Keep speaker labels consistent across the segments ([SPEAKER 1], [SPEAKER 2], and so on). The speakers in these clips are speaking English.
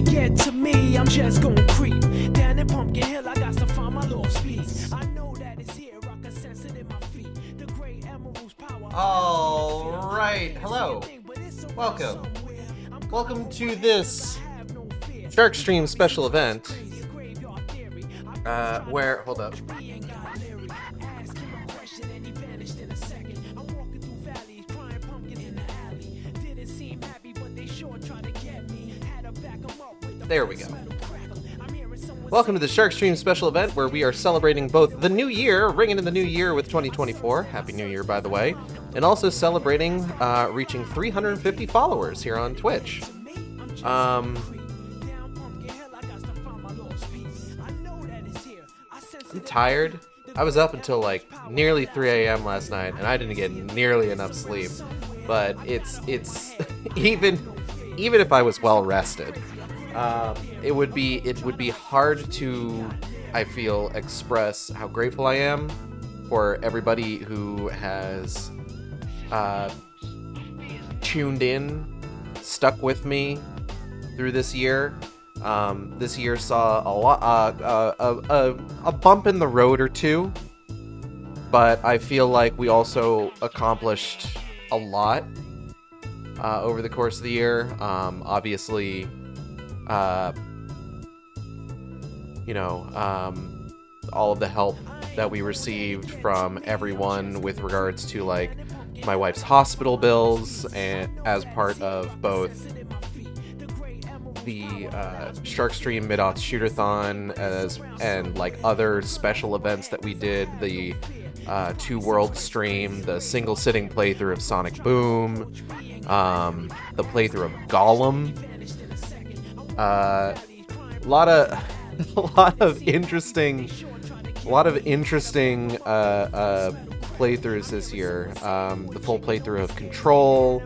[SPEAKER 1] get to me, I'm just gonna creep down in Pumpkin Hill. I got to find my lost piece. I know that it's here, I can sense it in my feet. The great emerald's power.
[SPEAKER 2] All right, hello, welcome to this Sharkstream special event. Where? Hold up. There we go. Welcome to the Sharkstream special event where we are celebrating both the new year, ringing in the new year with 2024. Happy New Year, by the way. And also celebrating reaching 350 followers here on Twitch. I'm tired. I was up until like nearly 3 a.m. last night, and I didn't get nearly enough sleep. But it's even if I was well rested, it would be hard to, I feel, express how grateful I am for everybody who has tuned in, stuck with me through this year. This year saw a bump in the road or two, but I feel like we also accomplished a lot over the course of the year. Obviously, all of the help that we received from everyone with regards to like my wife's hospital bills, and as part of both the Sharkstream Mid-Aughts Shootathon and like other special events that we did, the 2 World stream, the single sitting playthrough of Sonic Boom, the playthrough of Gollum, a lot of interesting playthroughs this year. The full playthrough of Control,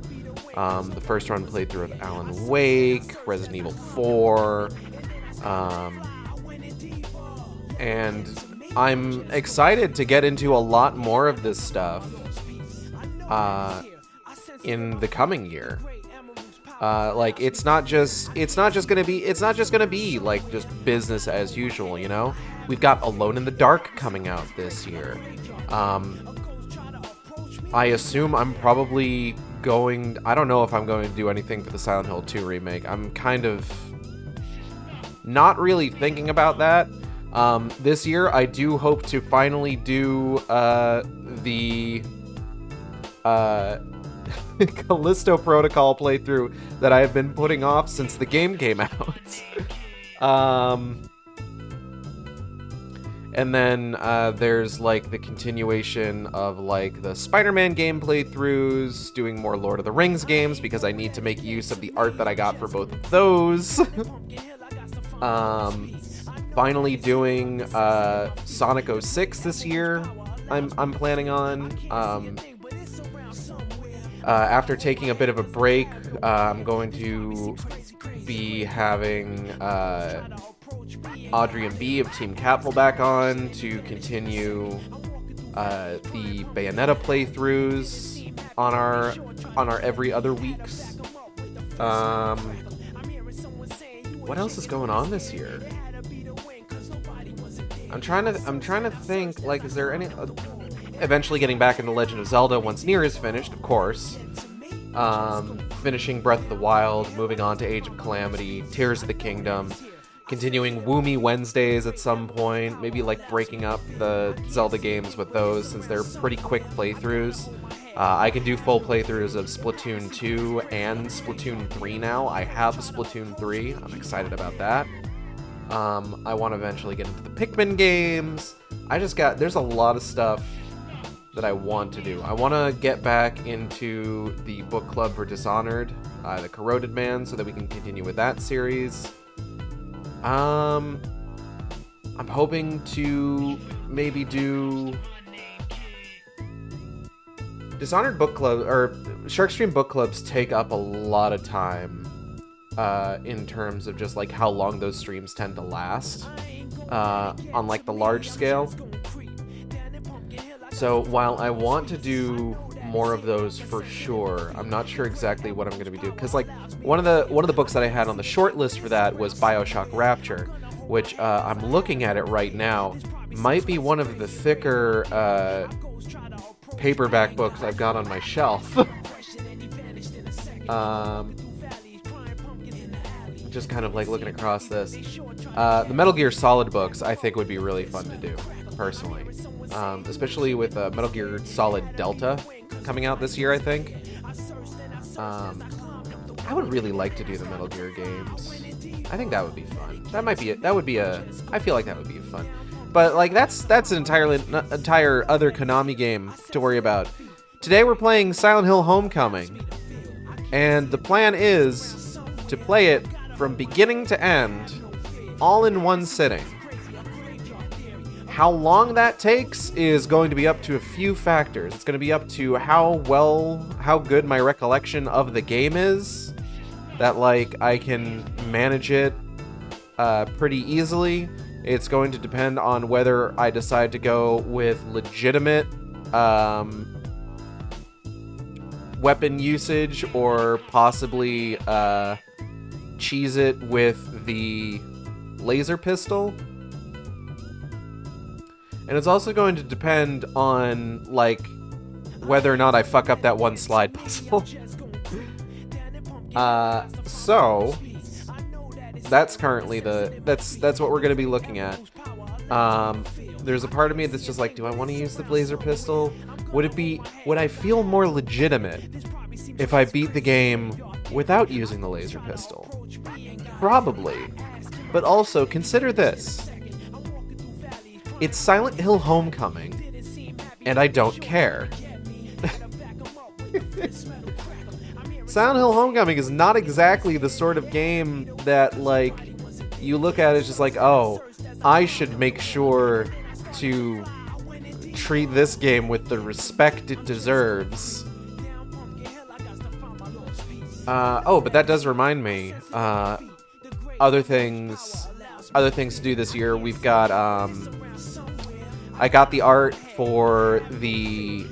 [SPEAKER 2] the first run playthrough of Alan Wake, Resident Evil 4, and I'm excited to get into a lot more of this stuff in the coming year. Like it's not just gonna be like just business as usual, you know? We've got Alone in the Dark coming out this year. I assume I'm probably I don't know if I'm going to do anything for the Silent Hill 2 remake. I'm kind of not really thinking about that. This year, I do hope to finally do the Callisto Protocol playthrough that I have been putting off since the game came out. And then there's like the continuation of like the Spider-Man game playthroughs, doing more Lord of the Rings games because I need to make use of the art that I got for both of those. Finally doing Sonic 06 this year. I'm planning on. After taking a bit of a break, I'm going to be having Audrey and B of Team Capsule back on to continue the Bayonetta playthroughs on our every other weeks. What else is going on this year? I'm trying to think, like, is there any eventually getting back into Legend of Zelda once Nier is finished, of course. Finishing Breath of the Wild, moving on to Age of Calamity, Tears of the Kingdom, continuing Woomy Wednesdays at some point, maybe like breaking up the Zelda games with those since they're pretty quick playthroughs. I can do full playthroughs of Splatoon 2 and Splatoon 3 now. I have Splatoon 3. I'm excited about that. I want to eventually get into the Pikmin games. There's a lot of stuff that I want to do. I want to get back into the book club for Dishonored, the Corroded Man, so that we can continue with that series. I'm hoping to maybe do Dishonored book club, or Sharkstream book clubs take up a lot of time in terms of just like how long those streams tend to last on like the large scale. So while I want to do more of those for sure. I'm not sure exactly what I'm going to be doing, because like one of the books that I had on the short list for that was BioShock Rapture, which I'm looking at it right now. Might be one of the thicker paperback books I've got on my shelf. Just kind of like looking across this. The Metal Gear Solid books I think would be really fun to do, personally. Especially with Metal Gear Solid Delta coming out this year, I think. I would really like to do the Metal Gear games. I think that would be fun. I feel like that would be fun. But like that's an entire other Konami game to worry about. Today we're playing Silent Hill Homecoming. And the plan is to play it from beginning to end, all in one sitting. How long that takes is going to be up to a few factors. It's going to be up to how good my recollection of the game is, that like I can manage it pretty easily. It's going to depend on whether I decide to go with legitimate weapon usage or possibly cheese it with the laser pistol. And it's also going to depend on, like, whether or not I fuck up that one slide puzzle. So that's currently that's what we're going to be looking at. There's a part of me that's just like, do I want to use the laser pistol? Would I feel more legitimate if I beat the game without using the laser pistol? Probably. But also, consider this. It's Silent Hill Homecoming, and I don't care. Silent Hill Homecoming is not exactly the sort of game that, like, you look at it as just like, oh, I should make sure to treat this game with the respect it deserves. But that does remind me, other things to do this year. We've got, I got the art for the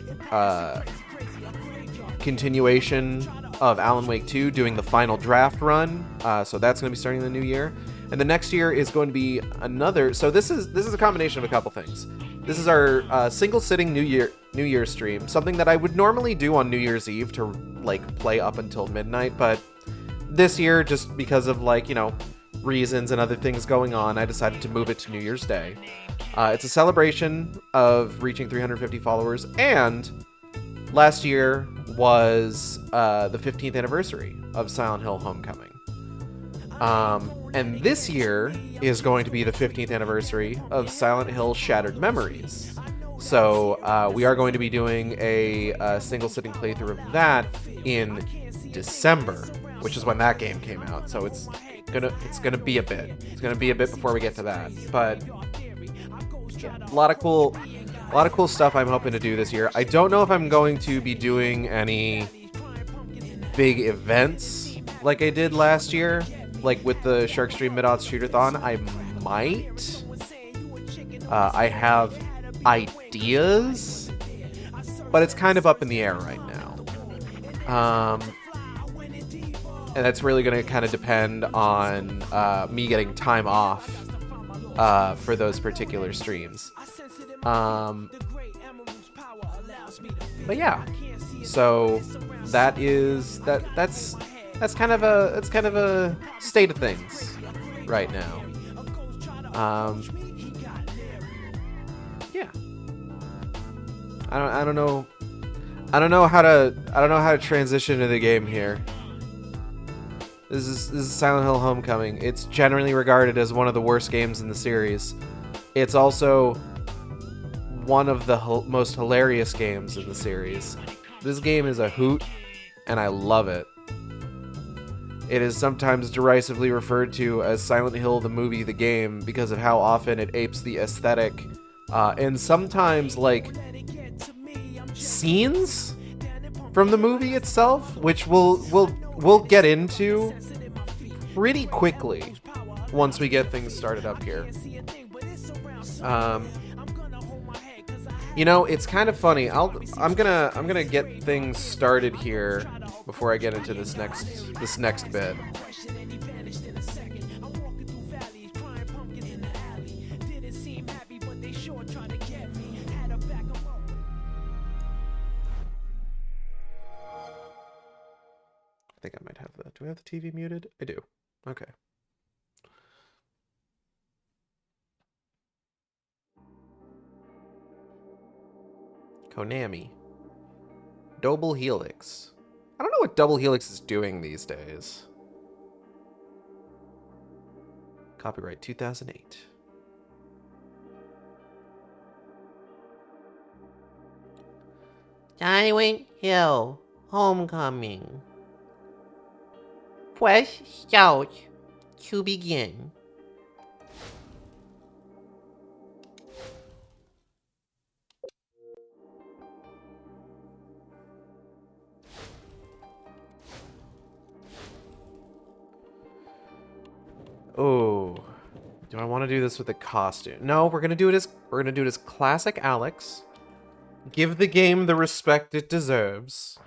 [SPEAKER 2] continuation of Alan Wake 2, doing the final draft run. So that's going to be starting the new year. And the next year is going to be another. So this is a combination of a couple things. This is our single sitting New Year stream, something that I would normally do on New Year's Eve to like play up until midnight, but this year, just because of like, you know, reasons and other things going on, I decided to move it to New Year's Day. It's a celebration of reaching 350 followers, and last year was the 15th anniversary of Silent Hill Homecoming. And this year is going to be the 15th anniversary of Silent Hill Shattered Memories. So we are going to be doing a single sitting playthrough of that in December, which is when that game came out. So it's gonna be a bit. It's gonna be a bit before we get to that. But yeah, a lot of cool stuff I'm hoping to do this year. I don't know if I'm going to be doing any big events like I did last year, like with the Sharkstream Mid-Odds Shootathon. I might. I have ideas, but it's kind of up in the air right now. And that's really going to kind of depend on me getting time off for those particular streams. But yeah, so that's kind of a state of things right now. Yeah, I don't know how to transition to the game here. This is Silent Hill Homecoming. It's generally regarded as one of the worst games in the series. It's also one of the most hilarious games in the series. This game is a hoot, and I love it. It is sometimes derisively referred to as Silent Hill the movie, the game, because of how often it apes the aesthetic, and sometimes, like, scenes from the movie itself, which we'll get into pretty quickly once we get things started up here. You know, it's kind of funny. I'm gonna get things started here before I get into this next bit. I think I might have the... Do I have the TV muted? I do. Okay. Konami. Double Helix. I don't know what Double Helix is doing these days. Copyright 2008.
[SPEAKER 3] Silent Hill Homecoming. Press start to begin.
[SPEAKER 2] Oh, do I want to do this with a costume? No, we're gonna do it as classic Alex. Give the game the respect it deserves.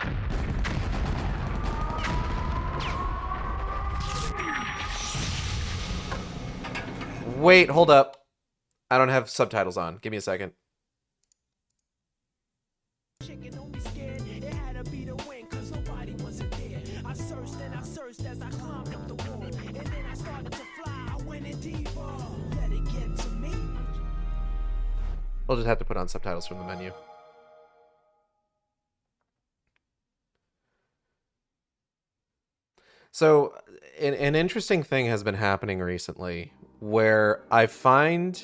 [SPEAKER 2] Wait, hold up. I don't have subtitles on. Give me a second. I'll just have to put on subtitles from the menu. So, an interesting thing has been happening recently where I find...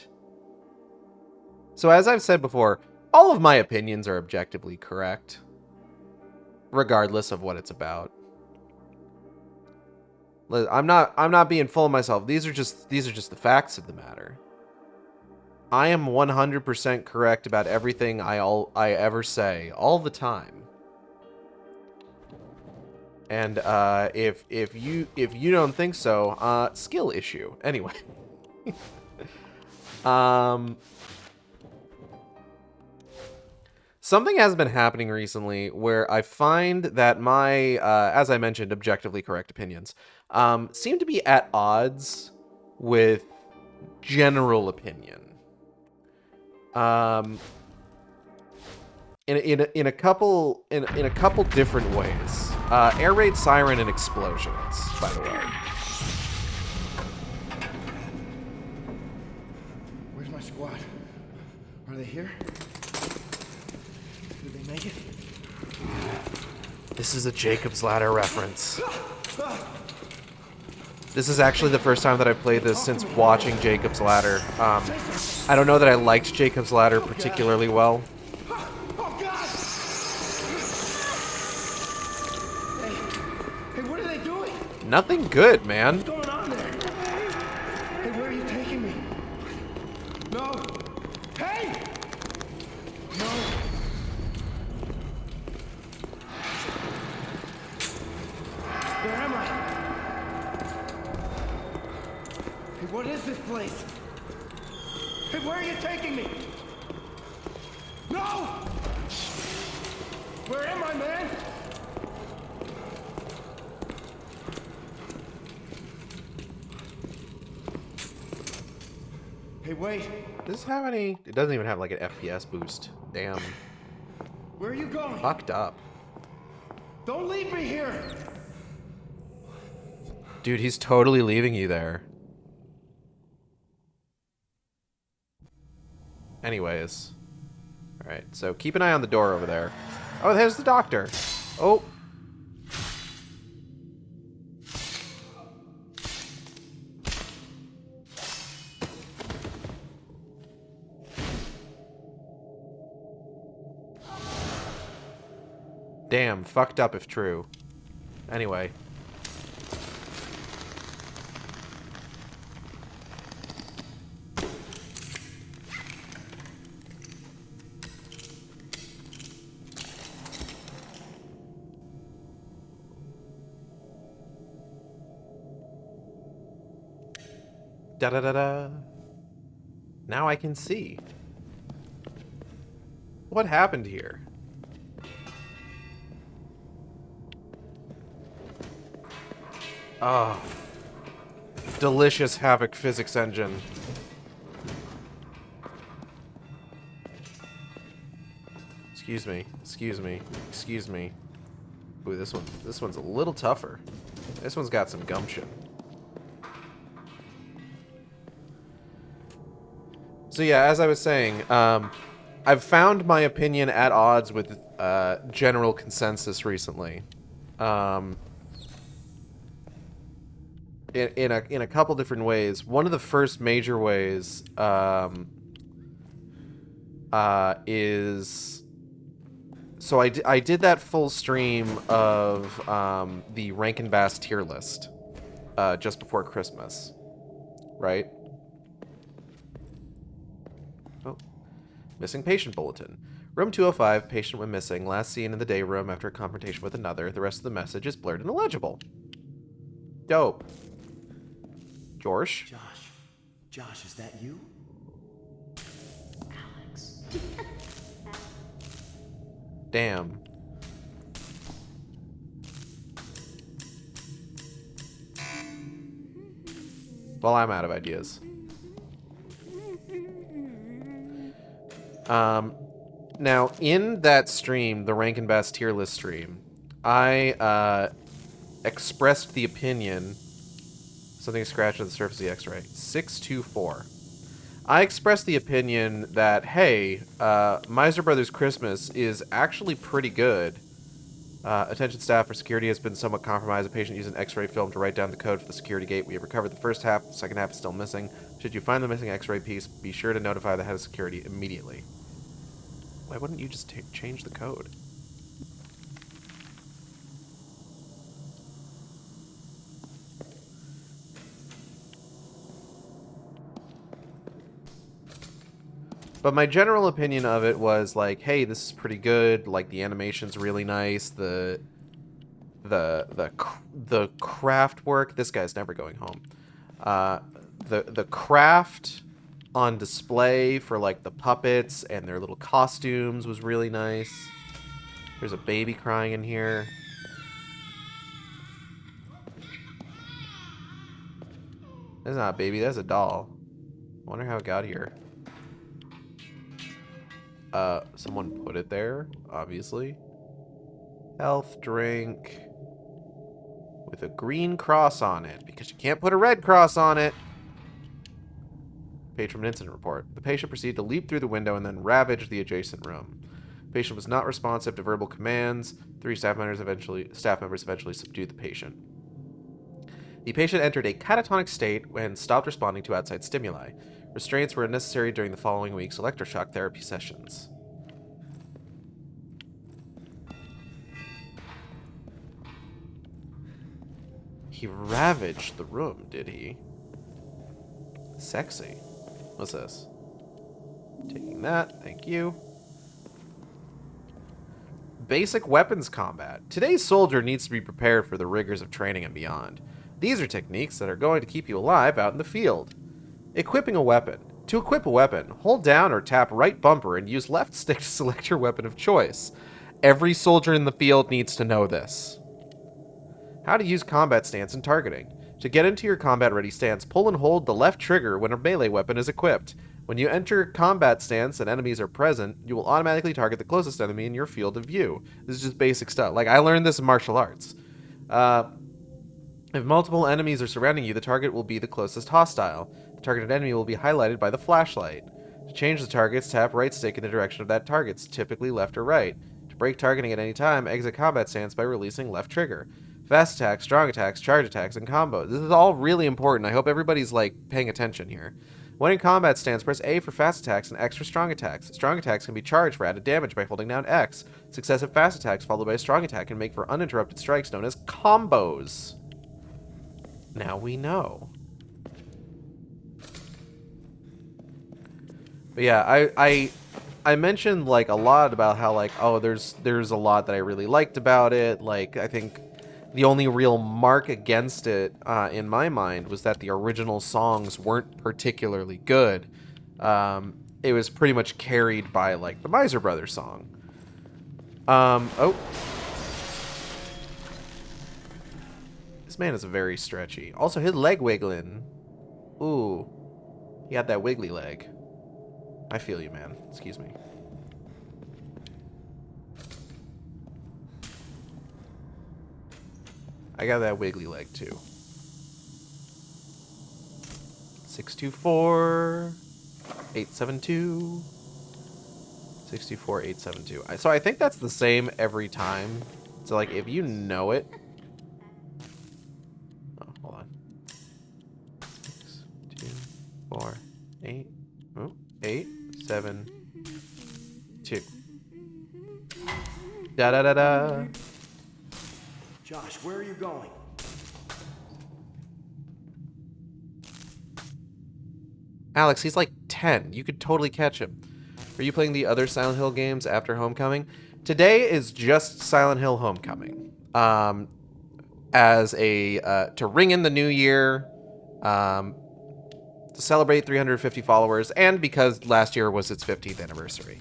[SPEAKER 2] So, as I've said before, all of my opinions are objectively correct, regardless of what it's about. I'm not being full of myself. These are just the facts of the matter. I am 100% correct about everything I ever say all the time. And if you don't think so, skill issue. Anyway. Something has been happening recently where I find that my, as I mentioned, objectively correct opinions seem to be at odds with general opinion. In a couple different ways. Air raid siren and explosions, by the way.
[SPEAKER 4] Where's my squad? Are they here? Did they make it?
[SPEAKER 2] This is a Jacob's Ladder reference. This is actually the first time that I've played this since watching Jacob's Ladder. I don't know that I liked Jacob's Ladder particularly well. Nothing good, man.
[SPEAKER 4] What's going on there? Hey, where are you taking me? No. Hey! No. Where am I? Hey, what is this place? Hey, where are you taking me? No! Where am I, man? Hey, wait.
[SPEAKER 2] Does this have any... It doesn't even have like an FPS boost. Damn.
[SPEAKER 4] Where are you going?
[SPEAKER 2] Fucked up.
[SPEAKER 4] Don't leave me here!
[SPEAKER 2] Dude, he's totally leaving you there. Anyways. Alright, so keep an eye on the door over there. Oh, there's the doctor. Oh. Damn, fucked up if true. Anyway. Da-da-da-da. Now I can see. What happened here? Oh. Delicious Havoc physics engine. Excuse me. Excuse me. Excuse me. Ooh, this one's a little tougher. This one's got some gumption. So yeah, as I was saying, I've found my opinion at odds with general consensus recently. In a couple different ways. One of the first major ways is... So I did that full stream of the Rankin Bass tier list just before Christmas, right? Oh, missing patient bulletin. Room 205, patient went missing. Last seen in the day room after a confrontation with another. The rest of the message is blurred and illegible. Dope. Josh?
[SPEAKER 5] Josh, is that you? Alex.
[SPEAKER 2] Damn. Well, I'm out of ideas. Now, in that stream, the Rankin Bass tier list stream, I expressed the opinion... Something scratched on the surface of the X-ray. 624. I expressed the opinion that, hey, Meiser Brothers Christmas is actually pretty good. Attention staff for security has been somewhat compromised. A patient used an X-ray film to write down the code for the security gate. We have recovered the first half. The second half is still missing. Should you find the missing X-ray piece, be sure to notify the head of security immediately. Why wouldn't you just change the code? But my general opinion of it was like, hey, this is pretty good. Like, the animation's really nice. The craft work. This guy's never going home. The craft on display for like the puppets and their little costumes was really nice. There's a baby crying in here. That's not a baby. That's a doll. I wonder how it got here. Someone put it there, obviously. Health drink with a green cross on it, because you can't put a red cross on it. Page from an incident report. The patient proceeded to leap through the window and then ravage the adjacent room. The patient was not responsive to verbal commands. 3 staff members eventually subdued the patient. The patient entered a catatonic state when stopped responding to outside stimuli. Restraints were necessary during the following week's electroshock therapy sessions. He ravaged the room, did he? Sexy. What's this? Taking that, thank you. Basic weapons combat. Today's soldier needs to be prepared for the rigors of training and beyond. These are techniques that are going to keep you alive out in the field. Equipping a weapon. To equip a weapon, hold down or tap right bumper and use left stick to select your weapon of choice. Every soldier in the field needs to know this. How to use combat stance and targeting. To get into your combat ready stance, pull and hold the left trigger when a melee weapon is equipped. When you enter combat stance and enemies are present, you will automatically target the closest enemy in your field of view. This is just basic stuff. Like, I learned this in martial arts. If multiple enemies are surrounding you, the target will be the closest hostile. The targeted enemy will be highlighted by the flashlight. To change the targets, tap right stick in the direction of that target, typically left or right. To break targeting at any time, exit combat stance by releasing left trigger. Fast attacks, strong attacks, charge attacks, and combos. This is all really important. I hope everybody's, like, paying attention here. When in combat stance, press A for fast attacks and X for strong attacks. Strong attacks can be charged for added damage by holding down X. Successive fast attacks followed by a strong attack can make for uninterrupted strikes known as combos. Now we know. But yeah, I mentioned, like, a lot about how, like, oh, there's a lot that I really liked about it. Like, I think the only real mark against it, in my mind, was that the original songs weren't particularly good. it was pretty much carried by like the Miser Brothers song. Oh. This man is very stretchy. Also, his leg wiggling. Ooh. He had that wiggly leg. I feel you, man. Excuse me. I got that wiggly leg, too. 624 872 624 872. So I think that's the same every time. So like if you know it. Oh, hold on. 6 2 4 8 oh, 8 7 2. Da da da da.
[SPEAKER 5] Josh, where are you going?
[SPEAKER 2] Alex, he's like 10. You could totally catch him. Are you playing the other Silent Hill games after Homecoming? Today is just Silent Hill Homecoming. As a to ring in the new year, to celebrate 350 followers, and because last year was its 50th anniversary.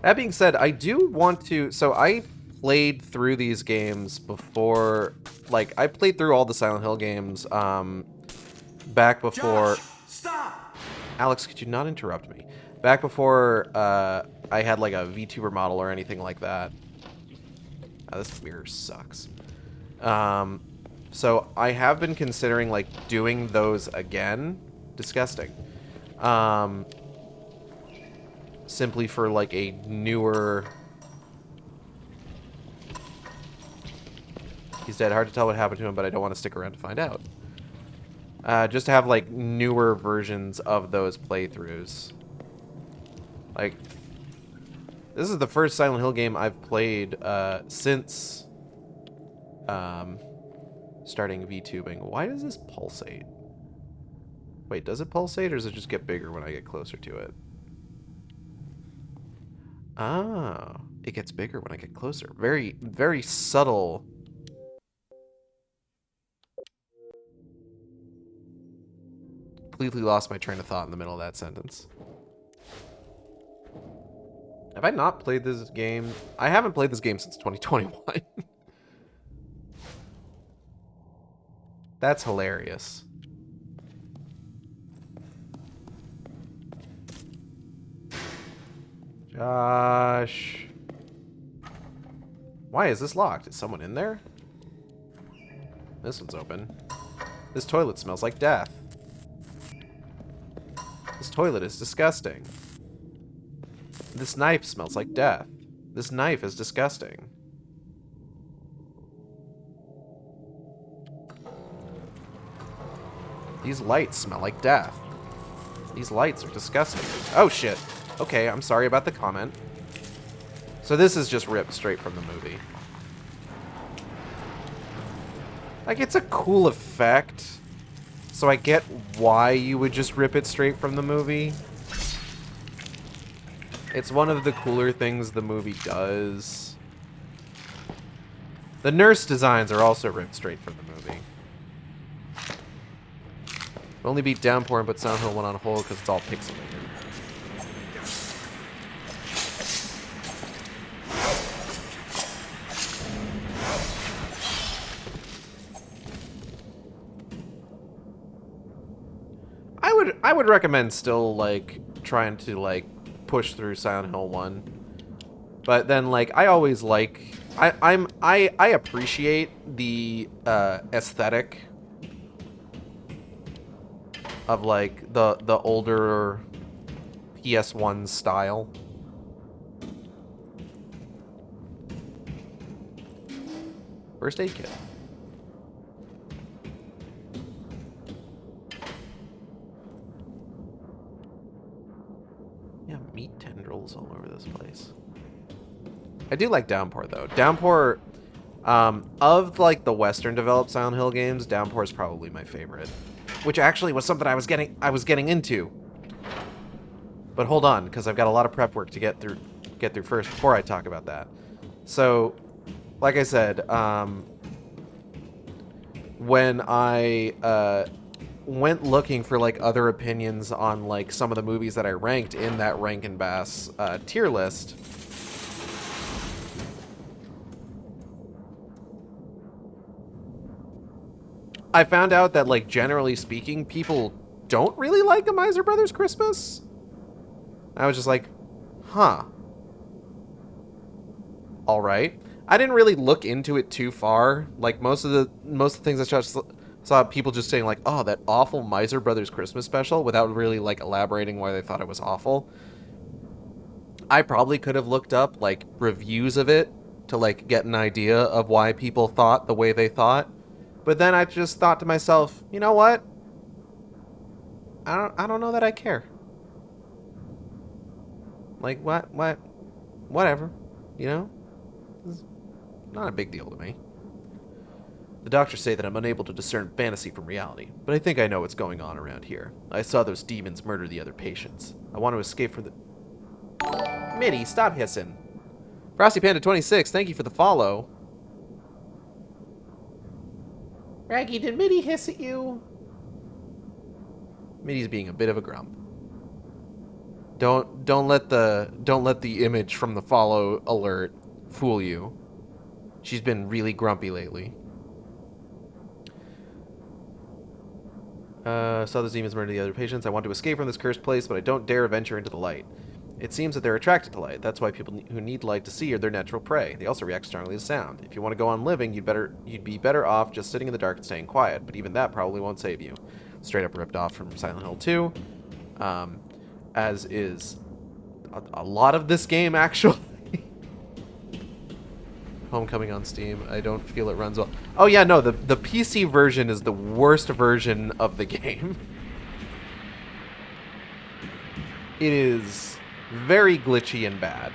[SPEAKER 2] That being said, I do want to... So I played through these games before... Like, I played through all the Silent Hill games back before...
[SPEAKER 5] Josh, stop!
[SPEAKER 2] Alex, could you not interrupt me? Back before I had, like, a VTuber model or anything like that. Oh, this mirror sucks. So I have been considering, like, doing those again. Disgusting. Simply for, like, a newer... He's dead. Hard to tell what happened to him, but I don't want to stick around to find out. Just to have, like, newer versions of those playthroughs. Like, this is the first Silent Hill game I've played since starting VTubing. Why does this pulsate? Wait, does it pulsate, or does it just get bigger when I get closer to it? Ah, it gets bigger when I get closer. Very, very subtle. Completely lost my train of thought in the middle of that sentence. Have I not played this game? I haven't played this game since 2021. That's hilarious. Josh. Why is this locked? Is someone in there? This one's open. This toilet smells like death. This toilet is disgusting. This knife smells like death. This knife is disgusting. These lights smell like death. These lights are disgusting. Oh shit. Okay, I'm sorry about the comment. So this is just ripped straight from the movie. Like, it's a cool effect. So I get why you would just rip it straight from the movie. It's one of the cooler things the movie does. The nurse designs are also ripped straight from the movie. Only beat Downpour and put Silent Hill 1 on hold because it's all pixelated. I would recommend still, like, trying to, like, push through Silent Hill 1. But then, like, I always like... I appreciate the aesthetic of, like, the older PS1 style. First aid kit. Yeah, meat tendrils all over this place. I do like Downpour, though. Downpour, of, like, the Western developed Silent Hill games, Downpour is probably my favorite. Which actually was something I was getting into. But hold on, because I've got a lot of prep work to get through first before I talk about that. So, like I said, when I went looking for like other opinions on like some of the movies that I ranked in that Rankin Bass tier list. I found out that, like, generally speaking, people don't really like A Miser Brothers Christmas. I was just like, huh. All right. I didn't really look into it too far. Like, most of the things I saw people just saying, like, oh, that awful Miser Brothers Christmas special, without really, like, elaborating why they thought it was awful. I probably could have looked up, like, reviews of it to, like, get an idea of why people thought the way they thought. But then I just thought to myself, you know what? I don't know that I care. Like, whatever, you know? It's not a big deal to me. The doctors say that I'm unable to discern fantasy from reality, but I think I know what's going on around here. I saw those demons murder the other patients. I want to escape from the... Mitty, stop hissing. Frosty Panda 26, thank you for the follow.
[SPEAKER 3] Raggy, did Mitty hiss at you?
[SPEAKER 2] Mitty's being a bit of a grump. Don't let the image from the follow alert fool you. She's been really grumpy lately. Saw the demons murder the other patients. I want to escape from this cursed place, but I don't dare venture into the light. It seems that they're attracted to light. That's why people who need light to see are their natural prey. They also react strongly to sound. If you want to go on living, you'd be better off just sitting in the dark and staying quiet, but even that probably won't save you. Straight up ripped off from Silent Hill 2, as is a lot of this game, actually. Homecoming on Steam. I don't feel it runs well. Oh yeah, no, the PC version is the worst version of the game. It is very glitchy and bad.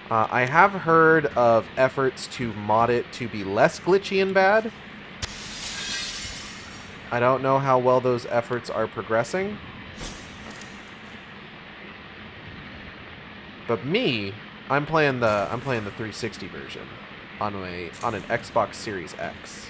[SPEAKER 2] I have heard of efforts to mod it to be less glitchy and bad. I don't know how well those efforts are progressing. But I'm playing the 360 version on an Xbox Series X.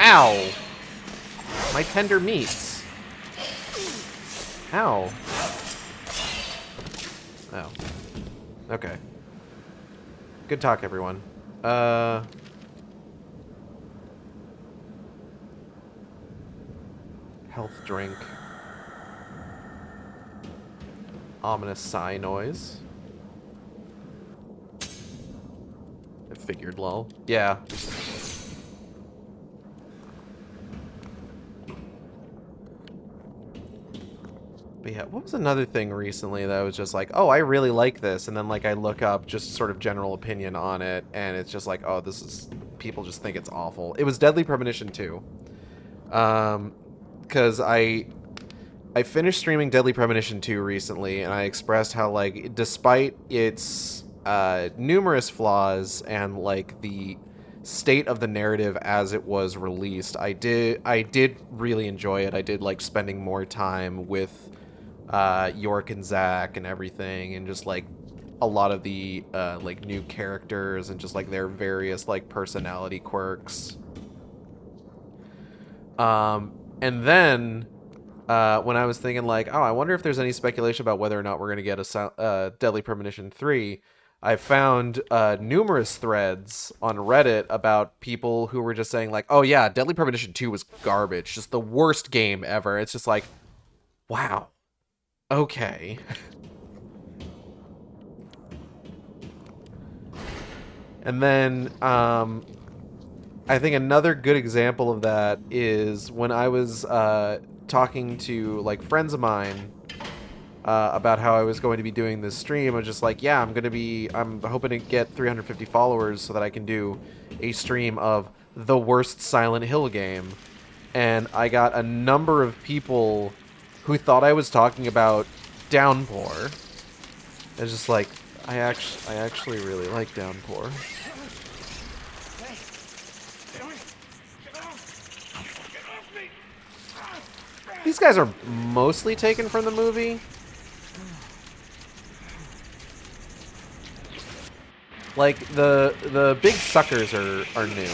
[SPEAKER 2] Ow! My tender meats. Ow. Oh. Okay. Good talk, everyone. Health drink. Ominous sigh noise. I figured, lol. Yeah. But yeah, what was another thing recently that I was just like, oh, I really like this, and then like I look up just sort of general opinion on it, and it's just like, oh, this is, people just think it's awful. It was Deadly Premonition 2. Because I finished streaming Deadly Premonition 2 recently, and I expressed how, like, despite its numerous flaws and like the state of the narrative as it was released, I did really enjoy it. I did like spending more time with York and Zach and everything, and just like a lot of the like new characters and just like their various like personality quirks. And then when I was thinking like, oh, I wonder if there's any speculation about whether or not we're going to get a Deadly Premonition 3, I found numerous threads on Reddit about people who were just saying like, oh yeah, Deadly Premonition 2 was garbage, just the worst game ever. It's just like, wow. Okay. And then I think another good example of that is when I was talking to like friends of mine about how I was going to be doing this stream. I was just like, yeah, I'm hoping to get 350 followers so that I can do a stream of the worst Silent Hill game. And I got a number of people who thought I was talking about Downpour. It's just like, I actually really like Downpour. These guys are mostly taken from the movie. Like the big suckers are new.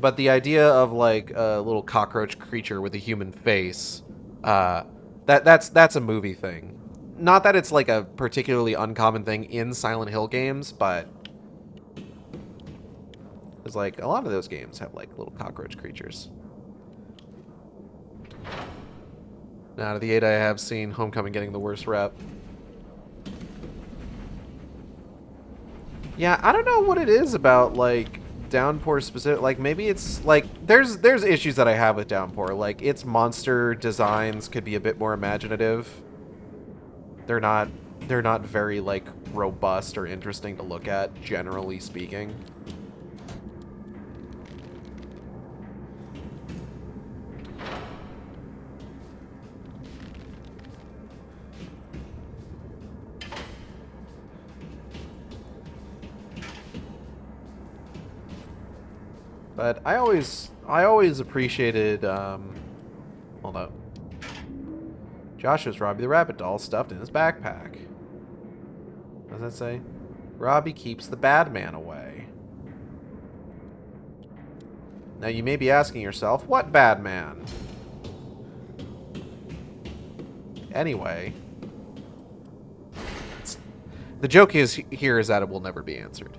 [SPEAKER 2] But the idea of like a little cockroach creature with a human face, that's a movie thing. Not that it's like a particularly uncommon thing in Silent Hill games, but it's like a lot of those games have like little cockroach creatures. Out of the 8 I have seen, Homecoming getting the worst rep. Yeah, I don't know what it is about like Downpour specific. Like maybe it's like there's issues that I have with Downpour. Like its monster designs could be a bit more imaginative. They're not very like robust or interesting to look at, generally speaking. But I always appreciated, hold up. Joshua's Robbie the Rabbit doll stuffed in his backpack. What does that say? Robbie keeps the bad man away. Now you may be asking yourself, what bad man? Anyway. The joke here is that it will never be answered.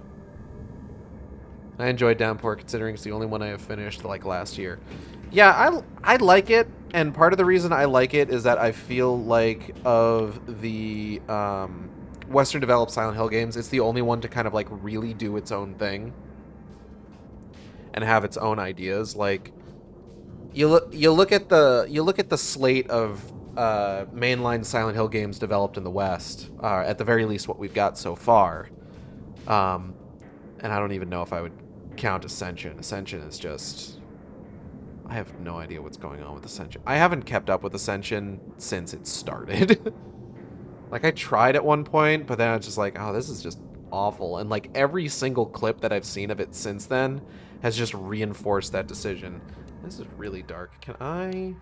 [SPEAKER 2] I enjoyed Downpour considering it's the only one I have finished like last year. Yeah, I like it, and part of the reason I like it is that I feel like of the Western developed Silent Hill games, it's the only one to kind of like really do its own thing and have its own ideas. Like you look at the slate of mainline Silent Hill games developed in the West, at the very least what we've got so far. And I don't even know if I would count Ascension. Ascension is just... I have no idea what's going on with Ascension. I haven't kept up with Ascension since it started. Like, I tried at one point, but then I was just like, oh, this is just awful. And, like, every single clip that I've seen of it since then has just reinforced that decision. This is really dark. Can I...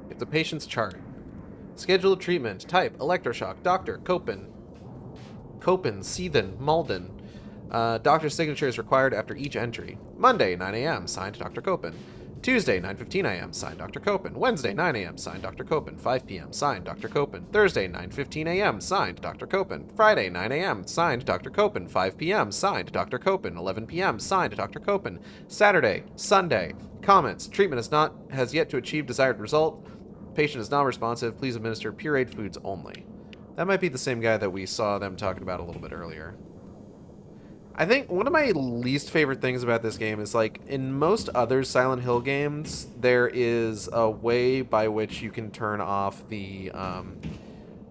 [SPEAKER 2] It's a patient's chart. Schedule of treatment. Type, electroshock. Doctor, Copen, Seethen, Malden. Doctor's signature is required after each entry. Monday, 9 a.m., signed Dr. Copen. Tuesday, 9:15 a.m., signed Dr. Copen. Wednesday, 9 a.m., signed Dr. Copen. 5 p.m., signed Dr. Copen. Thursday, 9:15 a.m., signed Dr. Copen. Friday, 9 a.m., signed Dr. Copen. 5 p.m., signed Dr. Copen. 11 p.m., signed Dr. Copen. Saturday, Sunday. Comments. Treatment has yet to achieve desired result. Patient is non-responsive. Please administer pureed foods only. That might be the same guy that we saw them talking about a little bit earlier. I think one of my least favorite things about this game is, like, in most other Silent Hill games, there is a way by which you can turn off the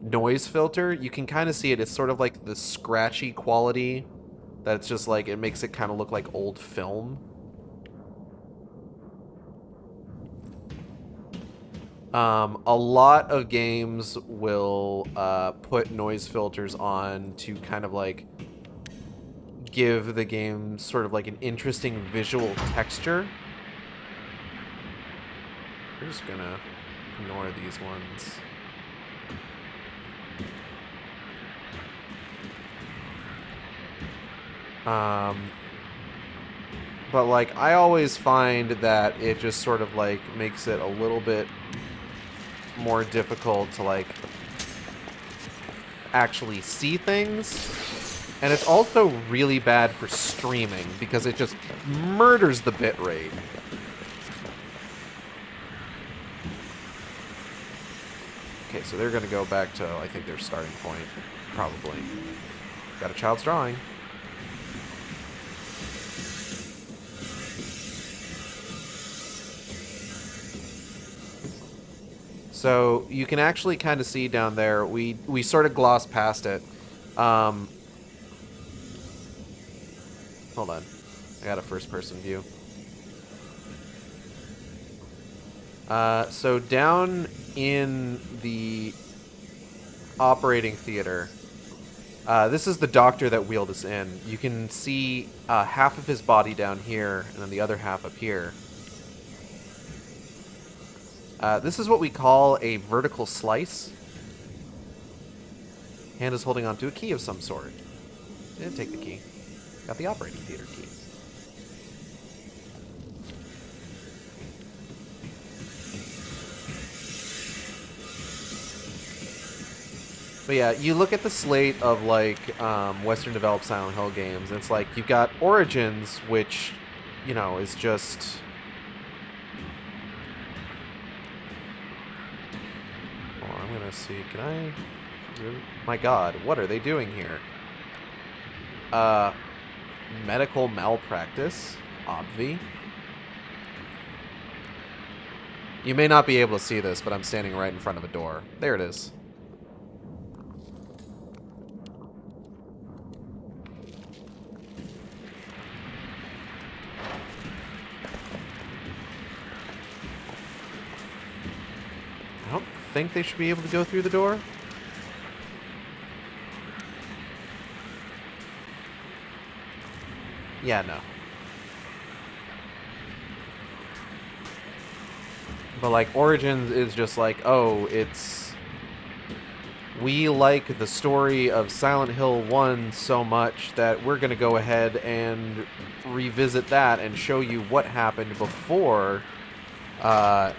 [SPEAKER 2] noise filter. You can kind of see it. It's sort of like the scratchy quality that's just like, it makes it kind of look like old film. A lot of games will put noise filters on to kind of like give the game sort of like an interesting visual texture. We're just gonna ignore these ones. But like, I always find that it just sort of like makes it a little bit more difficult to like actually see things, and it's also really bad for streaming because it just murders the bitrate. Okay, so they're gonna go back to, I think, their starting point, probably. Got a child's drawing. So you can actually kind of see down there. We sort of glossed past it. Hold on. I got a first-person view. So down in the operating theater, this is the doctor that wheeled us in. You can see half of his body down here, and then the other half up here. This is what we call a vertical slice. Hand is holding onto a key of some sort. Didn't take the key. Got the operating theater key. But yeah, you look at the slate of like Western developed Silent Hill games, and it's like you've got Origins, which, you know, is just hold on, I'm gonna see. Can I? My God, what are they doing here? Medical malpractice, obvi. You may not be able to see this, but I'm standing right in front of a door. There it is. I don't think they should be able to go through the door. Yeah, no. But like Origins is just like, oh, it's we like the story of Silent Hill 1 so much that we're going to go ahead and revisit that and show you what happened before the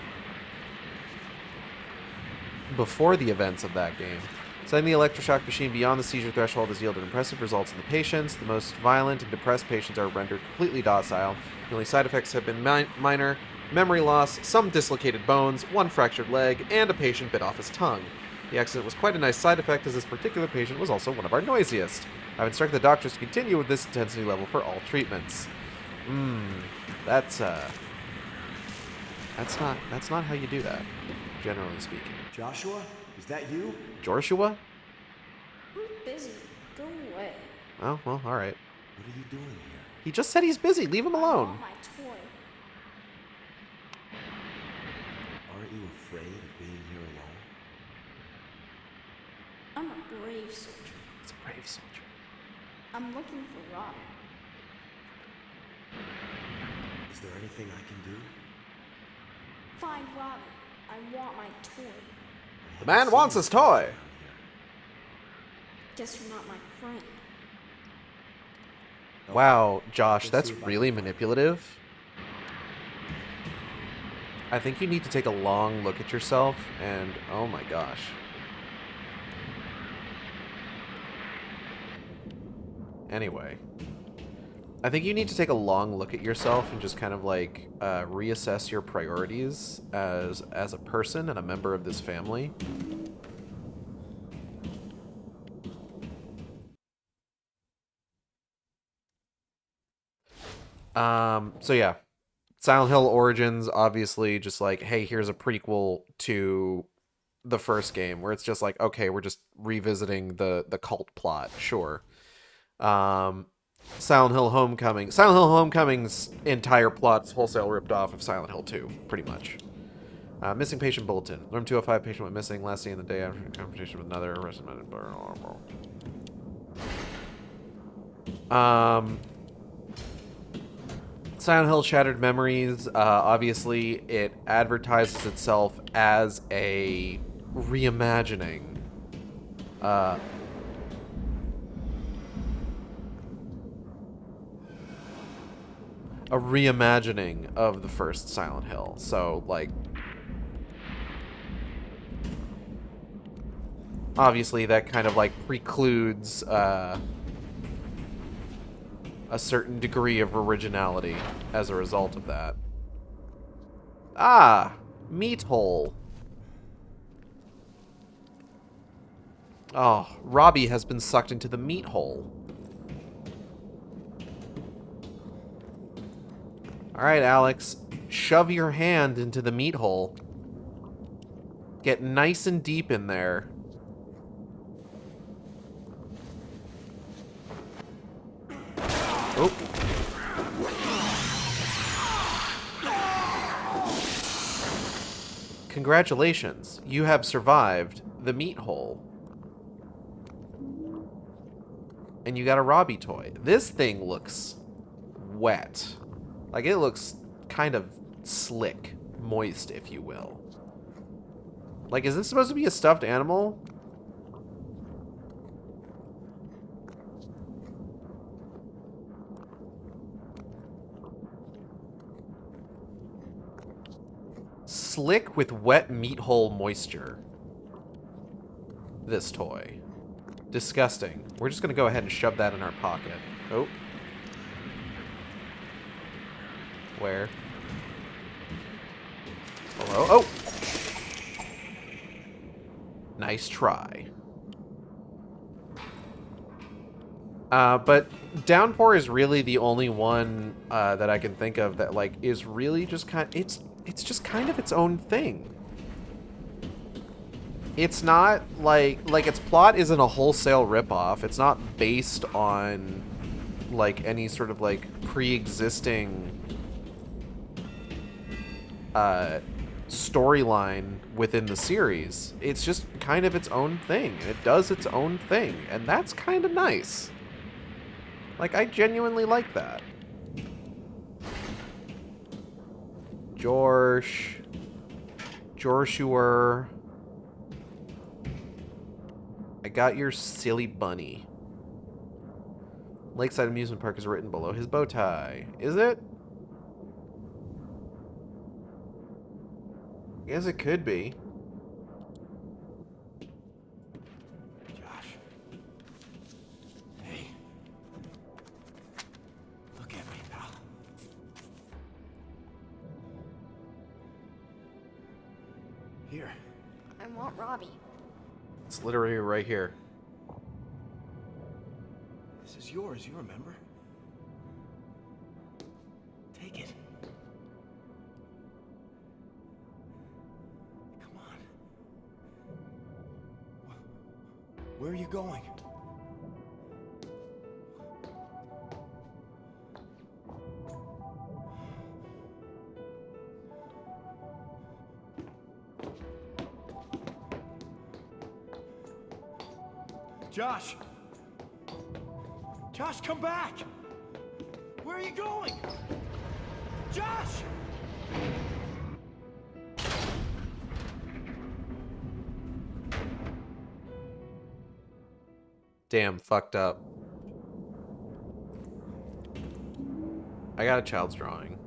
[SPEAKER 2] events of that game. Setting the electroshock machine beyond the seizure threshold has yielded impressive results in the patients. The most violent and depressed patients are rendered completely docile. The only side effects have been minor: memory loss, some dislocated bones, one fractured leg, and a patient bit off his tongue. The accident was quite a nice side effect, as this particular patient was also one of our noisiest. I've instructed the doctors to continue with this intensity level for all treatments. That's not how you do that, generally speaking.
[SPEAKER 5] Joshua, is that you?
[SPEAKER 2] Joshua?
[SPEAKER 6] I'm busy. Go away.
[SPEAKER 2] Oh, well, all right.
[SPEAKER 5] What are you doing here?
[SPEAKER 2] He just said he's busy. Leave him
[SPEAKER 6] I
[SPEAKER 2] alone.
[SPEAKER 6] want my toy.
[SPEAKER 5] Aren't you afraid of being here alone?
[SPEAKER 6] I'm a brave soldier.
[SPEAKER 2] It's a brave soldier.
[SPEAKER 6] I'm looking for Rob.
[SPEAKER 5] Is there anything I can do?
[SPEAKER 6] Find Robin. I want my toy.
[SPEAKER 2] The man wants his toy.
[SPEAKER 6] Guess you're not my friend.
[SPEAKER 2] Wow, Josh, that's really manipulative. I think you need to take a long look at yourself and, oh my gosh. Anyway. I think you need to take a long look at yourself and just kind of like reassess your priorities as a person and a member of this family. So yeah, Silent Hill Origins, obviously just like, hey, here's a prequel to the first game, where it's just like, okay, we're just revisiting the cult plot, sure. Silent Hill Homecoming. Silent Hill Homecoming's entire plot's wholesale ripped off of Silent Hill 2, pretty much. Missing patient bulletin. Room 205, patient went missing. Last seen the day after confrontation with another arrested. Silent Hill Shattered Memories. Obviously, it advertises itself as a reimagining. A reimagining of the first Silent Hill. So, like, obviously that kind of, like, precludes a certain degree of originality as a result of that. Ah! Meat hole. Oh, Robbie has been sucked into the meat hole. Alright, Alex. Shove your hand into the meat hole. Get nice and deep in there. Oh. Congratulations, you have survived the meat hole. And you got a Robbie toy. This thing looks wet. Like, it looks kind of slick, moist, if you will. Like, is this supposed to be a stuffed animal? Slick with wet meat hole moisture. This toy. Disgusting. We're just gonna go ahead and shove that in our pocket. Oh. Where? Hello? Oh! Nice try. But Downpour is really the only one that I can think of that, like, is really just kind of... It's just kind of its own thing. It's not like its plot isn't a wholesale ripoff. It's not based on like any sort of like pre-existing storyline within the series. It's just kind of its own thing. It does its own thing, and that's kind of nice. Like, I genuinely like that. Joshua. I got your silly bunny. Lakeside Amusement Park is written below his bow tie. Is it? I guess it could be.
[SPEAKER 4] Josh. Hey. Look at me, pal. Here.
[SPEAKER 6] I want Robbie.
[SPEAKER 2] It's literally right here.
[SPEAKER 4] This is yours, you remember? Take it. Come on. Where are you going? Josh! Josh, come back! Where are you going? Josh!
[SPEAKER 2] Damn, fucked up. I got a child's drawing.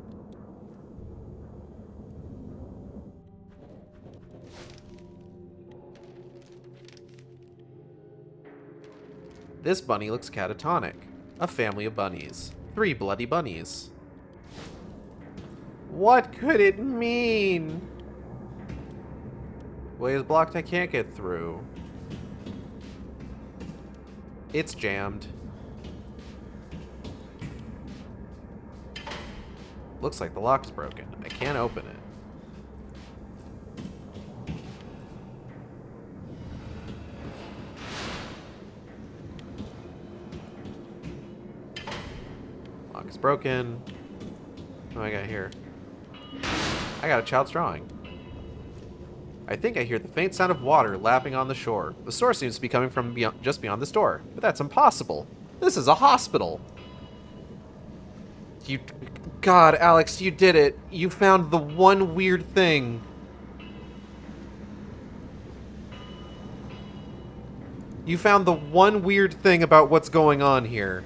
[SPEAKER 2] This bunny looks catatonic. A family of bunnies. 3 bloody bunnies. What could it mean? Way is blocked, I can't get through. It's jammed. Looks like the lock's broken. I can't open it. Lock is broken. What do I got here? I got a child's drawing. I think I hear the faint sound of water lapping on the shore. The source seems to be coming from just beyond this door. But that's impossible. This is a hospital. God, Alex, you did it. You found the one weird thing. You found the one weird thing about what's going on here.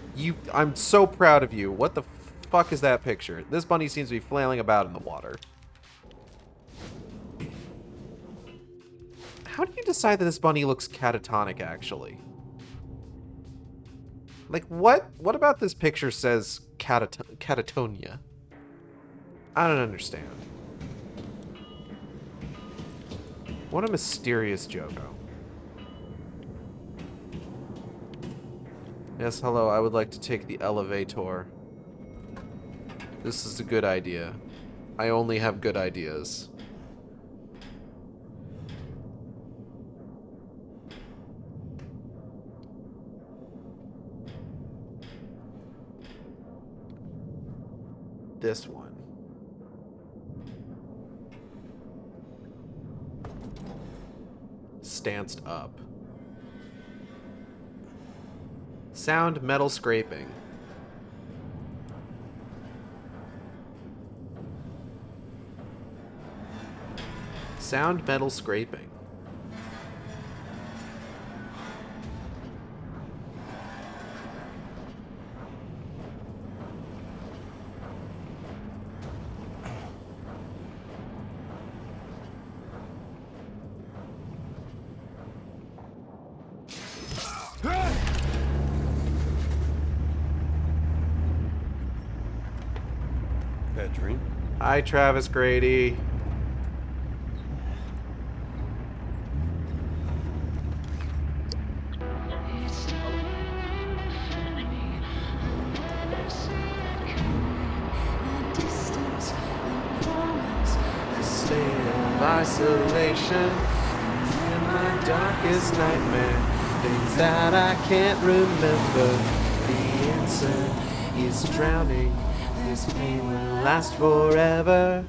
[SPEAKER 2] I'm so proud of you. What the fuck is that picture? This bunny seems to be flailing about in the water. How do you decide that this bunny looks catatonic, actually? Like, what about this picture says catatonia? I don't understand. What a mysterious Jogo. Yes, hello, I would like to take the elevator. This is a good idea. I only have good ideas. this one. Stanced up. Sound metal scraping. Sound metal scraping.
[SPEAKER 7] Bad dream?
[SPEAKER 2] Hi, Travis Grady. State of isolation in my darkest nightmare. Things that I can't remember. The answer is drowning. This pain will last forever.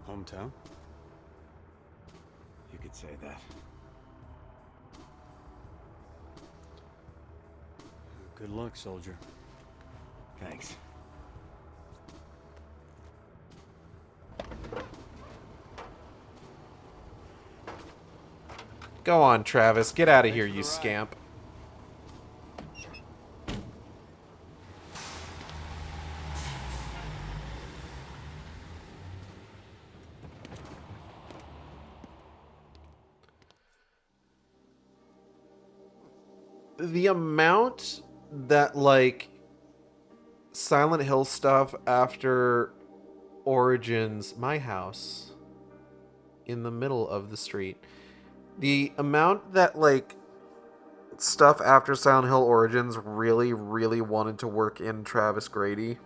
[SPEAKER 7] Hometown?
[SPEAKER 5] You could say that.
[SPEAKER 7] Good luck, soldier.
[SPEAKER 5] Thanks.
[SPEAKER 2] Go on, Travis. Get out of here, you scamp. The amount that, like, Silent Hill stuff after Origins, my house, in the middle of the street. The amount that, like, stuff after Silent Hill Origins really, really wanted to work in Travis Grady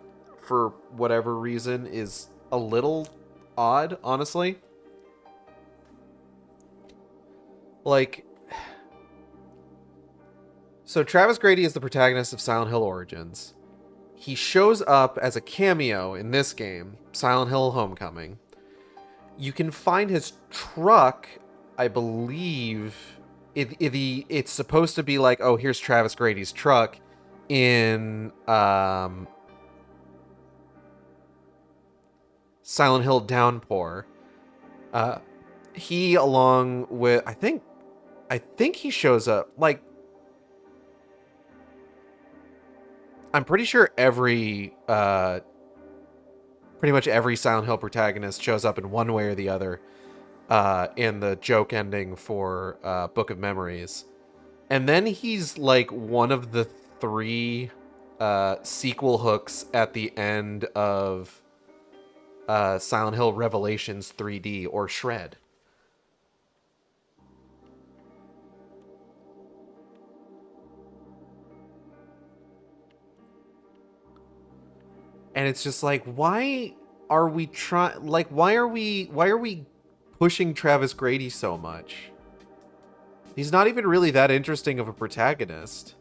[SPEAKER 2] for whatever reason is a little odd, honestly. Like, so Travis Grady is the protagonist of Silent Hill Origins. He shows up as a cameo in this game, Silent Hill Homecoming. You can find his truck, I believe. It's supposed to be like, oh, here's Travis Grady's truck in Silent Hill Downpour. He, along with, I think he shows up, like, I'm pretty sure pretty much every Silent Hill protagonist shows up in one way or the other in the joke ending for Book of Memories. And then he's like one of the 3 sequel hooks at the end of Silent Hill Revelations 3D or Shred. And it's just like, why are we why are we pushing Travis Grady so much? He's not even really that interesting of a protagonist.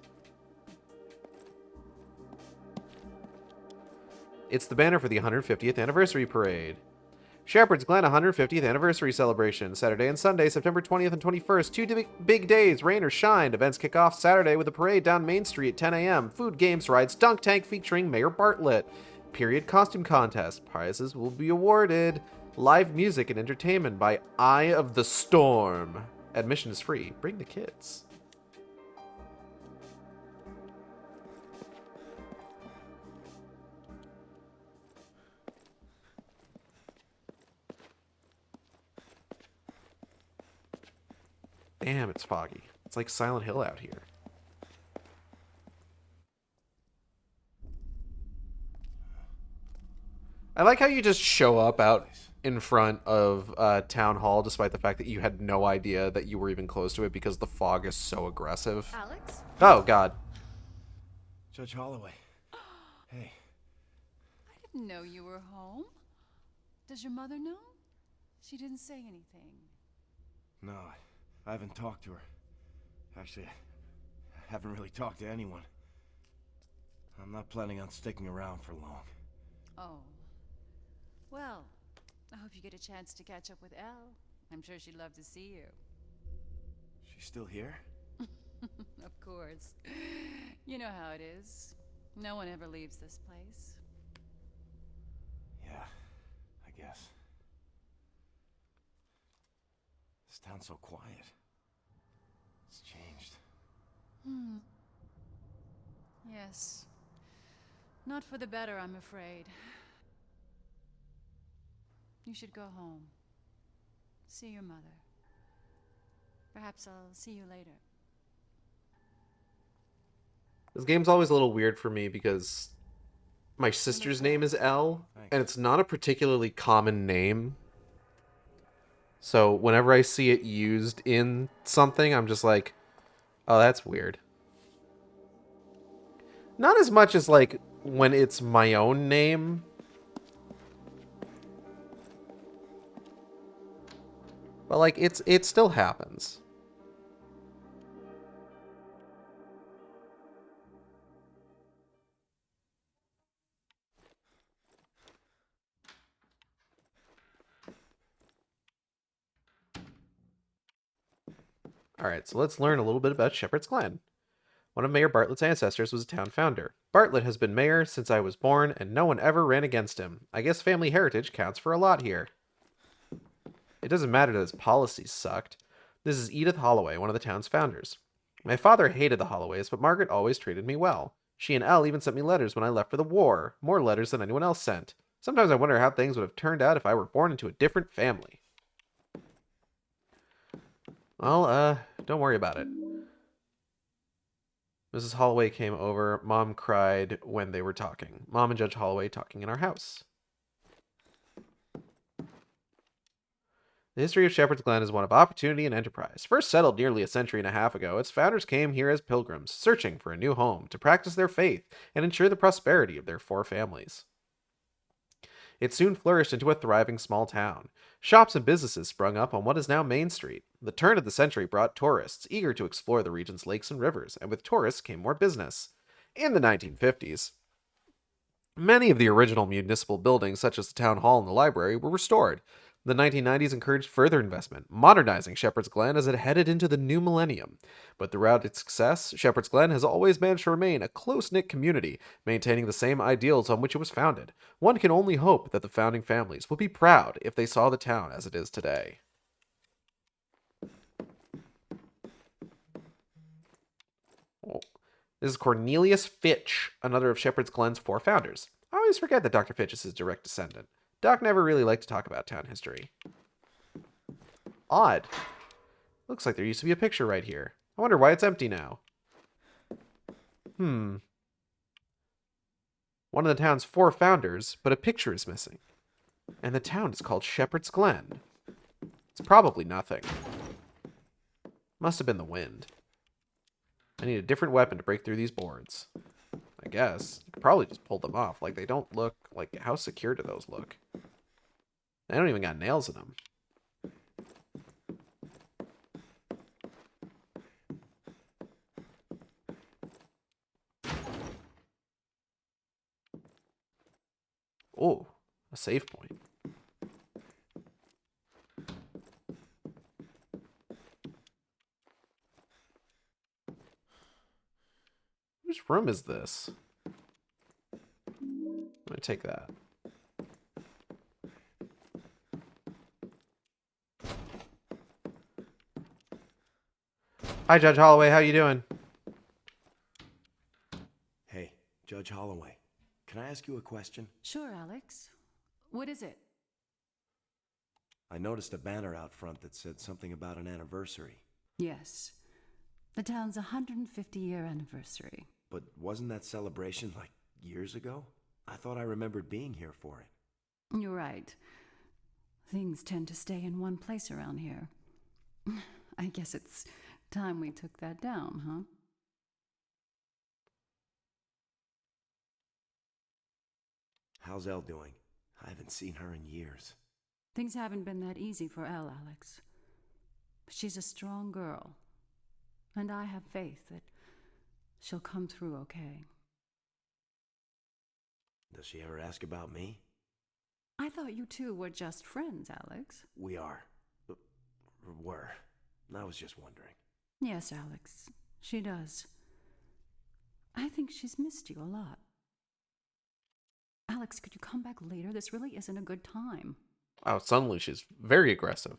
[SPEAKER 2] It's the banner for the 150th anniversary parade. Shepherd's Glen 150th anniversary celebration, Saturday and Sunday, September 20th and 21st. 2 big days, rain or shine. Events kick off Saturday with a parade down Main Street at 10 a.m. Food, games, rides, dunk tank featuring Mayor Bartlett. Period costume contest. Prizes will be awarded. Live music and entertainment by Eye of the Storm. Admission is free. Bring the kids. Damn, it's foggy. It's like Silent Hill out here. I like how you just show up out in front of Town Hall despite the fact that you had no idea that you were even close to it because the fog is so aggressive.
[SPEAKER 8] Alex?
[SPEAKER 2] Oh, God.
[SPEAKER 5] Judge Holloway. Hey.
[SPEAKER 8] I'd didn't know you were home. Does your mother know? She didn't say anything.
[SPEAKER 4] No, I haven't talked to her. Actually, I haven't really talked to anyone. I'm not planning on sticking around for long.
[SPEAKER 8] Oh. Well, I hope you get a chance to catch up with Elle. I'm sure she'd love to see you.
[SPEAKER 4] She's still here?
[SPEAKER 8] Of course. You know how it is. No one ever leaves this place.
[SPEAKER 4] Yeah, I guess. This town's so quiet. It's changed.
[SPEAKER 8] Yes. Not for the better, I'm afraid. You should go home. See your mother. Perhaps I'll see you later.
[SPEAKER 2] This game's always a little weird for me because my sister's name is Elle, and it's not a particularly common name. So whenever I see it used in something, I'm just like, oh, that's weird. Not as much as, like, when it's my own name. But, like, it still happens. Alright, so let's learn a little bit about Shepherd's Glen. One of Mayor Bartlett's ancestors was a town founder. Bartlett has been mayor since I was born, and no one ever ran against him. I guess family heritage counts for a lot here. It doesn't matter that his policies sucked. This is Edith Holloway, one of the town's founders. My father hated the Holloways, but Margaret always treated me well. She and Elle even sent me letters when I left for the war, more letters than anyone else sent. Sometimes I wonder how things would have turned out if I were born into a different family. Well, don't worry about it. Mrs. Holloway came over. Mom cried when they were talking. Mom and Judge Holloway talking in our house. The history of Shepherd's Glen is one of opportunity and enterprise. First settled nearly a century and a half ago, its founders came here as pilgrims, searching for a new home to practice their faith and ensure the prosperity of their 4 families. It soon flourished into a thriving small town. Shops and businesses sprung up on what is now Main Street. The turn of the century brought tourists, eager to explore the region's lakes and rivers, and with tourists came more business. In the 1950s, many of the original municipal buildings, such as the town hall and the library, were restored. The 1990s encouraged further investment, modernizing Shepherd's Glen as it headed into the new millennium. But throughout its success, Shepherd's Glen has always managed to remain a close-knit community, maintaining the same ideals on which it was founded. One can only hope that the founding families will be proud if they saw the town as it is today. Oh. This is Cornelius Fitch, another of Shepherd's Glen's 4 founders. I always forget that Dr. Fitch is his direct descendant. Doc never really liked to talk about town history. Odd. Looks like there used to be a picture right here. I wonder why it's empty now. One of the town's 4 founders, but a picture is missing. And the town is called Shepherd's Glen. It's probably nothing. Must have been the wind. I need a different weapon to break through these boards. I guess. You could probably just pull them off. Like, they don't look... Like, how secure do those look? They don't even got nails in them. Oh, a save point. Whose room is this? I'm gonna take that. Hi, Judge Holloway. How you doing?
[SPEAKER 5] Hey, Judge Holloway, can I ask you a question?
[SPEAKER 8] Sure, Alex. What is it?
[SPEAKER 5] I noticed a banner out front that said something about an anniversary.
[SPEAKER 8] Yes. The town's 150-year anniversary.
[SPEAKER 5] But wasn't that celebration like years ago? I thought I remembered being here for it.
[SPEAKER 8] You're right. Things tend to stay in one place around here. I guess it's time we took that down, huh?
[SPEAKER 5] How's Elle doing? I haven't seen her in years.
[SPEAKER 8] Things haven't been that easy for Elle, Alex. But she's a strong girl. And I have faith that she'll come through okay.
[SPEAKER 5] Does she ever ask about me?
[SPEAKER 8] I thought you two were just friends, Alex.
[SPEAKER 5] We are. Were. I was just wondering.
[SPEAKER 8] Yes, Alex, she does. I think she's missed you a lot. Alex, could you come back later? This really isn't a good time.
[SPEAKER 2] Oh, suddenly she's very aggressive.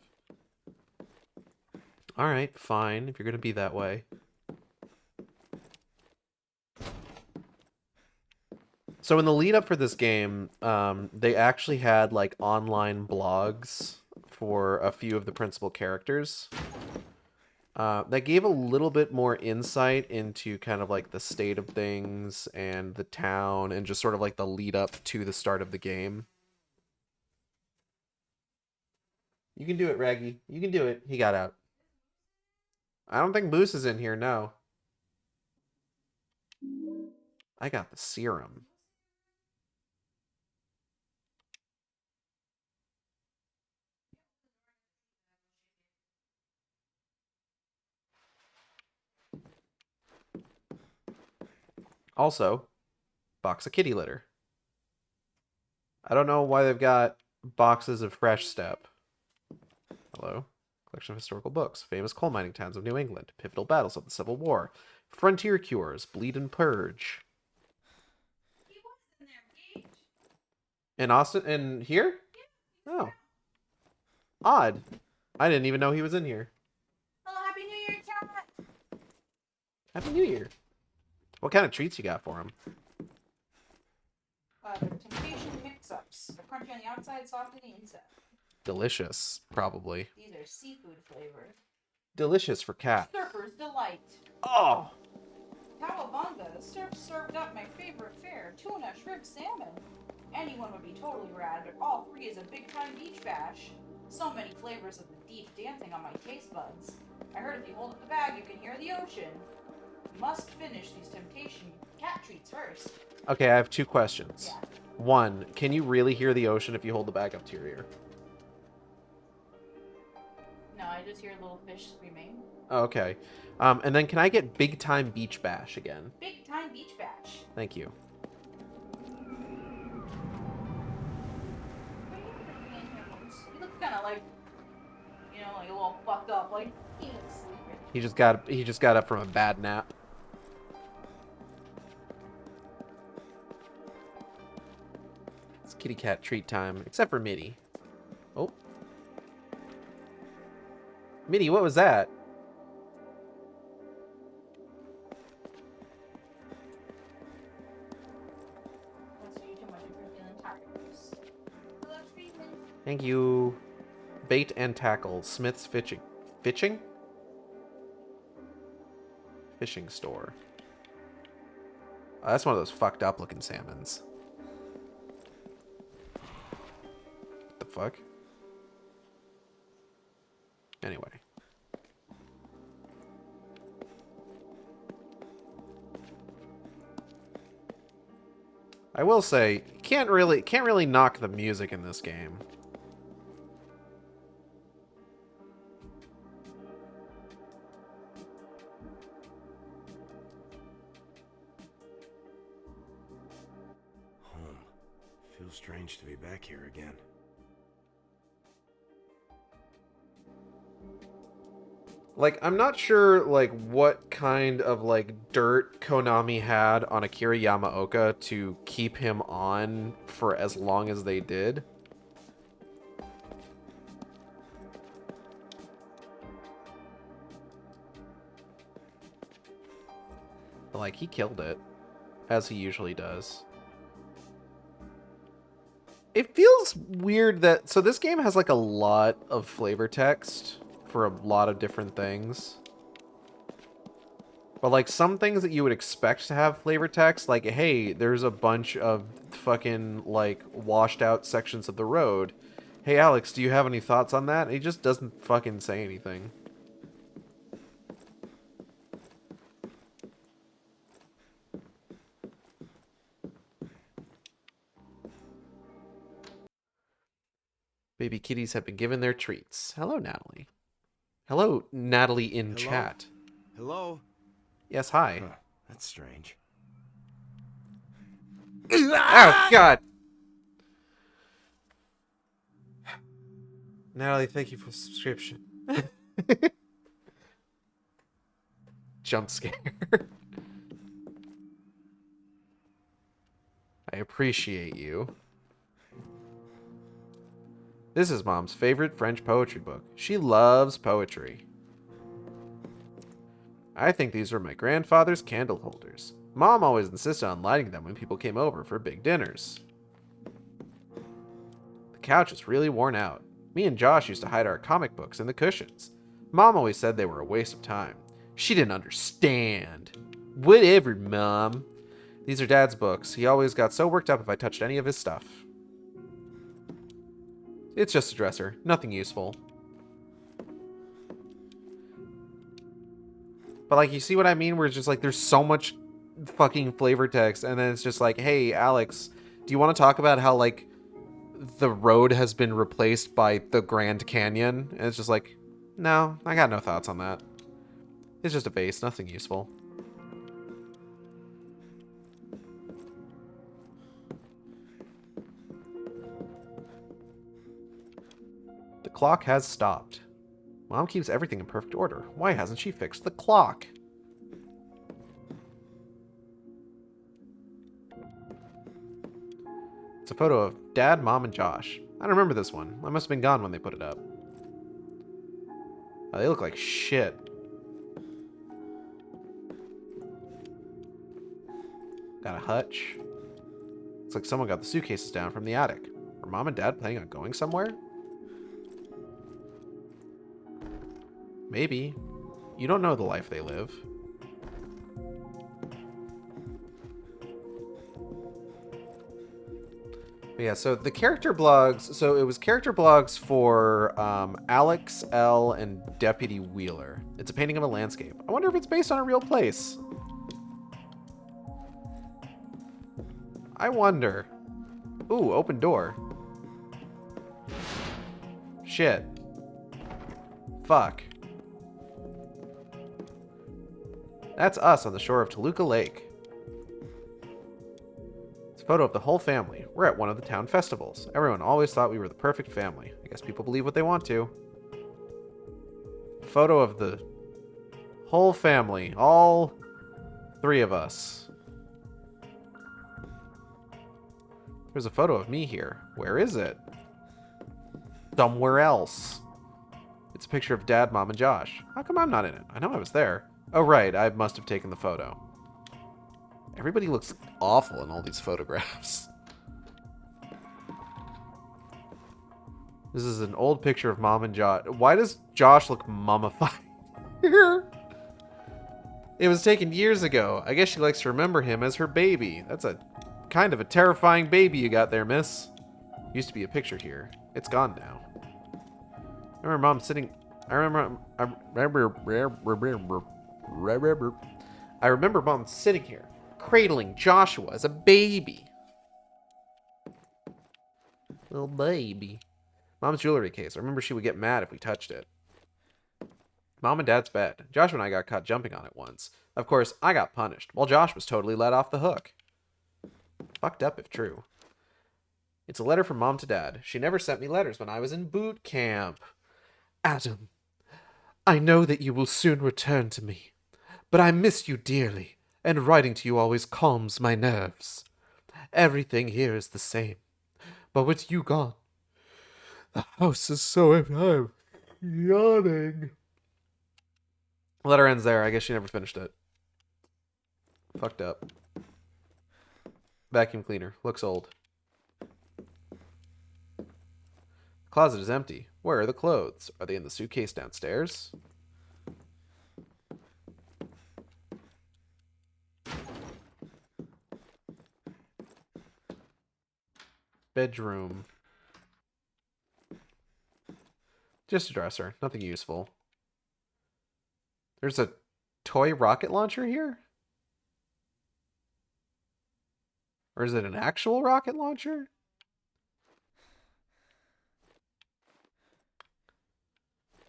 [SPEAKER 2] All right, fine, if you're going to be that way. So in the lead up for this game, they actually had like online blogs for a few of the principal characters. That gave a little bit more insight into kind of like the state of things and the town and just sort of like the lead up to the start of the game. You can do it, Raggy. You can do it. He got out. I don't think Moose is in here, no. I got the serum. Also, box of kitty litter. I don't know why they've got boxes of Fresh Step. Hello. Collection of historical books. Famous coal mining towns of New England. Pivotal battles of the Civil War. Frontier cures. Bleed and purge. In Austin? In here? Oh. Odd. I didn't even know he was in here.
[SPEAKER 9] Hello, Happy New Year, chat!
[SPEAKER 2] Happy New Year. What kind of treats you got for him?
[SPEAKER 9] The Temptation mix-ups. They're crunchy on the outside, soft on the inside.
[SPEAKER 2] Delicious, probably.
[SPEAKER 9] These are seafood flavored.
[SPEAKER 2] Delicious for cat.
[SPEAKER 9] Surfer's Delight.
[SPEAKER 2] Oh!
[SPEAKER 9] Cowabunga. The surf served up my favorite fare. Tuna, shrimp, salmon. Anyone would be totally rad, but all three is a big-time beach bash. So many flavors of the deep dancing on my taste buds. I heard if you hold up the bag, you can hear the ocean. Must finish these Temptation cat treats first.
[SPEAKER 2] Okay, I have two questions.
[SPEAKER 9] Yeah.
[SPEAKER 2] One, can you really hear the ocean if you hold the bag up to your ear?
[SPEAKER 9] No, I just hear little fish screaming.
[SPEAKER 2] Oh, okay. And then can I get Big Time Beach Bash again?
[SPEAKER 9] Big time beach bash.
[SPEAKER 2] Thank you.
[SPEAKER 9] He looks kind of like, you know, like a little fucked up. Like he was sleeping.
[SPEAKER 2] He just got up from a bad nap. It's kitty cat treat time, except for Mitty. Oh. Mitty, what was that?
[SPEAKER 9] That's too much if you're feeling tired. Hello, treatment.
[SPEAKER 2] Thank you. Bait and tackle. Smith's fishing. Fishing? Fishing store. Oh, that's one of those fucked up looking salmons. What the fuck? Anyway. I will say, can't really knock the music in this game.
[SPEAKER 5] Home. Feels strange to be back here again.
[SPEAKER 2] Like, I'm not sure, like, what kind of, like, dirt Konami had on Akira Yamaoka to keep him on for as long as they did. But, like, he killed it, as he usually does. It feels weird that... So this game has, like, a lot of flavor text for a lot of different things. But, like, some things that you would expect to have flavor text, like, hey, there's a bunch of fucking, like, washed out sections of the road. Hey, Alex, do you have any thoughts on that? And he just doesn't fucking say anything. Baby kitties have been given their treats. Hello, Natalie. Hello, Natalie in
[SPEAKER 5] Hello?
[SPEAKER 2] chat.
[SPEAKER 5] Hello?
[SPEAKER 2] Yes, hi.
[SPEAKER 5] Huh, that's strange.
[SPEAKER 2] Oh, God! Natalie, thank you for the subscription. Jump scare. I appreciate you. This is Mom's favorite French poetry book. She loves poetry. I think these were my grandfather's candle holders. Mom always insisted on lighting them when people came over for big dinners. The couch is really worn out. Me and Josh used to hide our comic books in the cushions. Mom always said they were a waste of time. She didn't understand. Whatever, Mom. These are Dad's books. He always got so worked up if I touched any of his stuff. It's just a dresser. Nothing useful. But, like, you see what I mean? Where it's just, like, there's so much fucking flavor text. And then it's just like, hey, Alex, do you want to talk about how, like, the road has been replaced by the Grand Canyon? And it's just like, no, I got no thoughts on that. It's just a vase. Nothing useful. The clock has stopped. Mom keeps everything in perfect order. Why hasn't she fixed the clock? It's a photo of Dad, Mom, and Josh. I don't remember this one. I must have been gone when they put it up. Oh, they look like shit. Got a hutch. Looks like someone got the suitcases down from the attic. Were Mom and Dad planning on going somewhere? Maybe. You don't know the life they live. But yeah, so the character blogs... So it was character blogs for Alex, L, and Deputy Wheeler. It's a painting of a landscape. I wonder if it's based on a real place. I wonder. Ooh, open door. Shit. Fuck. That's us on the shore of Toluca Lake. It's a photo of the whole family. We're at one of the town festivals. Everyone always thought we were the perfect family. I guess people believe what they want to. Photo of the whole family. All 3 of us. There's a photo of me here. Where is it? Somewhere else. It's a picture of Dad, Mom, and Josh. How come I'm not in it? I know I was there. Oh, right. I must have taken the photo. Everybody looks awful in all these photographs. This is an old picture of Mom and Josh. Why does Josh look mummified here? It was taken years ago. I guess she likes to remember him as her baby. That's a kind of a terrifying baby you got there, miss. Used to be a picture here. It's gone now. I remember Mom sitting... I remember Mom sitting here, cradling Joshua as a baby. Little baby. Mom's jewelry case. I remember she would get mad if we touched it. Mom and Dad's bed. Joshua and I got caught jumping on it once. Of course, I got punished, while Josh was totally let off the hook. Fucked up if true. It's a letter from Mom to Dad. She never sent me letters when I was in boot camp.
[SPEAKER 3] Adam, I know that you will soon return to me, but I miss you dearly, and writing to you always calms my nerves. Everything here is the same, but with you gone, the house is so empty. I'm yawning.
[SPEAKER 2] Letter ends there. I guess she never finished it. Fucked up. Vacuum cleaner. Looks old. Closet is empty. Where are the clothes? Are they in the suitcase downstairs? Bedroom. Just a dresser. Nothing useful. There's a toy rocket launcher here? Or is it an actual rocket launcher?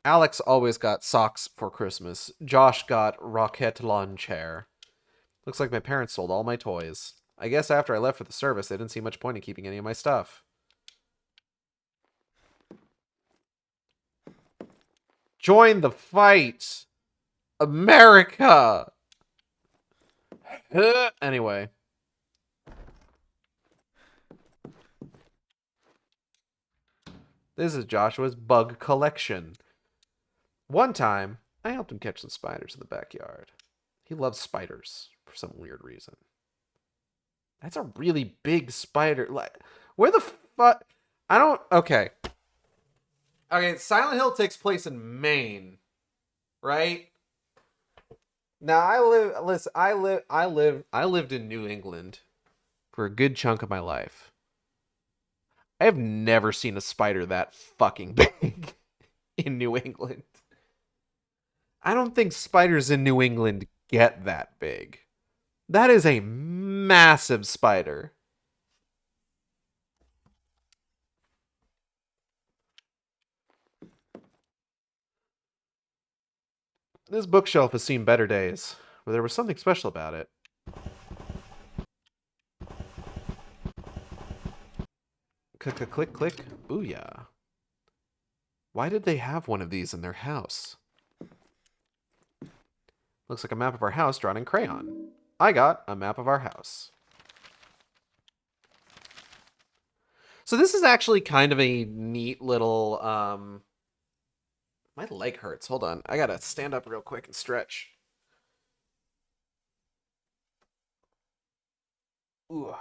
[SPEAKER 2] Alex always got socks for Christmas. Josh got rocket launcher. Looks like my parents sold all my toys. I guess after I left for the service, they didn't see much point in keeping any of my stuff. Join the fight! America! Anyway. This is Joshua's bug collection. One time, I helped him catch some spiders in the backyard. He loves spiders for some weird reason. That's a really big spider. Like, where the fuck? I don't. Okay. Okay. Silent Hill takes place in Maine, right? Now I lived in New England for a good chunk of my life. I have never seen a spider that fucking big in New England. I don't think spiders in New England get that big. That is a massive spider. This bookshelf has seen better days, but there was something special about it. Click, click. Booyah. Why did they have one of these in their house? Looks like a map of our house drawn in crayon. I got a map of our house. So this is actually kind of a neat little, my leg hurts. Hold on. I gotta stand up real quick and stretch. Ooh.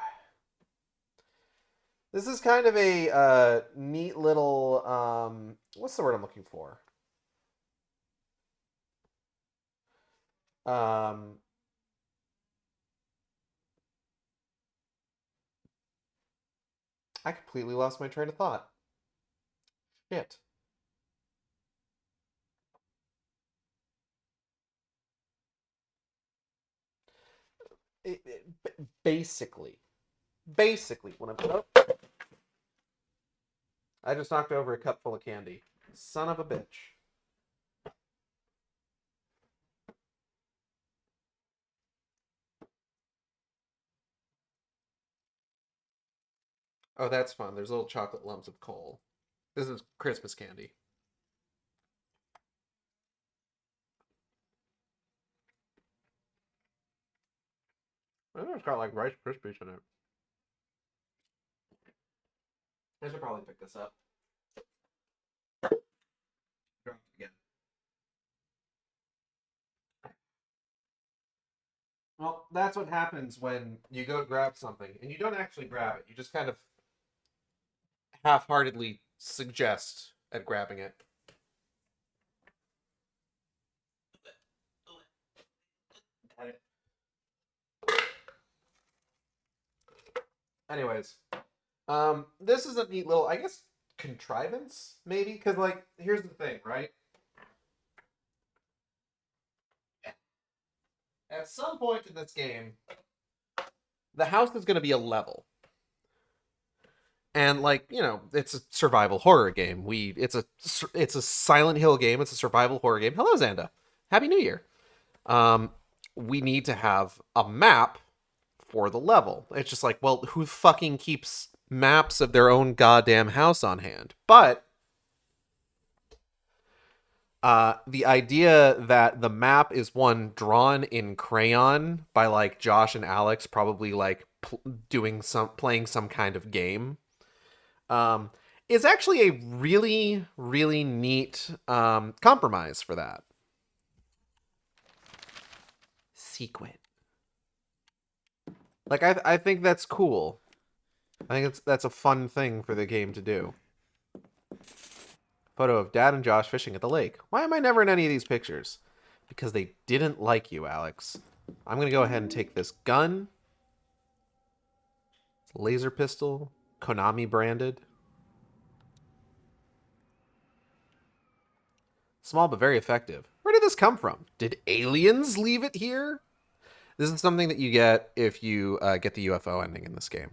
[SPEAKER 2] This is kind of a neat little, what's the word I'm looking for? I completely lost my train of thought. Shit. Basically, when I'm... Oh, I just knocked over a cup full of candy. Son of a bitch. Oh, that's fun. There's little chocolate lumps of coal. This is Christmas candy. I think it's got like Rice Krispies in it. I should probably pick this up. Again. Well, that's what happens when you go grab something and you don't actually grab it. You just kind of half-heartedly suggest at grabbing it. Anyways, this is a neat little, I guess, contrivance, maybe? Because, like, here's the thing, right? At some point in this game, the house is going to be a level. And, like, you know, it's a survival horror game. It's a Silent Hill game. It's a survival horror game. Hello, Xanda. Happy New Year. We need to have a map for the level. It's just like, well, who fucking keeps maps of their own goddamn house on hand? But the idea that the map is one drawn in crayon by like Josh and Alex, probably like playing some kind of game, is actually a really, really neat compromise for that. Sequin. Like, I think that's cool. I think that's a fun thing for the game to do. Photo of Dad and Josh fishing at the lake. Why am I never in any of these pictures? Because they didn't like you, Alex. I'm going to go ahead and take this gun. It's a laser pistol. Konami branded. Small but very effective. Where did this come from? Did aliens leave it here? This is something that you get if you get the UFO ending in this game.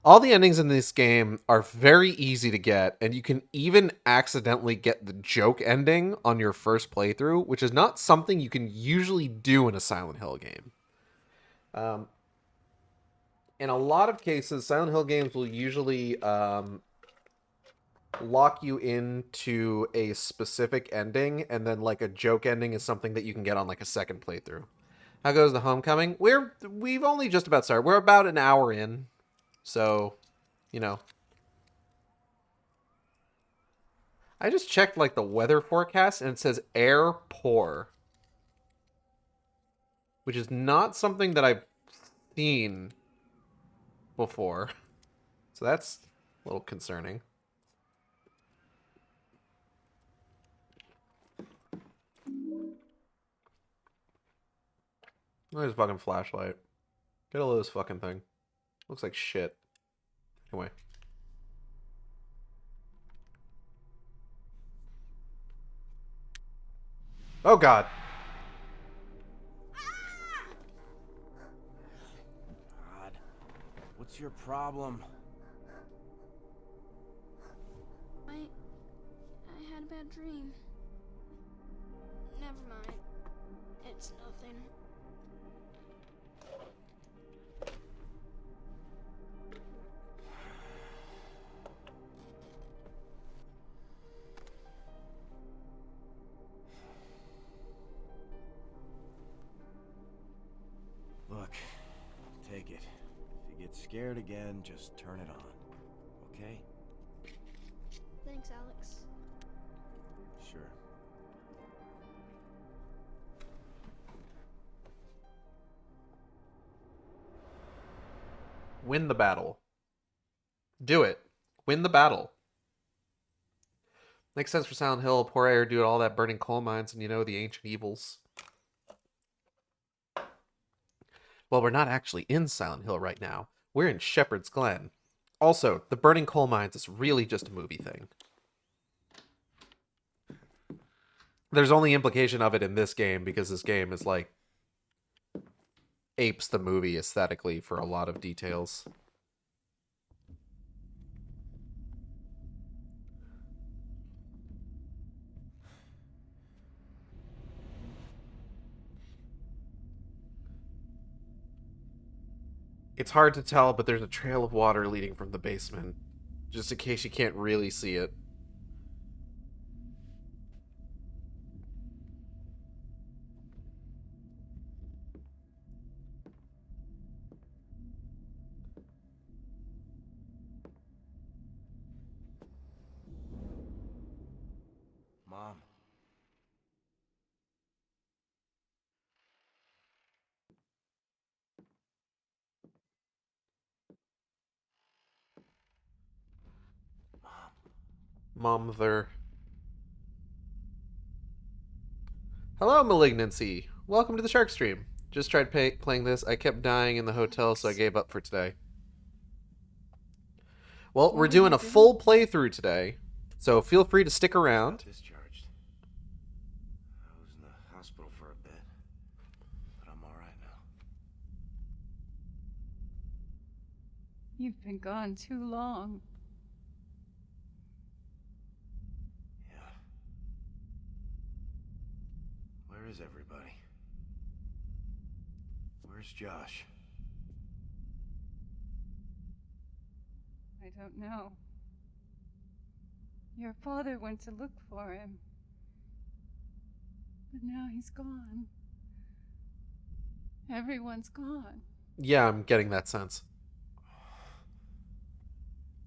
[SPEAKER 2] All the endings in this game are very easy to get, and you can even accidentally get the joke ending on your first playthrough, which is not something you can usually do in a Silent Hill game. In a lot of cases, Silent Hill games will usually lock you into a specific ending, and then like a joke ending is something that you can get on like a second playthrough. How goes the Homecoming? We've only just about started. We're about an hour in, so you know. I just checked like the weather forecast, and it says air poor, which is not something that I've seen before. So that's a little concerning. Where's a fucking flashlight? Get a load of this fucking thing. Looks like shit. Anyway. Oh god.
[SPEAKER 4] God, what's your problem?
[SPEAKER 6] I had a bad dream. Never mind. It's nothing.
[SPEAKER 4] Look, take it. If you get scared again, just turn it on. Okay?
[SPEAKER 6] Thanks, Alex.
[SPEAKER 4] Sure.
[SPEAKER 2] Win the battle. Do it. Win the battle. Makes sense for Silent Hill. Poor air due to all that burning coal mines and, you know, the ancient evils. Well, we're not actually in Silent Hill right now. We're in Shepherd's Glen. Also, the burning coal mines is really just a movie thing. There's only implication of it in this game because this game is like apes the movie aesthetically for a lot of details. It's hard to tell, but there's a trail of water leading from the basement, just in case you can't really see it.
[SPEAKER 4] Mom.
[SPEAKER 2] Mother. Hello, Malignancy. Welcome to the Sharkstream. Just tried playing this. I kept dying in the hotel, so I gave up for today. Well, we're doing a full playthrough today, so feel free to stick around.
[SPEAKER 4] Discharged. I was in the hospital for a bit, but I'm all right now.
[SPEAKER 8] You've been gone too long.
[SPEAKER 4] Yeah. Where is everybody? Where's Josh?
[SPEAKER 8] I don't know. Your father went to look for him. But now he's gone. Everyone's gone.
[SPEAKER 2] Yeah, I'm getting that sense.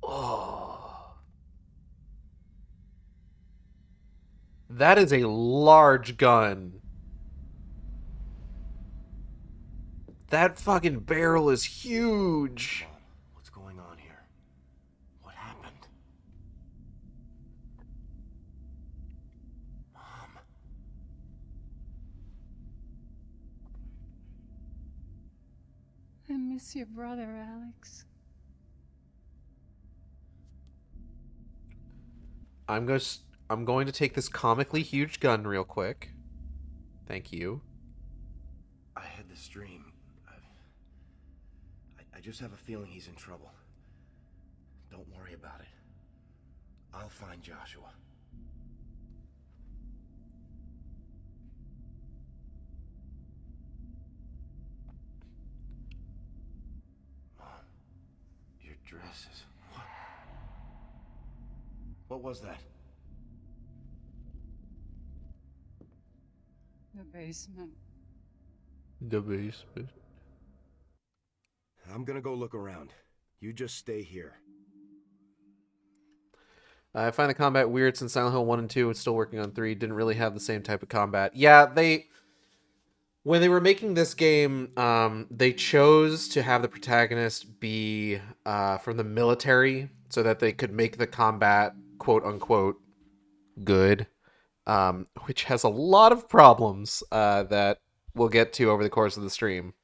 [SPEAKER 2] Oh. That is a large gun. That fucking barrel is huge.
[SPEAKER 4] Mom, what's going on here? What happened? Mom.
[SPEAKER 8] I miss your brother, Alex.
[SPEAKER 2] I'm going to take this comically huge gun real quick. Thank you.
[SPEAKER 4] I had this dream. I just have a feeling he's in trouble. Don't worry about it. I'll find Joshua. Mom, your dresses. What was that?
[SPEAKER 8] The basement.
[SPEAKER 3] The basement.
[SPEAKER 4] I'm gonna go look around. You just stay here.
[SPEAKER 2] I find the combat weird since Silent Hill 1 and 2 was still working on 3. Didn't really have the same type of combat. Yeah, when they were making this game, they chose to have the protagonist be from the military so that they could make the combat, quote unquote, good, which has a lot of problems that we'll get to over the course of the stream.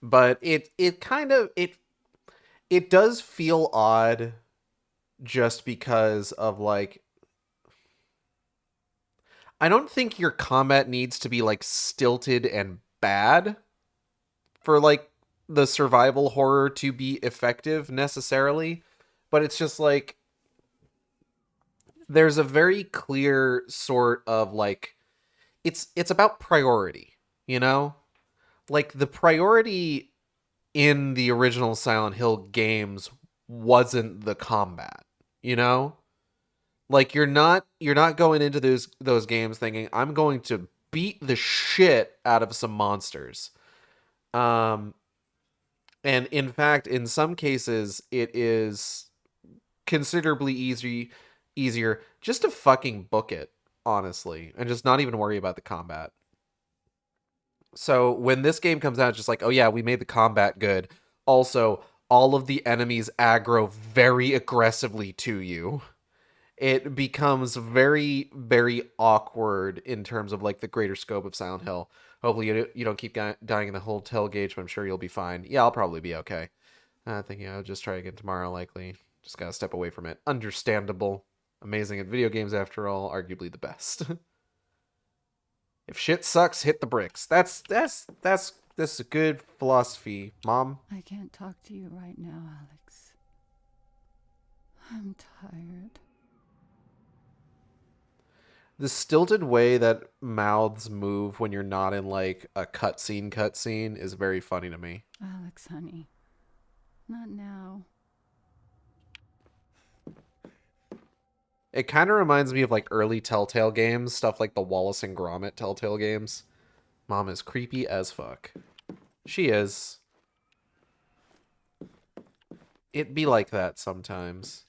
[SPEAKER 2] But it kind of it does feel odd just because of like, I don't think your combat needs to be like stilted and bad for like the survival horror to be effective necessarily, but it's just like there's a very clear sort of like it's about priority, you know? Like the priority in the original Silent Hill games wasn't the combat, you know? Like you're not going into those games thinking I'm going to beat the shit out of some monsters. And in fact, in some cases it is considerably easier just to fucking book it, honestly, and just not even worry about the combat. So when this game comes out, it's just like, oh yeah, we made the combat good. Also, all of the enemies aggro very aggressively to you. It becomes very, very awkward in terms of like the greater scope of Silent Hill. Hopefully you don't keep dying in the hotel gauge, but I'm sure you'll be fine. Yeah, I'll probably be okay. Thinking I'll just try again tomorrow, likely. Just gotta step away from it. Understandable. Amazing at video games, after all. Arguably the best. If shit sucks, hit the bricks. That's a good philosophy, Mom.
[SPEAKER 8] I can't talk to you right now, Alex. I'm tired.
[SPEAKER 2] The stilted way that mouths move when you're not in like a cutscene is very funny to me.
[SPEAKER 8] Alex, honey. Not now.
[SPEAKER 2] It kind of reminds me of like early Telltale games, stuff like the Wallace and Gromit Telltale games. Mom is creepy as fuck. She is. It be like that sometimes.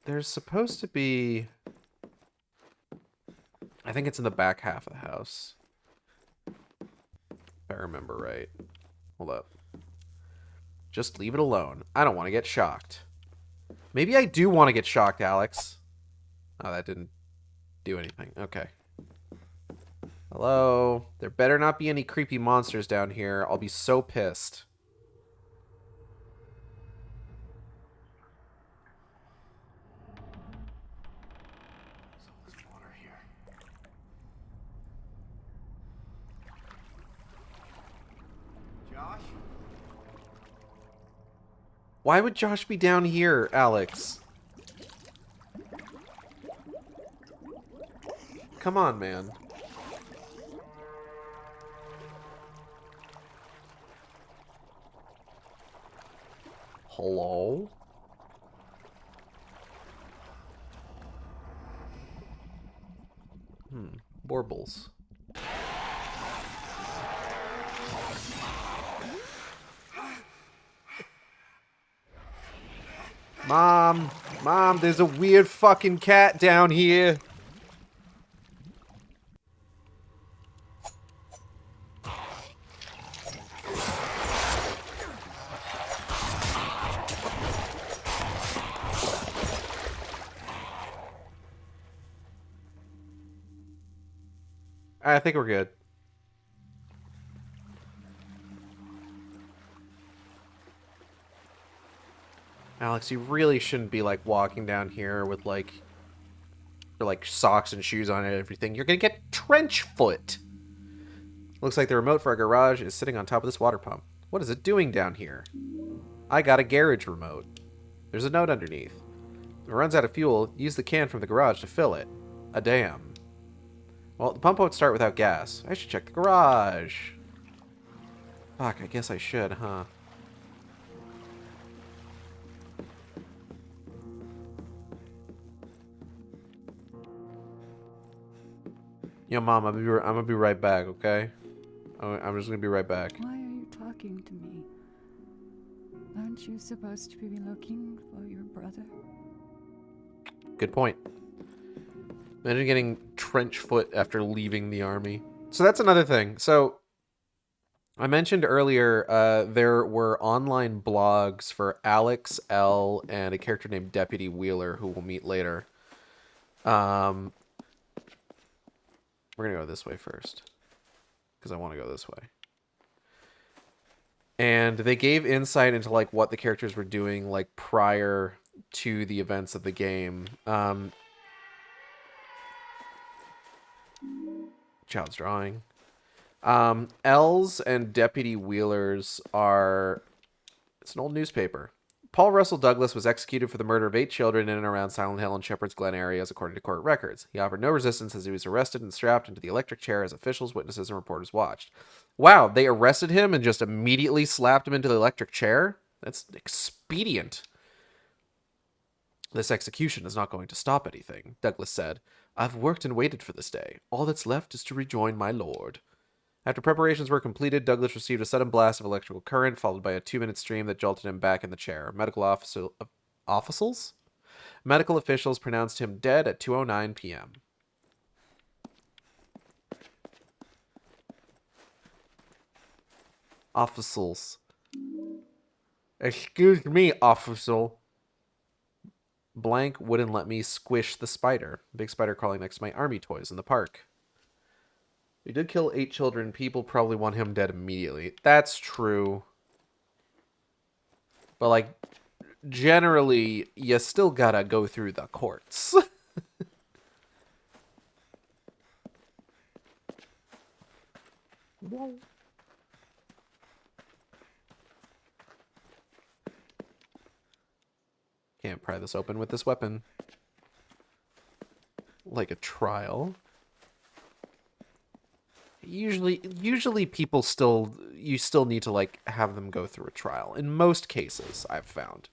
[SPEAKER 2] There's supposed to be... I think it's in the back half of the house. If I remember right. Hold up. Just leave it alone. I don't want to get shocked. Maybe I do want to get shocked, Alex. Oh, that didn't do anything. Okay. Hello? There better not be any creepy monsters down here. I'll be so pissed.
[SPEAKER 4] There's all this water here. Josh?
[SPEAKER 2] Why would Josh be down here, Alex? Come on, man. Hello? Warbles. Mom, there's a weird fucking cat down here. I think we're good. Alex, you really shouldn't be like walking down here with like socks and shoes on and everything. You're gonna get trench foot. Looks like the remote for our garage is sitting on top of this water pump. What is it doing down here? I got a garage remote. There's a note underneath. If it runs out of fuel, use the can from the garage to fill it. A dam. Well, the pump won't start without gas. I should check the garage. Fuck, I guess I should, huh? Yo, Mom, I'm gonna be right back, okay? I'm just gonna be right back.
[SPEAKER 8] Why are you talking to me? Aren't you supposed to be looking for your brother?
[SPEAKER 2] Good point. Imagine getting trench foot after leaving the army. So that's another thing. So I mentioned earlier there were online blogs for Alex L. and a character named Deputy Wheeler, who we'll meet later. We're going to go this way first, because I want to go this way. And they gave insight into like what the characters were doing like prior to the events of the game. Child's drawing. L's and Deputy Wheelers are... It's an old newspaper. Paul Russell Douglas was executed for the murder of 8 children in and around Silent Hill and Shepherd's Glen areas, according to court records. He offered no resistance as he was arrested and strapped into the electric chair as officials, witnesses, and reporters watched. Wow, they arrested him and just immediately slapped him into the electric chair? That's expedient. This execution is not going to stop anything, Douglas said. I've worked and waited for this day. All that's left is to rejoin my lord. After preparations were completed, Douglas received a sudden blast of electrical current, followed by a 2-minute stream that jolted him back in the chair. Medical officials pronounced him dead at 2:09 p.m. Officers. Excuse me, officer. Blank wouldn't let me squish the spider. Big spider crawling next to my army toys in the park. He did kill 8 children. People probably want him dead immediately. That's true. But, like, generally, you still gotta go through the courts. Can't pry this open with this weapon. Like a trial. Usually people you still need to like have them go through a trial. In most cases, I've found.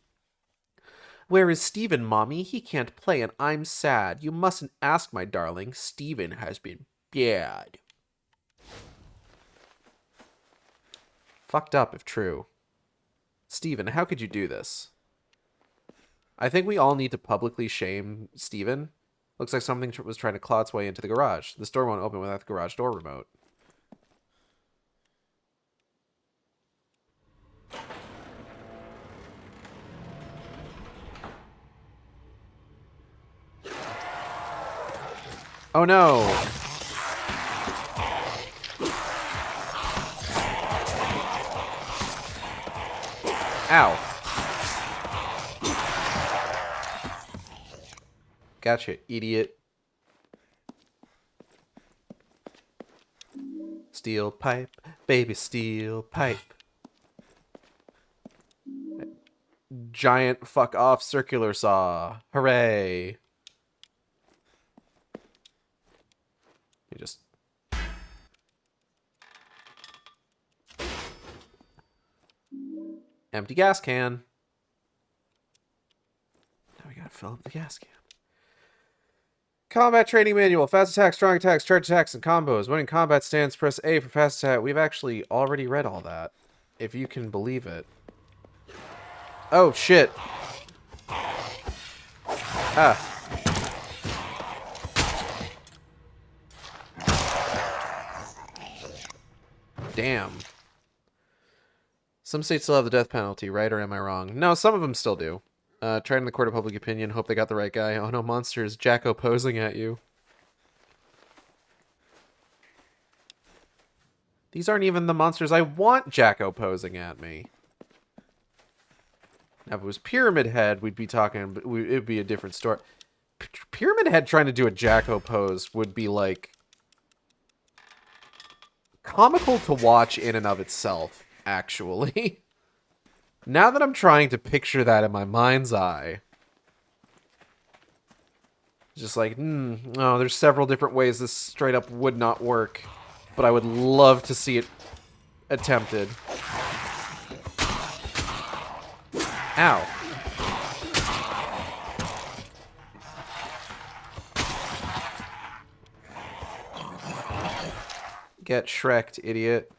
[SPEAKER 2] Where is Steven, Mommy? He can't play and I'm sad. You mustn't ask, my darling. Steven has been bad. Fucked up if true. Steven, how could you do this? I think we all need to publicly shame Steven. Looks like something was trying to claw its way into the garage. This door won't open without the garage door remote. Oh no! Ow. Gotcha, idiot. Steel pipe, baby steel pipe. Giant fuck off circular saw. Hooray. You just... Empty gas can. Now we gotta fill up the gas can. Combat training manual. Fast attacks, strong attacks, charge attacks, and combos. When in combat stance, press A for fast attack. We've actually already read all that. If you can believe it. Oh, shit. Ah. Damn. Some states still have the death penalty, right? Or am I wrong? No, some of them still do. Tried in the court of public opinion. Hope they got the right guy. Oh no, monsters. Jacko posing at you. These aren't even the monsters I want Jacko posing at me. Now, if it was Pyramid Head, we'd be talking... It would be a different story. Pyramid Head trying to do a Jacko pose would be, like... comical to watch in and of itself, actually. Now that I'm trying to picture that in my mind's eye, just like, oh, there's several different ways this straight up would not work, but I would love to see it attempted. Ow. Get Shrek'd, idiot.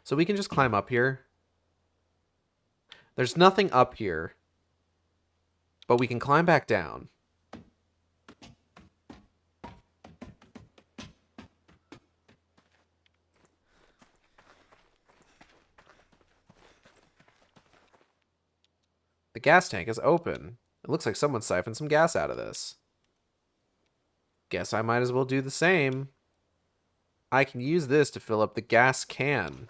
[SPEAKER 2] So we can just climb up here. There's nothing up here, but we can climb back down. The gas tank is open. It looks like someone siphoned some gas out of this. Guess I might as well do the same. I can use this to fill up the gas can.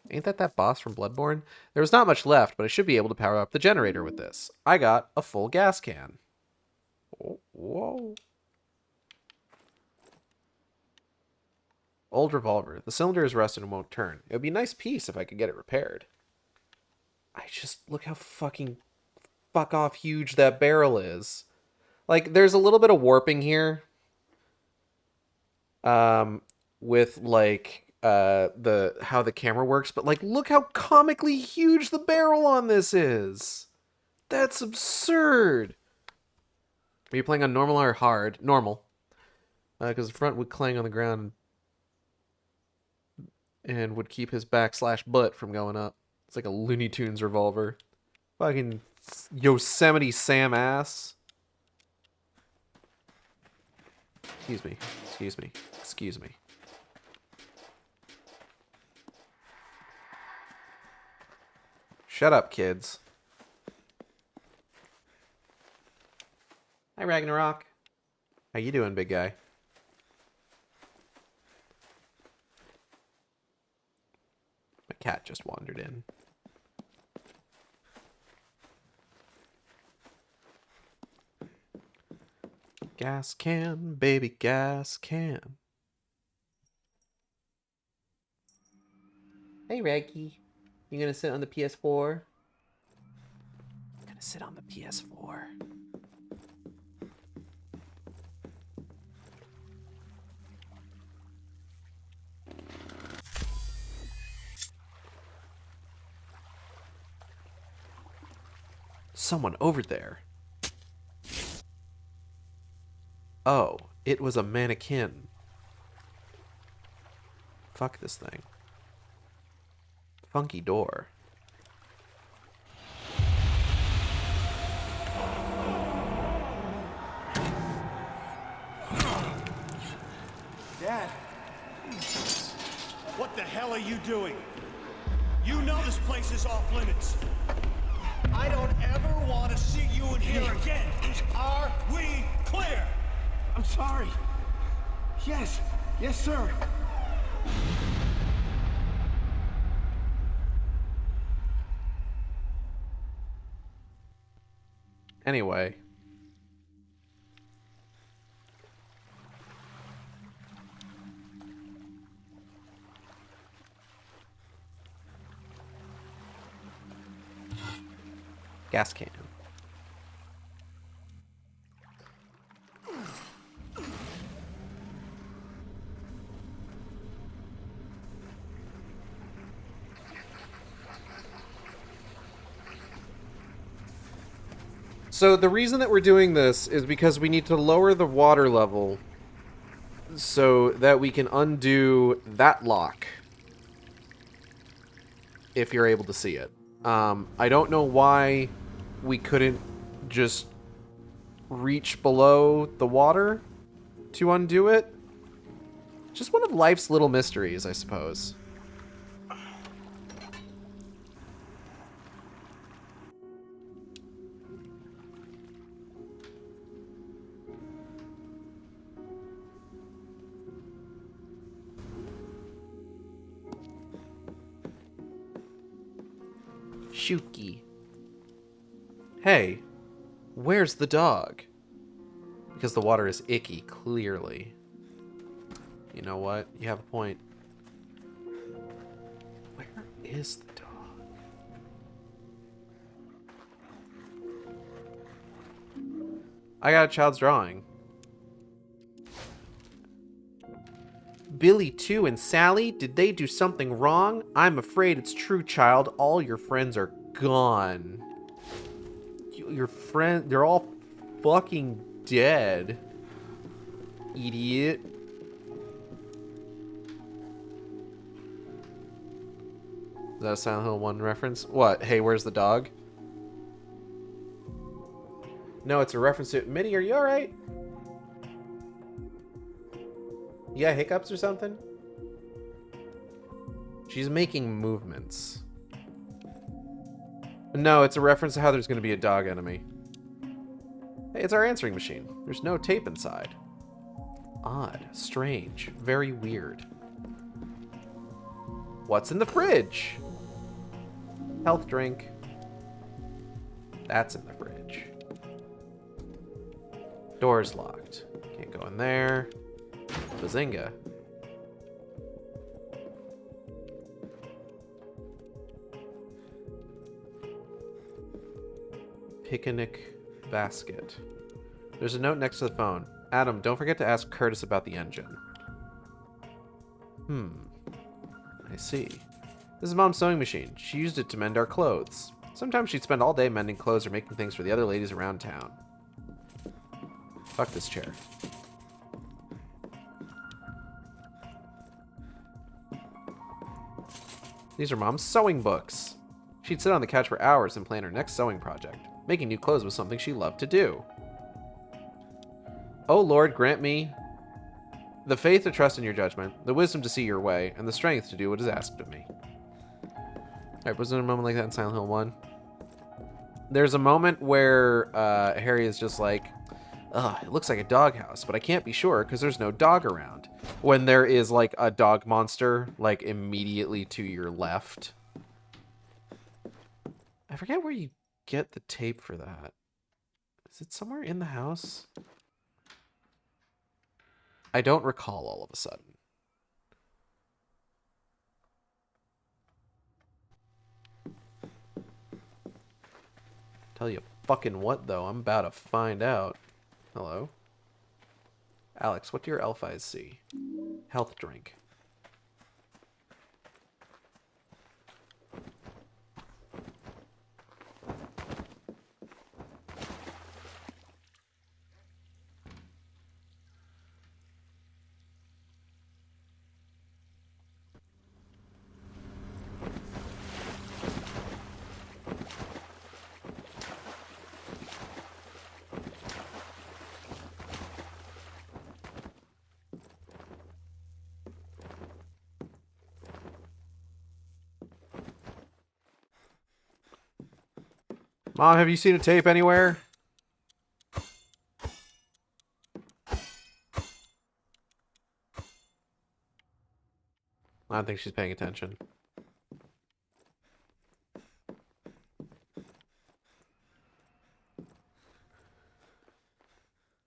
[SPEAKER 2] Ain't that boss from Bloodborne? There was not much left, but I should be able to power up the generator with this. I got a full gas can. Oh, whoa. Old revolver. The cylinder is rusted and won't turn. It would be a nice piece if I could get it repaired. I just... look how fucking... fuck off huge that barrel is. Like, there's a little bit of warping here. With, like... how the camera works, but like look how comically huge the barrel on this is. That's absurd. Are you playing on normal or hard? Normal. Because the front would clang on the ground and would keep his back/butt from going up. It's like a Looney Tunes revolver. Fucking Yosemite Sam ass. Excuse me. Excuse me. Excuse me. Shut up, kids. Hi, Ragnarok. How you doing, big guy? My cat just wandered in. Gas can, baby, gas can. Hey, Raggy. You gonna sit on the PS4? I'm gonna sit on the PS4. Someone over there. Oh, it was a mannequin. Fuck this thing. Funky door.
[SPEAKER 4] Dad!
[SPEAKER 10] What the hell are you doing? You know this place is off limits. I don't ever want to see you in here again. Are we clear?
[SPEAKER 4] I'm sorry. Yes. Yes, sir.
[SPEAKER 2] Anyway. Gas can. So the reason that we're doing this is because we need to lower the water level so that we can undo that lock. If you're able to see it. I don't know why we couldn't just reach below the water to undo it. Just one of life's little mysteries, I suppose. Shuki. Hey, where's the dog? Because the water is icky, clearly. You know what? You have a point. Where is the dog? I got a child's drawing. Billy, too, and Sally, did they do something wrong? I'm afraid it's true, child. All your friends are gone. Your friend, they're all fucking dead. Idiot. Is that a Silent Hill 1 reference? What? Hey, where's the dog? No, it's a reference to... Minnie, are you alright? You got hiccups or something? She's making movements. No, it's a reference to how there's going to be a dog enemy. Hey, it's our answering machine. There's no tape inside. Odd. Strange. Very weird. What's in the fridge? Health drink. That's in the fridge. Door's locked. Can't go in there. Bazinga. Picnic basket. There's a note next to the phone. Adam, don't forget to ask Curtis about the engine. I see. This is Mom's sewing machine. She used it to mend our clothes. Sometimes she'd spend all day mending clothes or making things for the other ladies around town. Fuck this chair. These are Mom's sewing books. She'd sit on the couch for hours and plan her next sewing project. Making new clothes was something she loved to do. Oh Lord, grant me the faith to trust in your judgment, the wisdom to see your way, and the strength to do what is asked of me. Alright, wasn't there a moment like that in Silent Hill 1? There's a moment where Harry is just like, ugh, it looks like a doghouse, but I can't be sure because there's no dog around. When there is like a dog monster, like immediately to your left. I forget where you get the tape for that. Is it somewhere in the house? I don't recall all of a sudden. Tell you fucking what, though. I'm about to find out. Hello? Alex, what do your elf eyes see? Health drink. Mom, have you seen a tape anywhere? I don't think she's paying attention.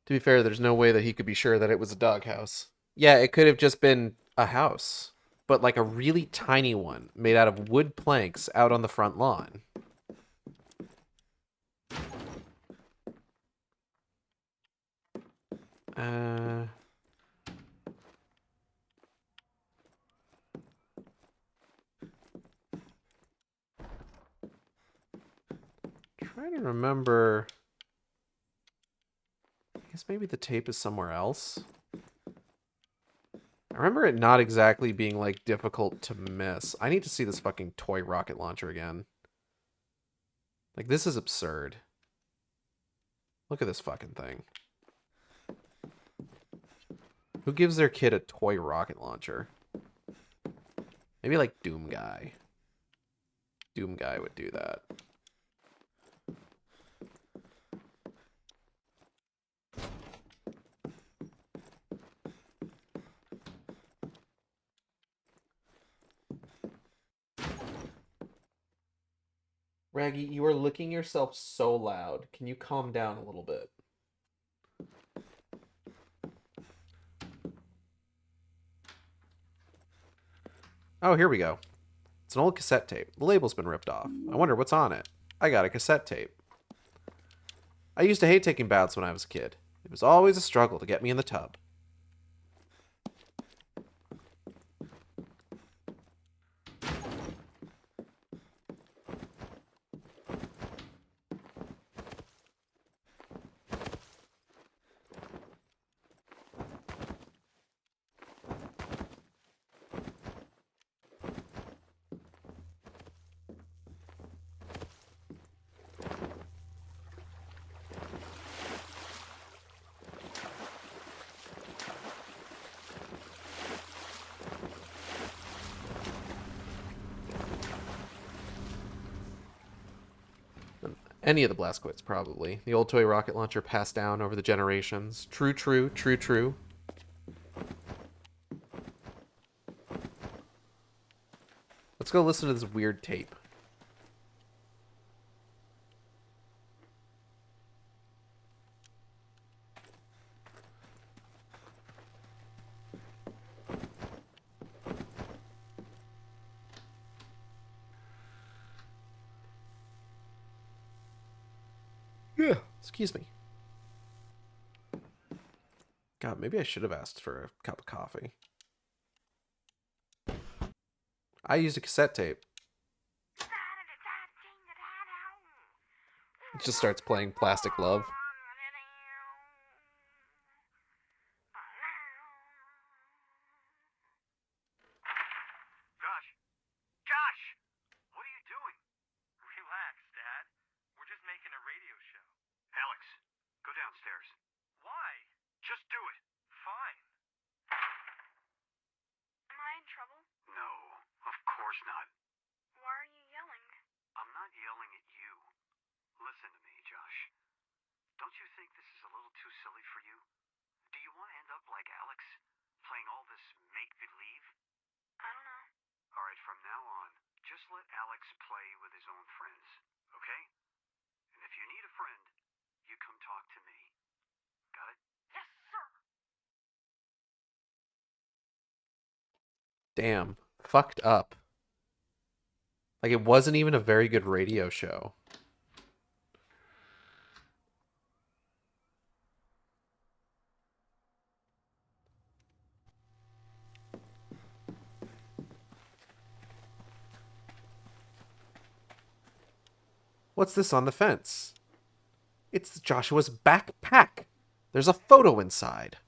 [SPEAKER 2] To be fair, there's no way that he could be sure that it was a doghouse. Yeah, it could have just been a house, but like a really tiny one made out of wood planks out on the front lawn. Trying to remember. I guess maybe the tape is somewhere else. I remember it not exactly being like difficult to miss. I need to see this fucking toy rocket launcher again. Like, this is absurd. Look at this fucking thing. Who gives their kid a toy rocket launcher? Maybe like Doom Guy. Doom Guy would do that. Raggy, you are licking yourself so loud. Can you calm down a little bit? Oh, here we go. It's an old cassette tape. The label's been ripped off. I wonder what's on it. I got a cassette tape. I used to hate taking baths when I was a kid. It was always a struggle to get me in the tub. Any of the Blazkowicz, probably. The old toy rocket launcher passed down over the generations. True, true, true, true. Let's go listen to this weird tape. Yeah, excuse me. God, maybe I should have asked for a cup of coffee. I used a cassette tape. It just starts playing Plastic Love.
[SPEAKER 11] Josh! What are you doing? Relax, Dad. We're just making a radio show.
[SPEAKER 10] Alex, go downstairs.
[SPEAKER 11] Why?
[SPEAKER 10] Just do it.
[SPEAKER 11] Fine.
[SPEAKER 6] Am I in trouble?
[SPEAKER 10] No, of course not.
[SPEAKER 6] Why are you yelling?
[SPEAKER 10] I'm not yelling at you. Listen to me, Josh. Don't you think this is a little too silly for you? Do you want to end up like Alex, playing all this make-believe?
[SPEAKER 6] I don't know.
[SPEAKER 10] All right, from now on, just let Alex play with his own friends, okay? And if you need a friend, you come talk to me. Got it?
[SPEAKER 6] Yes, sir.
[SPEAKER 2] Damn. Fucked up. Like, it wasn't even a very good radio show. What's this on the fence? It's Joshua's backpack. There's a photo inside.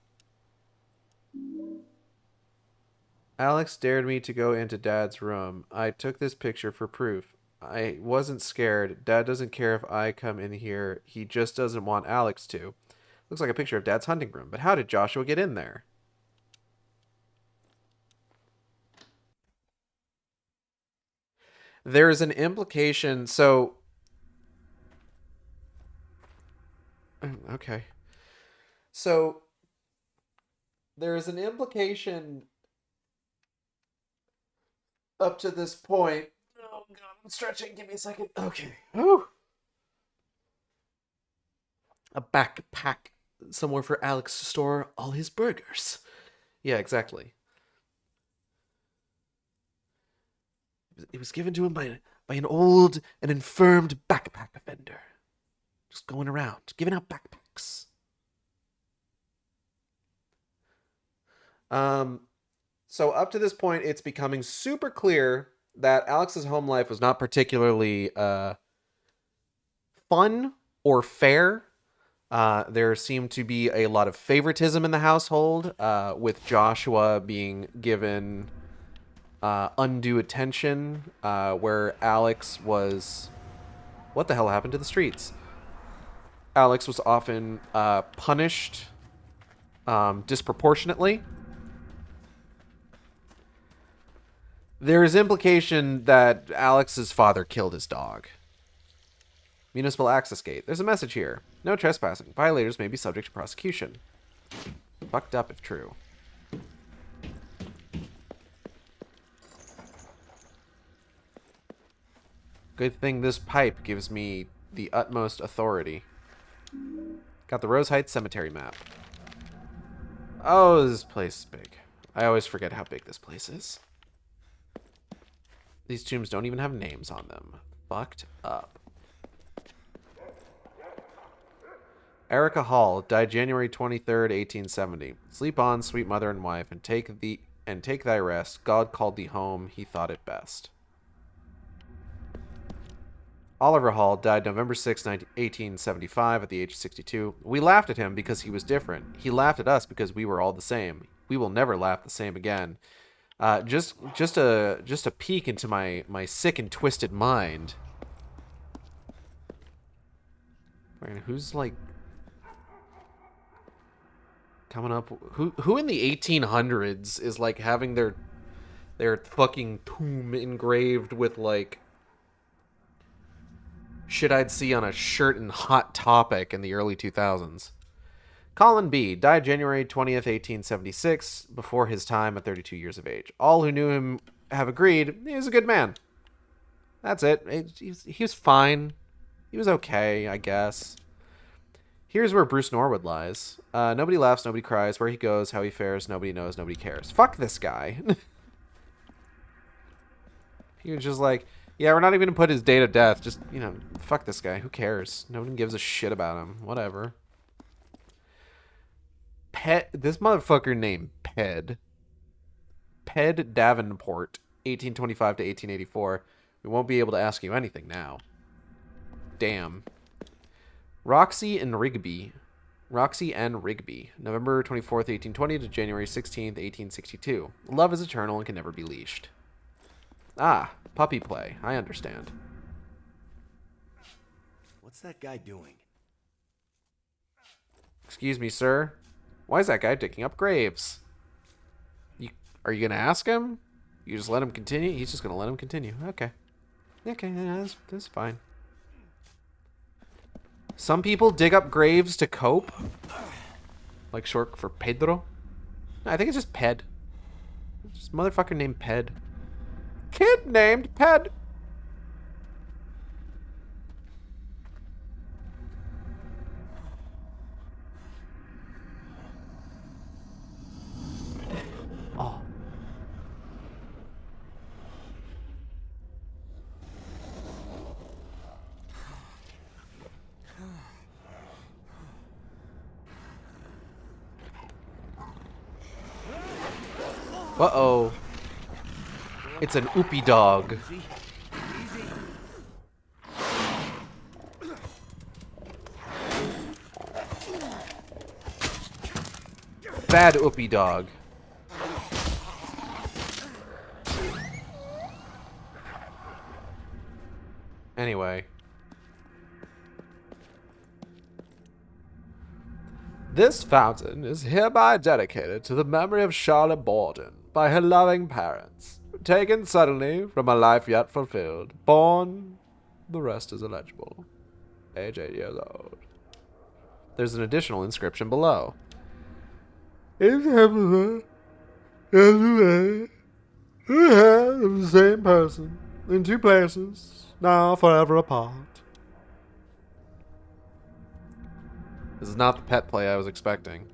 [SPEAKER 2] Alex dared me to go into Dad's room. I took this picture for proof. I wasn't scared. Dad doesn't care if I come in here. He just doesn't want Alex to. Looks like a picture of Dad's hunting room. But how did Joshua get in there? There is an implication. So... Okay. So... There is an implication... up to this point. Oh god, I'm stretching. Give me a second. Okay. Whew. A backpack somewhere for Alex to store all his burgers. Yeah, exactly. It was given to him by an old and infirmed backpack offender. Just going around, giving out backpacks. So up to this point, it's becoming super clear that Alex's home life was not particularly fun or fair. There seemed to be a lot of favoritism in the household, with Joshua being given undue attention, where Alex was... What the hell happened to the streets? Alex was often punished disproportionately. There is implication that Alex's father killed his dog. Municipal access gate. There's a message here. No trespassing. Violators may be subject to prosecution. Fucked up if true. Good thing this pipe gives me the utmost authority. Got the Rose Heights Cemetery map. Oh, this place is big. I always forget how big this place is. These tombs don't even have names on them. Fucked up. Erica Hall died January 23rd, 1870. Sleep on, sweet mother and wife, and take thy rest. God called thee home, he thought it best. Oliver Hall died November 6, 1875 at the age of 62. We laughed at him because he was different. He laughed at us because we were all the same. We will never laugh the same again. Just a peek into my sick and twisted mind. Who's like coming up? Who in the 1800s is like having their fucking tomb engraved with like shit I'd see on a shirt in Hot Topic in the early 2000s. Colin B. died January 20th, 1876, before his time at 32 years of age. All who knew him have agreed he was a good man. That's it. He was fine. He was okay, I guess. Here's where Bruce Norwood lies. Nobody laughs, nobody cries. Where he goes, how he fares, nobody knows, nobody cares. Fuck this guy. He was just like, yeah, we're not even going to put his date of death. Just, fuck this guy. Who cares? No one gives a shit about him. Whatever. This motherfucker named Ped Davenport, 1825 to 1884. We won't be able to ask you anything now. Damn. Roxy N. Rigby, November 24th, 1820 to January 16th, 1862. Love is eternal and can never be leashed. Ah, puppy play. I understand.
[SPEAKER 5] What's that guy doing?
[SPEAKER 2] Excuse me, sir. Why is that guy digging up graves? Are you going to ask him? You just let him continue? He's just going to let him continue. Okay. Okay, yeah, that's fine. Some people dig up graves to cope. Like short for Pedro. No, I think it's just Ped. Just motherfucker named Ped. Kid named Ped. Oh. Uh-oh. It's an oopie dog. Bad oopie dog. Anyway. This fountain is hereby dedicated to the memory of Charlotte Borden by her loving parents. Taken suddenly from a life yet fulfilled. Born, the rest is illegible. Age 8 years old. There's an additional inscription below. It's the same person in two places, now forever apart. This is not the pet play I was expecting.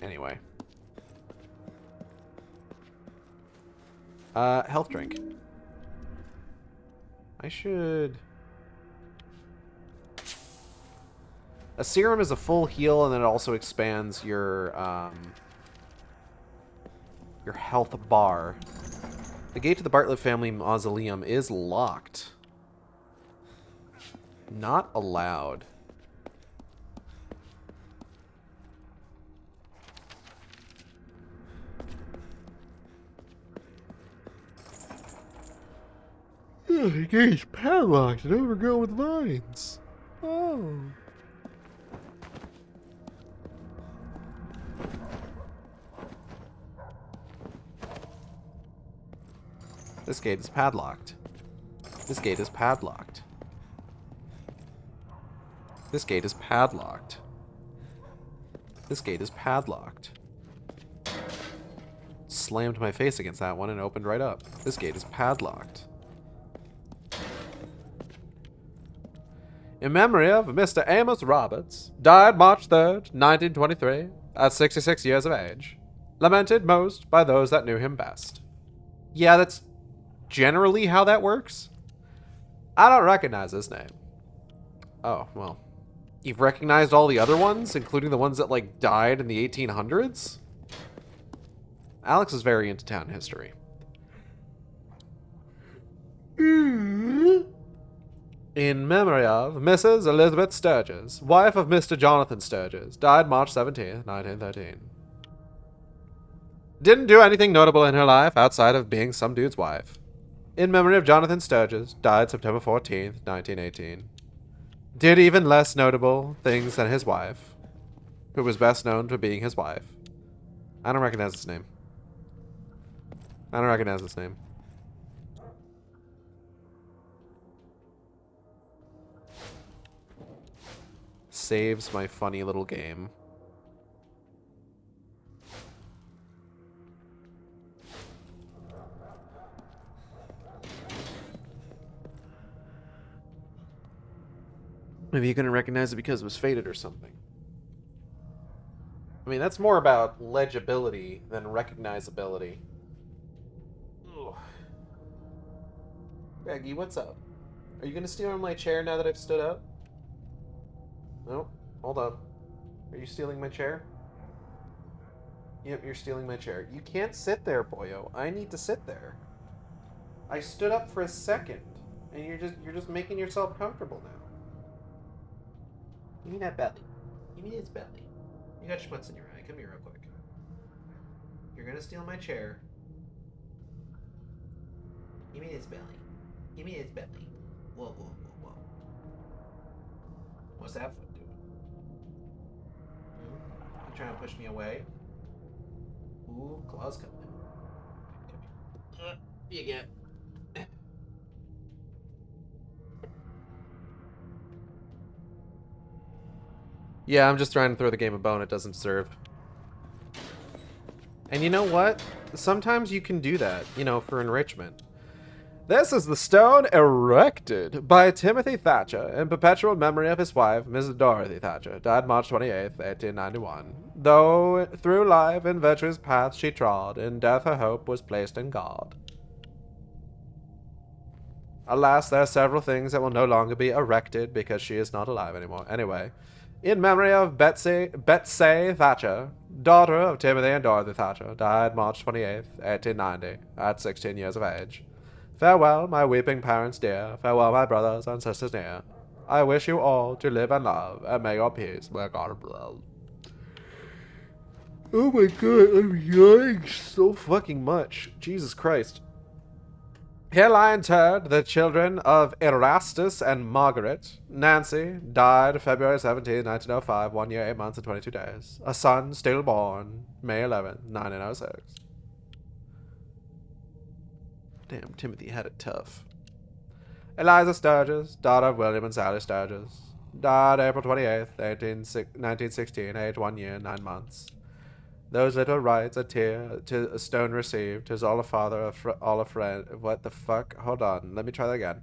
[SPEAKER 2] Anyway. Health drink. I should... A serum is a full heal, and then it also expands your health bar. The gate to the Bartlett family mausoleum is locked. Not allowed. The gate's padlocked and overgrown with vines. Oh. This gate is padlocked. This gate is padlocked. This gate is padlocked. This gate is padlocked. Slammed my face against that one and opened right up. This gate is padlocked.
[SPEAKER 3] In memory of Mr. Amos Roberts, died March 3rd, 1923, at 66 years of age. Lamented most by those that knew him best. Yeah, that's generally how that works. I don't recognize this name. Oh, well. You've recognized all the other ones, including the ones that, like, died in the 1800s? Alex is very into town history. In memory of Mrs. Elizabeth Sturgis, wife of Mr. Jonathan Sturgis, died March 17th, 1913. Didn't do anything notable in her life outside of being some dude's wife. In memory of Jonathan Sturgis, died September 14th, 1918. Did even less notable things than his wife, who was best known for being his wife. I don't recognize this name. I don't recognize this name. Saves my funny little game. Maybe you couldn't recognize it because it was faded or something. I mean, that's more about legibility than recognizability. Ugh. Reggie, what's up? Are you gonna steal on my chair now that I've stood up? No, hold on. Are you stealing my chair? Yep, you're stealing my chair. You can't sit there, boyo. I need to sit there. I stood up for a second, and you're just making yourself comfortable now. Give me that belly. Give me this belly. You got schmutz in your eye. Come here real quick. You're gonna steal my chair. Give me this belly. Give me this belly. Whoa, whoa, whoa, whoa. What's that foot doing? You trying to push me away? Ooh, claws coming in. Come here. You get. Yeah, I'm just trying to throw the game a bone it doesn't deserve. And you know what? Sometimes you can do that, you know, for enrichment. This is the stone erected by Timothy Thatcher in perpetual memory of his wife, Mrs. Dorothy Thatcher, died March 28th, 1891. Though through life in virtuous paths she trod, in death her hope was placed in God. Alas, there are several things that will no longer be erected because she is not alive anymore. Anyway, in memory of Betsy Thatcher, daughter of Timothy and Dorothy Thatcher, died March 28th, 1890, at 16 years of age. Farewell, my weeping parents dear. Farewell, my brothers and sisters near. I wish you all to live and love, and may your peace be God blood. Oh my god, I'm yawning so fucking much. Jesus Christ. Here lie interred the children of Erastus and Margaret. Nancy died February 17, 1905, 1 year, 8 months, and 22 days. A son stillborn, May 11, 1906. Damn, Timothy had it tough. Eliza Sturgis, daughter of William and Sally Sturgis. Died April 28th, 1916, aged 1 year, 9 months. Those little rites a tear to a stone received, 'tis all a father, all a friend. What the fuck? Hold on, let me try that again.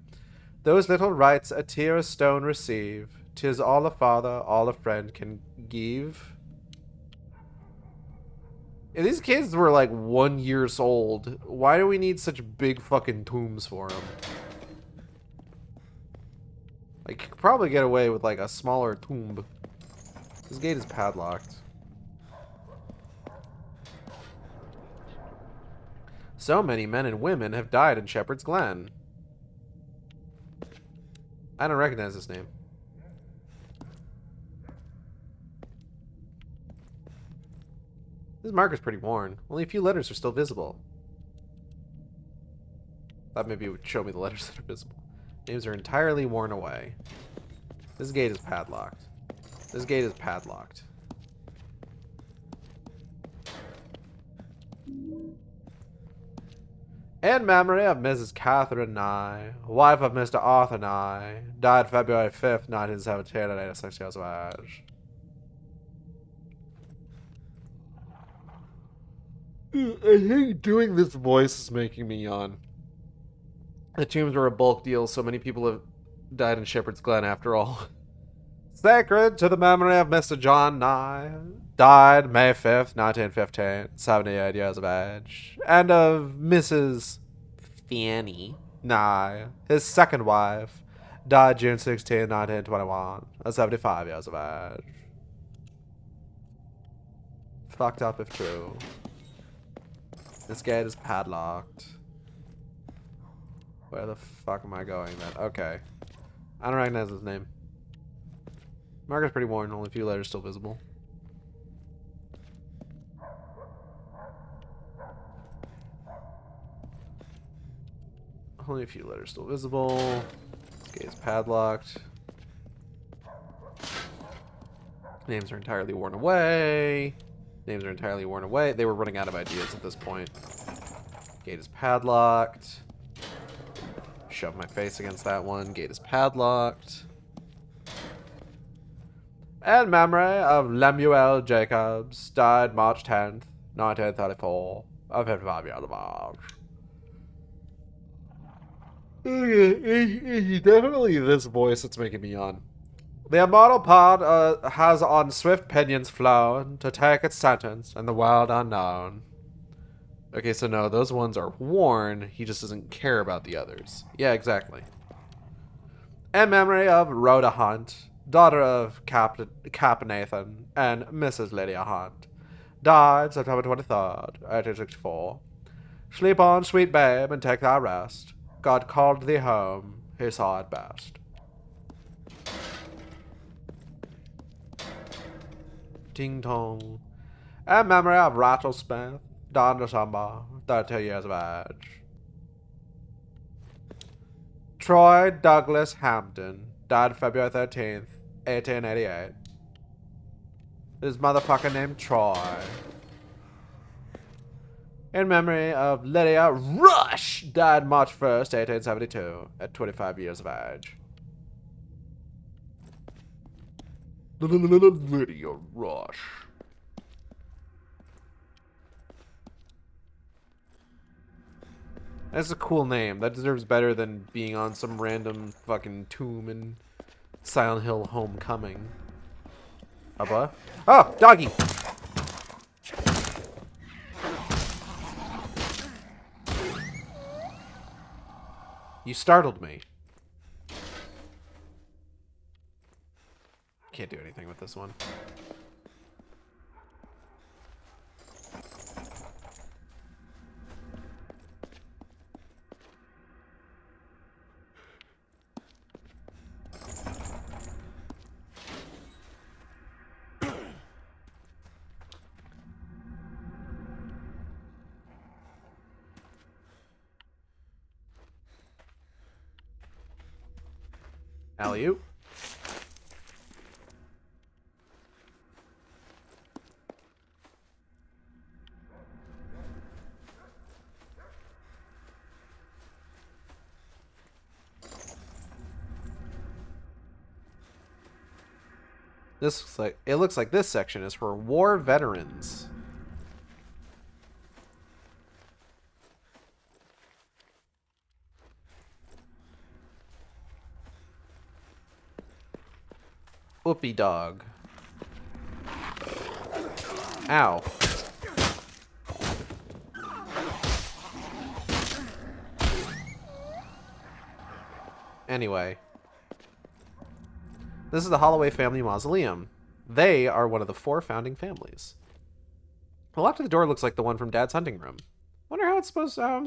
[SPEAKER 3] Those little rites a tear a stone receive, 'tis all a father, all a friend can give. If these kids were like 1 year old, why do we need such big fucking tombs for them? I could probably get away with like a smaller tomb. This gate is padlocked. So many men and women have died in Shepherd's Glen. I don't recognize this name. This marker's pretty worn. Only a few letters are still visible. Thought maybe it would show me the letters that are visible. Names are entirely worn away. This gate is padlocked. This gate is padlocked. In memory of Mrs. Catherine Nye, wife of Mr. Arthur Nye, died February 5th, 1917 at 86 years of age. I think doing this voice is making me yawn. The tombs were a bulk deal, so many people have
[SPEAKER 2] Died in Shepherd's Glen after all. Sacred to the memory of Mr. John Nye. Died May 5th, 1915, 78 years of age. And of Mrs. Fanny Nye, his second wife. Died June 16, 1921, at 75 years of age. Fucked up if true. This gate is padlocked. Where the fuck am I going then? Okay. I don't recognize his name. Marker's pretty worn, only a few letters still visible. Only a few letters still visible. This gate is padlocked. Names are entirely worn away. Names are entirely worn away. They were running out of ideas at this point. Gate is padlocked. Shove my face against that one. Gate is padlocked. In memory of Lemuel Jacobs, died March 10th, 1934, of 55 years of age. Definitely this voice that's making me yawn. The immortal pod has on swift pinions flown to take its sentence in the world unknown. Okay, so no, those ones are worn. He just doesn't care about the others. Yeah, exactly. In memory of Rhoda Hunt, daughter of Cap Nathan and Mrs. Lydia Hunt, died September 23rd, 1864. Sleep on, sweet babe, and take thy rest. God called thee home, he saw it best. Ding dong. In memory of Rachel Smith, died December, 32 years of age. Troy Douglas Hampton, died February 13th, 1888. His motherfucker named Troy. In memory of Lydia Rush, died March 1st, 1872, at 25 years of age. Lydia Rush. That's a cool name. That deserves better than being on some random fucking tomb in Silent Hill Homecoming. Abba? Oh, doggy! You startled me. Can't do anything with this one. Alley-oop. It looks like this section is for war veterans. Whoopie dog. Ow. Anyway. This is the Holloway family mausoleum. They are one of the 4 founding families. The lock to the door looks like the one from Dad's hunting room. Wonder how I'm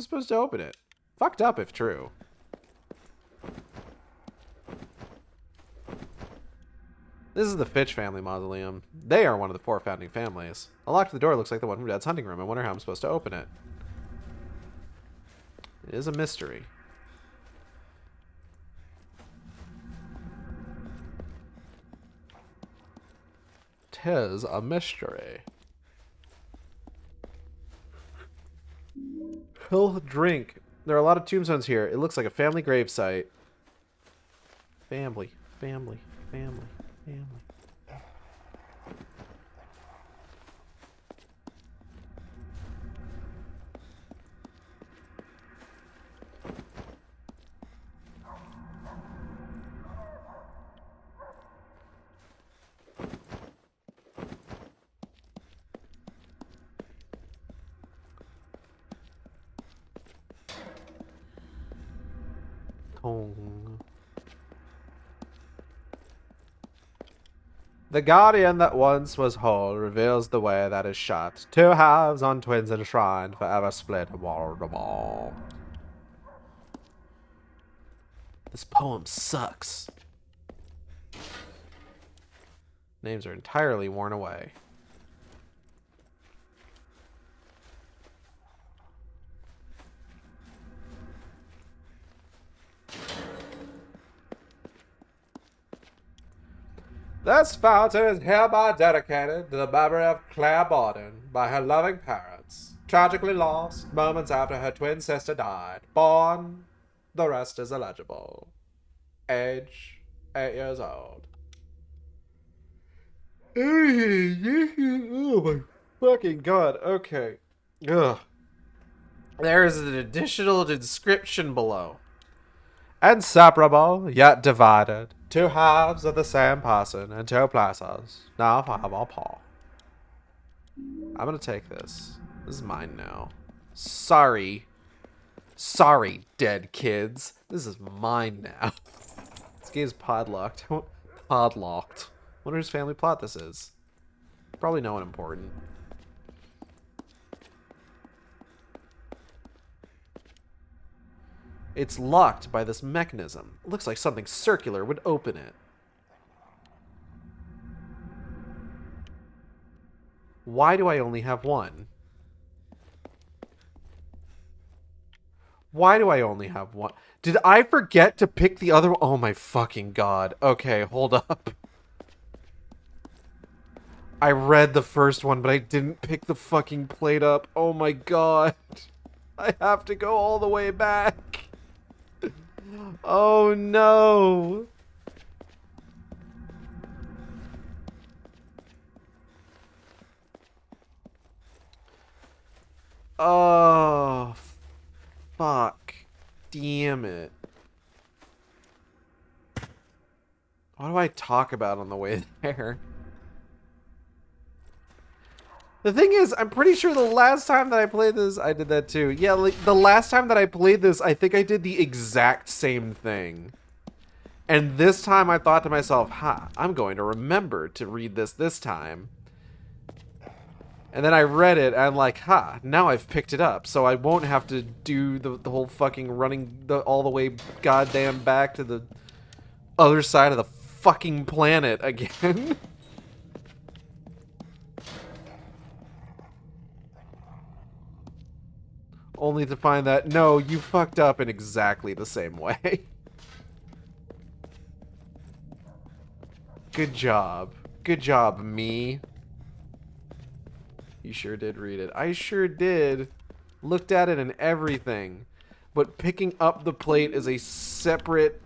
[SPEAKER 2] supposed to open it. Fucked up if true. This is the Fitch family mausoleum. They are one of the 4 founding families. A lock to the door looks like the one from Dad's hunting room. I wonder how I'm supposed to open it. It is a mystery. Tis a mystery. Hill drink. There are a lot of tombstones here. It looks like a family gravesite. Family, family, family, family. Kong. The guardian that once was whole reveals the way that is shut. Two halves on twins enshrined, forever split and walled them all. This poem sucks. Names are entirely worn away. This fountain is hereby dedicated to the memory of Claire Borden by her loving parents, tragically lost moments after her twin sister died. Born, the rest is illegible. Age, 8 years old. Oh my fucking god, okay. Ugh. There is an additional inscription below. Inseparable, yet divided. Two halves of the same person in two places. Now have our paw. I'm gonna take this. This is mine now. Sorry. Sorry, dead kids. This is mine now. This game's podlocked. Podlocked. Wonder whose family plot this is. Probably no one important. It's locked by this mechanism. It looks like something circular would open it. Why do I only have one? Why do I only have one? Did I forget to pick the other one? Oh my fucking god. Okay, hold up. I read the first one, but I didn't pick the fucking plate up. Oh my god. I have to go all the way back. Oh no. Oh, fuck. Damn it. What do I talk about on the way there? The thing is, I'm pretty sure the last time that I played this, I did that too. Yeah, like, the last time that I played this, I think I did the exact same thing. And this time I thought to myself, I'm going to remember to read this time. And then I read it, and I'm like, now I've picked it up, so I won't have to do the whole fucking running all the way goddamn back to the other side of the fucking planet again. Only to find that, no, you fucked up in exactly the same way. Good job. Good job, me. You sure did read it. I sure did. Looked at it and everything. But picking up the plate is a separate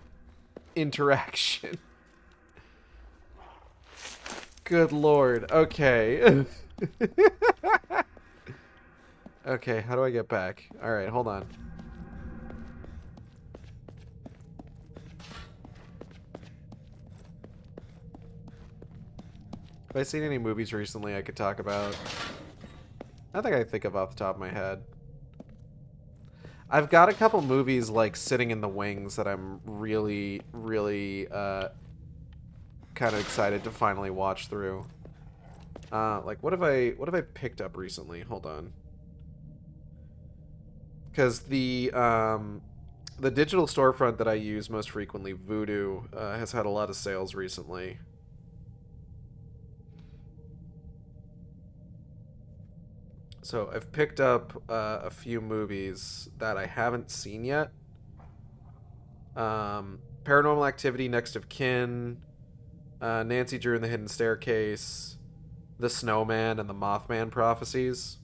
[SPEAKER 2] interaction. Good lord. Okay. Okay, how do I get back? Alright, hold on. Have I seen any movies recently I could talk about? Nothing I think of off the top of my head. I've got a couple movies like sitting in the wings that I'm really, really kind of excited to finally watch through. Like what have I picked up recently? Hold on. Because the digital storefront that I use most frequently, Voodoo, has had a lot of sales recently. So I've picked up a few movies that I haven't seen yet. Paranormal Activity, Next of Kin, Nancy Drew and the Hidden Staircase, The Snowman, and the Mothman Prophecies.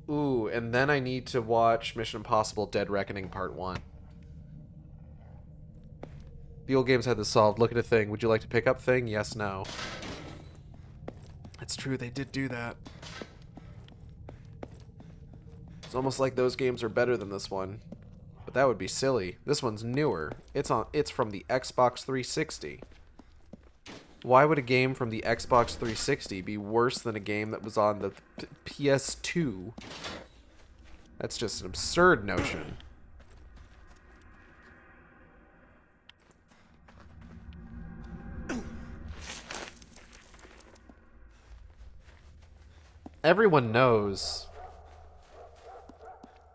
[SPEAKER 2] Ooh, and then I need to watch Mission Impossible Dead Reckoning Part 1. The old games had this solved. Look at a thing. Would you like to pick up thing? Yes, no. It's true, they did do that. It's almost like those games are better than this one. But that would be silly. This one's newer. It's from the Xbox 360. Why would a game from the Xbox 360 be worse than a game that was on the PS2? That's just an absurd notion. everyone knows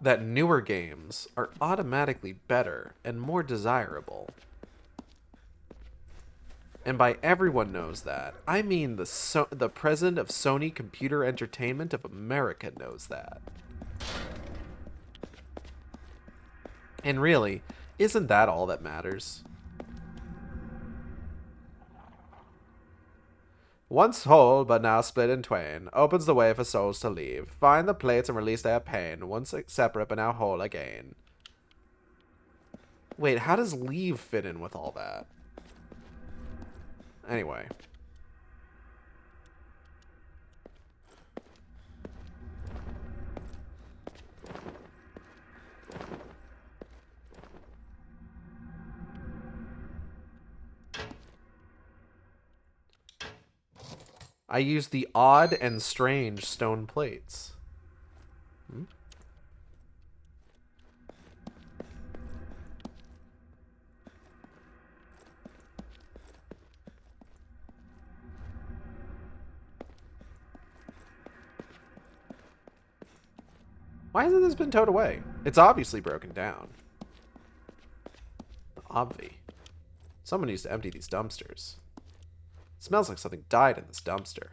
[SPEAKER 2] that newer games are automatically better and more desirable. And by everyone knows that, I mean the president of Sony Computer Entertainment of America knows that. And really, isn't that all that matters? Once whole, but now split in twain, opens the way for souls to leave. Find the plates and release their pain, once separate but now whole again. Wait, how does leave fit in with all that? Anyway. I use the odd and strange stone plates. Hmm? Why hasn't this been towed away? It's obviously broken down. Obvi. Someone needs to empty these dumpsters. It smells like something died in this dumpster.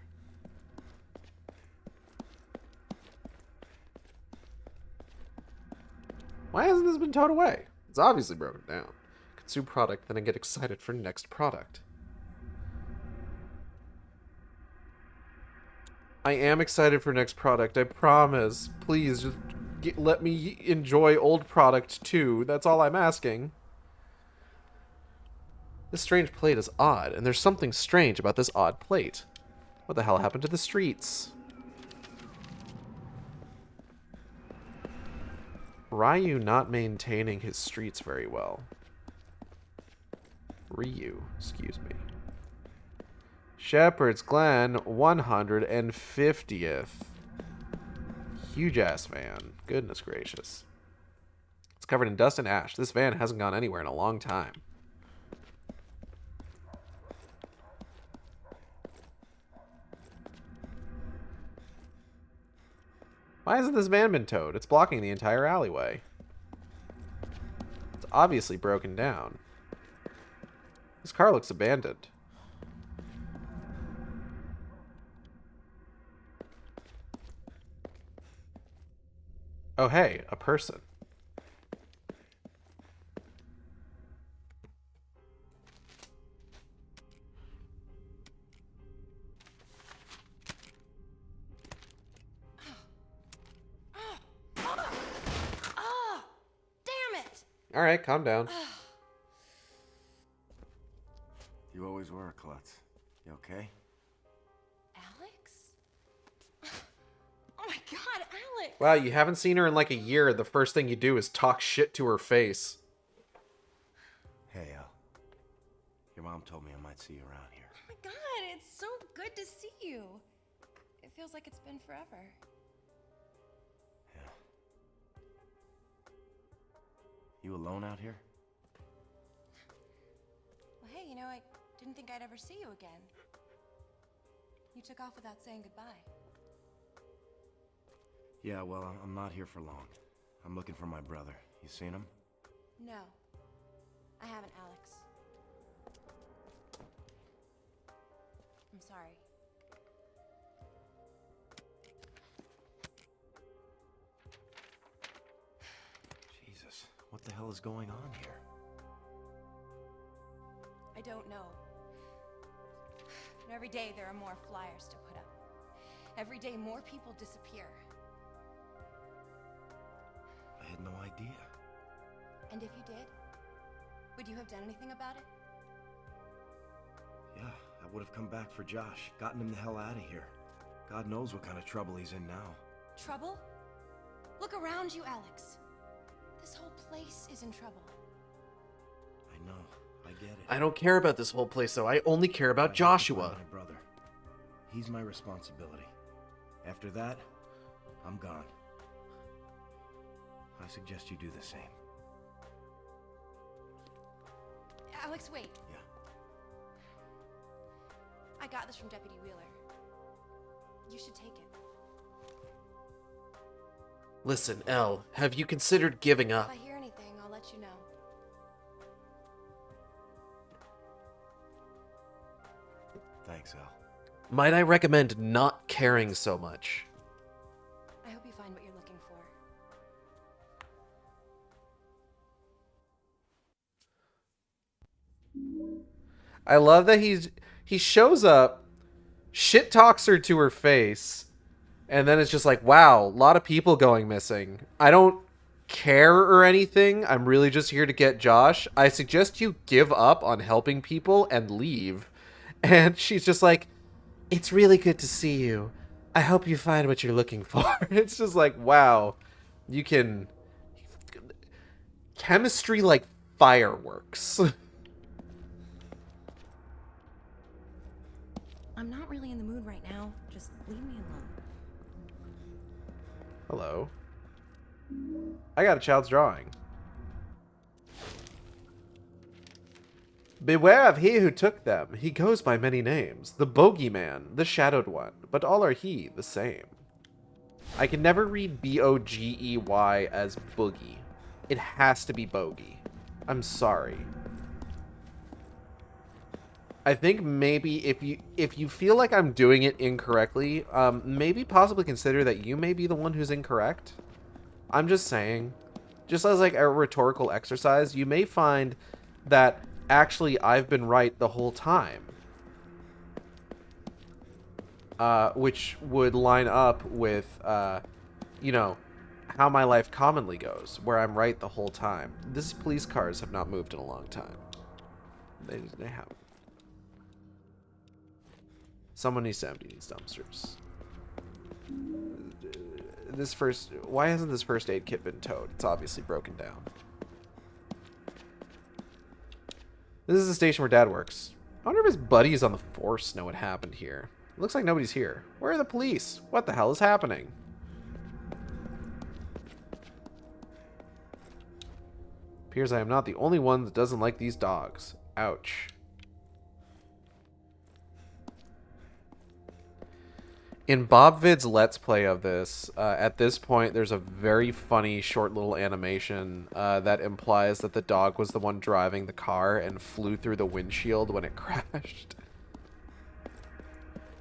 [SPEAKER 2] Why hasn't this been towed away? It's obviously broken down. Consume product, then I get excited for next product. I am excited for next product, I promise. Please, just let me enjoy old product too. That's all I'm asking. This strange plate is odd, and there's something strange about this odd plate. What the hell happened to the streets? Ryu not maintaining his streets very well. Ryu, excuse me. Shepherd's Glen, 150th. Huge ass van. Goodness gracious. It's covered in dust and ash. This van hasn't gone anywhere in a long time. Why hasn't this van been towed? It's blocking the entire alleyway. It's obviously broken down. This car looks abandoned. Oh hey, a person. All right, calm down.
[SPEAKER 4] You always were a klutz. You okay?
[SPEAKER 6] Alex? Oh my god, Alex!
[SPEAKER 2] Wow, you haven't seen her in like a year. The first thing you do is talk shit to her face.
[SPEAKER 4] Hey, Al. Your mom told me I might see you around here.
[SPEAKER 6] Oh my god, it's so good to see you. It feels like it's been forever.
[SPEAKER 4] Yeah. You alone out here?
[SPEAKER 6] Well, hey, you know, I didn't think I'd ever see you again. You took off without saying goodbye.
[SPEAKER 4] Yeah, well, I'm not here for long. I'm looking for my brother. You seen him?
[SPEAKER 6] No, I haven't, Alex. I'm sorry.
[SPEAKER 4] Jesus, what the hell is going on here?
[SPEAKER 6] I don't know. And every day there are more flyers to put up. Every day more people disappear.
[SPEAKER 4] I had no idea.
[SPEAKER 6] And if you did, would you have done anything about it?
[SPEAKER 4] Yeah, I would have come back for Josh, gotten him the hell out of here. God knows what kind of trouble he's in now.
[SPEAKER 6] Trouble? Look around you, Alex. This whole place is in trouble.
[SPEAKER 4] I know. I get it.
[SPEAKER 2] I don't care about this whole place, though. I only care about Joshua.
[SPEAKER 4] My brother. He's my responsibility. After that, I'm gone. I suggest you do the same.
[SPEAKER 6] Alex, wait.
[SPEAKER 4] Yeah.
[SPEAKER 6] I got this from Deputy Wheeler. You should take it.
[SPEAKER 3] Listen, Elle, have you considered giving up?
[SPEAKER 6] If I hear anything, I'll let you know.
[SPEAKER 4] Thanks, Al.
[SPEAKER 3] Might I recommend not caring so much?
[SPEAKER 6] I hope you find what you're looking for.
[SPEAKER 2] I love that he shows up, shit talks her to her face, and then it's just like, wow, a lot of people going missing. I don't care or anything. I'm really just here to get Josh. I suggest you give up on helping people and leave. And she's just like, it's really good to see you. I hope you find what you're looking for. It's just like, wow, you can chemistry like fireworks.
[SPEAKER 6] I'm not really in the mood right now. Just leave me alone.
[SPEAKER 2] Hello. I got a child's drawing. Beware of he who took them. He goes by many names. The Bogeyman, the Shadowed One, but all are he, the same. I can never read B-O-G-E-Y as boogie. It has to be bogey. I'm sorry. I think maybe if you feel like I'm doing it incorrectly, maybe possibly consider that you may be the one who's incorrect. I'm just saying. Just as like a rhetorical exercise, you may find that actually I've been right the whole time. Which would line up with, you know, how my life commonly goes, where I'm right the whole time. These police cars have not moved in a long time. They haven't. Someone needs to empty these dumpsters. Why hasn't this first aid kit been towed? It's obviously broken down. This is the station where Dad works. I wonder if his buddies on the force know what happened here. It looks like nobody's here. Where are the police? What the hell is happening? Appears I am not the only one that doesn't like these dogs. Ouch. In BobVid's Let's Play of this, at this point, there's a very funny short little animation that implies that the dog was the one driving the car and flew through the windshield when it crashed.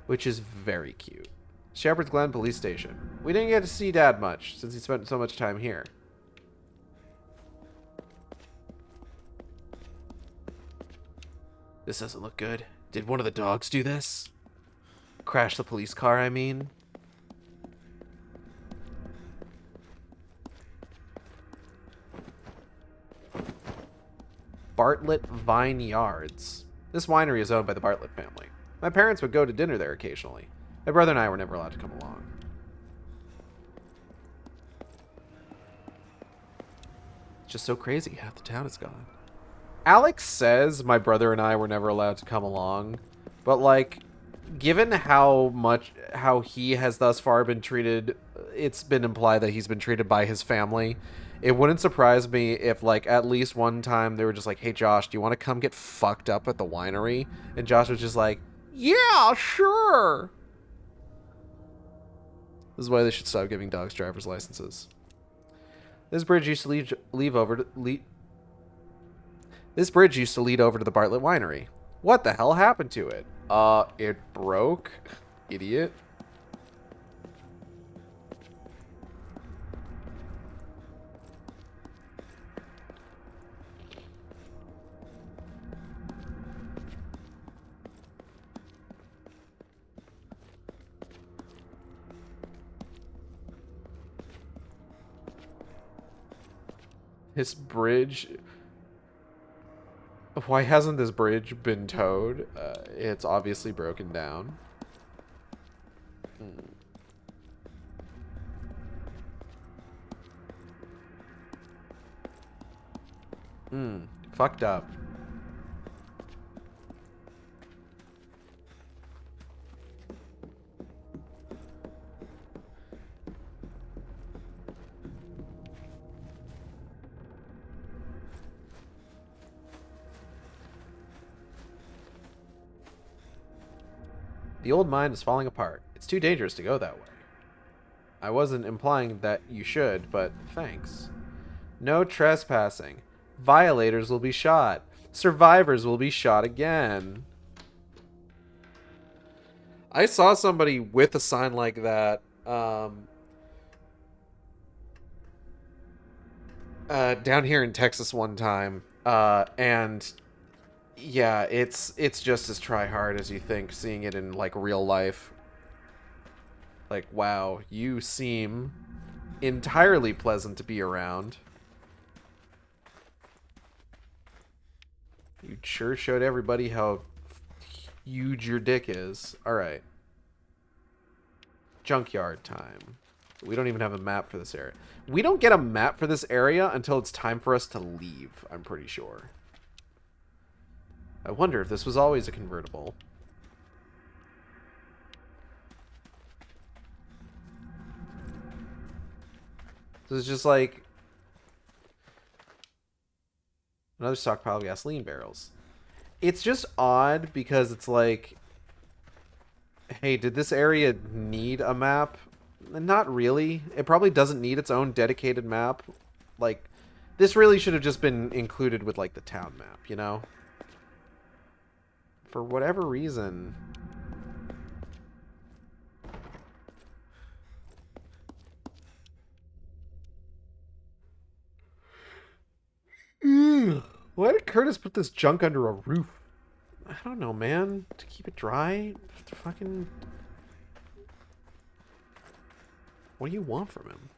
[SPEAKER 2] Which is very cute. Shepherd's Glen Police Station. We didn't get to see Dad much, since he spent so much time here. This doesn't look good. Did one of the dogs do this? Crash the police car, I mean. Bartlett Vine Yards. This winery is owned by the Bartlett family. My parents would go to dinner there occasionally. My brother and I were never allowed to come along. It's just so crazy. Half the town is gone. Alex says my brother and I were never allowed to come along, but like, given how he has thus far been treated, it's been implied that he's been treated by his family. It wouldn't surprise me if, like, at least one time they were just like, hey, Josh, do you want to come get fucked up at the winery? And Josh was just like, yeah, sure. This is why they should stop giving dogs driver's licenses. This bridge used to lead over to the Bartlett Winery. What the hell happened to it? It broke. Idiot. This bridge... Why hasn't this bridge been towed? It's obviously broken down. Fucked up. The old mine is falling apart. It's too dangerous to go that way. I wasn't implying that you should, but thanks. No trespassing. Violators will be shot. Survivors will be shot again. I saw somebody with a sign like that down here in Texas one time, and yeah, it's just as try hard as you think seeing it in like real life. Like, wow, you seem entirely pleasant to be around. You sure showed everybody how huge your dick is. Alright. Junkyard time. We don't even have a map for this area. We don't get a map for this area until it's time for us to leave, I'm pretty sure. I wonder if this was always a convertible. This is just like another stockpile of gasoline barrels. It's just odd because it's like, hey, did this area need a map? Not really. It probably doesn't need its own dedicated map. Like, this really should have just been included with like the town map, you know? For whatever reason. Why did Curtis put this junk under a roof? I don't know, man. To keep it dry? To fucking... What do you want from him?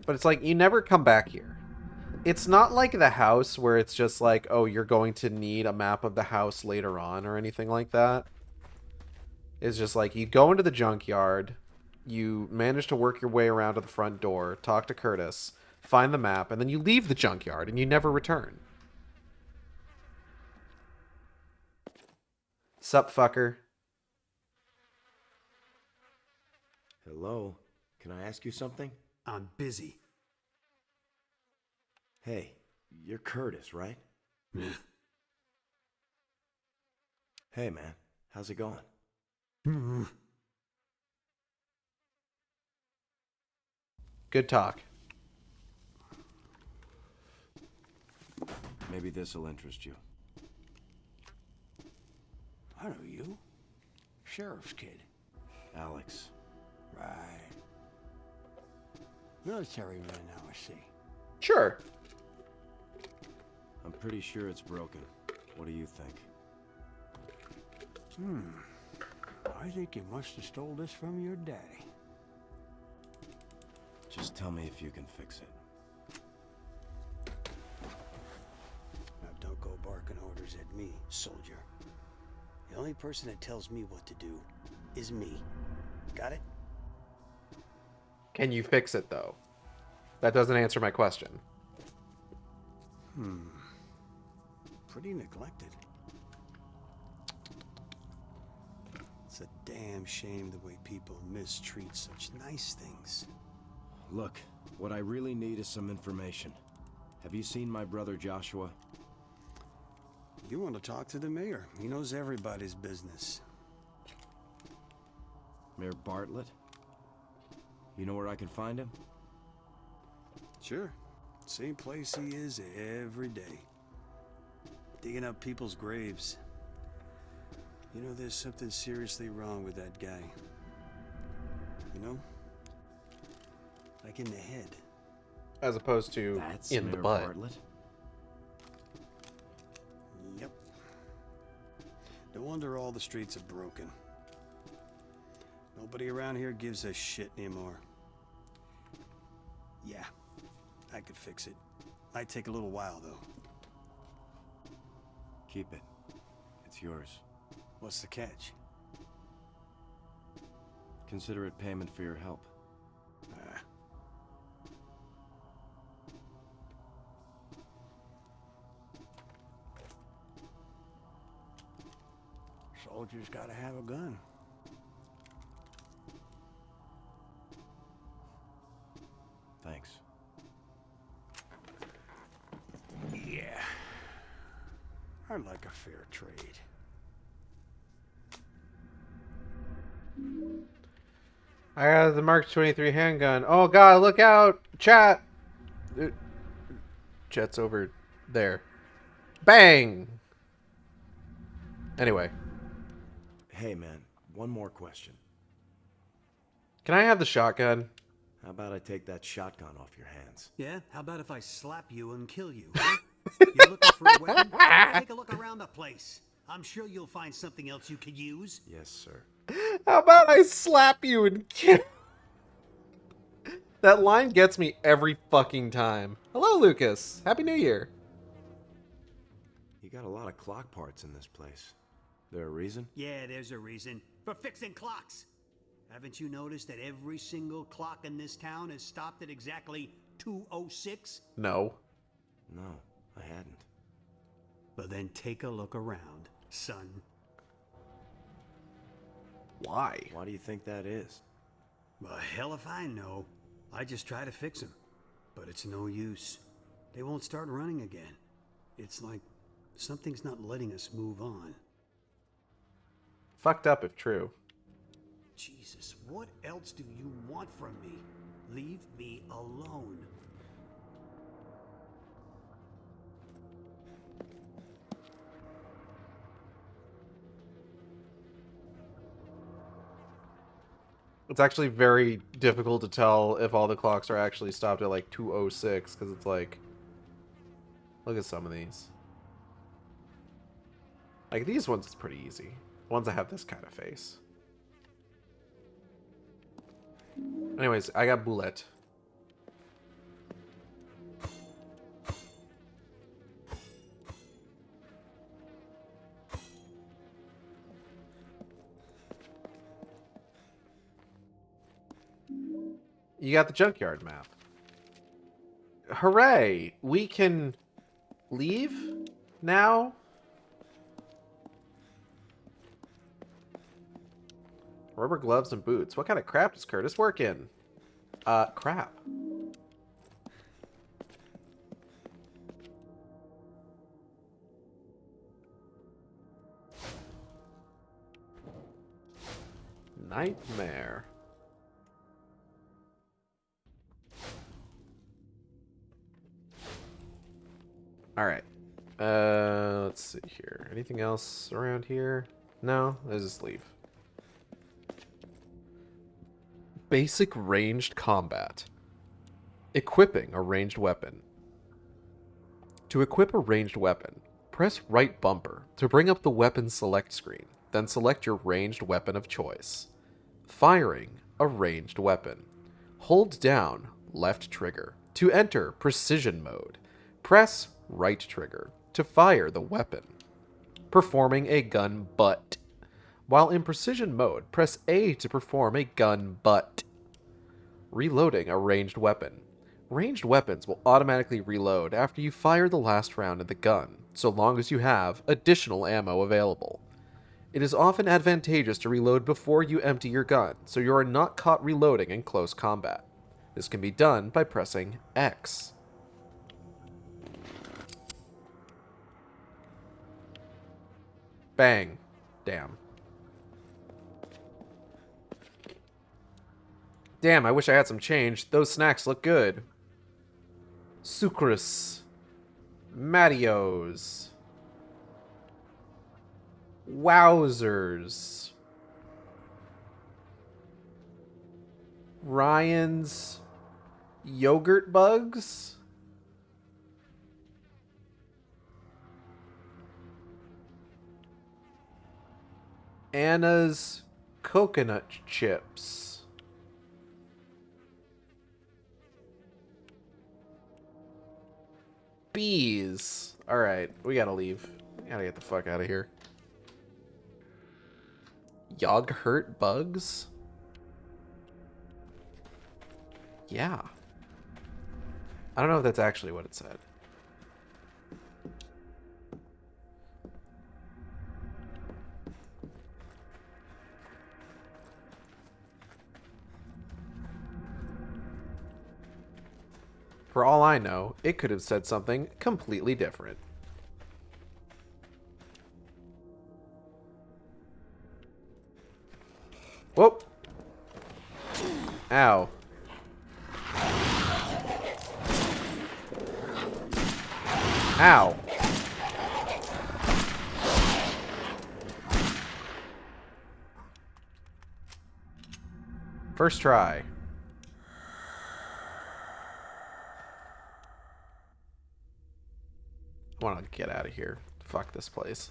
[SPEAKER 2] But it's like, you never come back here. It's not like the house where it's just like, oh, you're going to need a map of the house later on or anything like that. It's just like, you go into the junkyard, you manage to work your way around to the front door, talk to Curtis, find the map, and then you leave the junkyard and you never return. Sup, fucker?
[SPEAKER 5] Hello? Can I ask you something?
[SPEAKER 7] I'm busy.
[SPEAKER 5] Hey, you're Curtis, right? Hey, man. How's it going?
[SPEAKER 2] Good talk.
[SPEAKER 5] Maybe this'll interest you.
[SPEAKER 12] I know you. Sheriff's kid.
[SPEAKER 5] Alex.
[SPEAKER 12] Right. Military man now, I see.
[SPEAKER 2] Sure.
[SPEAKER 5] I'm pretty sure it's broken. What do you think?
[SPEAKER 12] I think you must have stole this from your daddy.
[SPEAKER 5] Just tell me if you can fix it.
[SPEAKER 12] Now don't go barking orders at me, soldier. The only person that tells me what to do is me. Got it?
[SPEAKER 2] Can you fix it, though? That doesn't answer my question.
[SPEAKER 12] Pretty neglected. It's a damn shame the way people mistreat such nice things.
[SPEAKER 5] Look, what I really need is some information. Have you seen my brother Joshua?
[SPEAKER 12] You want to talk to the mayor. He knows everybody's business.
[SPEAKER 5] Mayor Bartlett? You know where I can find him?
[SPEAKER 12] Sure. Same place he is every day. Digging up people's graves. You know, there's something seriously wrong with that guy. You know? Like in the head.
[SPEAKER 2] As opposed to
[SPEAKER 5] That's
[SPEAKER 2] in
[SPEAKER 5] Mayor
[SPEAKER 2] the butt.
[SPEAKER 5] Bartlett?
[SPEAKER 12] Yep. No wonder all the streets are broken. Nobody around here gives a shit anymore. Yeah, I could fix it. Might take a little while, though.
[SPEAKER 5] Keep it. It's yours.
[SPEAKER 12] What's the catch?
[SPEAKER 5] Consider it payment for your help.
[SPEAKER 12] Soldiers gotta have a gun.
[SPEAKER 5] Thanks.
[SPEAKER 12] Yeah. I like a fair trade.
[SPEAKER 3] I got the Mark 23 handgun. Oh god, look out! Chat! Chat's over there. Bang! Anyway.
[SPEAKER 5] Hey, man, one more question.
[SPEAKER 3] Can I have the shotgun?
[SPEAKER 5] How about I take that shotgun off your hands?
[SPEAKER 12] Yeah? How about if I slap you and kill you? Huh? You looking for a weapon? Take a look around the place. I'm sure you'll find something else you could use.
[SPEAKER 5] Yes, sir.
[SPEAKER 3] How about I slap you and kill? That line gets me every fucking time. Hello, Lucas. Happy New Year.
[SPEAKER 5] You got a lot of clock parts in this place. There a reason?
[SPEAKER 12] Yeah, there's a reason. For fixing clocks. Haven't you noticed that every single clock in this town is stopped at exactly 2:06?
[SPEAKER 3] No.
[SPEAKER 5] No, I hadn't.
[SPEAKER 12] But then take a look around, son.
[SPEAKER 3] Why?
[SPEAKER 5] Why do you think that is?
[SPEAKER 12] Well, hell if I know. I just try to fix them. But it's no use. They won't start running again. It's like something's not letting us move on.
[SPEAKER 3] Fucked up if true.
[SPEAKER 12] Jesus, what else do you want from me? Leave me alone.
[SPEAKER 3] It's actually very difficult to tell if all the clocks are actually stopped at like 2:06 because it's like, look at some of these. Like these ones, it's pretty easy. The ones that have this kind of face. Anyways, I got bullet. You got the junkyard map. Hooray! We can leave now? Rubber gloves and boots. What kind of crap does Curtis work in? Crap. Nightmare. Alright. Let's see here. Anything else around here? No? Let's just leave. Basic ranged combat. Equipping a ranged weapon. To equip a ranged weapon, press right bumper to bring up the weapon select screen, then select your ranged weapon of choice. Firing a ranged weapon. Hold down left trigger to enter precision mode. Press right trigger to fire the weapon. Performing a gun butt. While in precision mode, press A to perform a gun butt. Reloading a ranged weapon. Ranged weapons will automatically reload after you fire the last round of the gun, so long as you have additional ammo available. It is often advantageous to reload before you empty your gun, so you are not caught reloading in close combat. This can be done by pressing X. Bang. Damn. Damn, I wish I had some change. Those snacks look good. Sucrus. Mattios. Wowzers. Ryan's yogurt bugs. Anna's coconut chips. Bees. Alright, we gotta leave. We gotta get the fuck out of here. Yogurt bugs? Yeah. I don't know if that's actually what it said. For all I know, it could have said something completely different.
[SPEAKER 2] Whoop. Ow. Ow. First try. I want to get out of here. Fuck this place.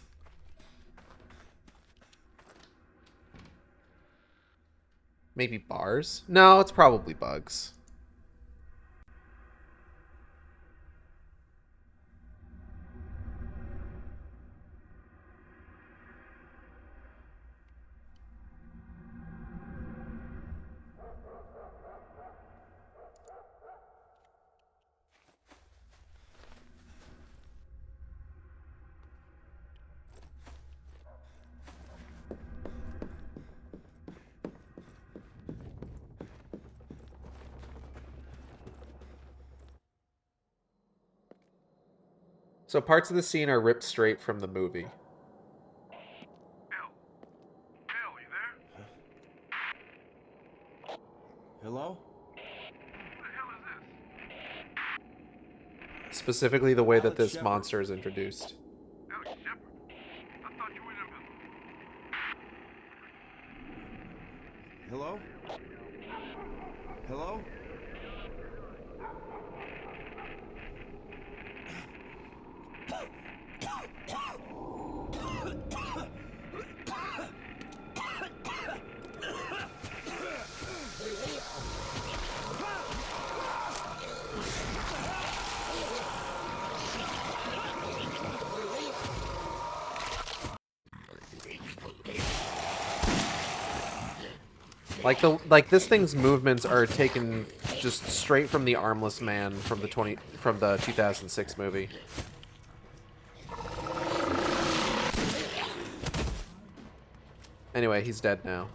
[SPEAKER 2] Maybe bars? No, it's probably bugs. So parts of the scene are ripped straight from the movie.
[SPEAKER 4] Hello?
[SPEAKER 2] Specifically the way that this monster is introduced.
[SPEAKER 4] Hello? Hello?
[SPEAKER 2] Like this thing's movements are taken just straight from the Armless Man from the 2006 movie. Anyway, he's dead now.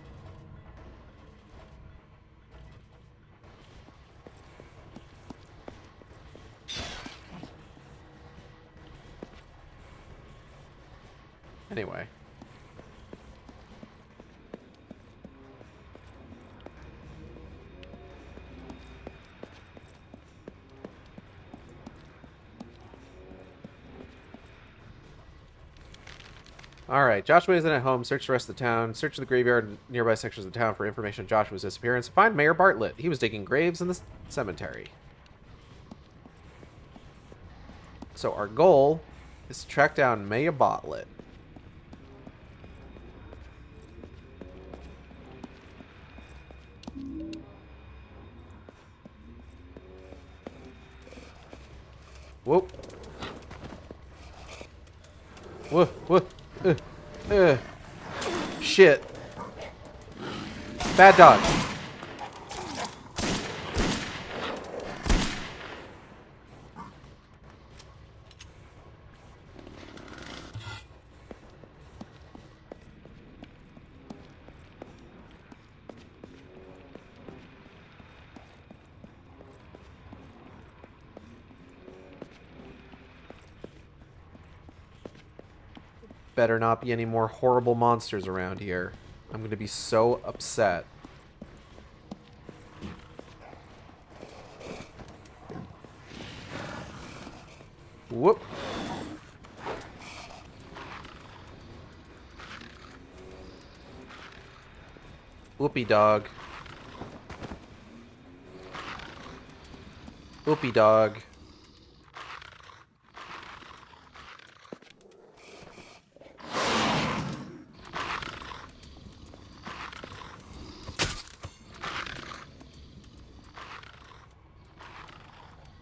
[SPEAKER 2] Anyway. Alright, Joshua isn't at home. Search the rest of the town. Search the graveyard and nearby sections of the town for information on Joshua's disappearance. Find Mayor Bartlett. He was digging graves in the cemetery. So our goal is to track down Mayor Bartlett. Whoop. Whoa, whoa. Shit. Bad dog. Better not be any more horrible monsters around here. I'm gonna be so upset. Whoop. Whoopie dog. Whoopie dog.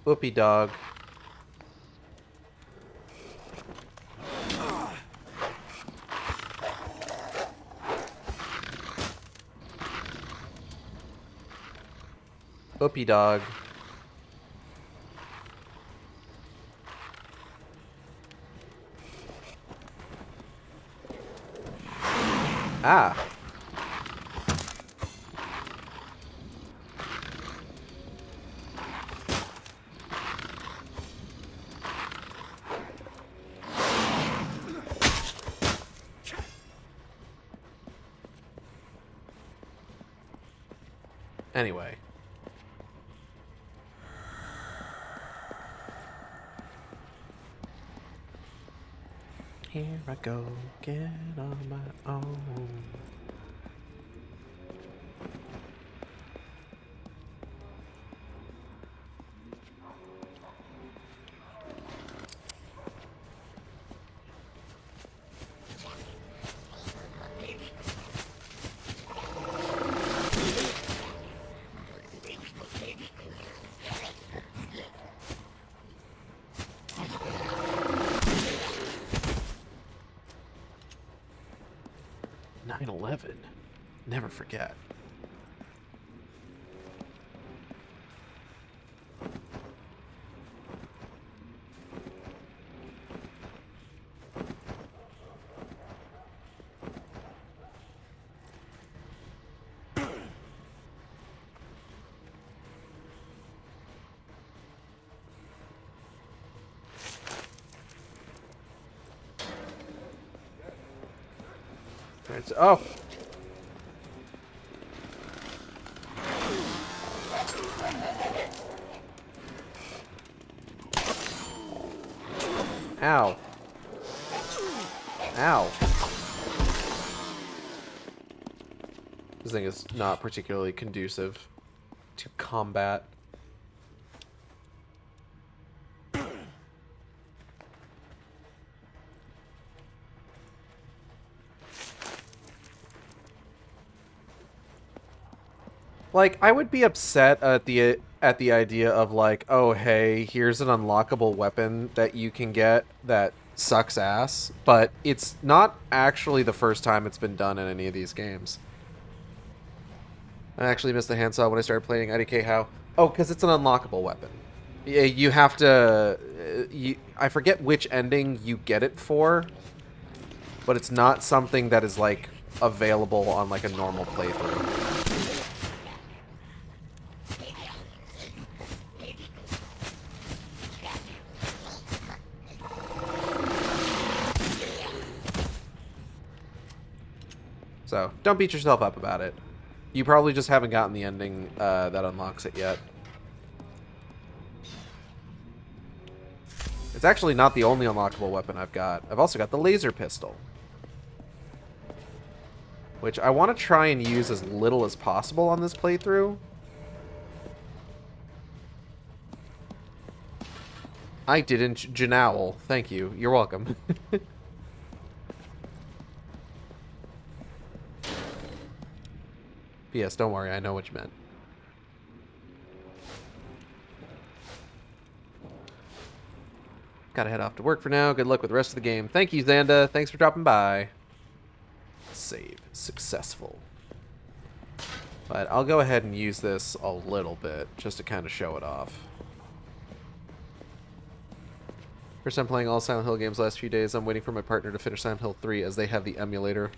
[SPEAKER 2] Whoopie dog. Whoopie dog. Ah. Anyway. Here I go again on my own. Never forget. Oh! Ow. Ow. This thing is not particularly conducive to combat. Like, I would be upset at the idea of like, oh hey, here's an unlockable weapon that you can get that sucks ass, but it's not actually the first time it's been done in any of these games. I actually missed the handsaw when I started playing IDK How. Oh, because it's an unlockable weapon. You have to... I forget which ending you get it for, but it's not something that is, like, available on, like, a normal playthrough. So, don't beat yourself up about it. You probably just haven't gotten the ending that unlocks it yet. It's actually not the only unlockable weapon I've got. I've also got the laser pistol, which I want to try and use as little as possible on this playthrough. I didn't Janowl. Thank you. You're welcome. P.S. Don't worry, I know what you meant. Gotta head off to work for now. Good luck with the rest of the game. Thank you, Xanda. Thanks for dropping by. Save. Successful. But I'll go ahead and use this a little bit, just to kind of show it off. First time playing all Silent Hill games last few days. I'm waiting for my partner to finish Silent Hill 3 as they have the emulator.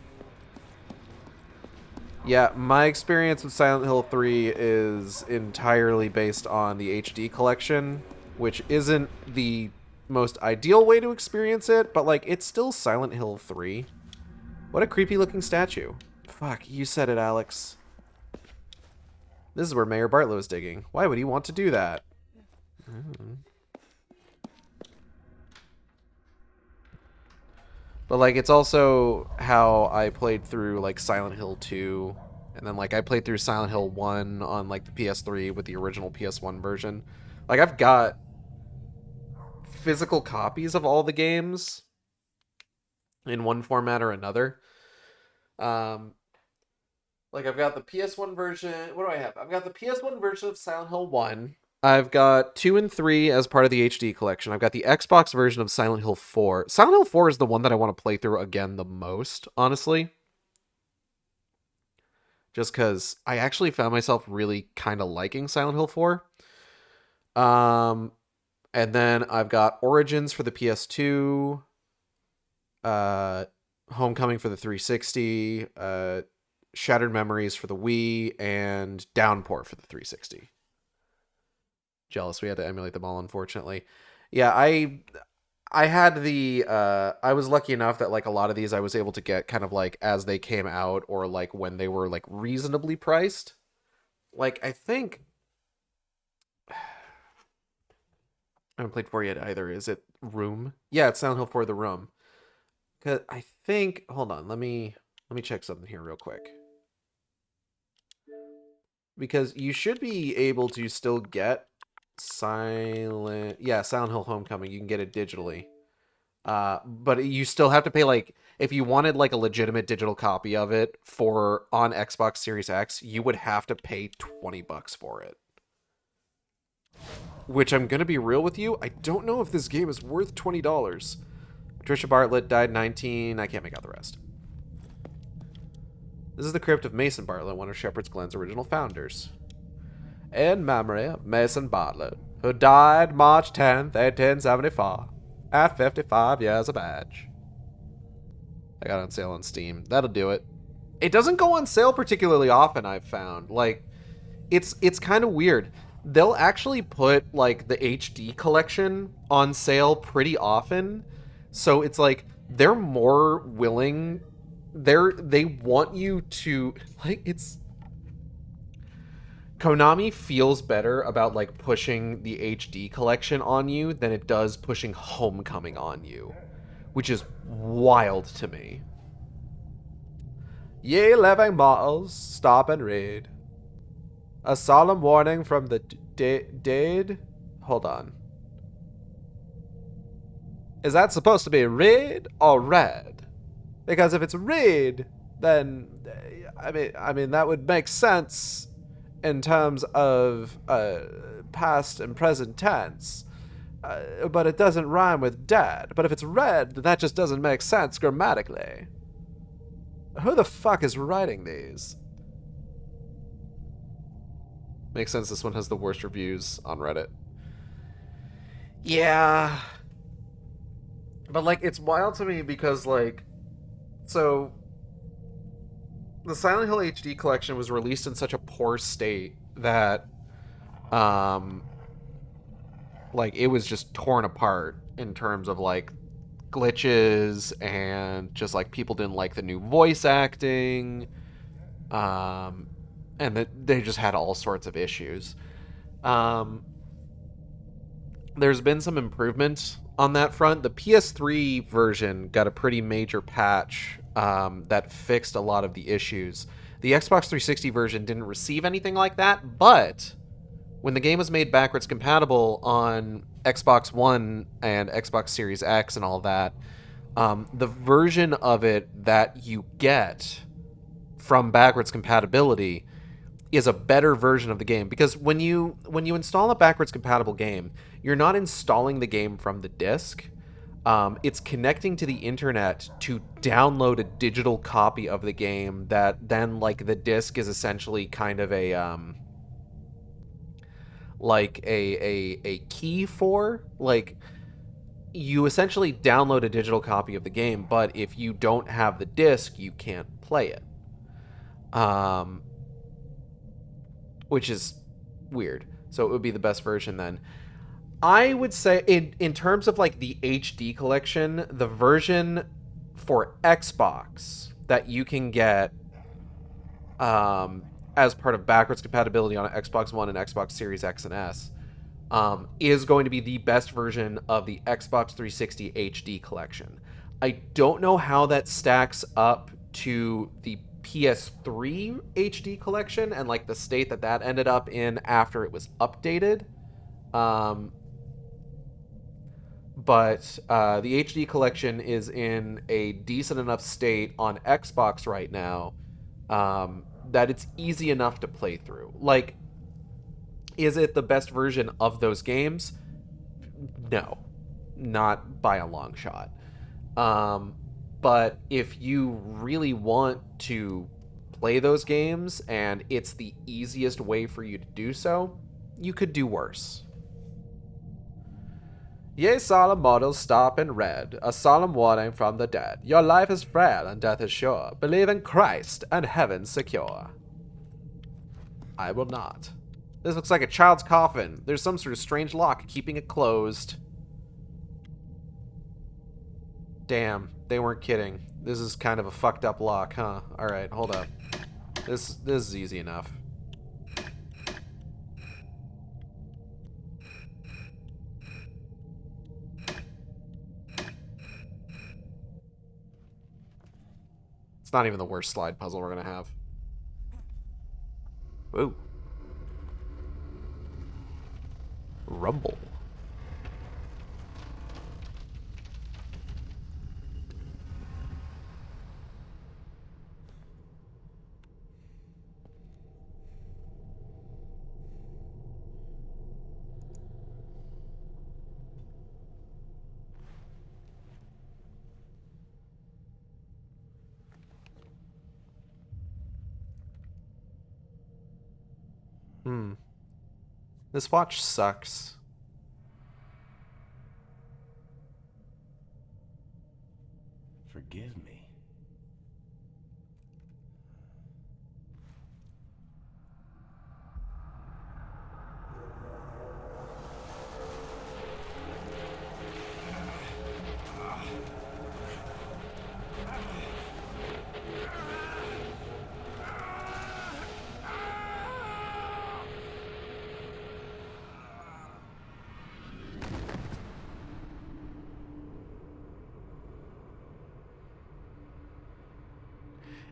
[SPEAKER 2] Yeah, my experience with Silent Hill 3 is entirely based on the HD collection, which isn't the most ideal way to experience it, but, like, it's still Silent Hill 3. What a creepy looking statue. Fuck, you said it, Alex. This is where Mayor Bartlow is digging. Why would he want to do that? But, like, it's also how I played through, like, Silent Hill 2. And then, like, I played through Silent Hill 1 on, like, the PS3 with the original PS1 version. Like, I've got physical copies of all the games in one format or another. Like, I've got the PS1 version... What do I have? I've got the PS1 version of Silent Hill 1. I've got 2 and 3 as part of the HD collection. I've got the Xbox version of Silent Hill 4. Silent Hill 4 is the one that I want to play through again the most, honestly. Just because I actually found myself really kind of liking Silent Hill 4. And then I've got Origins for the PS2. Homecoming for the 360. Shattered Memories for the Wii. And Downpour for the 360. Jealous we had to emulate them all, unfortunately. Yeah, I had the I was lucky enough that, like, a lot of these I was able to get kind of like as they came out, or like when they were like reasonably priced. Like, I think I haven't played 4 yet either. Is it Room? Yeah, it's Silent Hill 4 The Room. Cause I think, hold on, let me check something here real quick. Because you should be able to still get Silent Hill Homecoming. You can get it digitally. But you still have to pay, like, if you wanted like a legitimate digital copy of it for on Xbox Series X, you would have to pay $20 for it. Which, I'm gonna be real with you, I don't know if this game is worth $20. Patricia Bartlett died 19. I can't make out the rest. This is the crypt of Mason Bartlett, one of Shepherd's Glen's original founders. In memory of Mason Bartlett, who died March 10th, 1874, at 55 years of age. I got it on sale on Steam. That'll do it. It doesn't go on sale particularly often, I've found. Like, it's kind of weird. They'll actually put, like, the HD collection on sale pretty often. So it's like, they're more willing... They want you to... Like, it's... Konami feels better about, like, pushing the HD collection on you than it does pushing Homecoming on you. Which is wild to me. Ye living mortals, stop and read. A solemn warning from the dead. Hold on. Is that supposed to be read or read? Because if it's read, then I mean that would make sense in terms of past and present tense. But it doesn't rhyme with dead. But if it's read, then that just doesn't make sense grammatically. Who the fuck is writing these? Makes sense this one has the worst reviews on Reddit. Yeah. But, like, it's wild to me because, like... So... The Silent Hill HD collection was released in such a poor state that... Like, it was just torn apart in terms of, like, glitches and just, like, people didn't like the new voice acting. And that they just had all sorts of issues. There's been some improvement on that front. The PS3 version got a pretty major patch that fixed a lot of the issues. The Xbox 360 version didn't receive anything like that, but when the game was made backwards compatible on Xbox One and Xbox Series X and all that, the version of it that you get from backwards compatibility is a better version of the game, because when you install a backwards compatible game, you're not installing the game from the disc. It's connecting to the internet to download a digital copy of the game that then, like, the disc is essentially kind of a like a key for. Like, you essentially download a digital copy of the game, but if you don't have the disc, you can't play it. Which is weird. So it would be the best version then. I would say in terms of, like, the HD collection, the version for Xbox that you can get as part of backwards compatibility on Xbox One and Xbox Series X and S is going to be the best version of the Xbox 360 HD collection. I don't know how that stacks up to the PS3 HD collection and, like, the state that that ended up in after it was updated. But the HD collection is in a decent enough state on Xbox right now that it's easy enough to play through. Like, is it the best version of those games? No, not by a long shot. But if you really want to play those games and it's the easiest way for you to do so, you could do worse. Ye solemn mortals, stop and read, a solemn warning from the dead. Your life is frail and death is sure. Believe in Christ and heaven's secure. I will not. This looks like a child's coffin. There's some sort of strange lock keeping it closed. Damn, they weren't kidding. This is kind of a fucked up lock, huh? Alright, hold up. This is easy enough. It's not even the worst slide puzzle we're gonna have. Whoa. Rumble. This watch sucks.
[SPEAKER 4] Forgive me.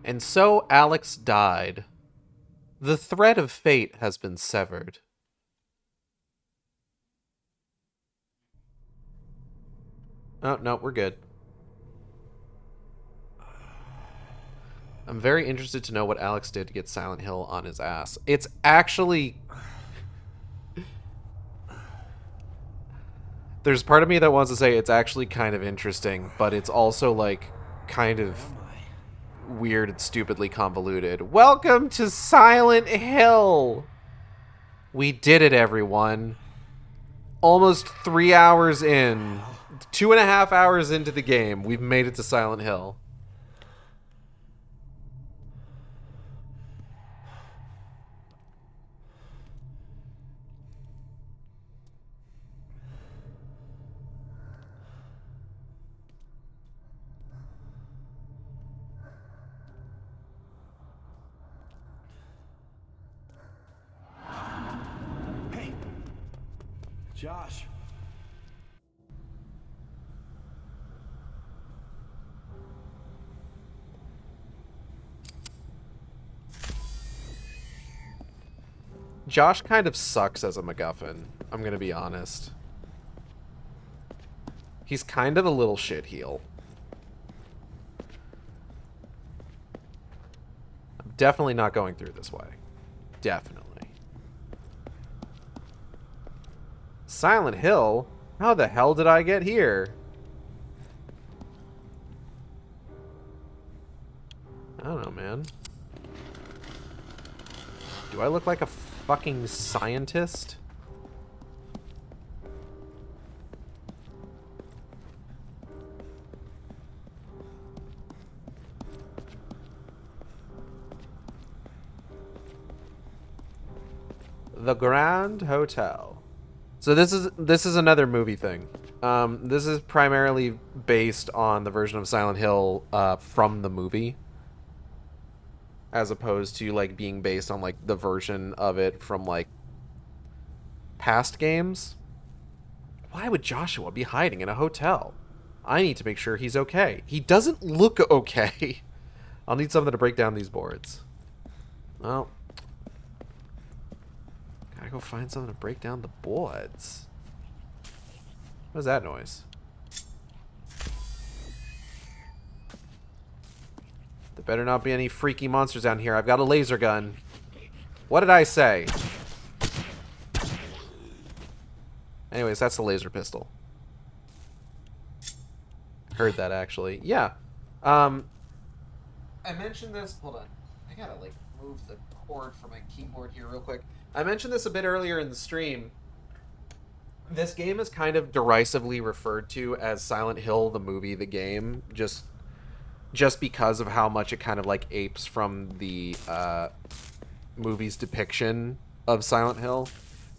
[SPEAKER 2] And so Alex died. The thread of fate has been severed. Oh, no, we're good. I'm very interested to know what Alex did to get Silent Hill on his ass. It's actually... There's part of me that wants to say it's actually kind of interesting, but it's also, like, kind of weird and stupidly convoluted. Welcome to Silent Hill! We did it, everyone. Almost 3 hours in. 2.5 hours into the game, we've made it to Silent Hill.
[SPEAKER 4] Hey! Josh!
[SPEAKER 2] Josh kind of sucks as a MacGuffin, I'm gonna be honest. He's kind of a little shitheel. I'm definitely not going through this way. Definitely. Silent Hill? How the hell did I get here? I don't know, man. Do I look like a fucking scientist? The Grand Hotel. So this is another movie thing. This is primarily based on the version of Silent Hill from the movie, as opposed to like being based on like the version of it from like past games. Why would Joshua be hiding in a hotel? I need to make sure he's okay. He doesn't look okay. I'll need something to break down these boards. Well, gotta go find something to break down the boards. What is that noise? There better not be any freaky monsters down here. I've got a laser gun. What did I say? Anyways, that's the laser pistol. Heard that, actually. Yeah. I mentioned this... Hold on. I gotta, like, move the cord from my keyboard here real quick. I mentioned this a bit earlier in the stream. This game is kind of derisively referred to as Silent Hill, the movie, the game. Just because of how much it kind of, like, apes from the movie's depiction of Silent Hill.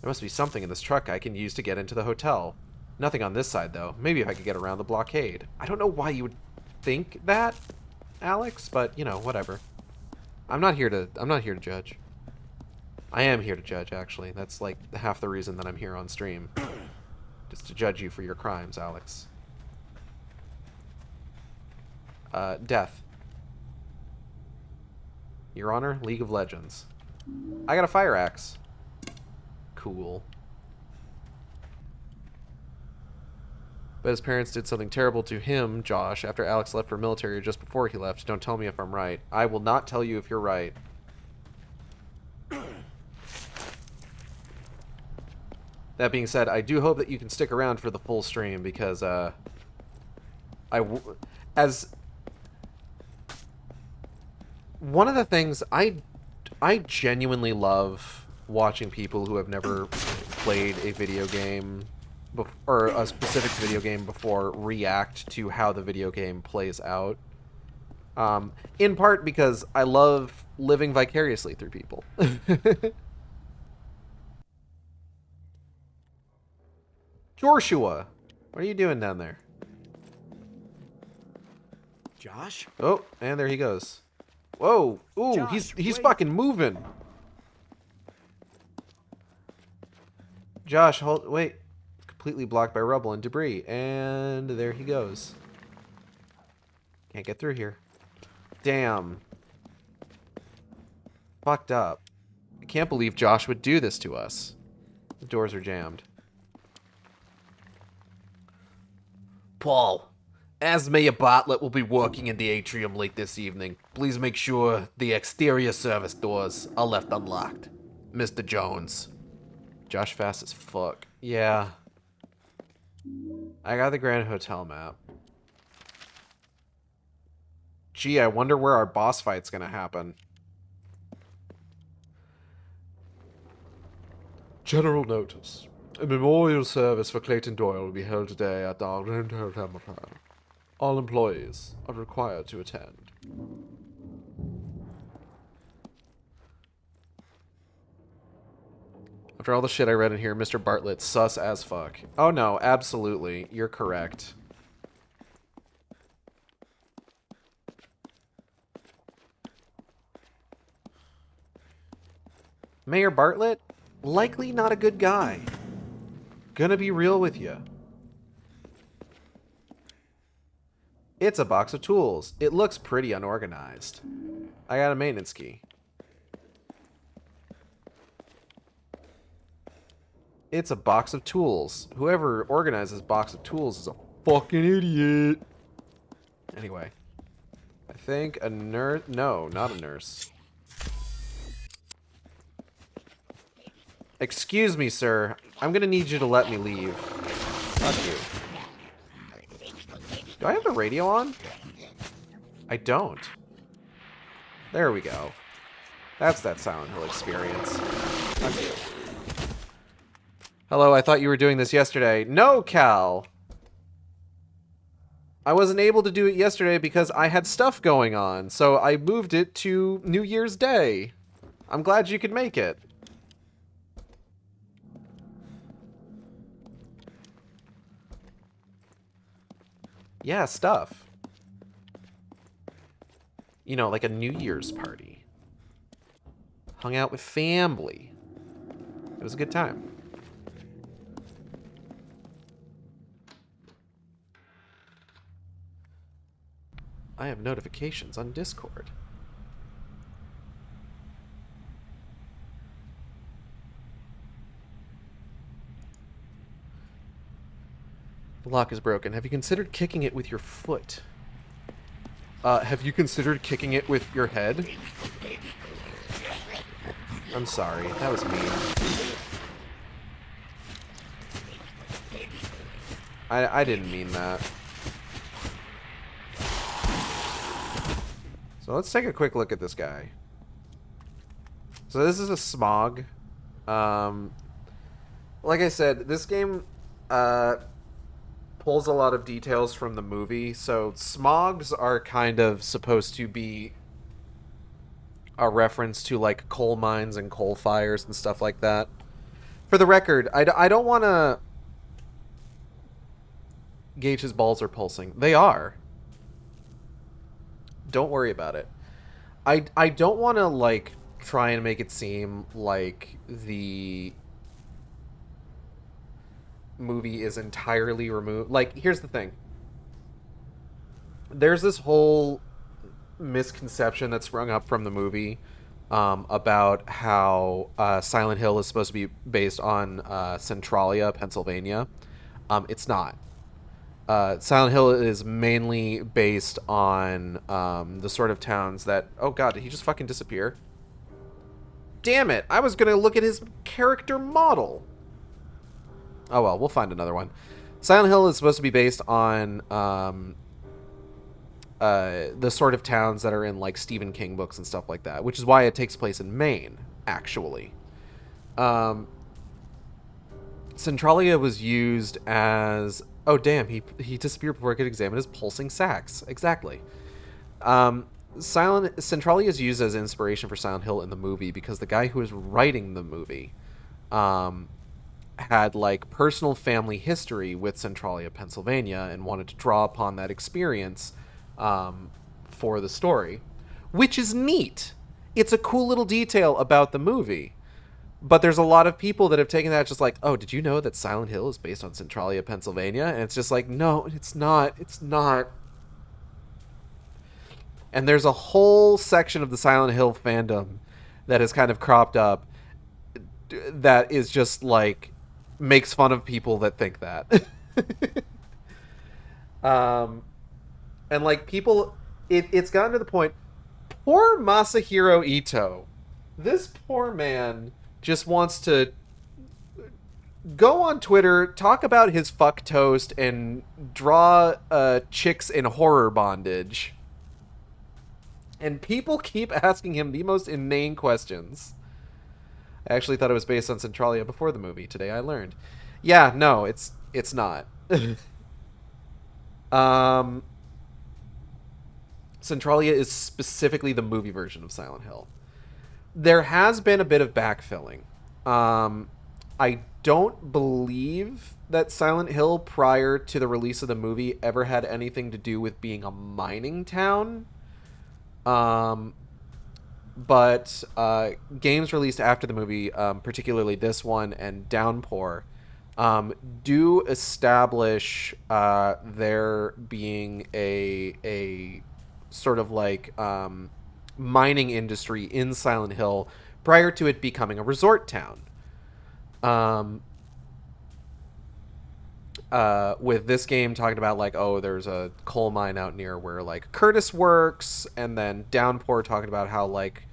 [SPEAKER 2] There must be something in this truck I can use to get into the hotel. Nothing on this side, though. Maybe if I could get around the blockade. I don't know why you would think that, Alex, but, you know, whatever. I'm not here to judge. I am here to judge, actually. That's, like, half the reason that I'm here on stream. Just to judge you for your crimes, Alex. Death. Your Honor, League of Legends. I got a fire axe. Cool. But his parents did something terrible to him, Josh, after Alex left for military or just before he left. Don't tell me if I'm right. I will not tell you if you're right. That being said, I do hope that you can stick around for the full stream because, as one of the things I genuinely love watching people who have never played a video game or a specific video game before react to how the video game plays out. In part because I love living vicariously through people. Joshua, what are you doing down there?
[SPEAKER 5] Josh?
[SPEAKER 2] Oh, and there he goes. Whoa! Ooh,
[SPEAKER 5] Josh,
[SPEAKER 2] he's
[SPEAKER 5] wait.
[SPEAKER 2] fucking moving. Josh, wait. Completely blocked by rubble and debris, and there he goes. Can't get through here. Damn. Fucked up. I can't believe Josh would do this to us. The doors are jammed. Paul, Asmaya Bartlett will be working in the atrium late this evening. Please make sure the exterior service doors are left unlocked. Mr. Jones. Josh fast as fuck. Yeah. I got the Grand Hotel map. Gee, I wonder where our boss fight's gonna happen.
[SPEAKER 3] General notice. A memorial service for Clayton Doyle will be held today at the Grand Hotel. All employees are required to attend.
[SPEAKER 2] After all the shit I read in here, Mr. Bartlett's sus as fuck. Oh no, absolutely. You're correct. Mayor Bartlett? Likely not a good guy. Gonna be real with you. It's a box of tools. It looks pretty unorganized. I got a maintenance key. It's a box of tools. Whoever organizes box of tools is a fucking idiot. Anyway. I think a nurse... No, not a nurse. Excuse me, sir. I'm gonna need you to let me leave. Fuck you. Do I have the radio on? I don't. There we go. That's that Silent Hill experience. Fuck you. Hello, I thought you were doing this yesterday. No, Cal! I wasn't able to do it yesterday because I had stuff going on, so I moved it to New Year's Day. I'm glad you could make it. Yeah, stuff. You know, like a New Year's party. Hung out with family. It was a good time. I have notifications on Discord. The lock is broken. Have you considered kicking it with your foot? Have you considered kicking it with your head? I'm sorry. That was mean. I didn't mean that. So let's take a quick look at this guy. So this is a smog. Like I said, this game pulls a lot of details from the movie. So smogs are kind of supposed to be a reference to like coal mines and coal fires and stuff like that. For the record, I don't want to gauge his balls are pulsing. They are. Don't worry about it. I don't want to like try and make it seem like the movie is entirely removed. Like, here's the thing. There's this whole misconception that sprung up from the movie about how Silent Hill is supposed to be based on Centralia, Pennsylvania. It's not. Silent Hill is mainly based on the sort of towns that... Oh god, did he just fucking disappear? Damn it! I was gonna look at his character model! Oh well, we'll find another one. Silent Hill is supposed to be based on the sort of towns that are in like Stephen King books and stuff like that, which is why it takes place in Maine, actually. Centralia was used as... Oh damn, he disappeared before I could examine his pulsing sacs. Exactly. Centralia is used as inspiration for Silent Hill in the movie because the guy who was writing the movie had like personal family history with Centralia, Pennsylvania, and wanted to draw upon that experience for the story, which is neat. It's a cool little detail about the movie. But there's a lot of people that have taken that just like, oh, did you know that Silent Hill is based on Centralia, Pennsylvania? And it's just like, no, it's not. It's not. And there's a whole section of the Silent Hill fandom that has kind of cropped up that is just like, makes fun of people that think that. And like people, it's gotten to the point, poor Masahiro Ito, this poor man just wants to go on Twitter, talk about his fuck toast, and draw chicks in horror bondage. And people keep asking him the most inane questions. I actually thought it was based on Centralia before the movie. Today I learned. Yeah, no, it's not. Centralia is specifically the movie version of Silent Hill. There has been a bit of backfilling. I don't believe that Silent Hill, prior to the release of the movie, ever had anything to do with being a mining town. But games released after the movie, particularly this one and Downpour, do establish there being a sort of like mining industry in Silent Hill prior to it becoming a resort town. With this game talking about like, oh, there's a coal mine out near where like Curtis works, and then Downpour talking about how like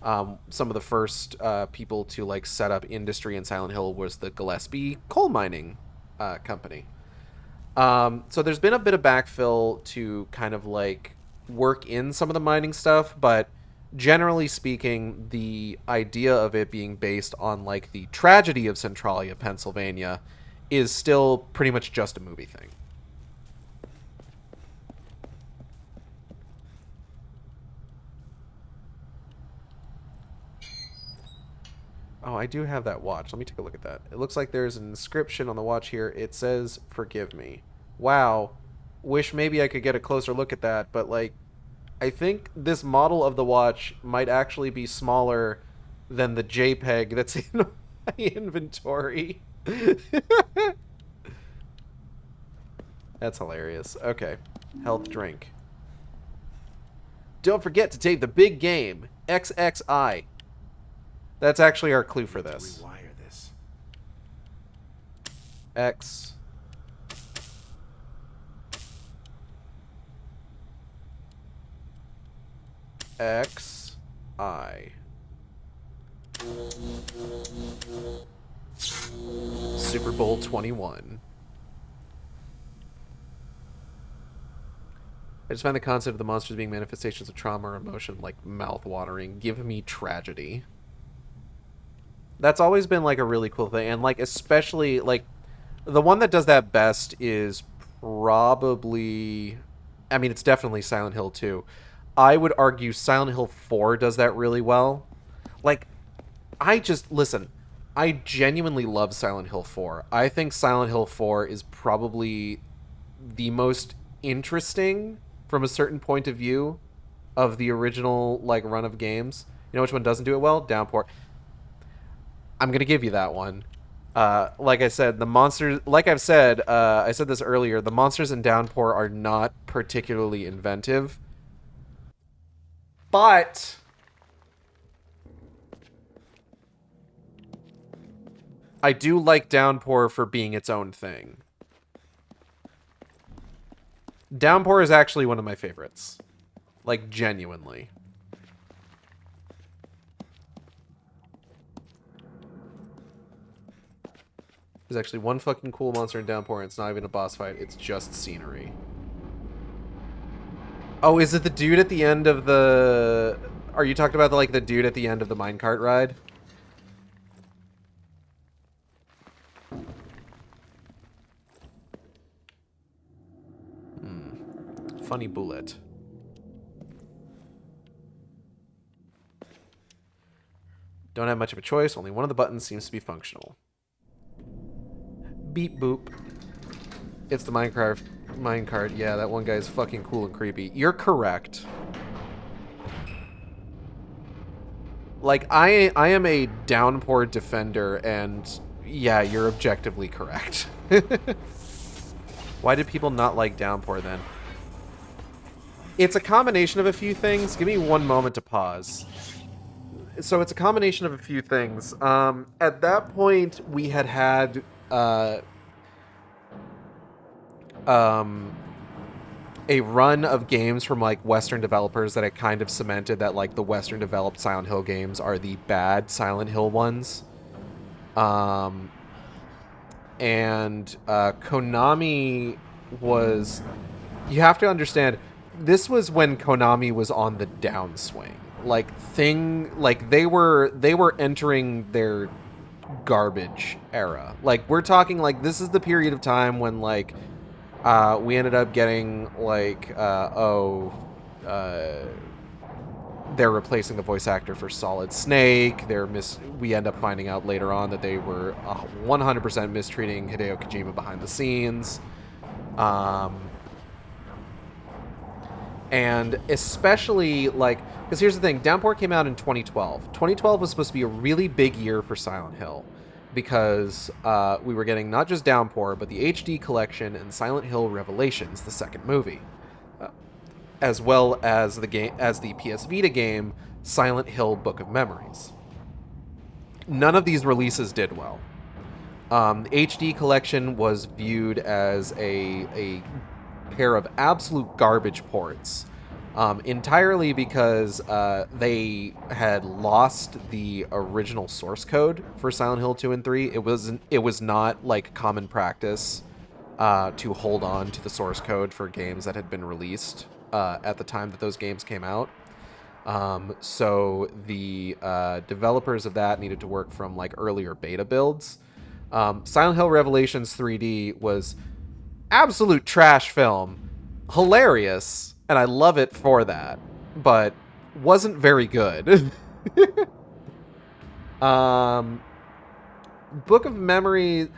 [SPEAKER 2] some of the first people to like set up industry in Silent Hill was the Gillespie coal mining company. So there's been a bit of backfill to kind of like work in some of the mining stuff, but generally speaking, the idea of it being based on like the tragedy of Centralia, Pennsylvania, is still pretty much just a movie thing. Oh, I do have that watch. Let me take a look at that. It looks like there's an inscription on the watch here. It says, "Forgive me." Wow. Wish maybe I could get a closer look at that, but like, I think this model of the watch might actually be smaller than the JPEG that's in my inventory. That's hilarious. Okay. Health drink. Don't forget to take the big game. XXI. That's actually our clue for this.
[SPEAKER 5] Rewire this.
[SPEAKER 2] X. X. I. Super Bowl 21. I just find the concept of the monsters being manifestations of trauma or emotion like mouth-watering. Give me tragedy. That's always been like a really cool thing, and like especially like the one that does that best is probably, I mean, it's definitely Silent Hill 2. I would argue Silent Hill 4 does that really well. Like, listen, I genuinely love Silent Hill 4. I think Silent Hill 4 is probably the most interesting from a certain point of view of the original like run of games. You know which one doesn't do it well? Downpour. I'm gonna give you that one. Like I said, the monsters, like I've said, I said this earlier, the monsters in Downpour are not particularly inventive. But I do like Downpour for being its own thing. Downpour is actually one of my favorites. Like, genuinely. There's actually one fucking cool monster in Downpour, and it's not even a boss fight. It's just scenery. Oh, is it the dude at the end of the... Are you talking about, like, the dude at the end of the minecart ride? Funny bullet. Don't have much of a choice. Only one of the buttons seems to be functional. Beep boop. It's the minecart. Yeah, that one guy's fucking cool and creepy. You're correct. Like, I am a Downpour defender, and yeah, you're objectively correct. Why did people not like Downpour then? It's a combination of a few things. Give me one moment to pause. So it's a combination of a few things. At that point, we had a run of games from like Western developers that had kind of cemented that like the Western developed Silent Hill games are the bad Silent Hill ones. And Konami was... You have to understand, this was when Konami was on the downswing. They were entering their garbage era. Like, we're talking like this is the period of time when like we ended up getting like they're replacing the voice actor for Solid Snake. We end up finding out later on that they were 100% mistreating Hideo Kojima behind the scenes. And especially, like, because here's the thing, Downpour came out in 2012. 2012 was supposed to be a really big year for Silent Hill, because we were getting not just Downpour, but the HD collection and Silent Hill Revelations, the second movie, as well as the PS Vita game Silent Hill Book of Memories. None of these releases did well. The HD collection was viewed as a pair of absolute garbage ports, entirely because they had lost the original source code for Silent Hill 2 and 3. It was not like common practice to hold on to the source code for games that had been released at the time that those games came out. So the developers of that needed to work from like earlier beta builds. Silent Hill Revelations 3D was absolute trash film, hilarious, and I love it for that, but wasn't very good. Book of Memories,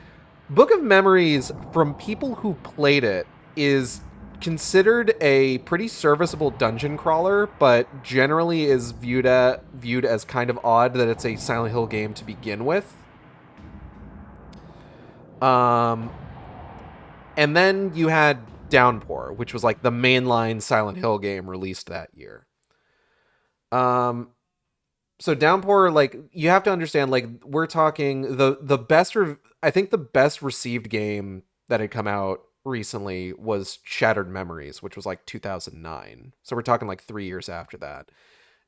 [SPEAKER 2] from people who played it, is considered a pretty serviceable dungeon crawler, but generally is viewed as kind of odd that it's a Silent Hill game to begin with. And then you had Downpour, which was like the mainline Silent Hill game released that year. So Downpour, like, you have to understand, like, we're talking the best, I think the best received game that had come out recently was Shattered Memories, which was like 2009. So we're talking like 3 years after that.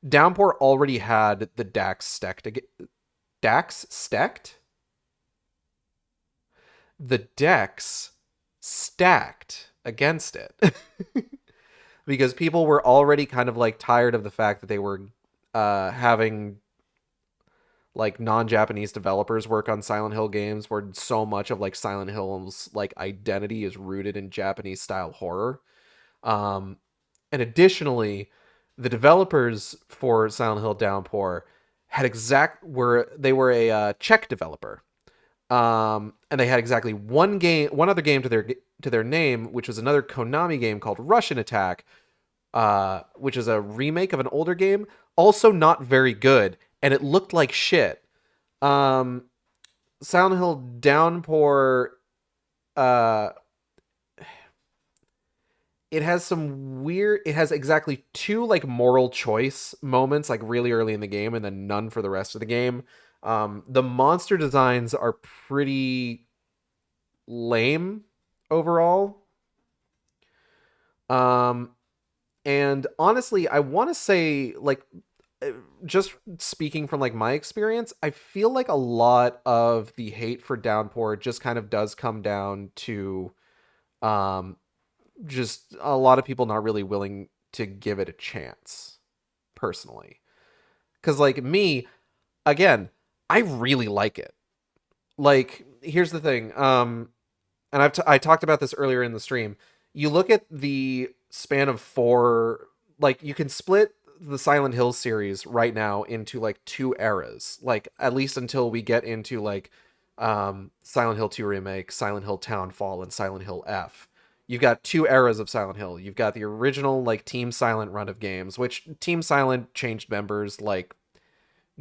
[SPEAKER 2] Downpour already had the Dax stacked. The decks stacked against it. Because people were already kind of like tired of the fact that they were having like non-Japanese developers work on Silent Hill games, where so much of like Silent Hill's like identity is rooted in Japanese style horror. And additionally, the developers for Silent Hill Downpour were a Czech developer. And they had exactly one other game to their name, which was another Konami game called Russian Attack, which is a remake of an older game, also not very good, and it looked like shit. Silent Hill Downpour, it has some weird, it has exactly 2 like moral choice moments like really early in the game and then none for the rest of the game. The monster designs are pretty lame overall. And honestly, I want to say, like, just speaking from like my experience, I feel like a lot of the hate for Downpour just kind of does come down to um just a lot of people not really willing to give it a chance personally. Cuz like me, again, I really like it. Like, here's the thing. And I talked about this earlier in the stream. You look at the span of 4, like you can split the Silent Hill series right now into like 2 eras, like at least until we get into like Silent Hill 2 remake, Silent Hill Townfall, and Silent Hill F. You've got 2 eras of Silent Hill. You've got the original like Team Silent run of games, which Team Silent changed members like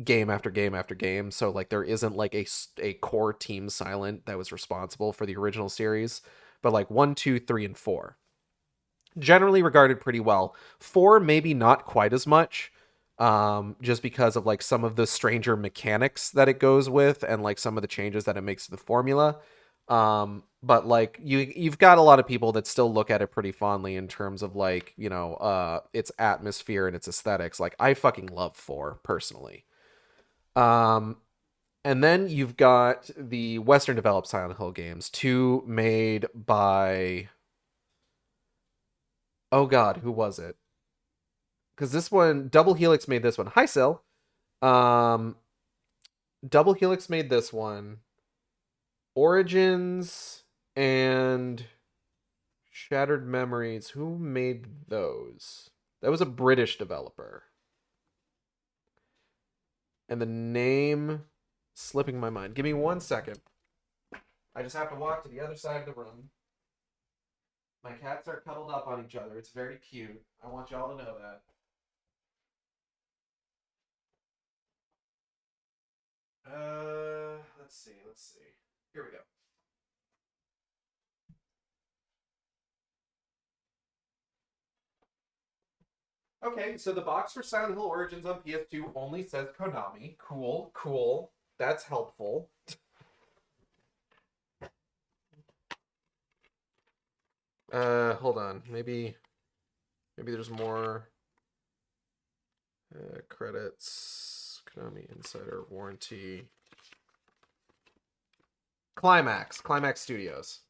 [SPEAKER 2] game after game after game, so like there isn't like a core Team Silent that was responsible for the original series. But like 1, 2, 3, and 4 generally regarded pretty well. 4 maybe not quite as much, just because of like some of the stranger mechanics that it goes with and like some of the changes that it makes to the formula. But like you've got a lot of people that still look at it pretty fondly in terms of like, you know, its atmosphere and its aesthetics. Like I fucking love 4 personally. And then you've got the Western developed Silent Hill games, 2 made by, oh god, who was it? Because this one, Double Helix made this one. Hi, Sil. Double Helix made this one. Origins and Shattered Memories. Who made those? That was a British developer. And the name slipping my mind. Give me 1 second. I just have to walk to the other side of the room. My cats are cuddled up on each other. It's very cute. I want y'all to know that. Let's see. Here we go. Okay, so the box for Silent Hill Origins on PS2 only says Konami. Cool. That's helpful. Hold on. Maybe there's more credits. Konami Insider Warranty. Climax Studios.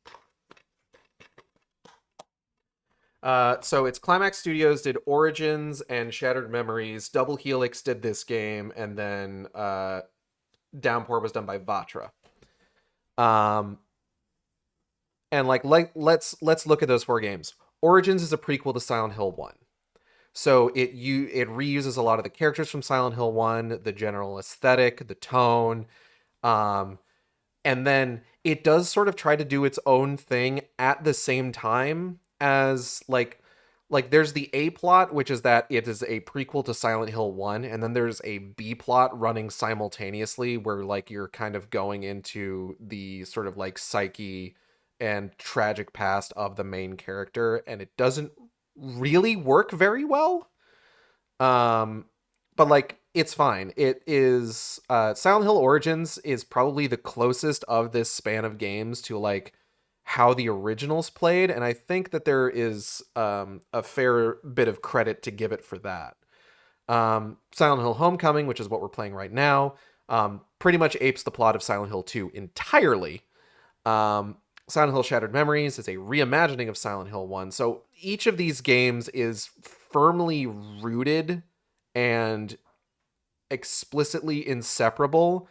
[SPEAKER 2] So it's Climax Studios did Origins and Shattered Memories. Double Helix did this game, and then Downpour was done by Vatra. And like let's look at those 4 games. Origins is a prequel to Silent Hill 1. So it reuses a lot of the characters from Silent Hill 1, the general aesthetic, the tone, and then it does sort of try to do its own thing at the same time as like there's the A plot, which is that it is a prequel to Silent Hill 1, and then there's a B plot running simultaneously where like you're kind of going into the sort of like psyche and tragic past of the main character, and it doesn't really work very well. But like it's fine. It is Silent Hill Origins is probably the closest of this span of games to like how the originals played, and I think that there is a fair bit of credit to give it for that. Silent Hill Homecoming, which is what we're playing right now, pretty much apes the plot of Silent Hill 2 entirely. Silent Hill Shattered Memories is a reimagining of Silent Hill 1. So each of these games is firmly rooted and explicitly inseparable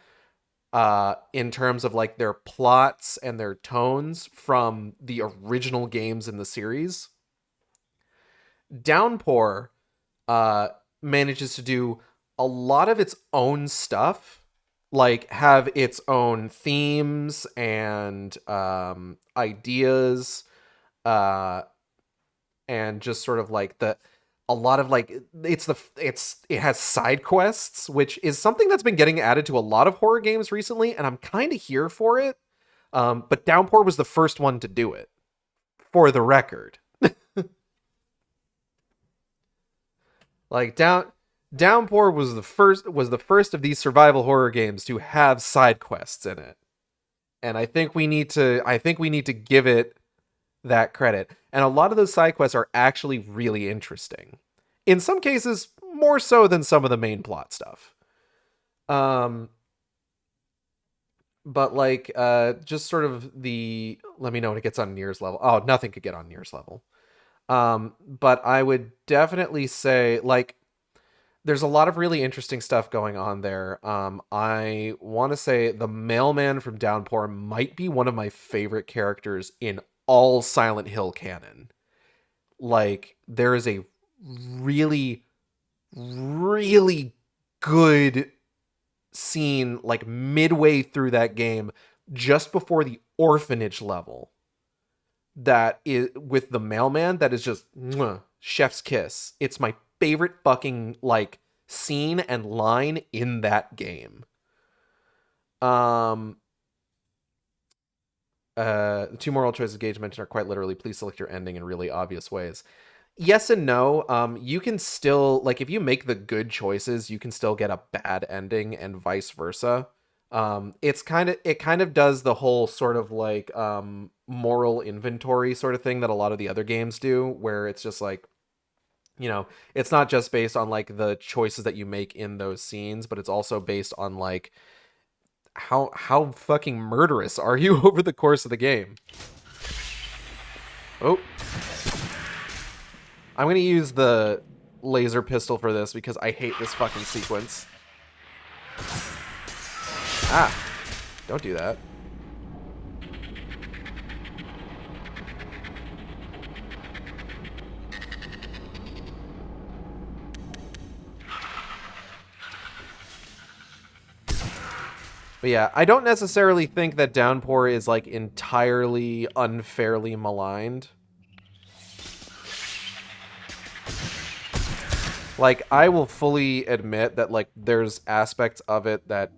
[SPEAKER 2] in terms of like their plots and their tones from the original games in the series. Downpour manages to do a lot of its own stuff, like have its own themes and ideas, and just sort of like a lot of like it has side quests, which is something that's been getting added to a lot of horror games recently, and I'm kind of here for it. But Downpour was the first one to do it, for the record. Like Downpour was the first of these survival horror games to have side quests in it. And I think we need to give it that credit. And a lot of those side quests are actually really interesting. In some cases, more so than some of the main plot stuff. But like just sort of let me know when it gets on Nier's level. Oh, nothing could get on Nier's level. But I would definitely say, like, there's a lot of really interesting stuff going on there. I want to say the mailman from Downpour might be one of my favorite characters in all Silent Hill canon. Like, there is a really, really good scene, like, midway through that game, just before the orphanage level, that is with the mailman, that is just chef's kiss. It's my favorite fucking like scene and line in that game. The two moral choices Gage mentioned are quite literally, please select your ending in really obvious ways. Yes and no. You can still, like, if you make the good choices, you can still get a bad ending and vice versa. It kind of does the whole sort of like moral inventory sort of thing that a lot of the other games do, where it's just like, you know, it's not just based on like the choices that you make in those scenes, but it's also based on like how fucking murderous are you over the course of the game. Oh, I'm gonna use the laser pistol for this because I hate this fucking sequence. Ah, don't do that. But yeah, I don't necessarily think that Downpour is like entirely unfairly maligned. Like, I will fully admit that like there's aspects of it that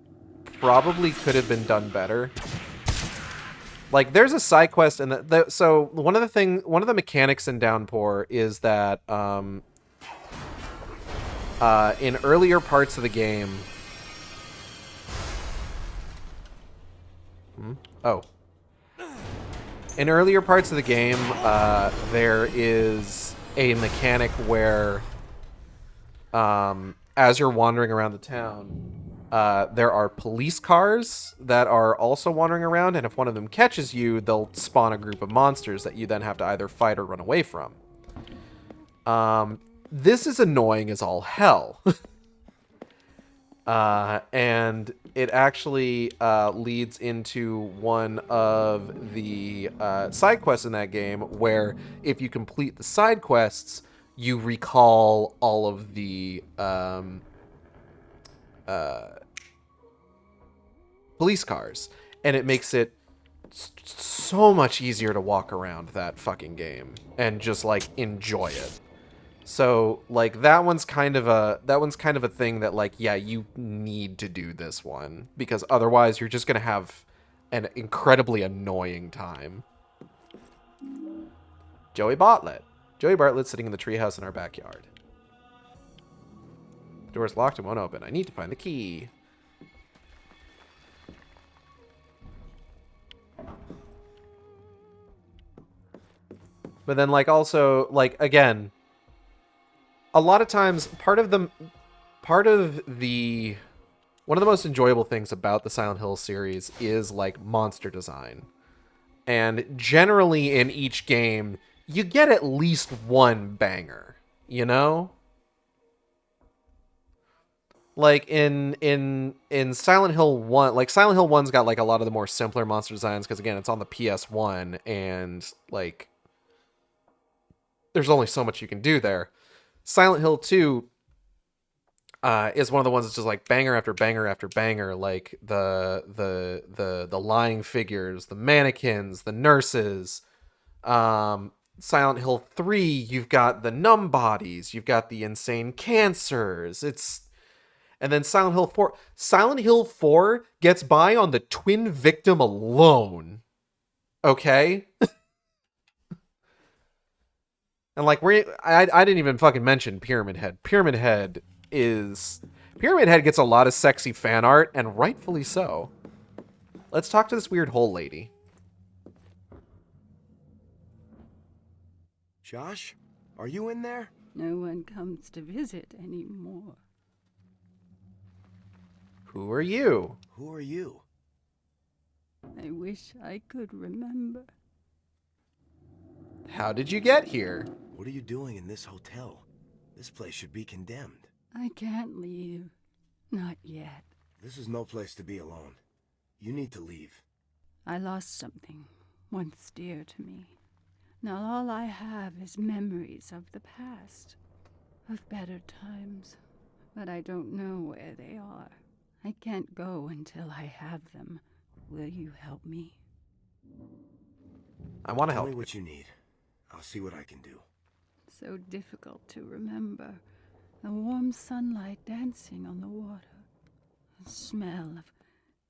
[SPEAKER 2] probably could have been done better. Like, there's a side quest in so one of the mechanics in Downpour is that in earlier parts of the game, in earlier parts of the game, there is a mechanic where as you're wandering around the town, there are police cars that are also wandering around, and if one of them catches you, they'll spawn a group of monsters that you then have to either fight or run away from. This is annoying as all hell. And it actually leads into one of the side quests in that game, where if you complete the side quests, you recall all of the police cars, and it makes it so much easier to walk around that fucking game and just like enjoy it. So like that one's kind of a thing that like, yeah, you need to do this one, because otherwise you're just gonna have an incredibly annoying time. Joey Bartlett sitting in the treehouse in our backyard. The door's locked and won't open. I need to find the key. But then like also like again, a lot of times one of the most enjoyable things about the Silent Hill series is like monster design. And generally in each game, you get at least one banger, you know? Like in Silent Hill 1, like Silent Hill 1's got like a lot of the more simpler monster designs because again, it's on the PS1 and like there's only so much you can do there. Silent Hill 2 is one of the ones that's just like banger after banger after banger, like the lying figures, the mannequins, the nurses. Silent Hill 3, you've got the numb bodies, you've got the insane cancers. And then Silent Hill 4 gets by on the twin victim alone. Okay? And like I didn't even fucking mention Pyramid Head. Pyramid Head gets a lot of sexy fan art, and rightfully so. Let's talk to this weird hole lady.
[SPEAKER 5] Josh, are you in there?
[SPEAKER 8] No one comes to visit anymore.
[SPEAKER 2] Who are you?
[SPEAKER 5] Who are you?
[SPEAKER 8] I wish I could remember.
[SPEAKER 2] How did you get here?
[SPEAKER 5] What are you doing in this hotel? This place should be condemned.
[SPEAKER 8] I can't leave. Not yet.
[SPEAKER 5] This is no place to be alone. You need to leave.
[SPEAKER 8] I lost something once dear to me. Now all I have is memories of the past, of better times, but I don't know where they are. I can't go until I have them. Will you help me?
[SPEAKER 2] I want to help
[SPEAKER 5] Tell me
[SPEAKER 2] you.
[SPEAKER 5] what you need. I'll see what I can do.
[SPEAKER 8] So difficult to remember. The warm sunlight dancing on the water. The smell of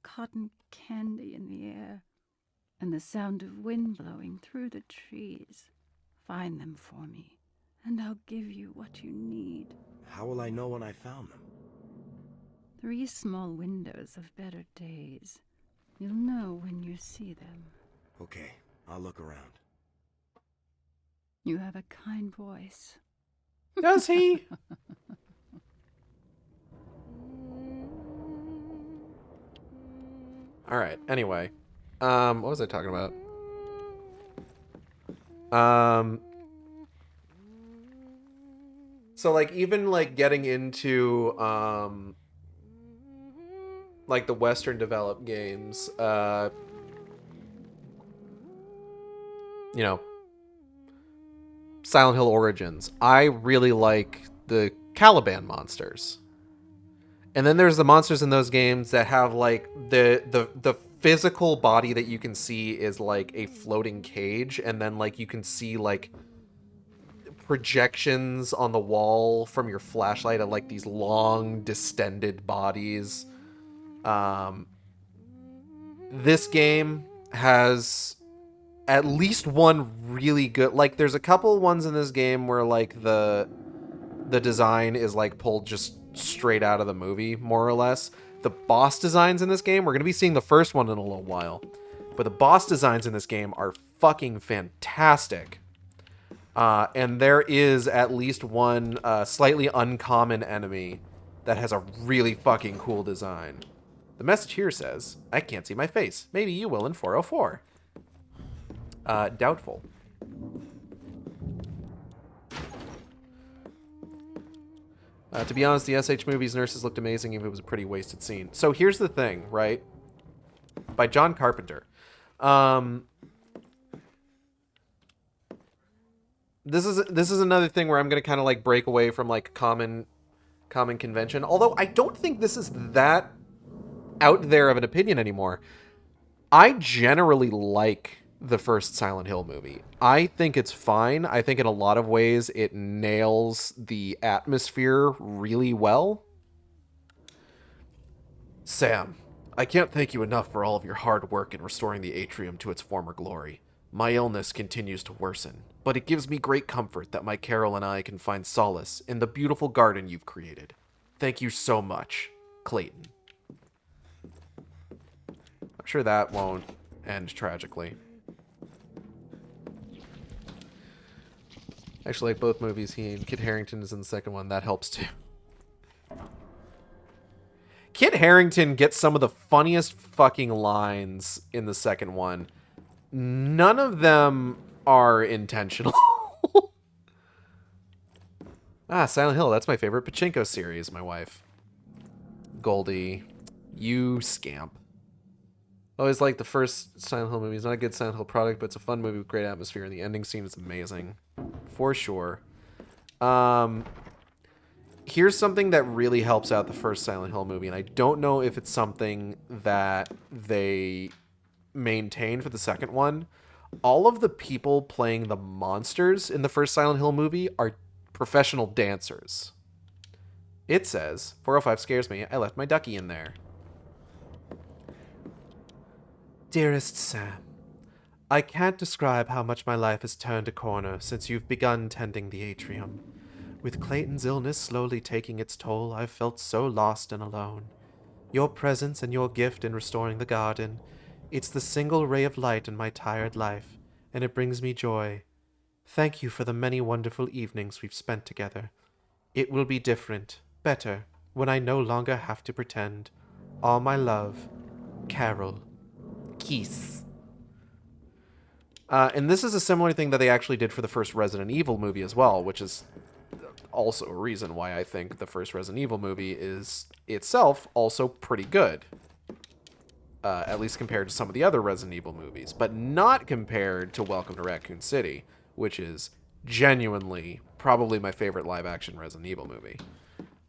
[SPEAKER 8] cotton candy in the air. And the sound of wind blowing through the trees. Find them for me, and I'll give you what you need.
[SPEAKER 5] How will I know when I found them?
[SPEAKER 8] 3 small windows of better days. You'll know when you see them.
[SPEAKER 5] Okay, I'll look around.
[SPEAKER 8] You have a kind voice.
[SPEAKER 2] Does he? All right. Anyway, what was I talking about? So like even like getting into like the Western developed games, you know, Silent Hill Origins. I really like the Caliban monsters. And then there's the monsters in those games that have like the physical body that you can see is like a floating cage, and then like you can see like projections on the wall from your flashlight of like these long distended bodies. This game has at least one really good, like there's a couple ones in this game where like the design is like pulled just straight out of the movie, more or less. The boss designs in this game, we're going to be seeing the first one in a little while, but the boss designs in this game are fucking fantastic. And there is at least one slightly uncommon enemy that has a really fucking cool design. The message here says, I can't see my face. Maybe you will in 404. Doubtful. To be honest, the SH movie's nurses looked amazing, even if it was a pretty wasted scene. So here's the thing, right? By John Carpenter. This is another thing where I'm gonna kind of like break away from like common convention. Although I don't think this is that out there of an opinion anymore. I generally like the first Silent Hill movie. I think it's fine. I think in a lot of ways it nails the atmosphere really well. Sam, I can't thank you enough for all of your hard work in restoring the atrium to its former glory. My illness continues to worsen, but it gives me great comfort that my Carol and I can find solace in the beautiful garden you've created. Thank you so much, Clayton. I'm sure that won't end tragically. Actually, like both movies, he and Kit Harington is in the second one. That helps too. Kit Harington gets some of the funniest fucking lines in the second one. None of them are intentional. Silent Hill. That's my favorite pachinko series, my wife. Goldie, you scamp. Always like the first Silent Hill movie. It's not a good Silent Hill product, but it's a fun movie with great atmosphere, and the ending scene is amazing. For sure. Here's something that really helps out the first Silent Hill movie, and I don't know if it's something that they maintained for the second one. All of the people playing the monsters in the first Silent Hill movie are professional dancers. It says, 405 scares me, I left my ducky in there. Dearest Sam,
[SPEAKER 3] I can't describe how much my life has turned a corner since you've begun tending the atrium. With Clayton's illness slowly taking its toll, I've felt so lost and alone. Your presence and your gift in restoring the garden, it's the single ray of light in my tired life, and it brings me joy. Thank you for the many wonderful evenings we've spent together. It will be different, better, when I no longer have to pretend. All my love, Carol. Kiss. And this is a similar thing that they actually did for the first Resident Evil movie as well, which is also a reason why I think the first Resident Evil movie is itself also pretty good. At least compared to some of the other Resident Evil movies, but not compared to Welcome to Raccoon City, which is genuinely probably my favorite live-action Resident Evil movie.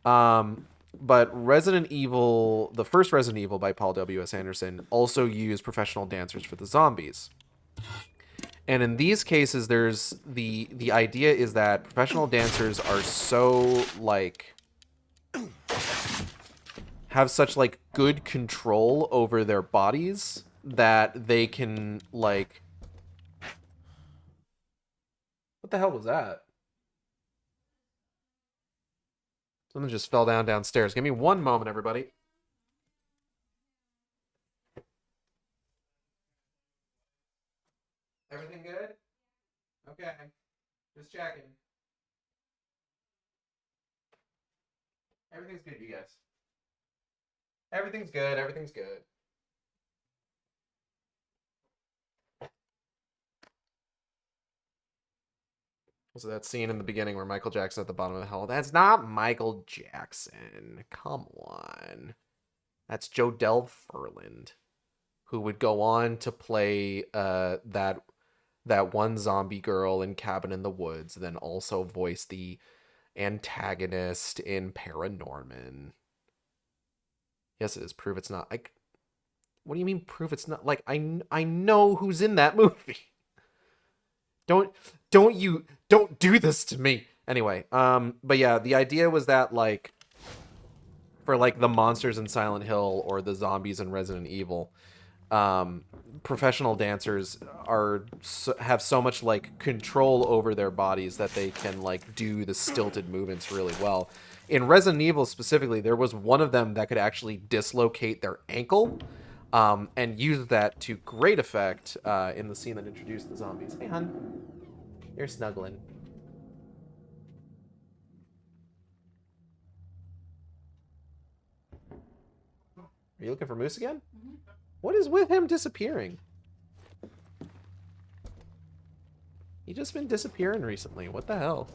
[SPEAKER 3] But Resident Evil, the first Resident Evil by Paul W.S. Anderson, also used professional dancers for the zombies. And in these cases, there's the idea is that professional dancers are so, like, have such, like, good control over their bodies that they can, like... What the hell was that? Someone just fell downstairs. Give me one moment, everybody. Everything good? Okay. Just checking. Everything's good, you guys. Everything's good. Everything's good. So that scene in the beginning where Michael Jackson at the bottom of the hill. That's not Michael Jackson. Come on. That's Jodelle Ferland, who would go on to play that one zombie girl in Cabin in the Woods, then also voice the antagonist in Paranorman. Yes, it is. Prove it's not. Like, what do you mean prove it's not? Like, I know who's in that movie. Don't do this to me. Anyway, but yeah, the idea was that, like, for, like, the monsters in Silent Hill or the zombies in Resident Evil, professional dancers have so much, like, control over their bodies that they can, like, do the stilted movements really well. In Resident Evil specifically, there was one of them that could actually dislocate their ankle, and use that to great effect in the scene that introduced the zombies. Hey, hun. You're snuggling. Are you looking for Moose again? Mm-hmm. What is with him disappearing? He's just been disappearing recently. What the hell?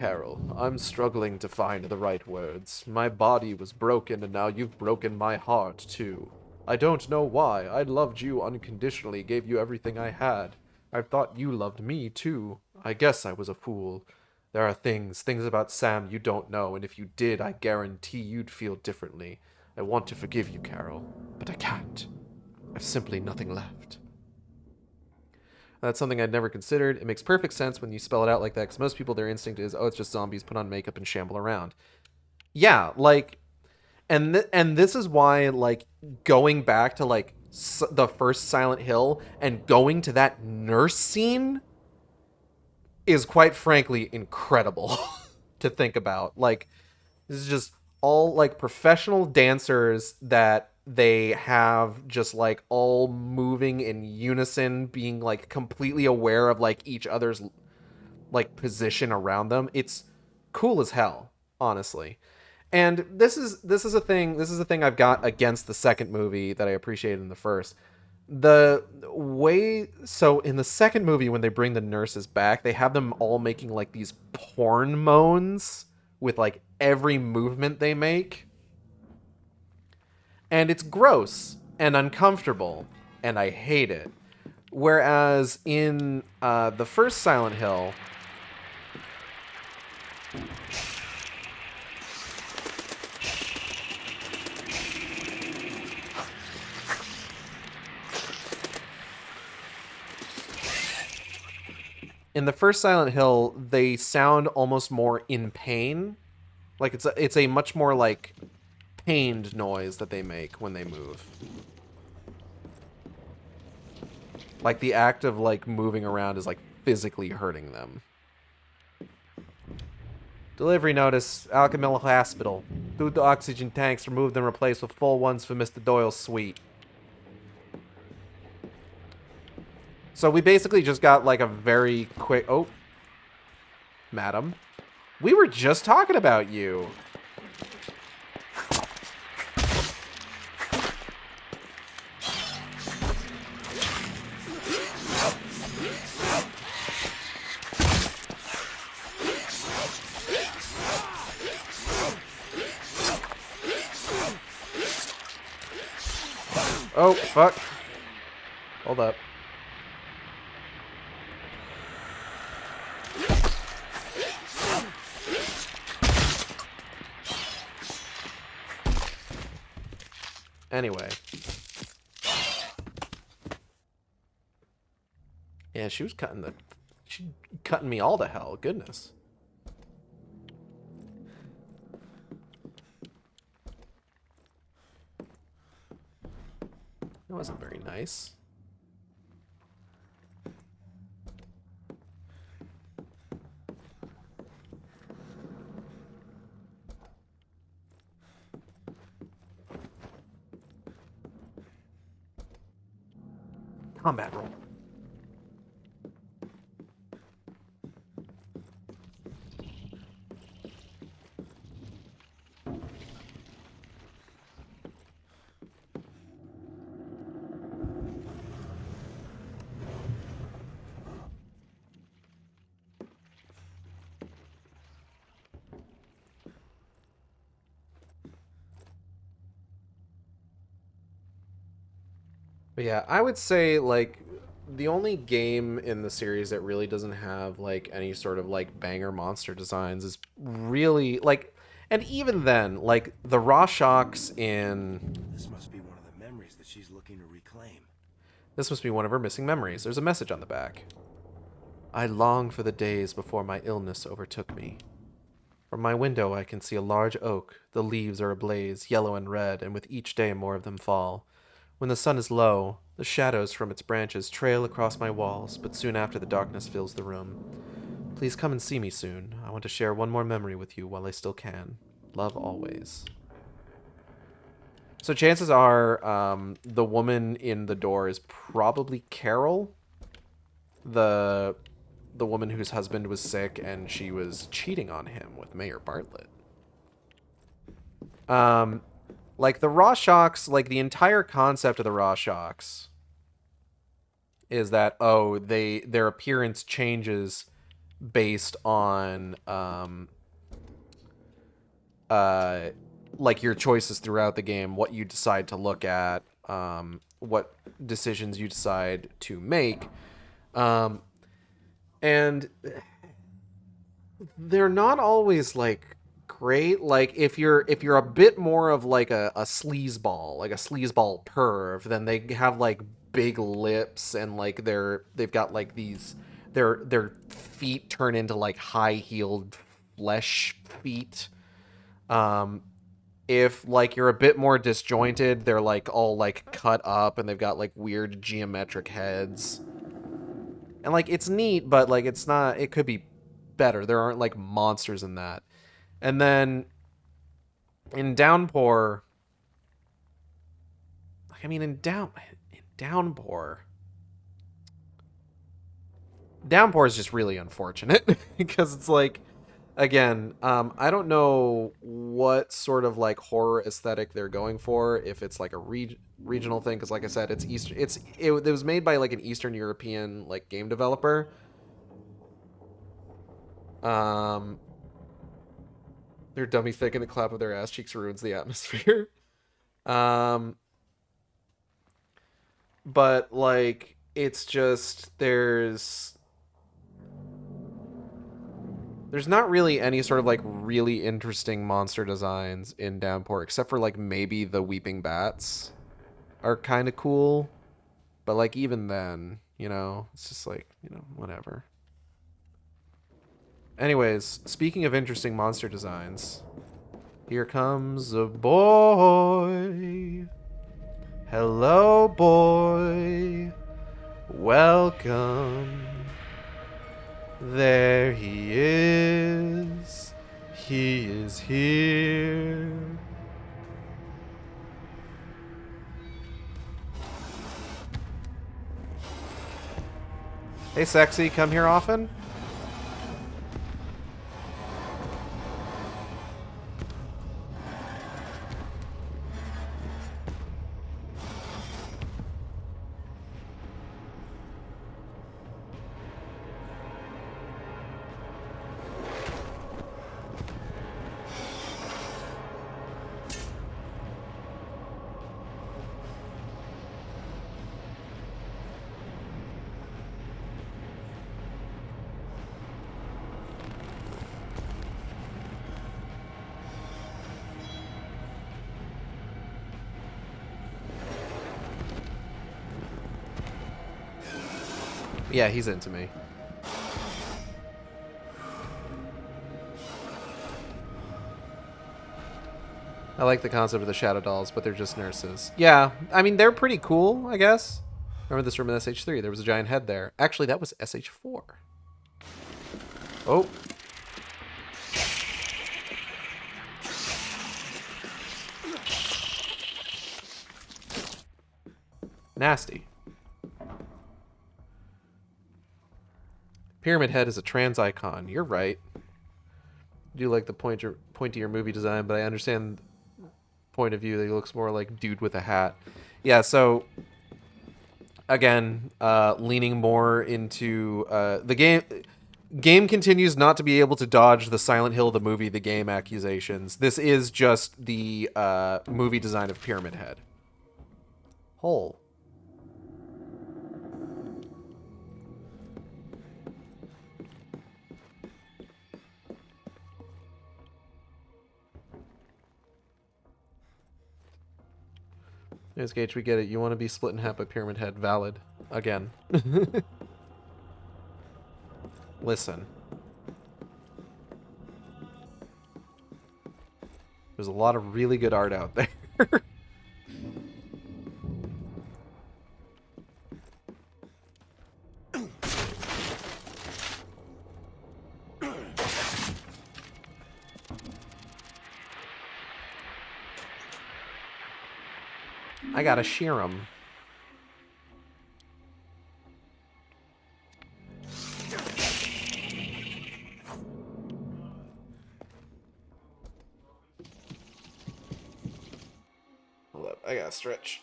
[SPEAKER 3] Carol, I'm struggling to find the right words. My body was broken, and now you've broken my heart, too. I don't know why. I loved you unconditionally, gave you everything I had. I thought you loved me, too. I guess I was a fool. There are things about Sam you don't know, and if you did, I guarantee you'd feel differently. I want to forgive you, Carol, but I can't. I've simply nothing left. That's something I'd never considered. It makes perfect sense when you spell it out like that, because most people, their instinct is, oh, it's just zombies, put on makeup and shamble around. Yeah, like, and this is why, like, going back to, like, the first Silent Hill and going to that nurse scene is, quite frankly, incredible to think about. Like, this is just all, like, professional dancers that they have just, like, all moving in unison, being, like, completely aware of, like, each other's, like, position around them. It's cool as hell, honestly. And this is a thing I've got against the second movie that I appreciated in the first. So in the second movie, when they bring the nurses back, they have them all making, like, these porn moans with, like, every movement they make. And it's gross and uncomfortable, and I hate it. Whereas in the first Silent Hill, they sound almost more in pain.
[SPEAKER 2] Like it's a much more like pained noise that they make when they move. Like the act of like moving around is like physically hurting them. Delivery notice, Alchemilla Hospital. 2 oxygen tanks removed and replaced with full ones for Mr. Doyle's suite. So we basically just got like a very quick... Oh. Madam. We were just talking about you. Oh, fuck. Hold up. Anyway. Yeah, she was cutting me all to hell. Goodness. That wasn't very nice. Combat roll. But yeah, I would say, like, the only game in the series that really doesn't have, like, any sort of, like, banger monster designs is really, like, and even then, like, the Rorschachs in...
[SPEAKER 5] This must be one of the memories that she's looking to reclaim.
[SPEAKER 2] This must be one of her missing memories. There's a message on the back. I long for the days before my illness overtook me. From my window I can see a large oak. The leaves are ablaze, yellow and red, and with each day more of them fall. When the sun is low, the shadows from its branches trail across my walls, but soon after the darkness fills the room. Please come and see me soon. I want to share one more memory with you while I still can. Love always. So chances are, the woman in the door is probably Carol, the woman whose husband was sick and she was cheating on him with Mayor Bartlett. Like, the Rorschachs, like, the entire concept of the Rorschachs is that, oh, their appearance changes based on, like, your choices throughout the game, what you decide to look at, what decisions you decide to make. And they're not always, like, great. Like, if you're a bit more of like a sleazeball, like a sleazeball perv, then they have like big lips and like they've got like these their feet turn into like high-heeled flesh feet. If like you're a bit more disjointed, they're like all like cut up and they've got like weird geometric heads. And like it's neat, but like it's not, it could be better. There aren't like monsters in that. And then in Downpour, I mean, in Downpour is just really unfortunate because it's like, again, I don't know what sort of like horror aesthetic they're going for. If it's like a regional thing, because like I said, it was made by like an Eastern European like game developer. Their dummy thick and the clap of their ass cheeks ruins the atmosphere. But like it's just there's not really any sort of like really interesting monster designs in Downpour, except for like maybe the weeping bats are kind of cool, but like even then, you know, it's just like, you know, whatever. Anyways, speaking of interesting monster designs, Here comes a boy. Hello, boy. Welcome. There he is. He is here. Hey, sexy, come here often? Yeah, he's into me. I like the concept of the shadow dolls, but they're just nurses. Yeah, I mean, they're pretty cool, I guess. Remember this room in SH3? There was a giant head there. Actually, that was SH4. Oh. Nasty. Pyramid Head is a trans icon. You're right. I do like the pointier movie design, but I understand point of view that he looks more like dude with a hat. Yeah, so again, leaning more into the game continues not to be able to dodge the Silent Hill the movie the game accusations. This is just the movie design of Pyramid Head. Hole. Yes, Gage, we get it. You want to be split in half by Pyramid Head. Valid. Again. Listen. There's a lot of really good art out there. I gotta shear him. Hold up, I gotta stretch.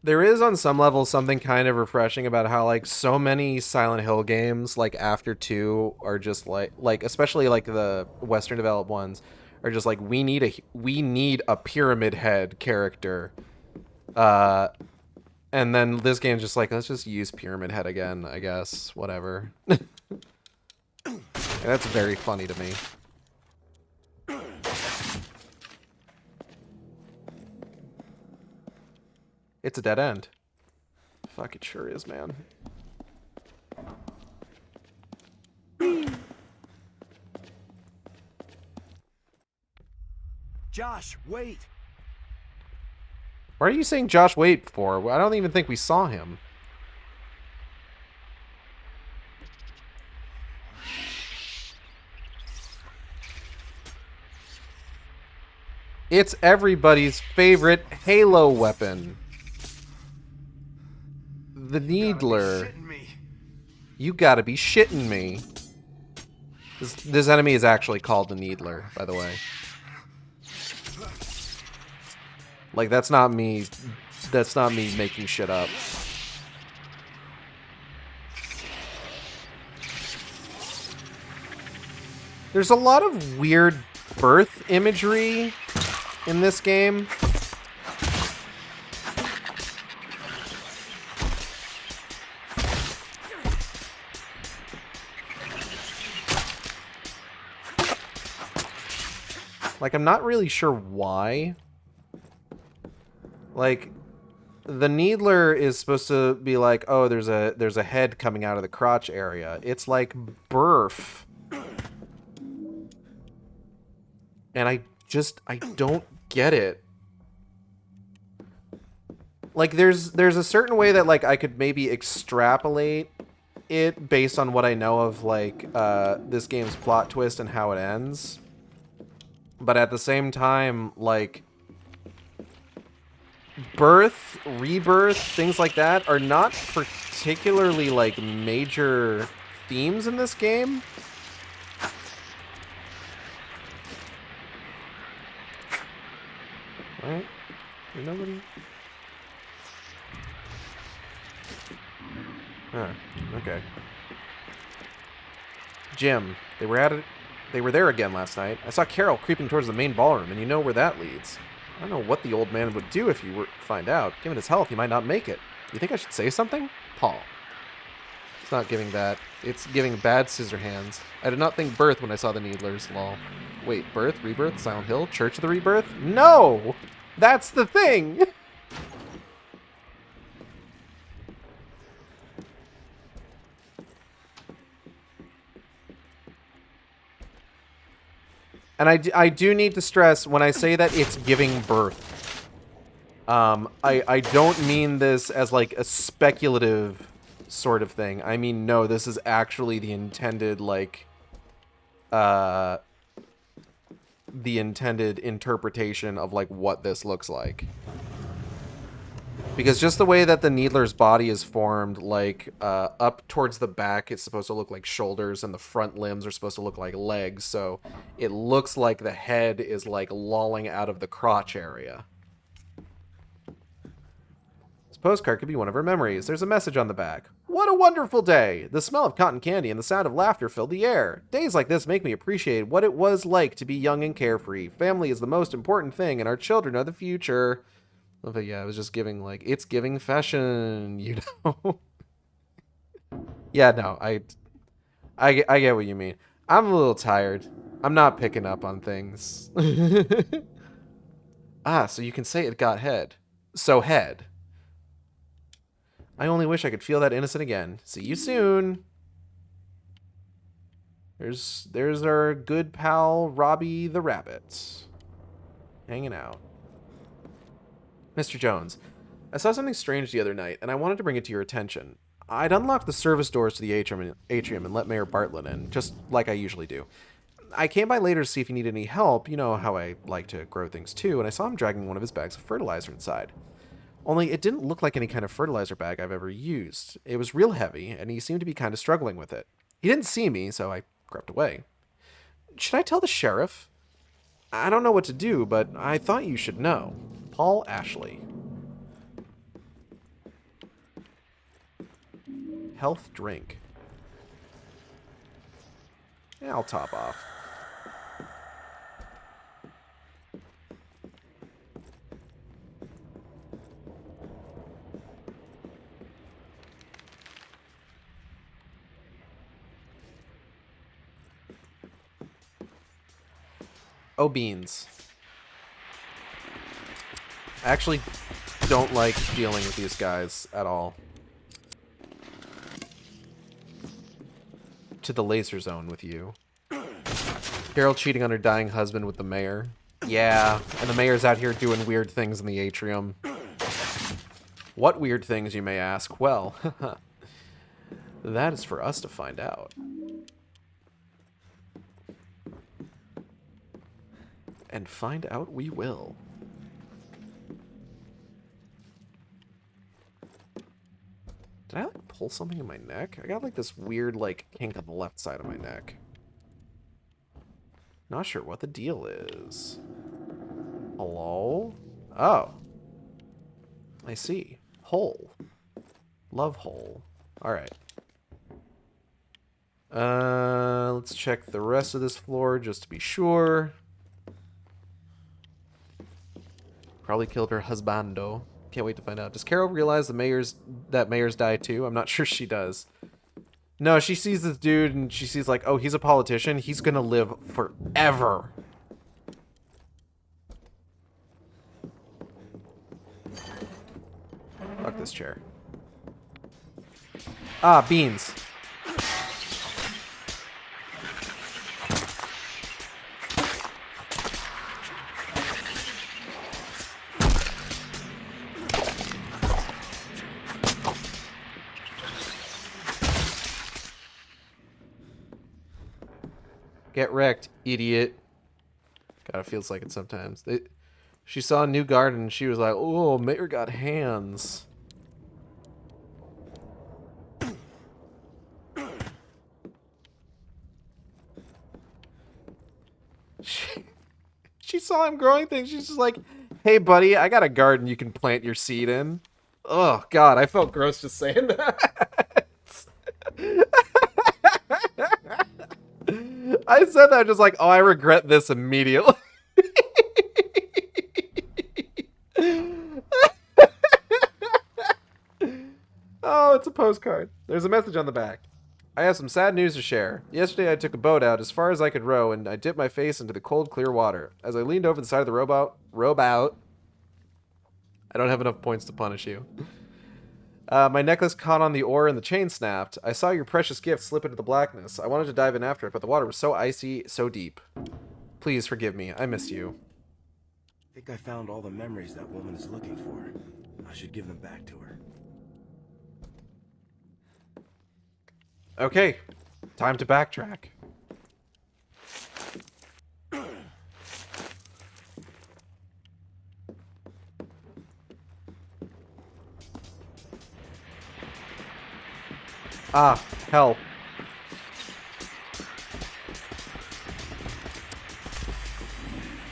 [SPEAKER 2] There is, on some level, something kind of refreshing about how, like, so many Silent Hill games, like, after 2 are just, like, especially, like, the Western developed ones, are just like, we need a Pyramid Head character. And then this game's just like, let's just use Pyramid Head again, I guess. Whatever. That's very funny to me. It's a dead end. Fuck, it sure is, man.
[SPEAKER 5] Josh, wait!
[SPEAKER 2] Why are you saying Josh wait for? I don't even think we saw him. It's everybody's favorite Halo weapon. The Needler. You gotta be shitting me. This enemy is actually called the Needler, by the way. Like, that's not me making shit up. There's a lot of weird birth imagery in this game. Like, I'm not really sure why. Like, the Needler is supposed to be like, oh, there's a head coming out of the crotch area. It's like birth. And I don't get it. Like there's a certain way that like I could maybe extrapolate it based on what I know of like this game's plot twist and how it ends. But at the same time, like birth, rebirth, things like that are not particularly like major themes in this game. Alright. Nobody. Huh. Okay. Jim, they were there again last night. I saw Carol creeping towards the main ballroom, and you know where that leads. I don't know what the old man would do if he were to find out. Given his health, he might not make it. You think I should say something? Paul. It's not giving that. It's giving bad scissor hands. I did not think birth when I saw the Needlers, lol. Wait, birth, rebirth, Silent Hill, Church of the Rebirth? No! That's the thing! And I do need to stress when I say that it's giving birth. I don't mean this as like a speculative sort of thing. I mean, no, this is actually the intended like the intended interpretation of like what this looks like. Because just the way that the Needler's body is formed, like, up towards the back, it's supposed to look like shoulders, and the front limbs are supposed to look like legs, so it looks like the head is, like, lolling out of the crotch area. This postcard could be one of her memories. There's a message on the back. What a wonderful day! The smell of cotton candy and the sound of laughter filled the air. Days like this make me appreciate what it was like to be young and carefree. Family is the most important thing, and our children are the future. But yeah, I was just giving, like, it's giving fashion, you know? Yeah, no, I get what you mean. I'm a little tired. I'm not picking up on things. Ah, so you can say it got head. So head. I only wish I could feel that innocent again. See you soon. There's our good pal, Robbie the Rabbit. Hanging out. Mr. Jones, I saw something strange the other night, and I wanted to bring it to your attention. I'd unlocked the service doors to the atrium and let Mayor Bartlett in, just like I usually do. I came by later to see if he needed any help. You know how I like to grow things too, and I saw him dragging one of his bags of fertilizer inside. Only it didn't look like any kind of fertilizer bag I've ever used. It was real heavy, and he seemed to be kind of struggling with it. He didn't see me, so I crept away. Should I tell the sheriff? I don't know what to do, but I thought you should know. Paul Ashley. Health drink. Yeah, I'll top off. Oh, beans. I actually don't like dealing with these guys at all. To the laser zone with you. Carol cheating on her dying husband with the mayor. Yeah, and the mayor's out here doing weird things in the atrium. What weird things, you may ask? Well, that is for us to find out. And find out we will. Did I, like, pull something in my neck? I got, like, this weird, like, kink on the left side of my neck. Not sure what the deal is. Hello? Oh. I see. Hole. Love hole. Alright. Let's check the rest of this floor just to be sure. Probably killed her husbando. Can't wait to find out. Does Carol realize that mayor's die too? I'm not sure she does. No, she sees this dude and she sees like, oh, he's a politician. He's gonna live forever. this chair. Ah, beans. Get wrecked, idiot. God, it feels like it sometimes. She saw a new garden and she was like, oh, Mayor got hands. She saw him growing things. She's just like, hey, buddy, I got a garden you can plant your seed in. Oh, God, I felt gross just saying that. I said that just like, oh, I regret this immediately. Oh, it's a postcard. There's a message on the back. I have some sad news to share. Yesterday I took a boat out as far as I could row, and I dipped my face into the cold, clear water. As I leaned over the side of the rowboat, I don't have enough points to punish you. My necklace caught on the oar and the chain snapped. I saw your precious gift slip into the blackness. I wanted to dive in after it, but the water was so icy, so deep. Please forgive me. I missed you.
[SPEAKER 4] I think I found all the memories that woman is looking for. I should give them back to her.
[SPEAKER 2] Okay, time to backtrack. Ah, hell.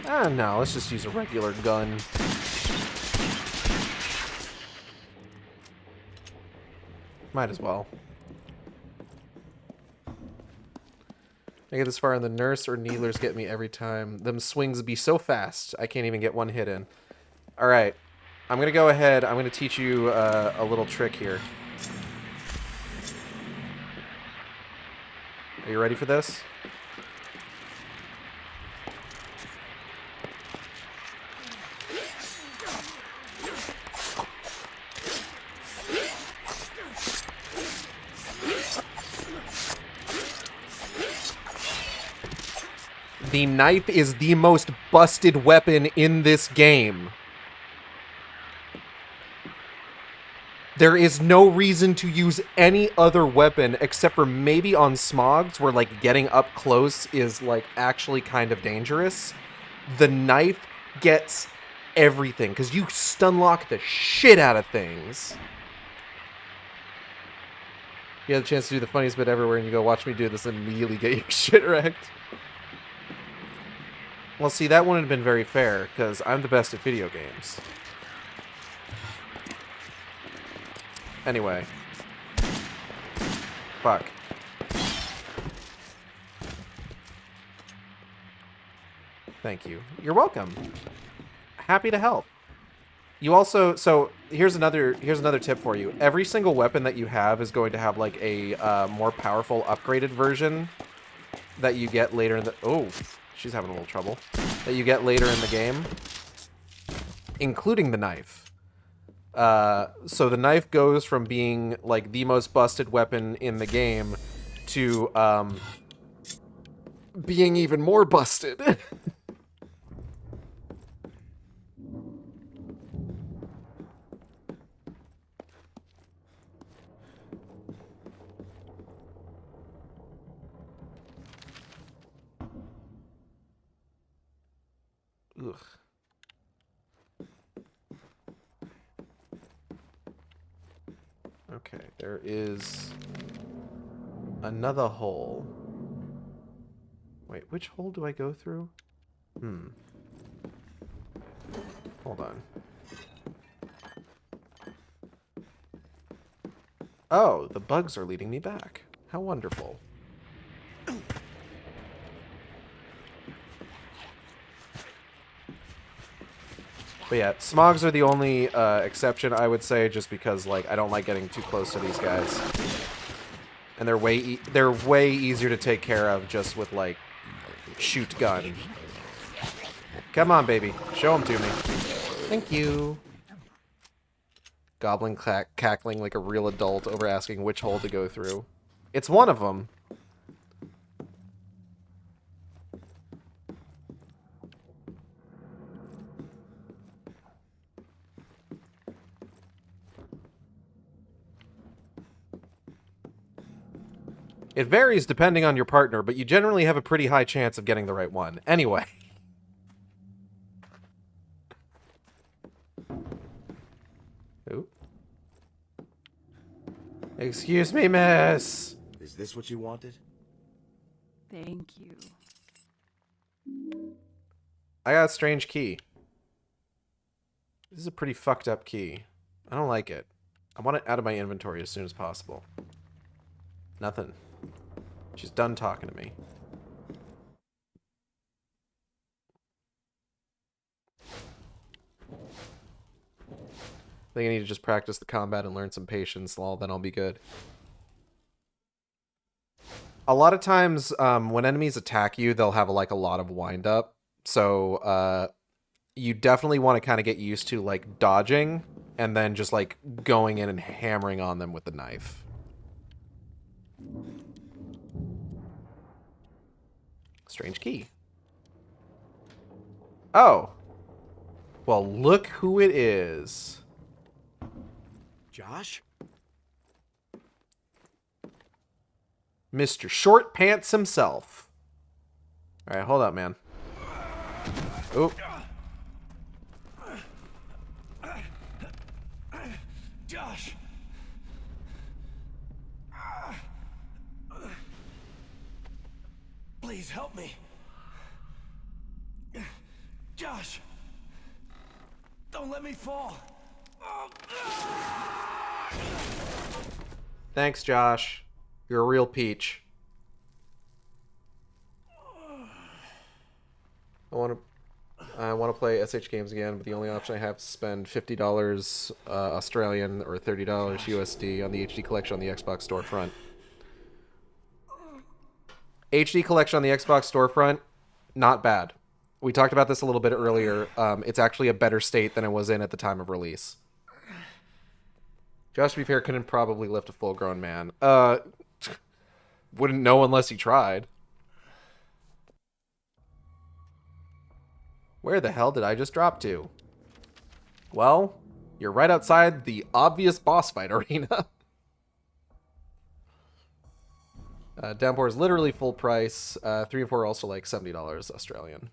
[SPEAKER 2] Ah, no, let's just use a regular gun. Might as well. I get this far and the nurse or needlers get me every time. Them swings be so fast, I can't even get one hit in. Alright, I'm going to go ahead. I'm going to teach you a little trick here. Are you ready for this? The knife is the most busted weapon in this game. There is no reason to use any other weapon except for maybe on Smogs, where like getting up close is like actually kind of dangerous. The knife gets everything because you stun lock the shit out of things. You have the chance to do the funniest bit everywhere and you go watch me do this and immediately get your shit wrecked. Well, see, that wouldn't have been very fair, because I'm the best at video games. Anyway. Fuck. Thank you. You're welcome. Happy to help. You also, so here's another tip for you. Every single weapon that you have is going to have like a more powerful upgraded version that you get later in the, oh, she's having a little trouble, that you get later in the game, including the knife. So the knife goes from being like the most busted weapon in the game to being even more busted. Ugh. Okay, there is another hole. Wait, which hole do I go through? Hold on. Oh, the bugs are leading me back. How wonderful. But yeah, Smogs are the only exception, I would say, just because like I don't like getting too close to these guys, and they're way easier to take care of just with like shoot gun. Come on, baby, show them to me. Thank you. Goblin cackling like a real adult over asking which hole to go through. It's one of them. It varies depending on your partner, but you generally have a pretty high chance of getting the right one. Anyway. Ooh. Excuse me, miss.
[SPEAKER 5] Is this what you wanted?
[SPEAKER 8] Thank you.
[SPEAKER 2] I got a strange key. This is a pretty fucked up key. I don't like it. I want it out of my inventory as soon as possible. Nothing. She's done talking to me. I think I need to just practice the combat and learn some patience, then I'll be good. A lot of times, when enemies attack you, they'll have like a lot of wind up. So, you definitely want to kind of get used to like dodging and then just like going in and hammering on them with the knife. Strange key. Oh. Well, look who it is.
[SPEAKER 5] Josh?
[SPEAKER 2] Mr. Short Pants himself. All right, hold up, man. Oop.
[SPEAKER 4] Josh! Please help me. Josh! Don't let me fall.
[SPEAKER 2] Thanks, Josh. You're a real peach. I want to play SH games again, but the only option I have is to spend $50 Australian or $30 USD on the HD collection on the Xbox storefront. HD collection on the Xbox storefront, not bad. We talked about this a little bit earlier. It's actually a better state than it was in at the time of release. Josh, to be fair, couldn't probably lift a full-grown man. Wouldn't know unless he tried. Where the hell did I just drop to? Well, you're right outside the obvious boss fight arena. Downpour is literally full price. 3 and 4 are also like $70 Australian.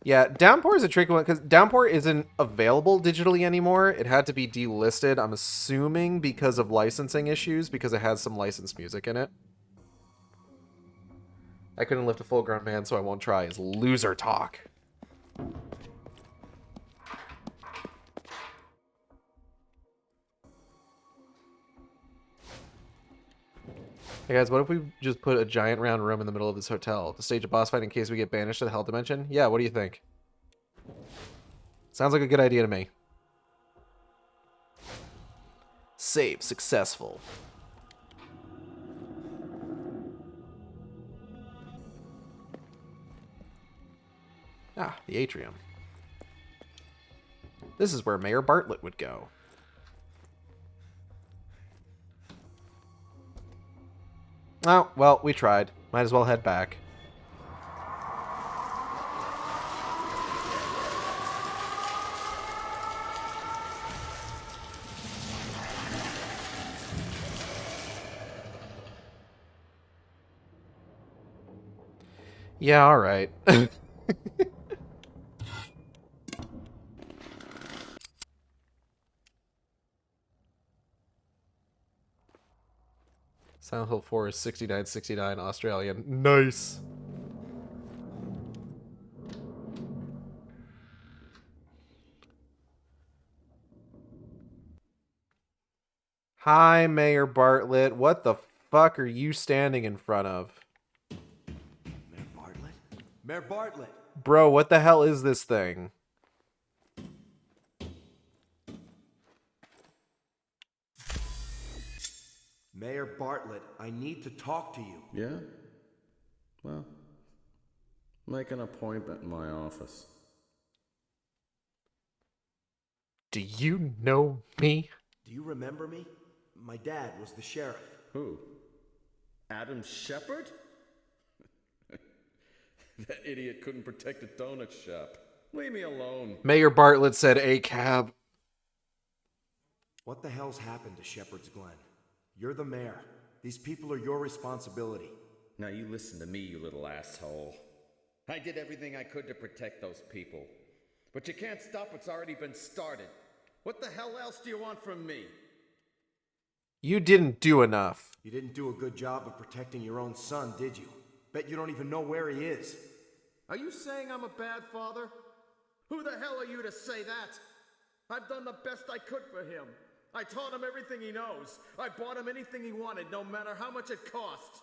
[SPEAKER 2] Yeah, Downpour is a tricky one because Downpour isn't available digitally anymore. It had to be delisted, I'm assuming, because of licensing issues, because it has some licensed music in it. I couldn't lift a full-grown man, so I won't try his loser talk. Hey guys, what if we just put a giant round room in the middle of this hotel to stage a boss fight in case we get banished to the Hell Dimension? Yeah, what do you think? Sounds like a good idea to me. Save successful. Ah, the atrium. This is where Mayor Bartlett would go. Oh, well, we tried. Might as well head back. Yeah, alright. Silent Hill 4 is $69.69 Australian. Nice. Hi, Mayor Bartlett. What the fuck are you standing in front of?
[SPEAKER 5] Mayor Bartlett? Mayor Bartlett!
[SPEAKER 2] Bro, what the hell is this thing?
[SPEAKER 5] Mayor Bartlett, I need to talk to you.
[SPEAKER 13] Yeah? Well, Make an appointment in my office.
[SPEAKER 3] Do you know me?
[SPEAKER 5] Do you remember me? My dad was the sheriff.
[SPEAKER 13] Who? Adam Shepard? That idiot couldn't protect a donut shop. Leave me alone.
[SPEAKER 3] Mayor Bartlett said a cab.
[SPEAKER 5] What the hell's happened to Shepherd's Glen? You're the mayor. These people are your responsibility.
[SPEAKER 13] Now you listen to me, you little asshole. I did everything I could to protect those people. But you can't stop what's already been started. What the hell else do you want from me?
[SPEAKER 3] You didn't do enough.
[SPEAKER 5] You didn't do a good job of protecting your own son, did you? Bet you don't even know where he is.
[SPEAKER 13] Are you saying I'm a bad father? Who the hell are you to say that? I've done the best I could for him. I taught him everything he knows. I bought him anything he wanted, no matter how much it cost.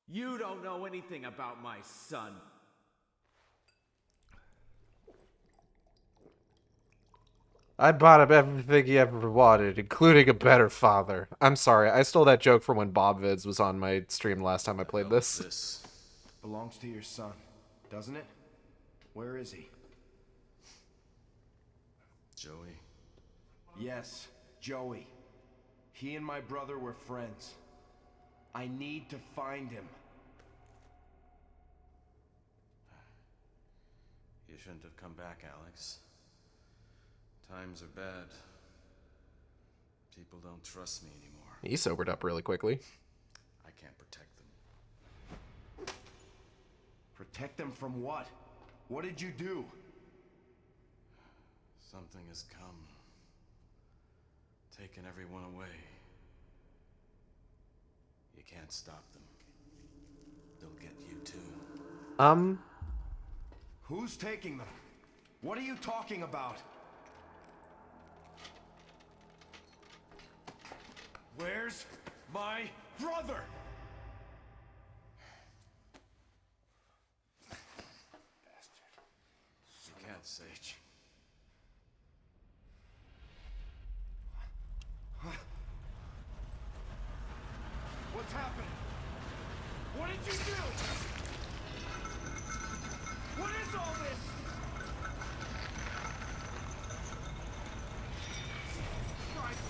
[SPEAKER 14] You don't know anything about my son.
[SPEAKER 3] I bought him everything he ever wanted, including a better father. I'm sorry, I stole that joke from when Bob Vids was on my stream last time I played this.
[SPEAKER 5] Belongs to your son, doesn't it? Where is he?
[SPEAKER 12] Joey?
[SPEAKER 5] Yes, Joey. He and my brother were friends. I need to find him.
[SPEAKER 12] You shouldn't have come back, Alex. Times are bad. People don't trust me anymore.
[SPEAKER 3] He sobered up really quickly.
[SPEAKER 12] I can't protect them.
[SPEAKER 5] Protect them from what? What did you do?
[SPEAKER 12] Something has come. Taken everyone away. You can't stop them. They'll get you too.
[SPEAKER 5] Who's taking them? What are you talking about? Where's my brother? Bastard.
[SPEAKER 12] You can't say.
[SPEAKER 5] What's happened? What did you do? What is all this? Christ.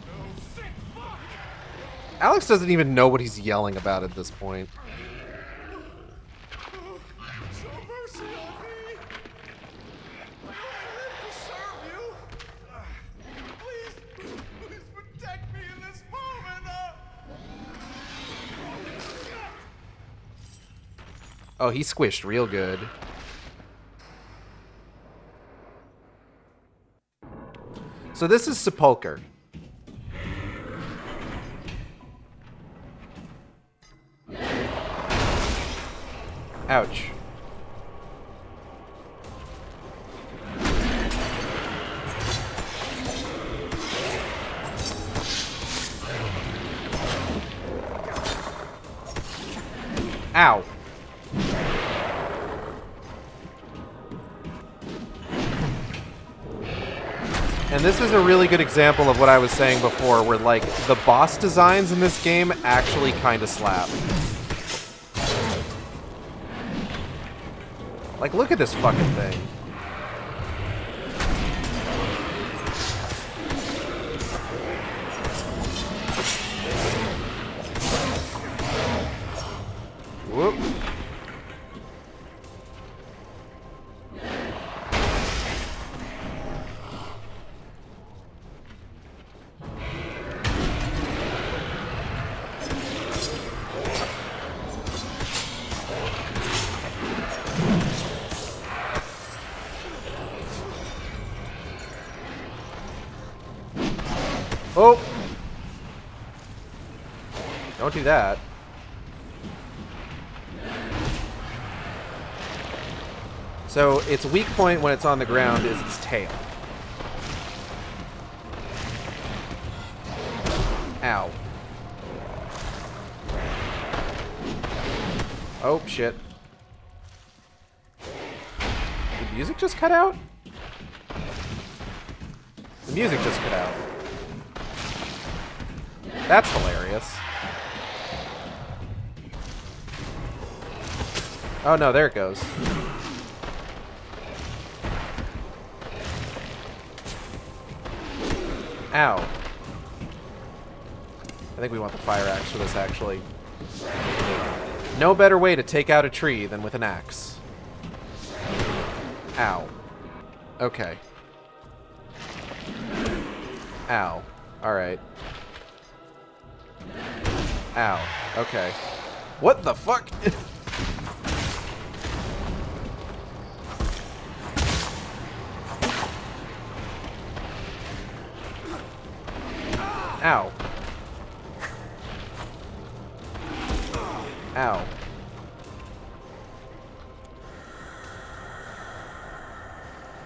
[SPEAKER 5] Oh, sick fuck!
[SPEAKER 3] Alex doesn't even know what he's yelling about at this point.
[SPEAKER 5] Show mercy on me! I live to serve you! Please protect me in this moment! Holy shit!
[SPEAKER 3] Oh, he squished real good. So this is Sepulcher. Ouch. Ow. And this is a really good example of what I was saying before, where, like, the boss designs in this game actually kind of slap. Like, look at this fucking thing. Whoop. Oh! Don't do that. So its weak point when it's on the ground is its tail. Ow. Oh, shit. Did the music just cut out? The music just cut out.
[SPEAKER 2] That's hilarious. Oh no, there it goes. Ow. I think we want the fire axe for this, actually. No better way to take out a tree than with an axe. Ow. Okay. Ow. Alright. Ow. Okay. What the fuck? Ow. Ow.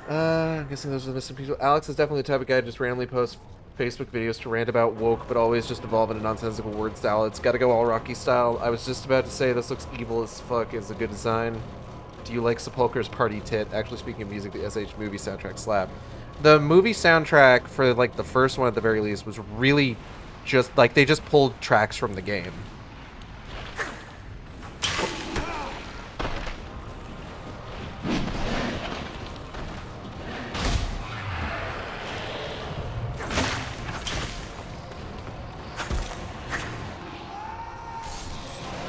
[SPEAKER 2] I'm guessing those are the missing people. Alex is definitely the type of guy who just randomly posts Facebook videos to rant about woke, but always just evolve into nonsensical word style. It's gotta go all Rocky style. I was just about to say this looks evil as fuck. Is a good design. Do you like Sepulchre's Party Tit? Actually, speaking of music, the SH movie soundtrack slap. The movie soundtrack for like the first one at the very least was really just like they just pulled tracks from the game.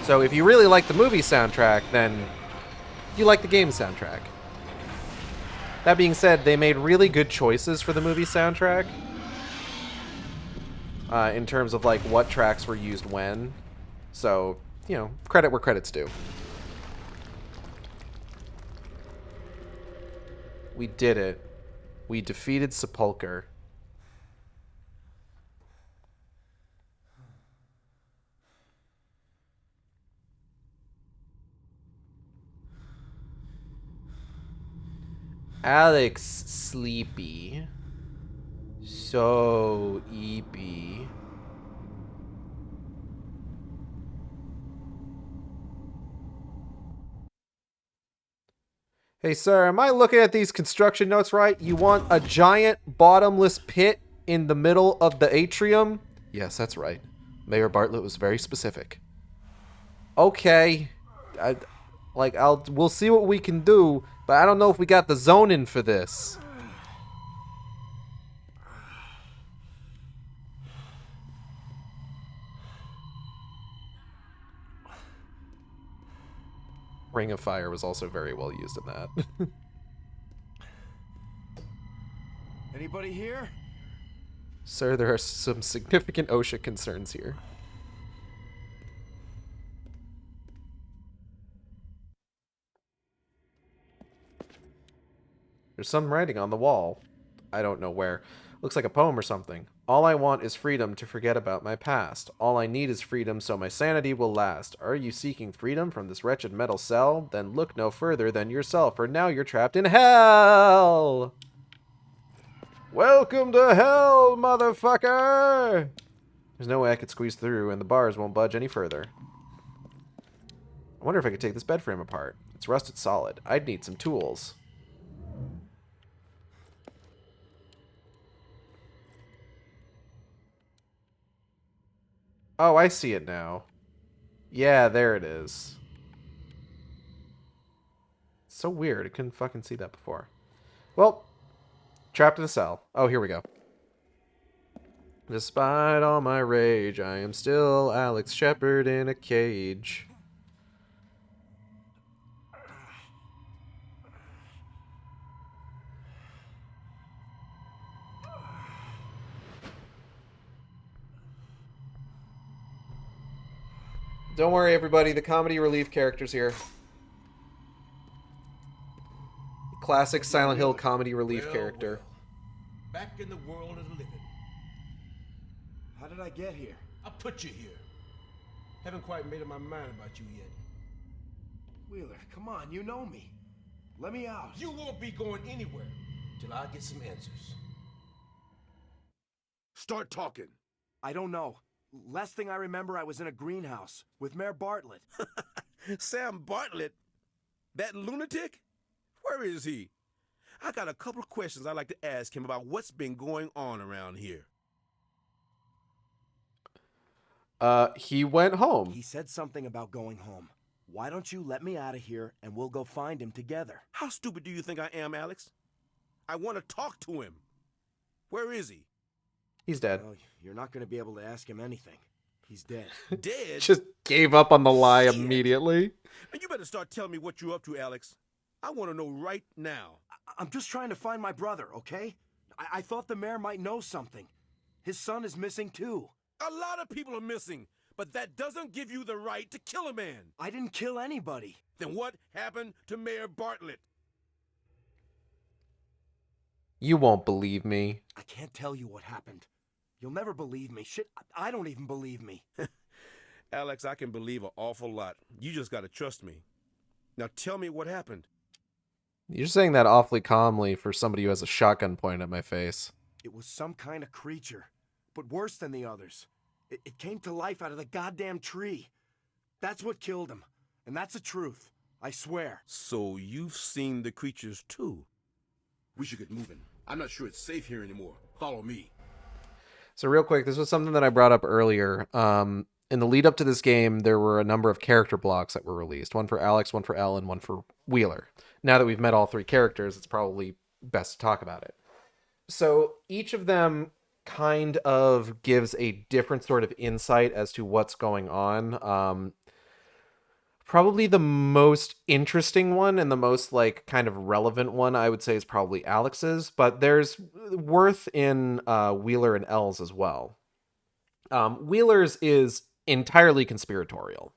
[SPEAKER 2] So if you really like the movie soundtrack, then you like the game soundtrack. That being said, they made really good choices for the movie soundtrack. In terms of like what tracks were used when. So, you know, credit where credit's due. We did it. We defeated Sepulcher. Alex sleepy. So eepy. Hey sir, am I looking at these construction notes right? You want a giant bottomless pit in the middle of the atrium? Yes, that's right. Mayor Bartlett was very specific. Okay. We'll see what we can do, but I don't know if we got the zoning for this. Ring of Fire was also very well used in that.
[SPEAKER 5] Anybody here?
[SPEAKER 2] Sir, there are some significant OSHA concerns here. There's some writing on the wall. I don't know where. Looks like a poem or something. All I want is freedom to forget about my past. All I need is freedom so my sanity will last. Are you seeking freedom from this wretched metal cell? Then look no further than yourself, for now you're trapped in hell! Welcome to hell, motherfucker! There's no way I could squeeze through, and the bars won't budge any further. I wonder if I could take this bed frame apart. It's rusted solid. I'd need some tools. Oh, I see it now. Yeah, there it is. It's so weird. I couldn't fucking see that before. Well, trapped in a cell. Oh, here we go. Despite all my rage, I am still Alex Shepard in a cage. Don't worry, everybody. The comedy relief character's here. Classic Silent Hill comedy relief character.
[SPEAKER 15] Back in the world of the living.
[SPEAKER 5] How did I get here?
[SPEAKER 15] I put you here. Haven't quite made up my mind about you yet.
[SPEAKER 5] Wheeler, come on, you know me. Let me out.
[SPEAKER 15] You won't be going anywhere till I get some answers.
[SPEAKER 5] Start talking. I don't know. Last thing I remember, I was in a greenhouse with Mayor Bartlett.
[SPEAKER 15] Sam Bartlett? That lunatic? Where is he? I got a couple of questions I'd like to ask him about what's been going on around here.
[SPEAKER 2] He went home.
[SPEAKER 4] He said something about going home. Why don't you let me out of here and we'll go find him together?
[SPEAKER 15] How stupid do you think I am, Alex? I want to talk to him. Where is he?
[SPEAKER 2] He's dead.
[SPEAKER 4] Well, you're not going to be able to ask him anything. He's dead.
[SPEAKER 15] Dead?
[SPEAKER 2] Just gave up on the lie immediately.
[SPEAKER 15] And you better start telling me what you're up to, Alex. I want to know right now.
[SPEAKER 4] I'm just trying to find my brother, okay? I thought the mayor might know something. His son is missing too.
[SPEAKER 15] A lot of people are missing, but that doesn't give you the right to kill a man.
[SPEAKER 4] I didn't kill anybody.
[SPEAKER 15] Then what happened to Mayor Bartlett?
[SPEAKER 2] You won't believe me.
[SPEAKER 4] I can't tell you what happened. You'll never believe me. Shit, I don't even believe me.
[SPEAKER 15] Alex, I can believe an awful lot. You just gotta trust me. Now tell me what happened.
[SPEAKER 2] You're saying that awfully calmly for somebody who has a shotgun pointed at my face.
[SPEAKER 4] It was some kind of creature, but worse than the others. It came to life out of the goddamn tree. That's what killed him. And that's the truth. I swear.
[SPEAKER 15] So you've seen the creatures too? We should get moving. I'm not sure it's safe here anymore. Follow me.
[SPEAKER 2] So real quick, this was something that I brought up earlier. In the lead up to this game, there were a number of character blocks that were released. One for Alex, one for Elle, and one for Wheeler. Now that we've met all three characters, it's probably best to talk about it. So each of them kind of gives a different sort of insight as to what's going on. Probably the most interesting one and the most like kind of relevant one, I would say, is probably Alex's, but there's worth in Wheeler and Elle's as well. Wheeler's is entirely conspiratorial,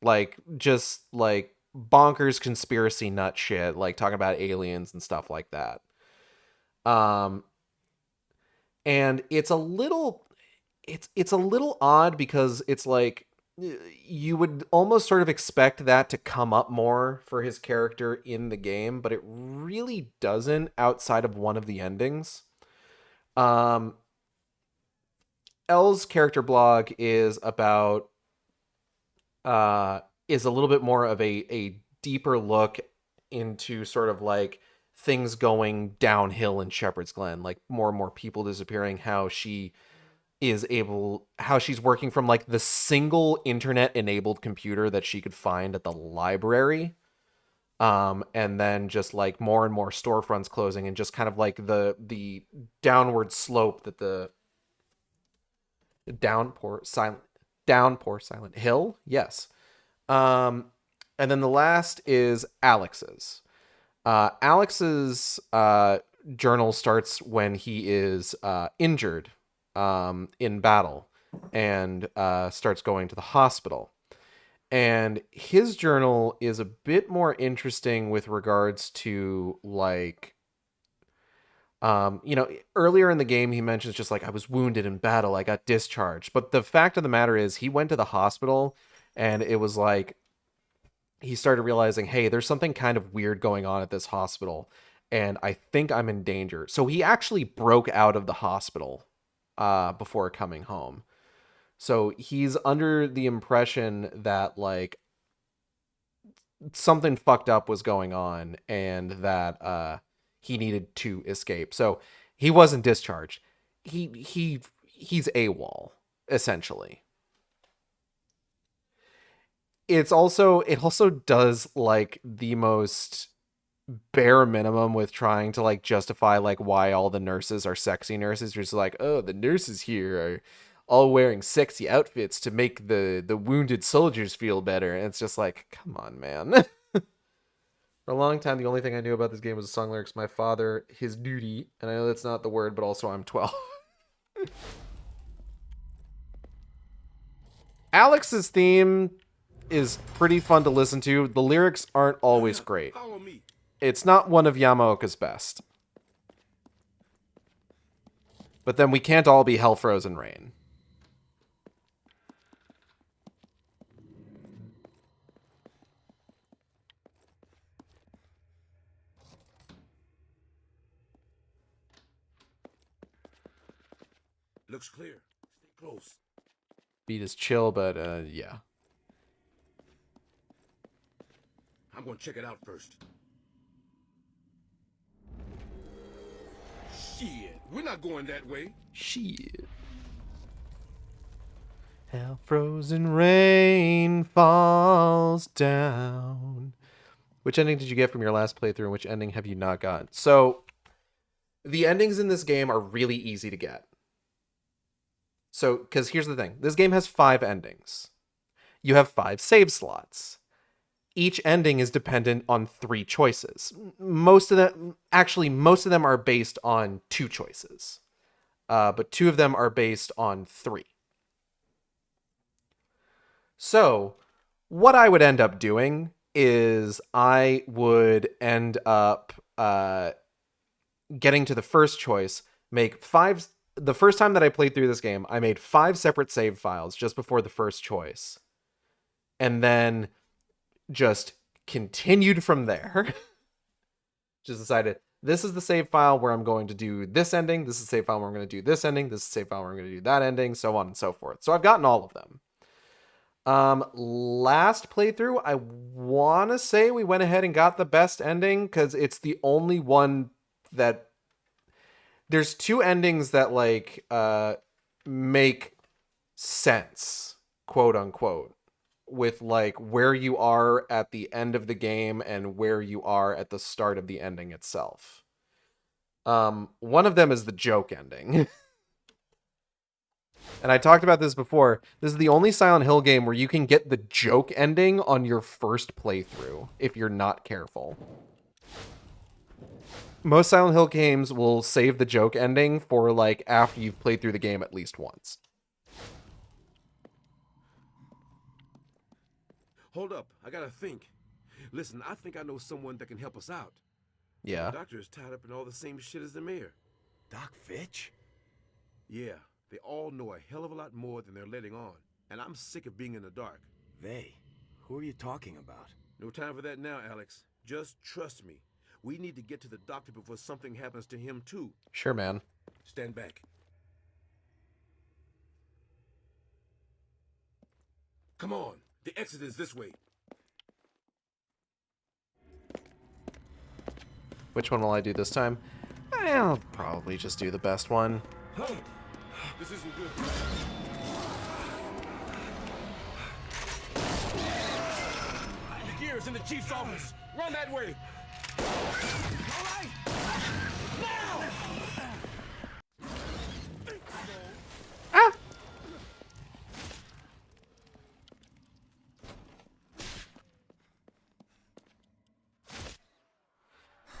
[SPEAKER 2] like just like bonkers conspiracy nut shit, like talking about aliens and stuff like that. And it's a little odd because it's like you would almost sort of expect that to come up more for his character in the game, but it really doesn't outside of one of the endings. Elle's character blog is about is a little bit more of a deeper look into sort of like things going downhill in Shepherd's Glen, like more and more people disappearing, how she's working from like the single internet enabled computer that she could find at the library. And then just like more and more storefronts closing and just kind of like the downward slope that the downpour silent hill. Yes. And then the last is Alex's. Alex's journal starts when he is injured in battle and starts going to the hospital. And his journal is a bit more interesting with regards to like, earlier in the game, he mentions just like, I was wounded in battle, I got discharged. But the fact of the matter is he went to the hospital and it was like, he started realizing, hey, there's something kind of weird going on at this hospital and I think I'm in danger. So he actually broke out of the hospital before coming home. So he's under the impression that like something fucked up was going on and that he needed to escape. So he wasn't discharged. He's AWOL, essentially. It also does like the most bare minimum with trying to like justify like why all the nurses are sexy nurses. You're just like, oh, the nurses here are all wearing sexy outfits to make the wounded soldiers feel better. And it's just like, come on, man. For a long time, the only thing I knew about this game was the song lyrics, my father, his duty. And I know that's not the word, but also I'm 12. Alex's theme is pretty fun to listen to. The lyrics aren't always great. It's not one of Yamaoka's best. But then we can't all be Hell Frozen Rain.
[SPEAKER 15] Looks clear. Stay close.
[SPEAKER 2] Beat is chill, but yeah.
[SPEAKER 15] I'm gonna check it out first. Shit, we're not going that way.
[SPEAKER 2] Shit. Hell frozen rain falls down. Which ending did you get from your last playthrough, and which ending have you not gotten? So, the endings in this game are really easy to get. So, because here's the thing. This game has 5 endings. You have 5 save slots. Each ending is dependent on 3 choices. Most of them are based on 2 choices. But 2 of them are based on 3. So, what I would end up doing is I would end up getting to the first choice, make 5... The first time that I played through this game, I made 5 separate save files just before the first choice. And then just continued from there. Just decided, this is the save file where I'm going to do this ending, this is the save file where I'm going to do this ending, this is the save file where I'm going to do that ending, so on and so forth. So I've gotten all of them. Last playthrough, I want to say we went ahead and got the best ending, because it's the only one that... There's 2 endings that, like, make sense, quote unquote, with, like, where you are at the end of the game and where you are at the start of the ending itself. One of them is the joke ending. And I talked about this before. This is the only Silent Hill game where you can get the joke ending on your first playthrough, if you're not careful. Most Silent Hill games will save the joke ending for, like, after you've played through the game at least once.
[SPEAKER 15] Hold up, I gotta think. Listen, I think I know someone that can help us out.
[SPEAKER 2] Yeah.
[SPEAKER 15] The doctor is tied up in all the same shit as the mayor.
[SPEAKER 4] Doc Fitch?
[SPEAKER 15] Yeah, they all know a hell of a lot more than they're letting on. And I'm sick of being in the dark.
[SPEAKER 4] They? Who are you talking about?
[SPEAKER 15] No time for that now, Alex. Just trust me. We need to get to the doctor before something happens to him, too.
[SPEAKER 2] Sure, man.
[SPEAKER 15] Stand back. Come on. The exit is this way.
[SPEAKER 2] Which one will I do this time? I'll probably just do the best one.
[SPEAKER 15] This isn't good. The gear is in the chief's office. Run that way. All right. Now.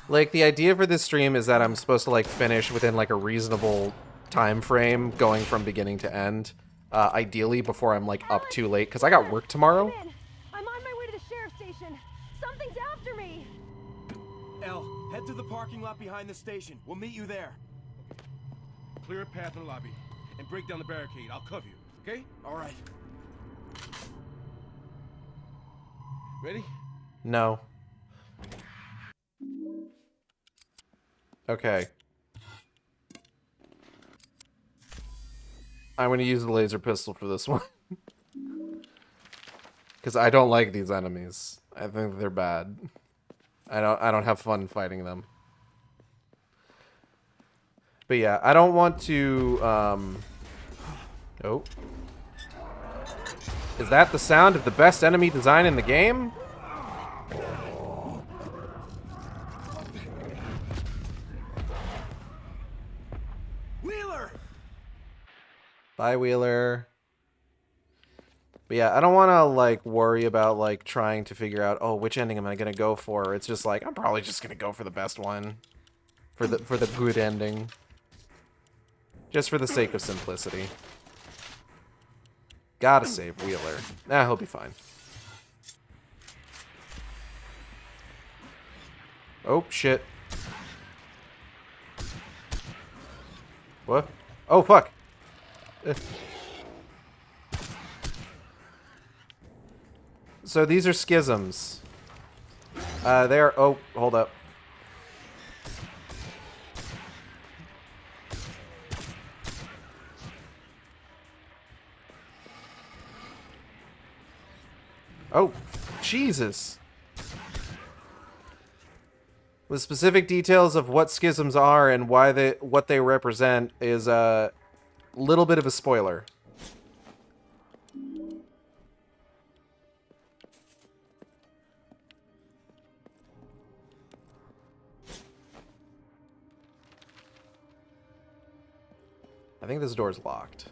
[SPEAKER 2] Like, the idea for this stream is that I'm supposed to, like, finish within, like, a reasonable time frame going from beginning to end. Ideally before I'm, like, up too late, because I got work tomorrow.
[SPEAKER 16] I'm on my way to the sheriff's station. Something's after me.
[SPEAKER 5] Elle, head to the parking lot behind the station. We'll meet you there.
[SPEAKER 15] Clear a path in the lobby and break down the barricade. I'll cover you, okay?
[SPEAKER 5] All right.
[SPEAKER 15] Ready?
[SPEAKER 2] No. Okay. I'm going to use the laser pistol for this one. Because I don't like these enemies. I think they're bad. I don't have fun fighting them. But yeah, I don't want to, Oh. Is that the sound of the best enemy design in the game?
[SPEAKER 5] Wheeler!
[SPEAKER 2] Bye, Wheeler. But yeah, I don't want to, like, worry about, like, trying to figure out, oh, which ending am I going to go for? It's just like, I'm probably just going to go for the best one. For the good ending. Just for the sake of simplicity. Gotta save Wheeler. Nah, he'll be fine. Oh, shit. What? Oh, fuck. So these are schisms. They are... Oh, hold up. Oh, Jesus. The specific details of what schisms are and what they represent is a little bit of a spoiler. think this door's locked.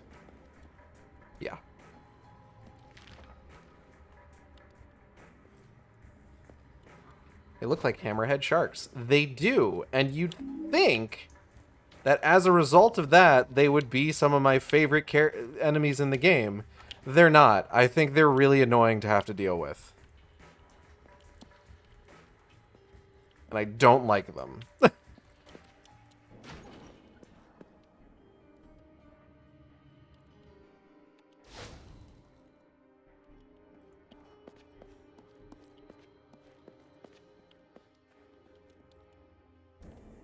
[SPEAKER 2] Yeah. They look like hammerhead sharks. They do, and you'd think that as a result of that, they would be some of my favorite enemies in the game. They're not. I think they're really annoying to have to deal with. And I don't like them.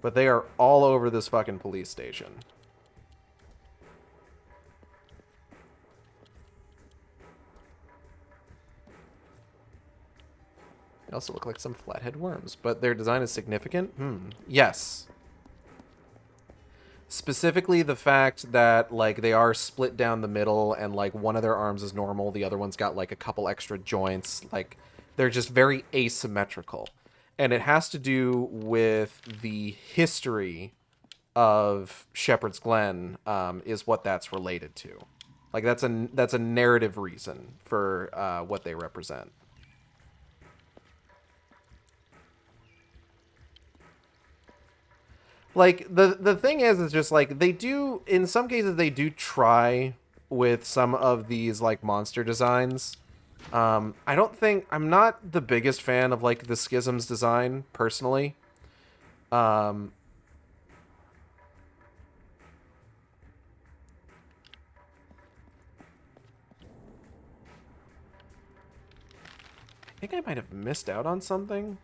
[SPEAKER 2] But they are all over this fucking police station. They also look like some flathead worms, but their design is significant? Yes. Specifically the fact that, like, they are split down the middle and, like, one of their arms is normal, the other one's got, like, a couple extra joints. Like, they're just very asymmetrical. And it has to do with the history of Shepherd's Glen, is what that's related to. Like, that's a narrative reason for what they represent. Like, the thing is just, like, they do, in some cases, they do try with some of these, like, monster designs. I'm not the biggest fan of, like, the Schism's design, personally. I think I might have missed out on something.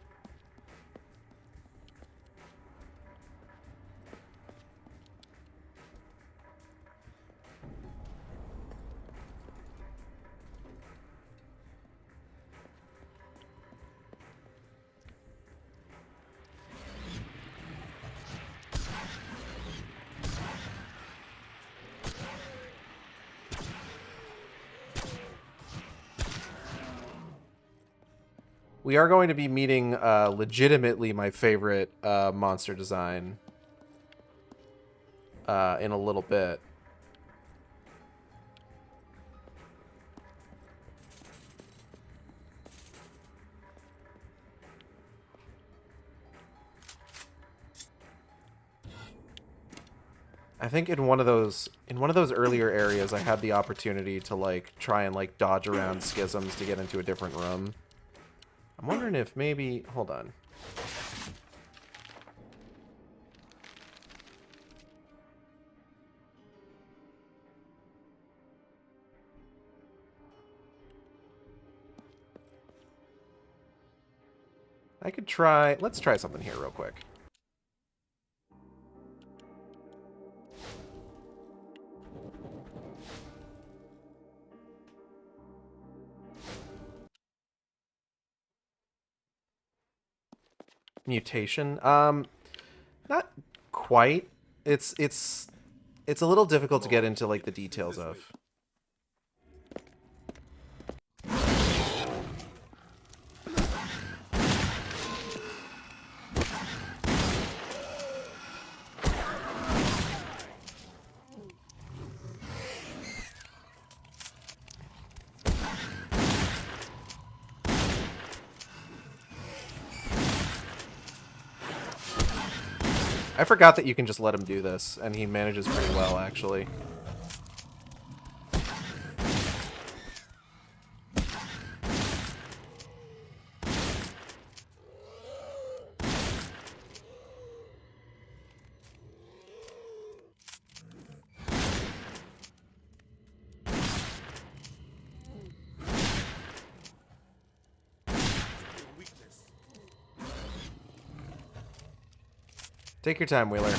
[SPEAKER 2] We are going to be meeting legitimately my favorite monster design in a little bit. I think in one of those earlier areas I had the opportunity to, like, try and, like, dodge around schisms to get into a different room. I'm wondering if maybe... Hold on. I could try... Let's try something here real quick. Mutation. Not quite. It's a little difficult to get into, like, the details of. I forgot that you can just let him do this, and he manages pretty well, actually. Take your time, Wheeler.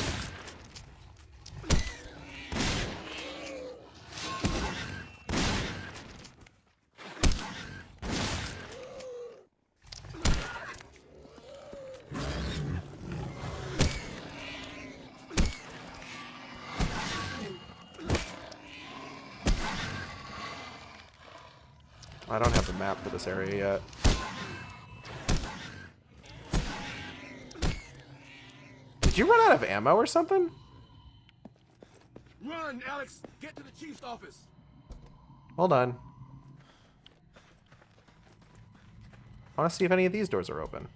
[SPEAKER 2] I don't have the map for this area yet. Did you run out of ammo or something?
[SPEAKER 15] Run, Alex! Get to the chief's office!
[SPEAKER 2] Hold on. I want to see if any of these doors are open.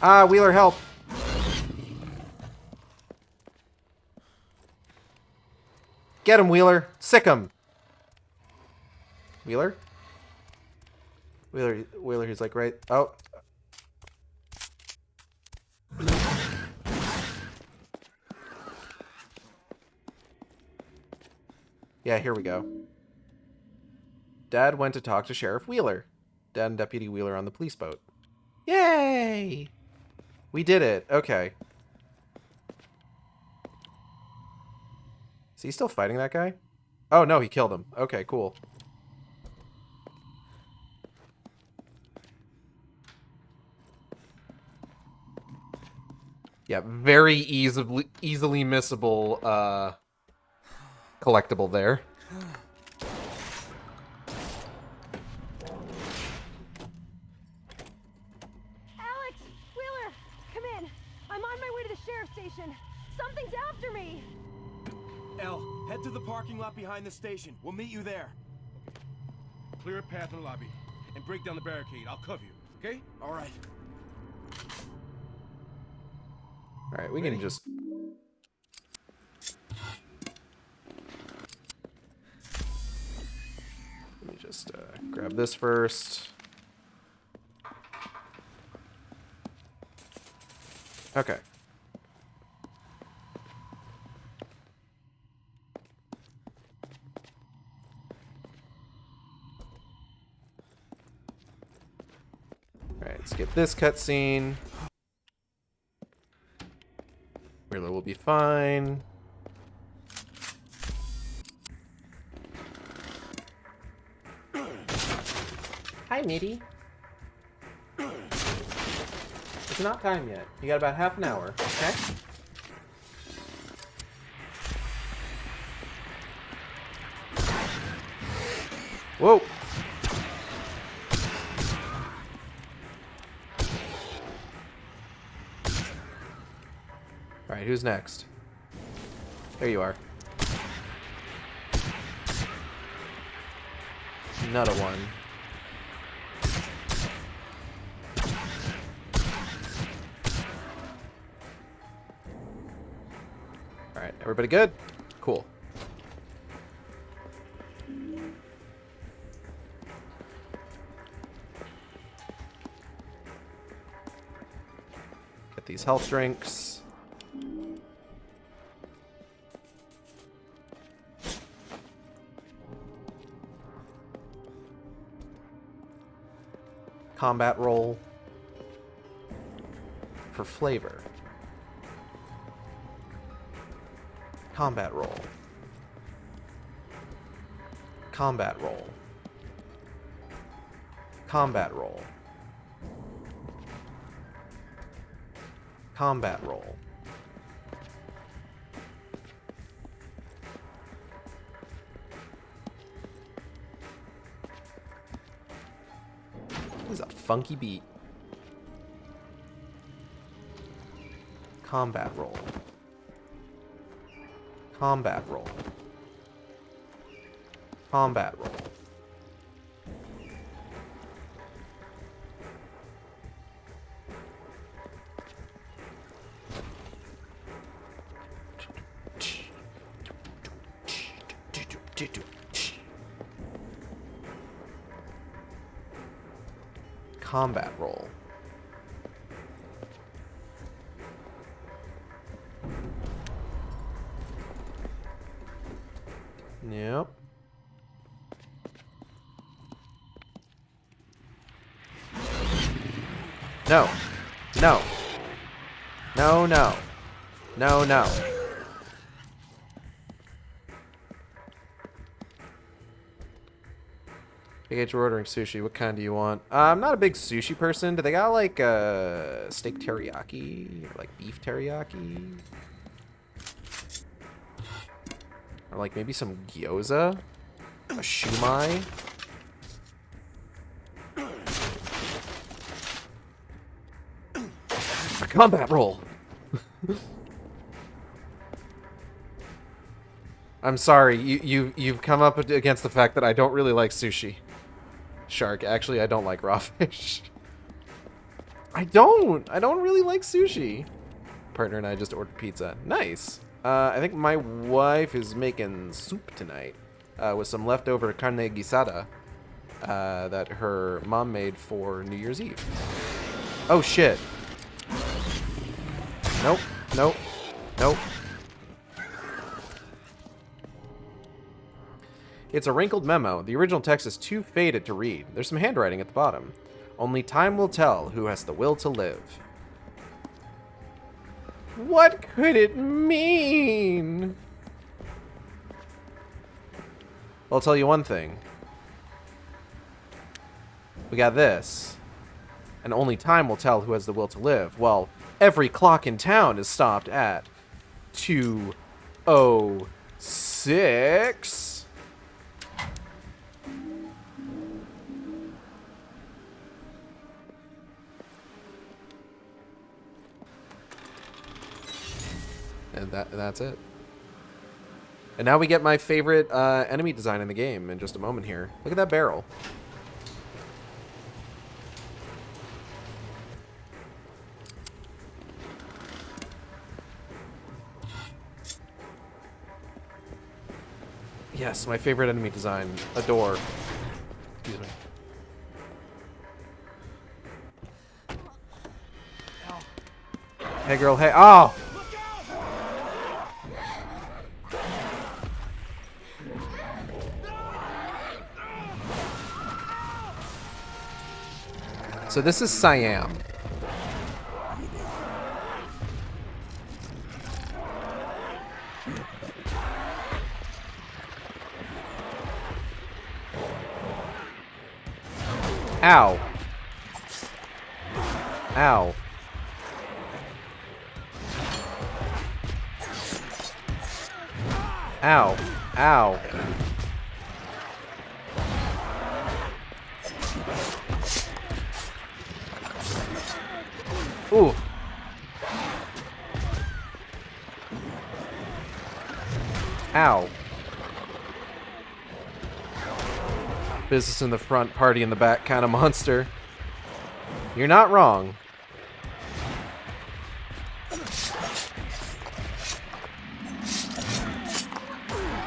[SPEAKER 2] Ah, Wheeler, help! Get him, Wheeler! Sick him! Wheeler? Wheeler, he's like right... Oh. Yeah, here we go. Dad went to talk to Sheriff Wheeler. Dad and Deputy Wheeler on the police boat. Yay! We did it. Okay. Is he still fighting that guy? Oh, no, he killed him. Okay, cool. Yeah, very easily missable collectible there.
[SPEAKER 16] Alex! Wheeler! Come in! I'm on my way to the sheriff's station. Something's after me!
[SPEAKER 5] Elle, head to the parking lot behind the station. We'll meet you there.
[SPEAKER 15] Clear a path in the lobby and break down the barricade. I'll cover you, okay?
[SPEAKER 5] All right.
[SPEAKER 2] Alright, we can just... Let me just grab this first. Okay. Alright, skip this cutscene. Wheeler will be fine. Hi, Mitty. It's not time yet. You got about half an hour, okay? Whoa! Alright, who's next? There you are. Another one. Alright, everybody good? Cool. Get these health drinks. Combat roll for flavor. Combat roll. Combat roll. Combat roll. Combat roll. This is a funky beat. Combat roll. Combat roll. Combat roll. Combat roll. Yep. No. No. No, no. No, no. Big H, we're ordering sushi. What kind do you want? I'm not a big sushi person. Do they got like steak teriyaki? Or like beef teriyaki? Or like maybe some gyoza? A shumai? Combat roll. I'm sorry, you've come up against the fact that I don't really like sushi. Shark, actually, I don't like raw fish. I don't really like sushi. Partner and I just ordered pizza. Nice. I think my wife is making soup tonight with some leftover carne guisada that her mom made for New Year's Eve. Oh shit. Nope. Nope. Nope. It's a wrinkled memo. The original text is too faded to read. There's some handwriting at the bottom. Only time will tell who has the will to live. What could it mean? Well, I'll tell you one thing. We got this. And only time will tell who has the will to live. Well, every clock in town is stopped at 2:06. And that's it. And now we get my favorite enemy design in the game in just a moment here. Look at that barrel. Yes, my favorite enemy design. A door. Excuse me. Hey girl, hey. Oh! So this is Siam. Ow. Ow. Ow. Ow. Ooh. Ow. Business in the front, party in the back kind of monster. You're not wrong.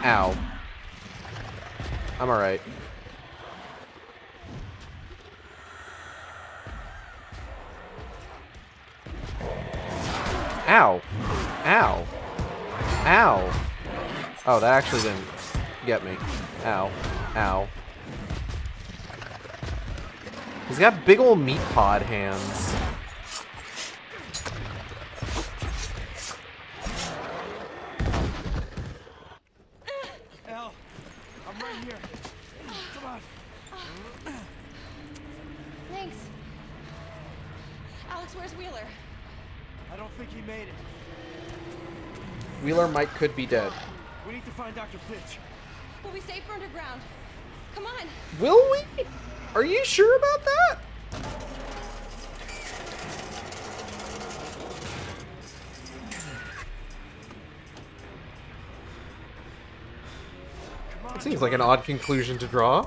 [SPEAKER 2] Ow. I'm alright. Ow. Ow. Ow. Oh, that actually didn't get me. Ow. Ow. He's got big old meat pod hands.
[SPEAKER 5] Elle, I'm right here. Come on.
[SPEAKER 16] Thanks. Alex, where's Wheeler?
[SPEAKER 5] I don't think he made it.
[SPEAKER 2] Wheeler could be dead.
[SPEAKER 5] We need to find Dr. Fitch.
[SPEAKER 16] We'll be safe underground. Come on.
[SPEAKER 2] Will we? Are you sure about that? It seems like an odd conclusion to draw.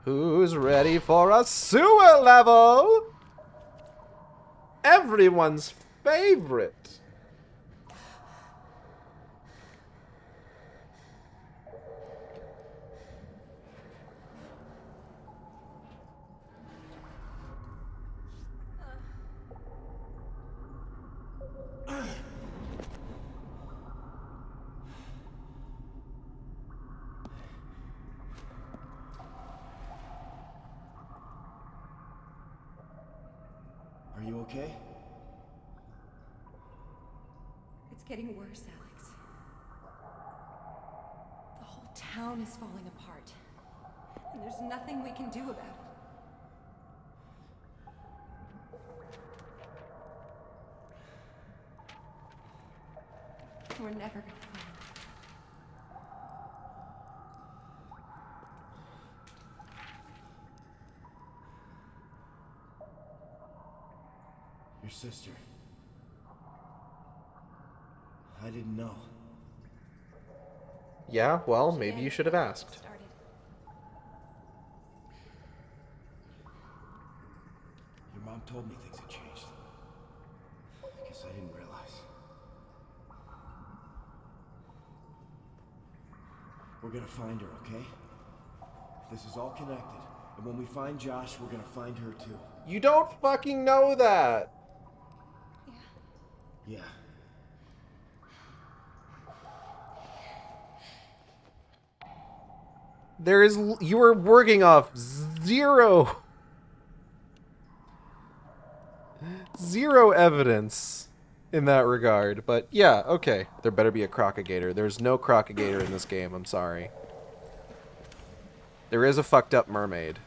[SPEAKER 2] Who's ready for a sewer level? Everyone's favorite.
[SPEAKER 4] Are you okay?
[SPEAKER 17] It's getting worse, Alex. The whole town is falling apart. And there's nothing we can do about it. never gonna find him.
[SPEAKER 5] Your sister. I didn't know.
[SPEAKER 2] Yeah, well, maybe you should have asked.
[SPEAKER 5] Your mom told me things had changed. I guess I didn't realize. We're gonna find her, okay? This is all connected. And when we find Josh, we're gonna find her too.
[SPEAKER 2] You don't fucking know that!
[SPEAKER 5] Yeah.
[SPEAKER 2] You were working off zero evidence in that regard. But yeah, okay. There better be a crocagator. There's no crocagator in this game, I'm sorry. There is a fucked up mermaid.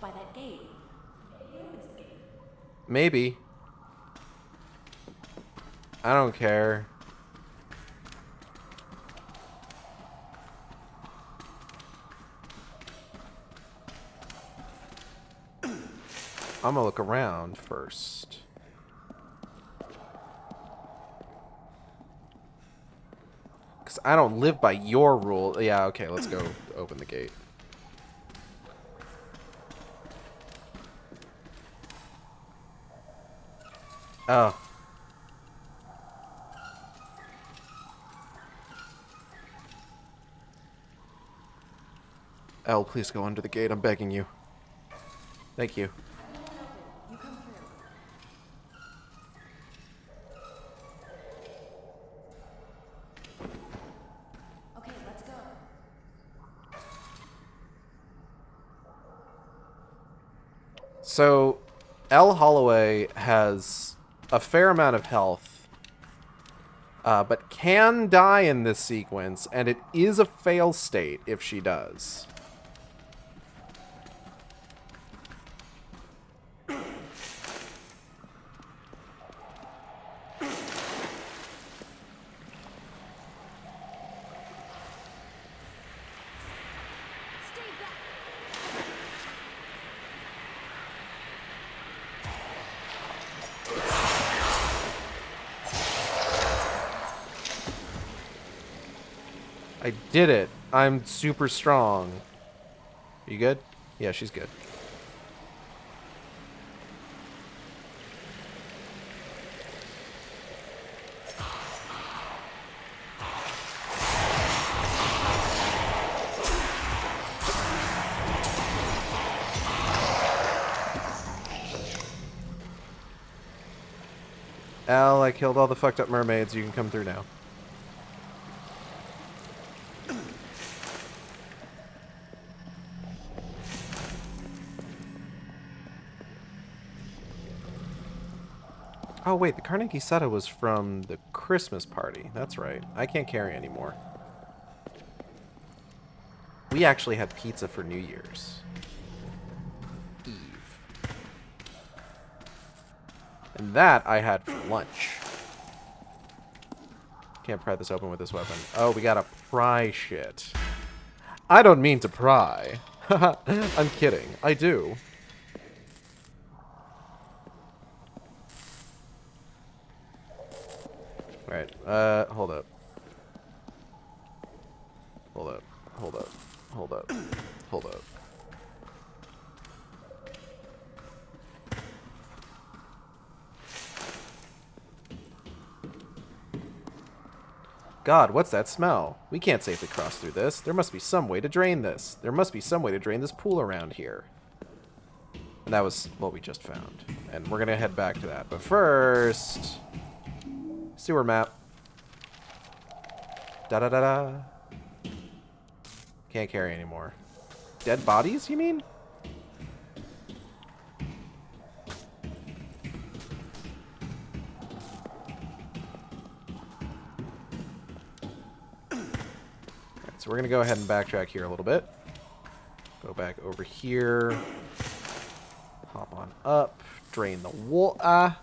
[SPEAKER 17] By that gate.
[SPEAKER 2] Maybe. I don't care. I'm gonna look around first. Because I don't live by your rule. Yeah, okay, let's go open the gate. Oh. Elle, please go under the gate. I'm begging you. Thank you.
[SPEAKER 17] You come through. Okay, let's go.
[SPEAKER 2] So, Elle Holloway has a fair amount of health, but can die in this sequence, and it is a fail state if she does. I did it. I'm super strong. Are you good? Yeah, she's good. Al, I killed all the fucked up mermaids. You can come through now. Oh, wait, the Carnegie Soda was from the Christmas party. That's right. I can't carry anymore. We actually had pizza for New Year's Eve. And that I had for lunch. Can't pry this open with this weapon. Oh, we gotta pry shit. I don't mean to pry. I'm kidding. I do. Right, hold up. Hold up. Hold up. Hold up. Hold up. God, what's that smell? We can't safely cross through this. There must be some way to drain this. There must be some way to drain this pool around here. And that was what we just found. And we're gonna head back to that. But first... sewer map. Da-da-da-da. Can't carry anymore. Dead bodies, you mean? Alright, so we're gonna go ahead and backtrack here a little bit. Go back over here. Hop on up. Drain the water.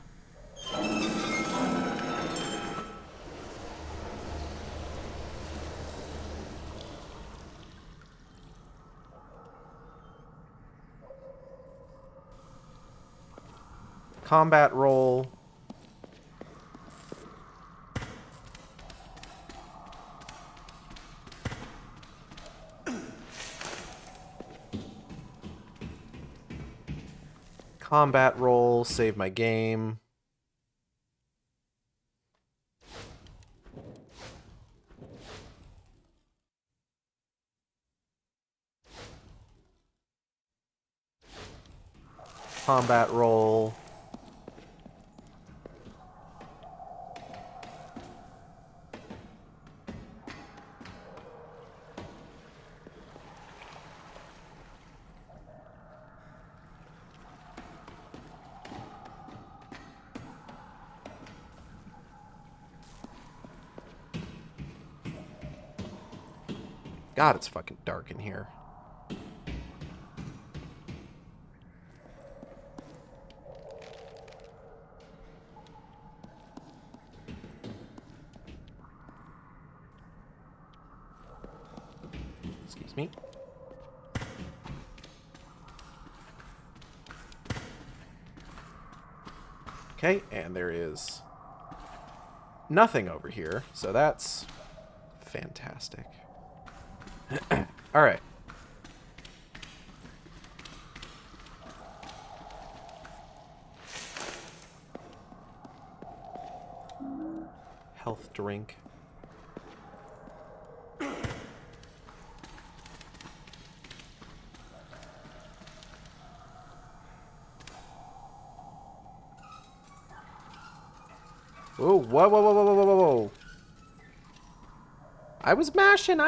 [SPEAKER 2] Combat roll. Combat roll, save my game. Combat roll. God, it's fucking dark in here. Excuse me. Okay, and there is nothing over here, so that's fantastic. All right. Health drink. Whoa, whoa, whoa, whoa, whoa, whoa, whoa, whoa. I was mashing.
[SPEAKER 17] This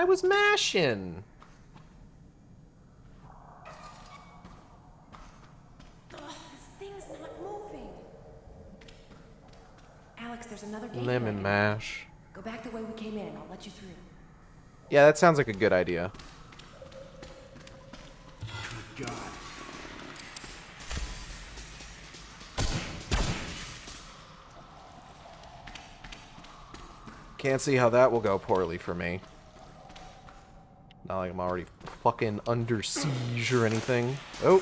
[SPEAKER 17] thing's not moving. Alex, there's another gate.
[SPEAKER 2] Lemon mash.
[SPEAKER 17] Go back the way we came in. I'll let you through.
[SPEAKER 2] Yeah, that sounds like a good idea.
[SPEAKER 5] Good God.
[SPEAKER 2] Can't see how that will go poorly for me. Not like I'm already fucking under siege or anything. Oh.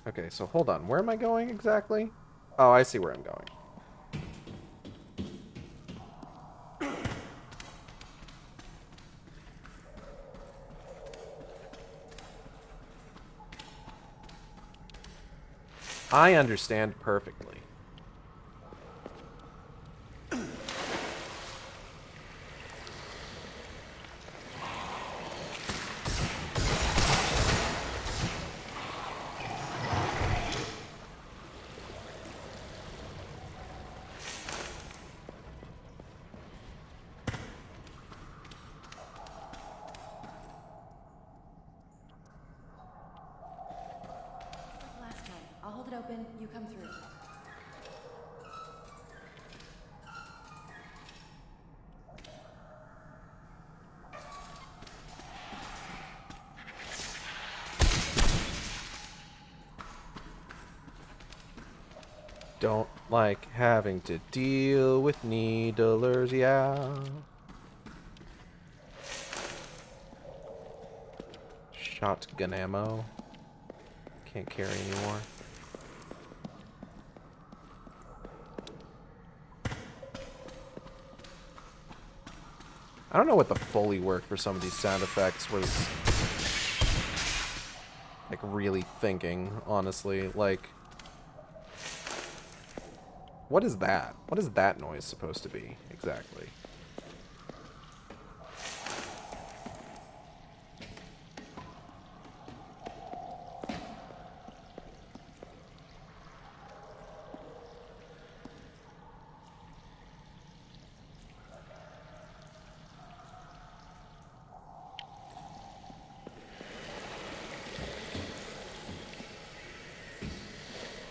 [SPEAKER 2] Okay, so hold on. Where am I going exactly? Oh, I see where I'm going. I understand perfectly.
[SPEAKER 17] Last time. I'll hold it open. You come through.
[SPEAKER 2] Don't like having to deal with needlers, yeah. Shotgun ammo. Can't carry anymore. I don't know what the Foley work for some of these sound effects was like really thinking, honestly. Like, what is that? What is that noise supposed to be exactly?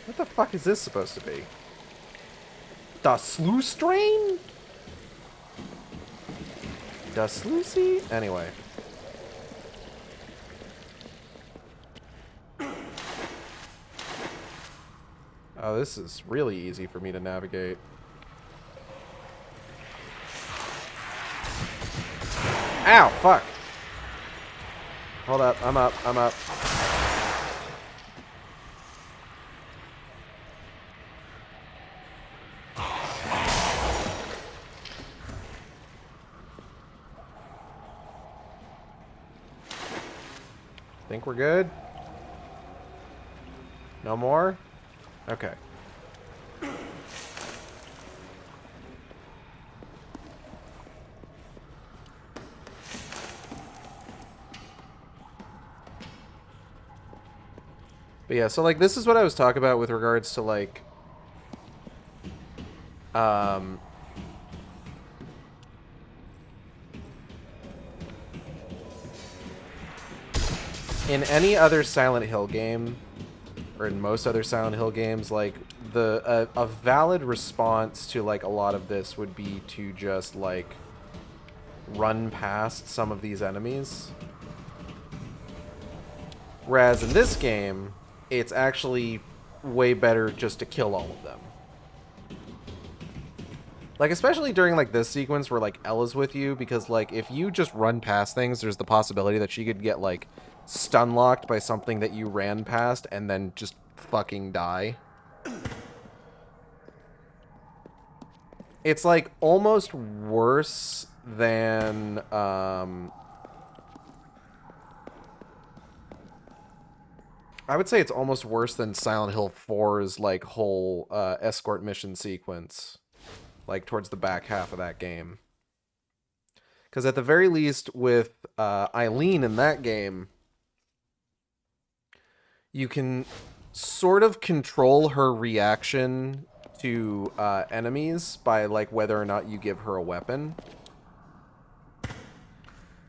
[SPEAKER 2] What the fuck is this supposed to be? The Slew Strain? The Sluicy? Anyway. Oh, this is really easy for me to navigate. Ow, fuck. Hold up, I'm up, I'm up. Think we're good? No more? Okay. But yeah, so like this is what I was talking about with regards to like in any other Silent Hill game, or in most other Silent Hill games, like a valid response to like a lot of this would be to just like run past some of these enemies. Whereas in this game, it's actually way better just to kill all of them. Like, especially during, like, this sequence where, like, Ella's with you, because, like, if you just run past things, there's the possibility that she could get, like, stun-locked by something that you ran past and then just fucking die. It's, like, almost worse than, I would say it's almost worse than Silent Hill 4's, like, whole, escort mission sequence. Like, towards the back half of that game. Because at the very least, with Eileen in that game, you can sort of control her reaction to enemies by, like, whether or not you give her a weapon.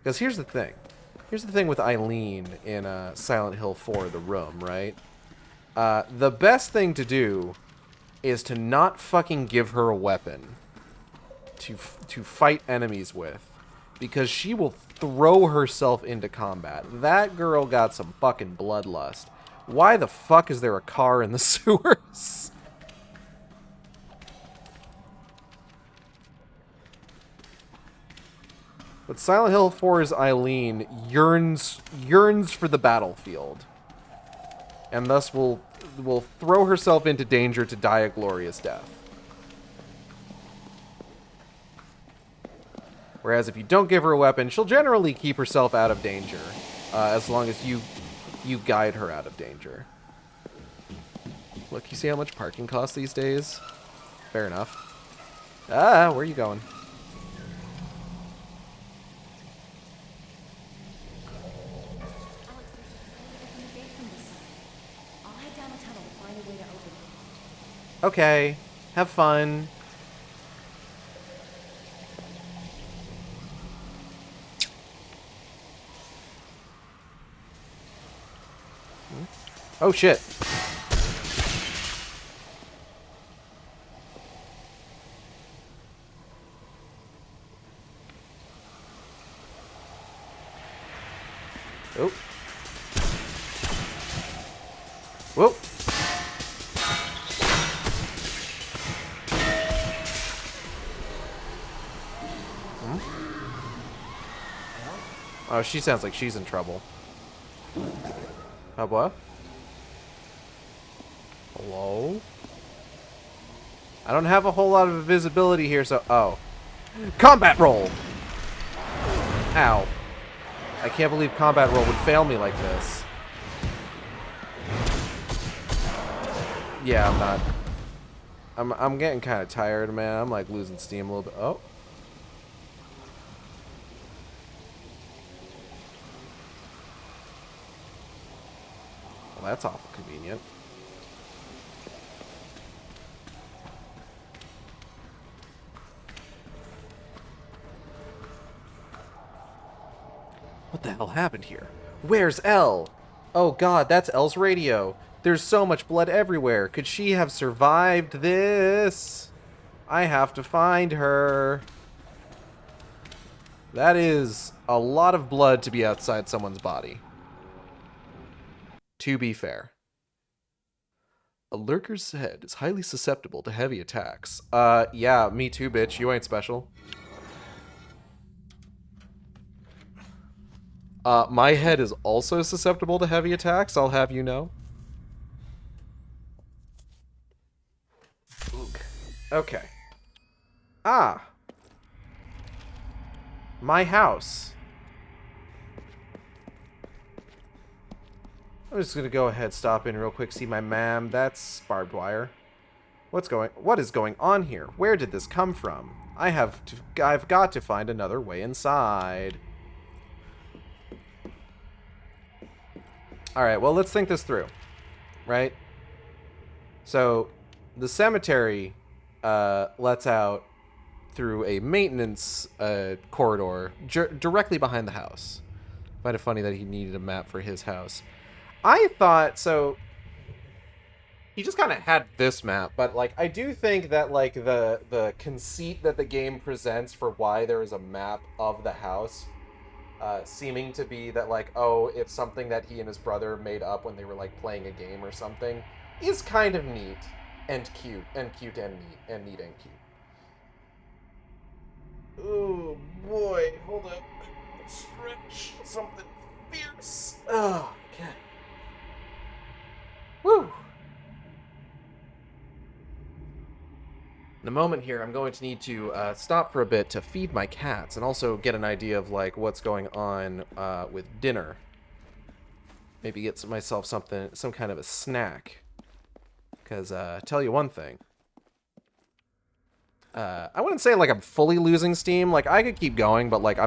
[SPEAKER 2] Because here's the thing. Here's the thing with Eileen in Silent Hill 4, The Room, right? The best thing to do is to not fucking give her a weapon to fight enemies with, because she will throw herself into combat. That girl got some fucking bloodlust. Why the fuck is there a car in the sewers? But Silent Hill 4's Eileen yearns for the battlefield, and thus will throw herself into danger to die a glorious death. Whereas if you don't give her a weapon, she'll generally keep herself out of danger, as long as you guide her out of danger. Look, you see how much parking costs these days? Fair enough. Ah, where are you going? Okay, have fun. Oh shit. Oh. Whoa. Oh, she sounds like she's in trouble. Oh, what? Hello? I don't have a whole lot of visibility here, so... Oh. Combat roll! Ow. I can't believe combat roll would fail me like this. Yeah, I'm not... I'm getting kind of tired, man. I'm, like, losing steam a little bit. Oh. Well, that's awful convenient. What the hell happened here? Where's Elle? Oh god, that's Elle's radio. There's so much blood everywhere. Could she have survived this? I have to find her. That is a lot of blood to be outside someone's body. To be fair. A lurker's head is highly susceptible to heavy attacks. Yeah, me too, bitch. You ain't special. My head is also susceptible to heavy attacks, I'll have you know. Okay. Ah. My house. I'm just gonna go ahead, stop in real quick, see my ma'am. That's barbed wire. What is going on here? Where did this come from? I've got to find another way inside. Alright, well, let's think this through. Right? So, the cemetery lets out through a maintenance corridor directly behind the house. I find it funny that he needed a map for his house. I thought, so... He just kind of had this map, but, like, I do think that, like, the conceit that the game presents for why there is a map of the house... seeming to be that, like, oh, it's something that he and his brother made up when they were, like, playing a game or something, is kind of neat and cute and neat and cute. Oh, boy. Hold up. Let's stretch something fierce. Oh, okay. Woo! In a moment here, I'm going to need to stop for a bit to feed my cats and also get an idea of, like, what's going on with dinner. Maybe get myself some kind of a snack. Because, tell you one thing. I wouldn't say, like, I'm fully losing steam. Like, I could keep going, but, like,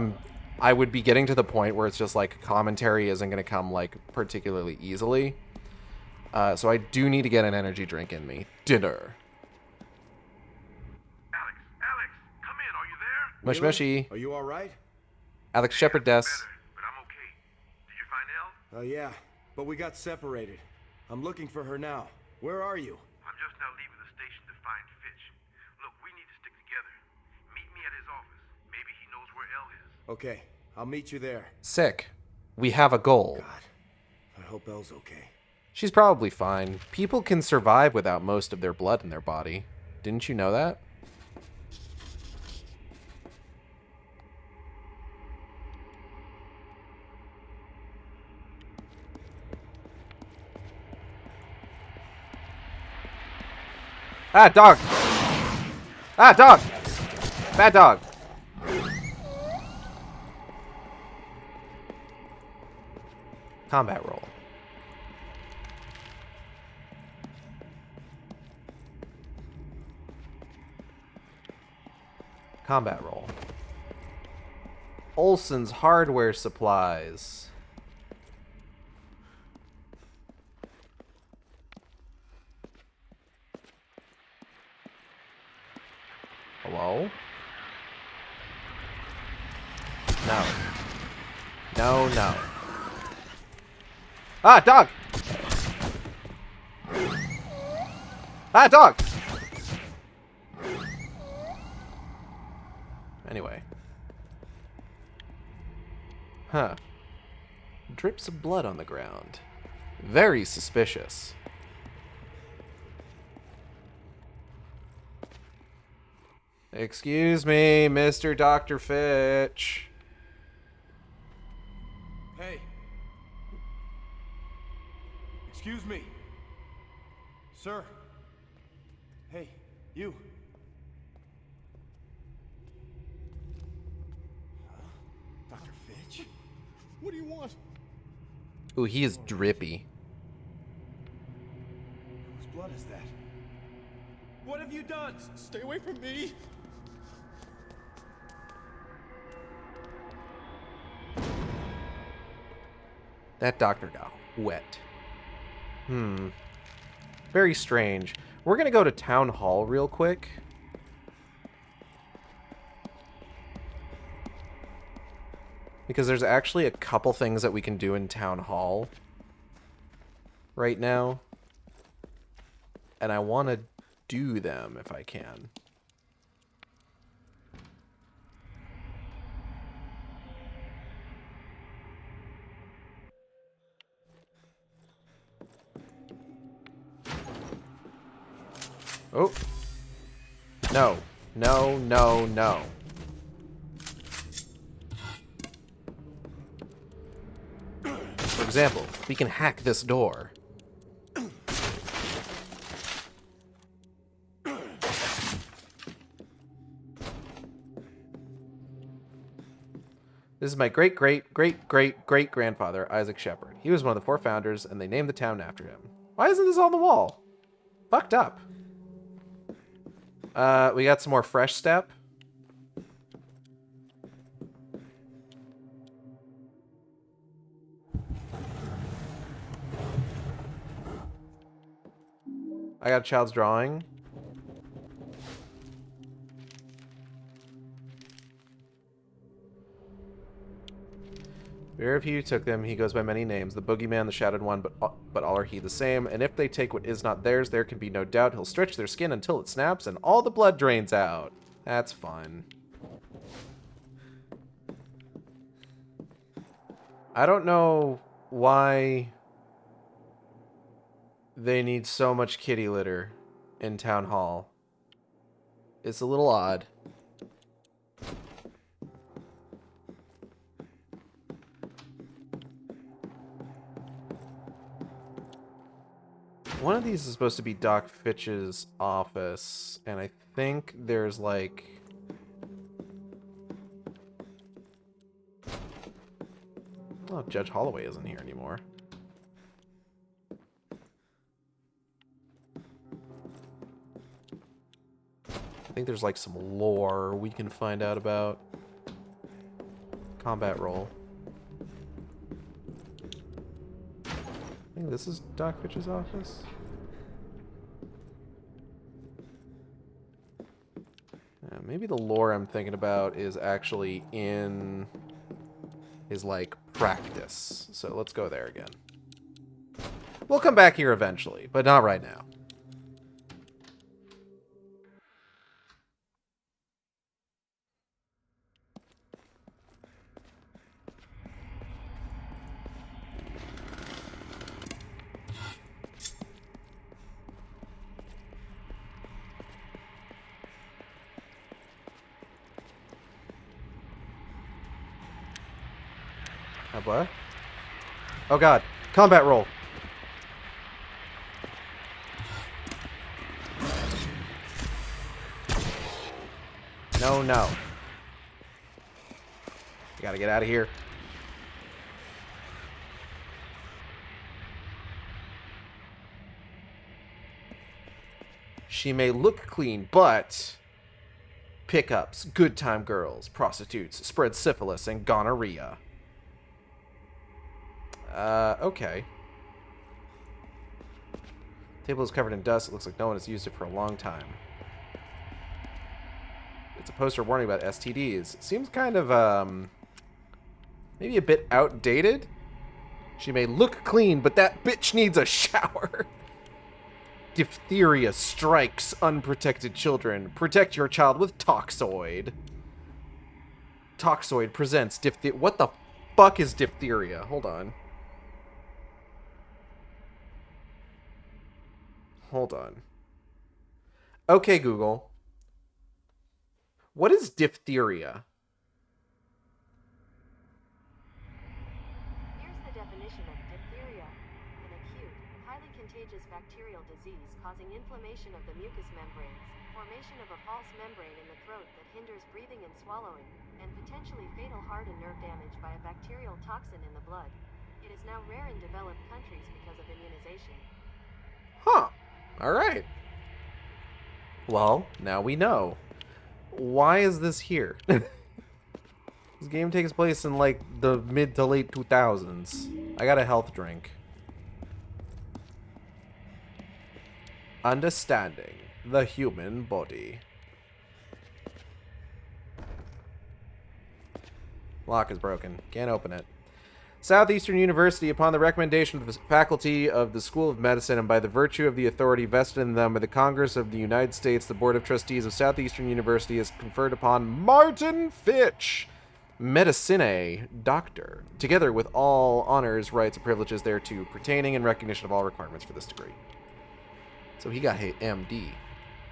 [SPEAKER 2] I would be getting to the point where it's just, like, commentary isn't going to come, like, particularly easily. So I do need to get an energy drink in me. Dinner. Mush mushy.
[SPEAKER 4] Are you all right?
[SPEAKER 2] Alex Shepard des.
[SPEAKER 10] But I'm okay. Did you find Elle?
[SPEAKER 4] Yeah, but we got separated. I'm looking for her now. Where are you?
[SPEAKER 10] I'm just now leaving the station to find Fitch. Look, we need to stick together. Meet me at his office. Maybe he knows where Elle is.
[SPEAKER 4] Okay, I'll meet you there.
[SPEAKER 2] Sick. We have a goal.
[SPEAKER 4] God, I hope Elle's okay.
[SPEAKER 2] She's probably fine. People can survive without most of their blood in their body. Didn't you know that? Ah, dog! Ah, dog! Bad dog! Combat roll. Combat roll. Olson's Hardware Supplies. Hello? No. No, no. Ah, dog! Ah, dog! Anyway. Huh. Drips of blood on the ground. Very suspicious. Excuse me, Mr. Dr. Fitch.
[SPEAKER 5] Hey. Excuse me. Sir. Hey, you. Huh? Dr. Fitch?
[SPEAKER 13] What do you want?
[SPEAKER 2] Ooh, he is drippy.
[SPEAKER 5] Whose blood is that? What have you done?
[SPEAKER 13] Stay away from me.
[SPEAKER 2] That doctor got wet. Very strange. We're gonna go to Town Hall real quick. Because there's actually a couple things that we can do in Town Hall right now. And I want to do them if I can. Oh. No. No, no, no. For example, we can hack this door. This is my great-great-great-great-great-grandfather, Isaac Shepard. He was one of the 4 founders, and they named the town after him. Why isn't this on the wall? Fucked up. We got some more fresh step. I got a child's drawing. Beware of he who took them, he goes by many names. The boogeyman, the shadowed one, but all are he the same. And if they take what is not theirs, there can be no doubt he'll stretch their skin until it snaps and all the blood drains out. That's fun. I don't know why they need so much kitty litter in Town Hall. It's a little odd. One of these is supposed to be Doc Fitch's office, and I think there's like... Oh, Judge Holloway isn't here anymore. I think there's like some lore we can find out about. Combat roll. I think this is Doc Fitch's office. Maybe the lore I'm thinking about is actually in his, like, practice. So let's go there again. We'll come back here eventually, but not right now. What? Oh god. Combat roll. No, no. You gotta get out of here. She may look clean, but... pickups, good time girls, prostitutes, spread syphilis and gonorrhea. Okay. Table is covered in dust. It looks like no one has used it for a long time. It's a poster warning about STDs. Seems kind of, maybe a bit outdated. She may look clean, but that bitch needs a shower. Diphtheria strikes unprotected children. Protect your child with Toxoid. Toxoid presents diphtheria. What the fuck is diphtheria? Hold on. Hold on. Okay, Google. What is diphtheria?
[SPEAKER 18] Here's the definition of diphtheria. An acute, highly contagious bacterial disease causing inflammation of the mucous membranes, formation of a false membrane in the throat that hinders breathing and swallowing, and potentially fatal heart and nerve damage by a bacterial toxin in the blood. It is now rare in developed countries because of immunization.
[SPEAKER 2] Huh. Alright. Well, now we know. Why is this here? This game takes place in, like, the mid to late 2000s. I got a health drink. Understanding the human body. Lock is broken. Can't open it. Southeastern University, upon the recommendation of the faculty of the School of Medicine and by the virtue of the authority vested in them by the Congress of the United States, the Board of Trustees of Southeastern University has conferred upon Martin Fitch, Medicinae Doctor, together with all honors, rights, and privileges thereto pertaining in recognition of all requirements for this degree. So he got hit MD.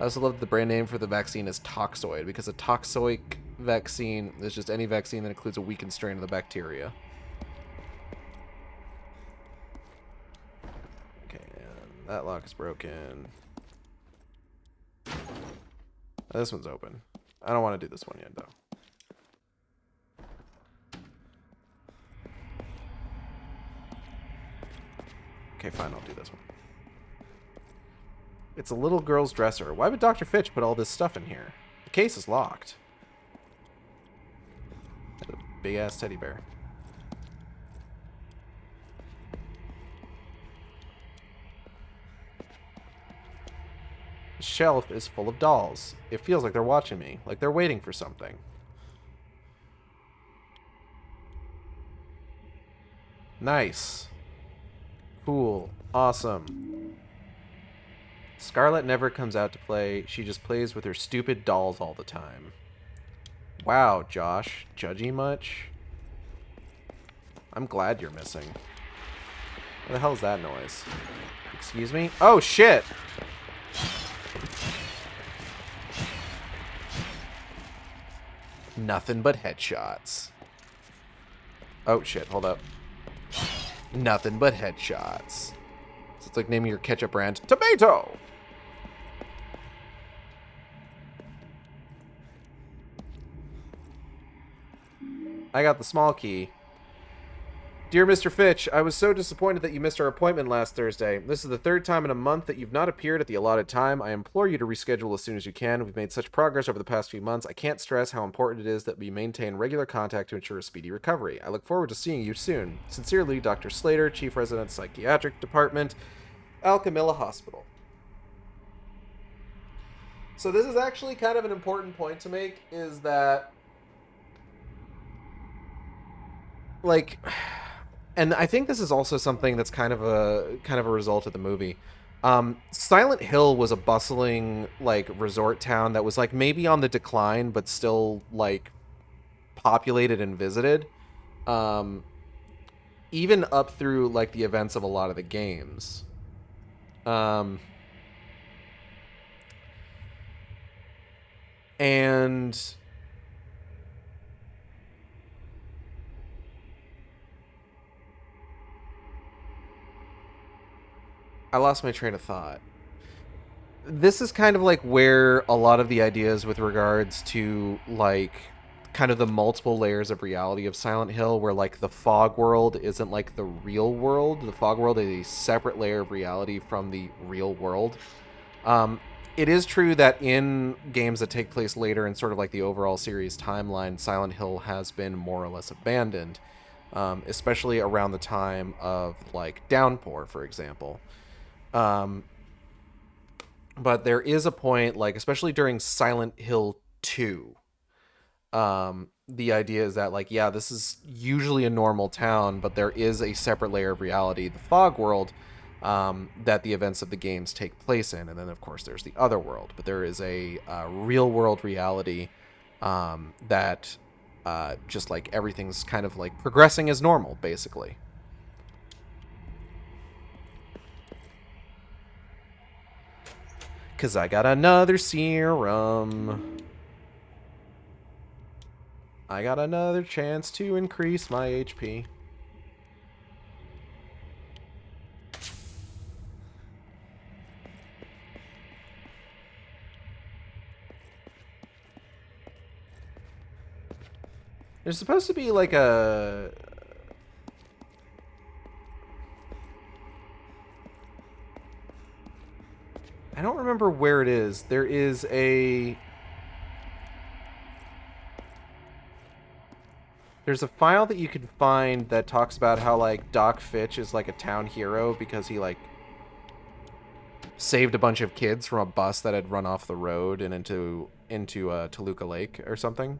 [SPEAKER 2] I also love that the brand name for the vaccine is Toxoid, because a toxoid vaccine is just any vaccine that includes a weakened strain of the bacteria. Okay, and that lock is broken. This one's open. I don't want to do this one yet, though. Okay, fine, I'll do this one. It's a little girl's dresser. Why would Dr. Fitch put all this stuff in here? The case is locked. A big-ass teddy bear. The shelf is full of dolls. It feels like they're watching me, like they're waiting for something. Nice. Cool. Awesome. Scarlet never comes out to play. She just plays with her stupid dolls all the time. Wow, Josh. Judgy much? I'm glad you're missing. What the hell is that noise? Excuse me? Oh, shit! Nothing but headshots. Oh, shit. Hold up. Nothing but headshots. So it's like naming your ketchup brand Tomato! I got the small key. Dear Mr. Fitch, I was so disappointed that you missed our appointment last Thursday. This is the third time in a month that you've not appeared at the allotted time. I implore you to reschedule as soon as you can. We've made such progress over the past few months. I can't stress how important it is that we maintain regular contact to ensure a speedy recovery. I look forward to seeing you soon. Sincerely, Dr. Slater, Chief Resident Psychiatric Department, Alchemilla Hospital. So this is actually kind of an important point to make, is that, like, and I think this is also something that's kind of a result of the movie. Silent Hill was a bustling, like, resort town that was, like, maybe on the decline, but still, like, populated and visited. Even up through, like, the events of a lot of the games. And I lost my train of thought. This is kind of like where a lot of the ideas with regards to, like, kind of the multiple layers of reality of Silent Hill, where, like, the fog world isn't like the real world. The fog world is a separate layer of reality from the real world. It is true that in games that take place later in sort of like the overall series timeline, Silent Hill has been more or less abandoned, especially around the time of, like, Downpour, for example. But there is a point, like, especially during Silent Hill 2, the idea is that, like, yeah, this is usually a normal town, but there is a separate layer of reality, the fog world, that the events of the games take place in. And then, of course, there's the other world. But there is a real-world reality that just, like, everything's kind of, like, progressing as normal, basically. Because I got another serum. I got another chance to increase my HP. There's supposed to be, like, a... I don't remember where it is. There is a... There's a file that you can find that talks about how, like, Doc Fitch is, like, a town hero because he, like, saved a bunch of kids from a bus that had run off the road and into Toluca Lake or something.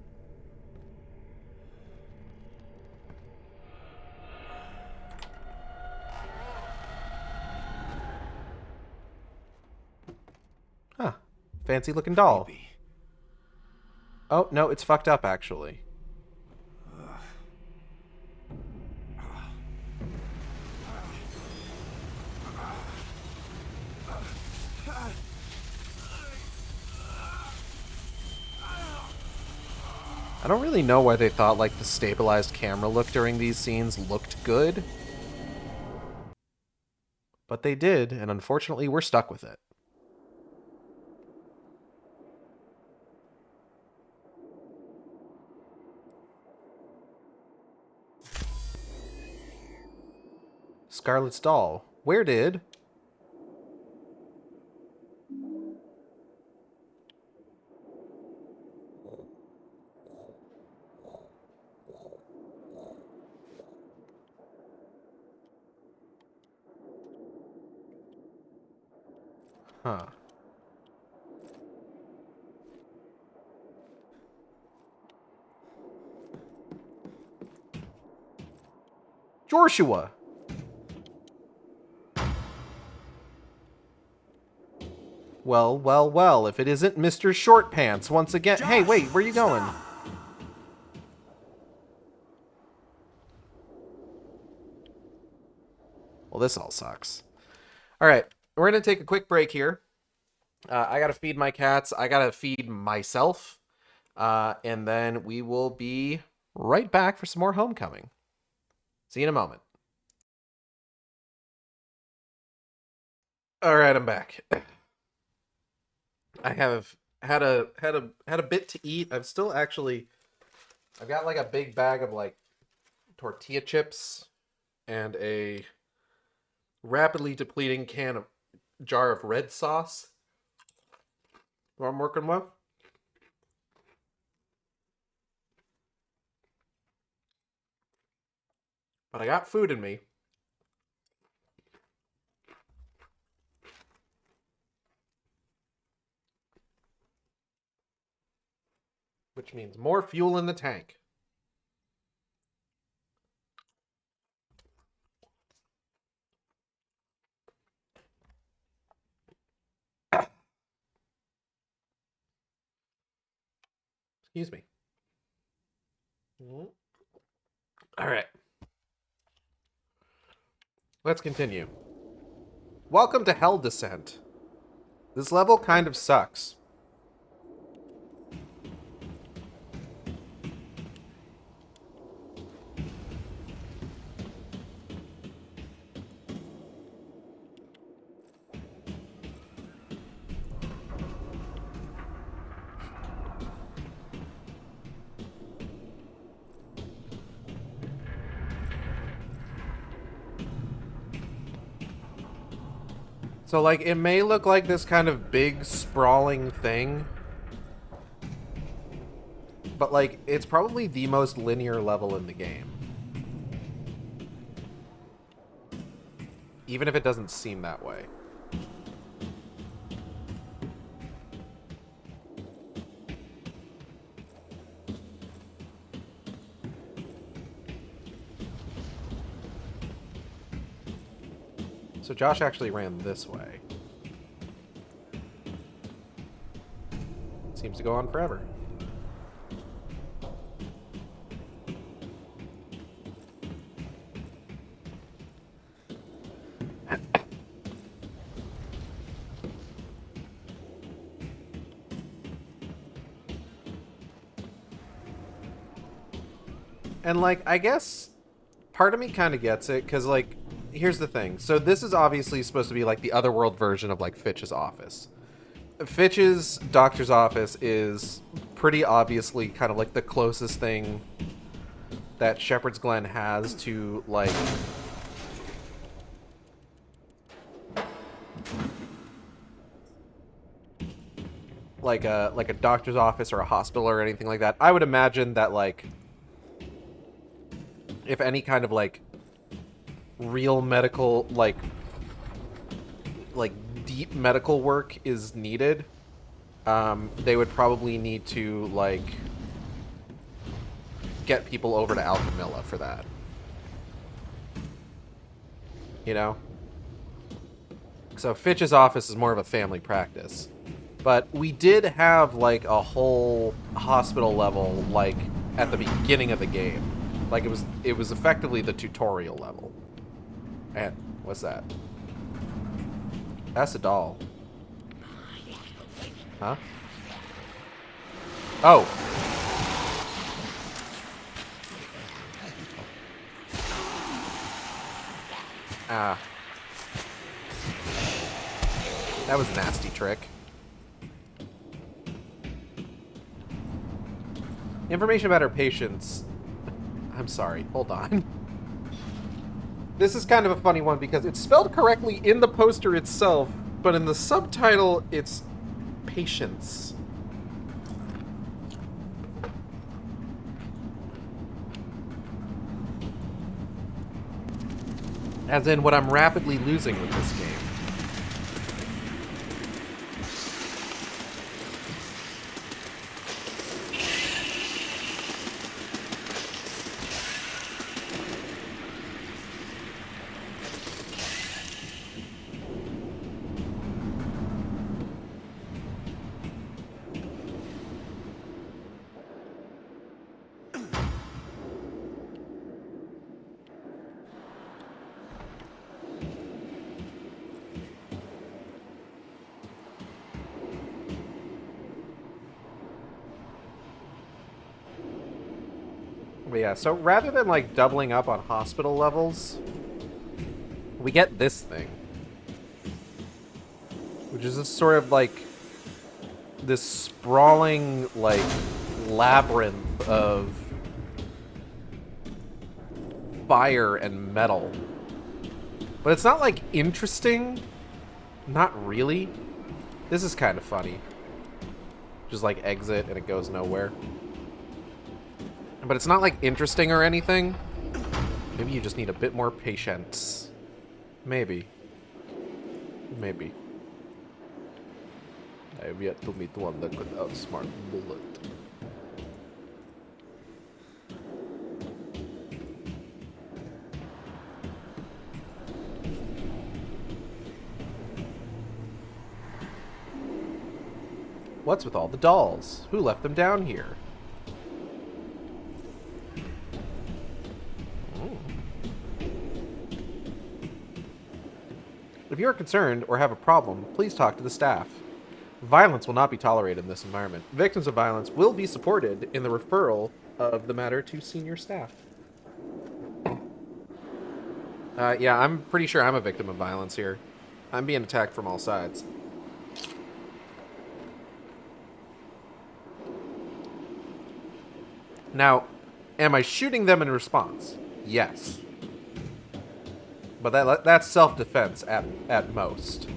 [SPEAKER 2] Huh. Fancy looking doll. Oh, no, it's fucked up, actually. I don't really know why they thought like the stabilized camera look during these scenes looked good. But they did, and unfortunately we're stuck with it. Scarlet's doll. Where did? Huh. Joshua! Well, well, well, if it isn't Mr. Short Pants once again. Josh, hey, wait, where are you going? Stop. Well, this all sucks. All right, we're going to take a quick break here. I got to feed my cats. I got to feed myself. And then we will be right back for some more Homecoming. See you in a moment. All right, I'm back. I have had a bit to eat. I've got like a big bag of like tortilla chips and a rapidly depleting jar of red sauce. What I'm working with. But I got food in me. Which means more fuel in the tank. Excuse me. All right. Let's continue. Welcome to Hell Descent. This level kind of sucks. So, like, it may look like this kind of big, sprawling thing, but, like, it's probably the most linear level in the game. Even if it doesn't seem that way. So Josh actually ran this way. Seems to go on forever. And, like, I guess part of me kind of gets it, because, like, here's the thing. So this is obviously supposed to be, like, the Otherworld version of, like, Fitch's office. Fitch's doctor's office is pretty obviously kind of, like, the closest thing that Shepherd's Glen has to, like... like a doctor's office or a hospital or anything like that. I would imagine that, like... if any kind of, like, real medical, like deep medical work is needed, they would probably need to, like, get people over to Alchemilla for that. You know? So Fitch's office is more of a family practice. But we did have, like, a whole hospital level, like, at the beginning of the game. Like, it was effectively the tutorial level. And what's that? That's a doll. Huh? Oh. Ah. That was a nasty trick. Information about her patients. I'm sorry, hold on. This is kind of a funny one because it's spelled correctly in the poster itself, but in the subtitle, it's patience. As in what I'm rapidly losing with this game. But yeah, so rather than like doubling up on hospital levels, we get this thing. Which is this sort of like this sprawling like labyrinth of fire and metal. But it's not like interesting. Not really. This is kind of funny. Just like exit and it goes nowhere. But it's not like interesting or anything. Maybe you just need a bit more patience. Maybe. Maybe. I have yet to meet one that could outsmart Bullet. What's with all the dolls? Who left them down here? If you are concerned or have a problem, please talk to the staff. Violence will not be tolerated in this environment. Victims of violence will be supported in the referral of the matter to senior staff. Yeah, I'm pretty sure I'm a victim of violence here. I'm being attacked from all sides. Now, am I shooting them in response? Yes. But that's self-defense at most.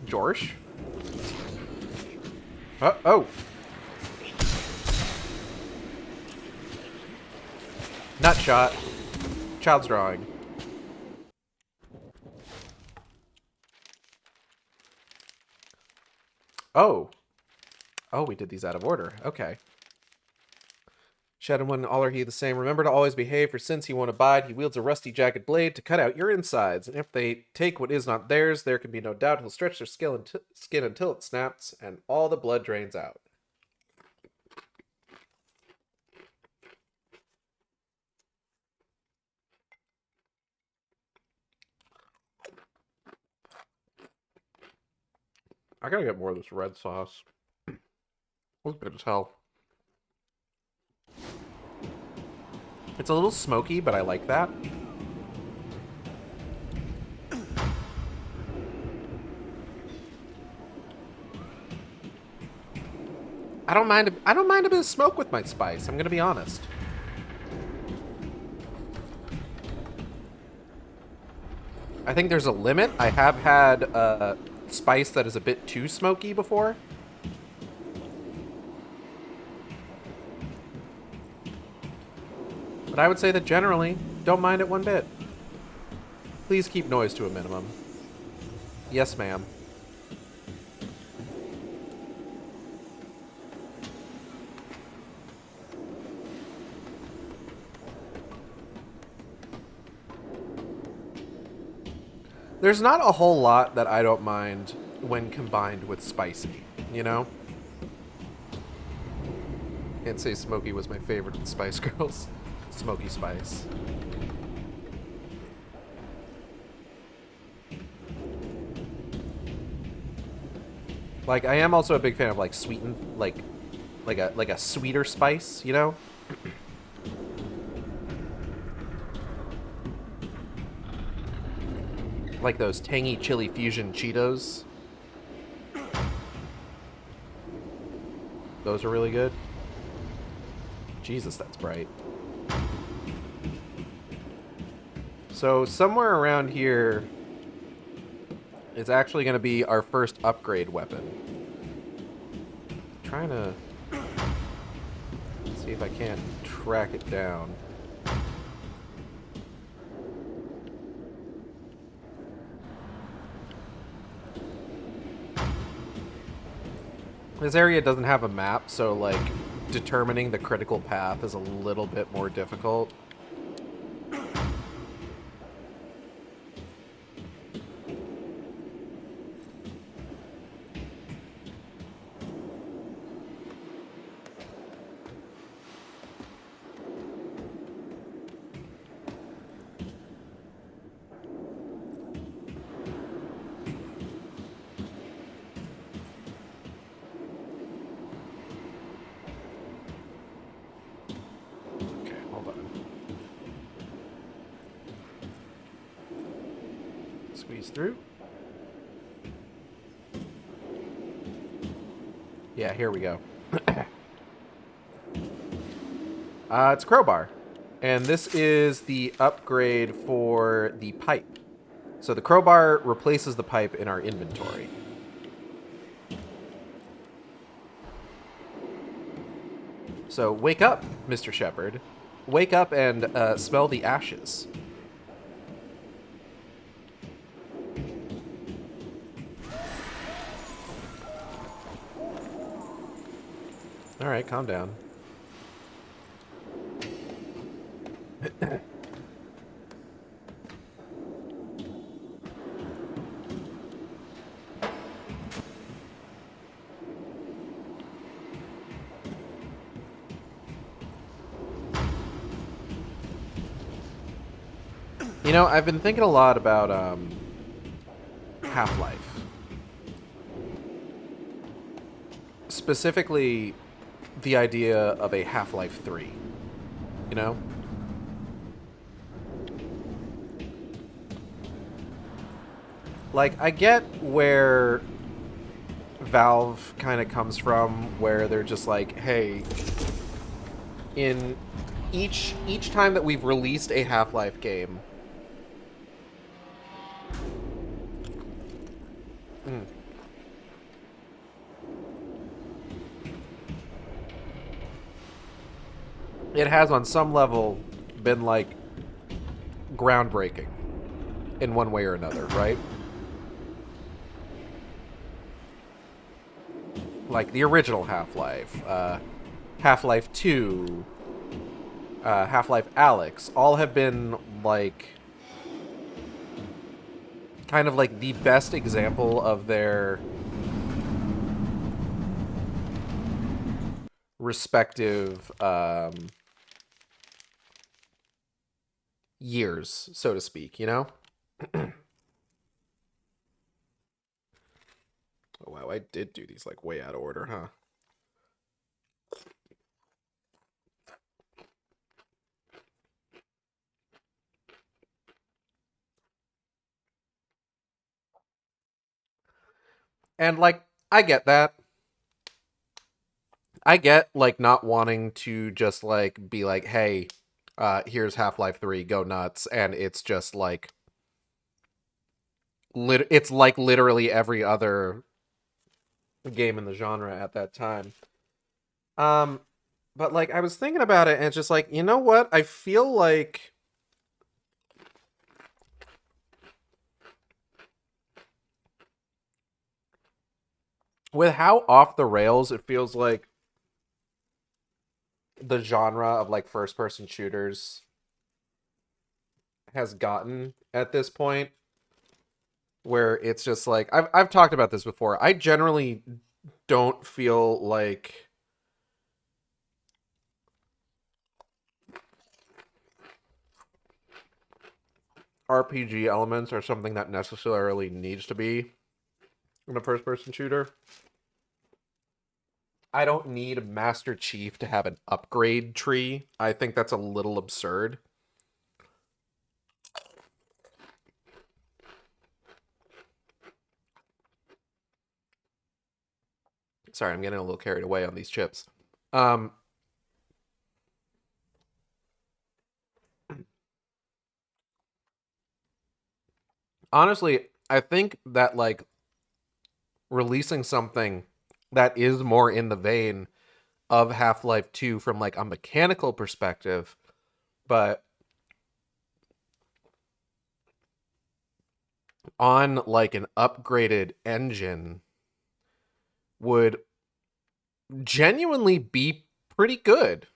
[SPEAKER 2] George? Oh. Nut shot. Child's drawing. Oh. Oh, we did these out of order. Okay. Shadow one, all are he the same. Remember to always behave, for since he won't abide, he wields a rusty jagged blade to cut out your insides. And if they take what is not theirs, there can be no doubt he'll stretch their skin until it snaps, and all the blood drains out. I gotta get more of this red sauce. It's good as hell. It's a little smoky, but I like that. I don't mind a bit of smoke with my spice, I'm gonna be honest. I think there's a limit. I have had spice that is a bit too smoky before. But I would say that generally, don't mind it one bit. Please keep noise to a minimum. Yes, ma'am. There's not a whole lot that I don't mind when combined with spicy, you know? Can't say Smokey was my favorite in Spice Girls. Smoky Spice. Like, I am also a big fan of, like, sweetened, like, like a sweeter spice, you know? Like those tangy chili fusion Cheetos. Those are really good. Jesus, that's bright. So somewhere around here is actually going to be our first upgrade weapon. Trying to see if I can't track it down. This area doesn't have a map, so like determining the critical path is a little bit more difficult. Squeeze through. Yeah, here we go. It's crowbar. And this is the upgrade for the pipe. So the crowbar replaces the pipe in our inventory. So wake up, Mr. Shepherd. Wake up and smell the ashes. Alright, calm down. You know, I've been thinking a lot about Half-Life. Specifically, the idea of a Half-Life 3. You know? Like, I get where Valve kind of comes from, where they're just like, hey, in each time that we've released a Half-Life game, it has on some level been like groundbreaking in one way or another, right? Like the original Half-Life, Half-Life 2, Half-Life Alyx, all have been like kind of like the best example of their respective years, so to speak, you know? Oh, wow, I did do these like way out of order, huh? And like, I get that. I get like not wanting to just like be like, hey, here's Half-Life 3, go nuts, and it's just like it's like literally every other game in the genre at that time. But like I was thinking about it and it's just like, you know what? I feel like with how off the rails it feels like the genre of like first person shooters has gotten at this point, where it's just like I've talked about this before. I generally don't feel like RPG elements are something that necessarily needs to be in a first person shooter. I don't need Master Chief to have an upgrade tree. I think that's a little absurd. Sorry, I'm getting a little carried away on these chips. Honestly, I think that, like, releasing something that is more in the vein of Half-Life 2 from, like, a mechanical perspective, but on, like, an upgraded engine would genuinely be pretty good.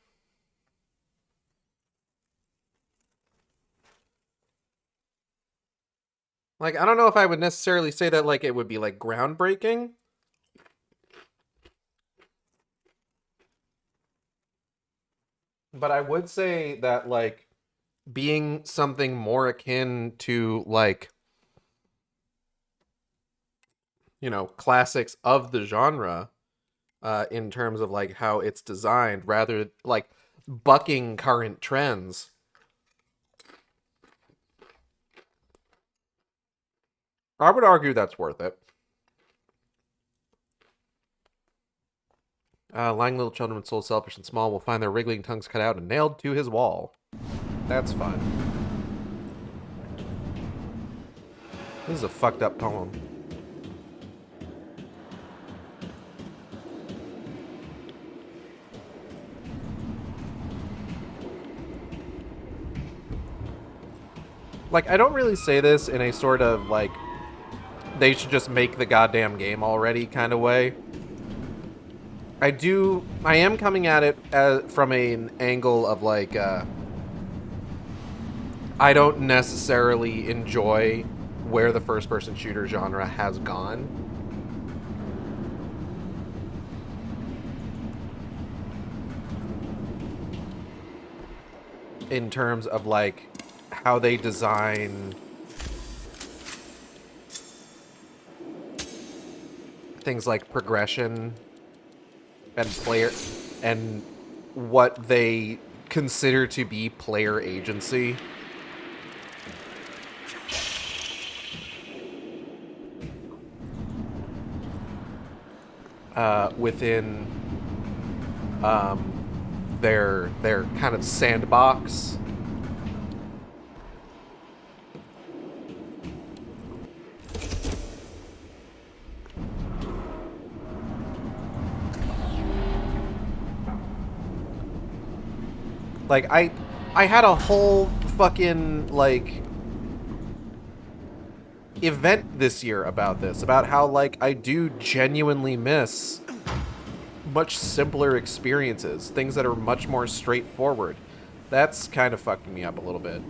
[SPEAKER 2] Like, I don't know if I would necessarily say that, like, it would be, like, groundbreaking. But I would say that, like, being something more akin to, like, you know, classics of the genre, in terms of, like, how it's designed, rather, like, bucking current trends. I would argue that's worth it. Lying little children with souls selfish and small will find their wriggling tongues cut out and nailed to his wall. That's fun. This is a fucked up poem. Like, I don't really say this in a sort of, like, they should just make the goddamn game already kind of way. I am coming at it from an angle of, like, I don't necessarily enjoy where the first-person shooter genre has gone. In terms of, like, how they design things like progression and player and what they consider to be player agency. Within their kind of sandbox. Like, I had a whole fucking, like, event this year about this, about how, like, I do genuinely miss much simpler experiences, things that are much more straightforward. That's kind of fucking me up a little bit.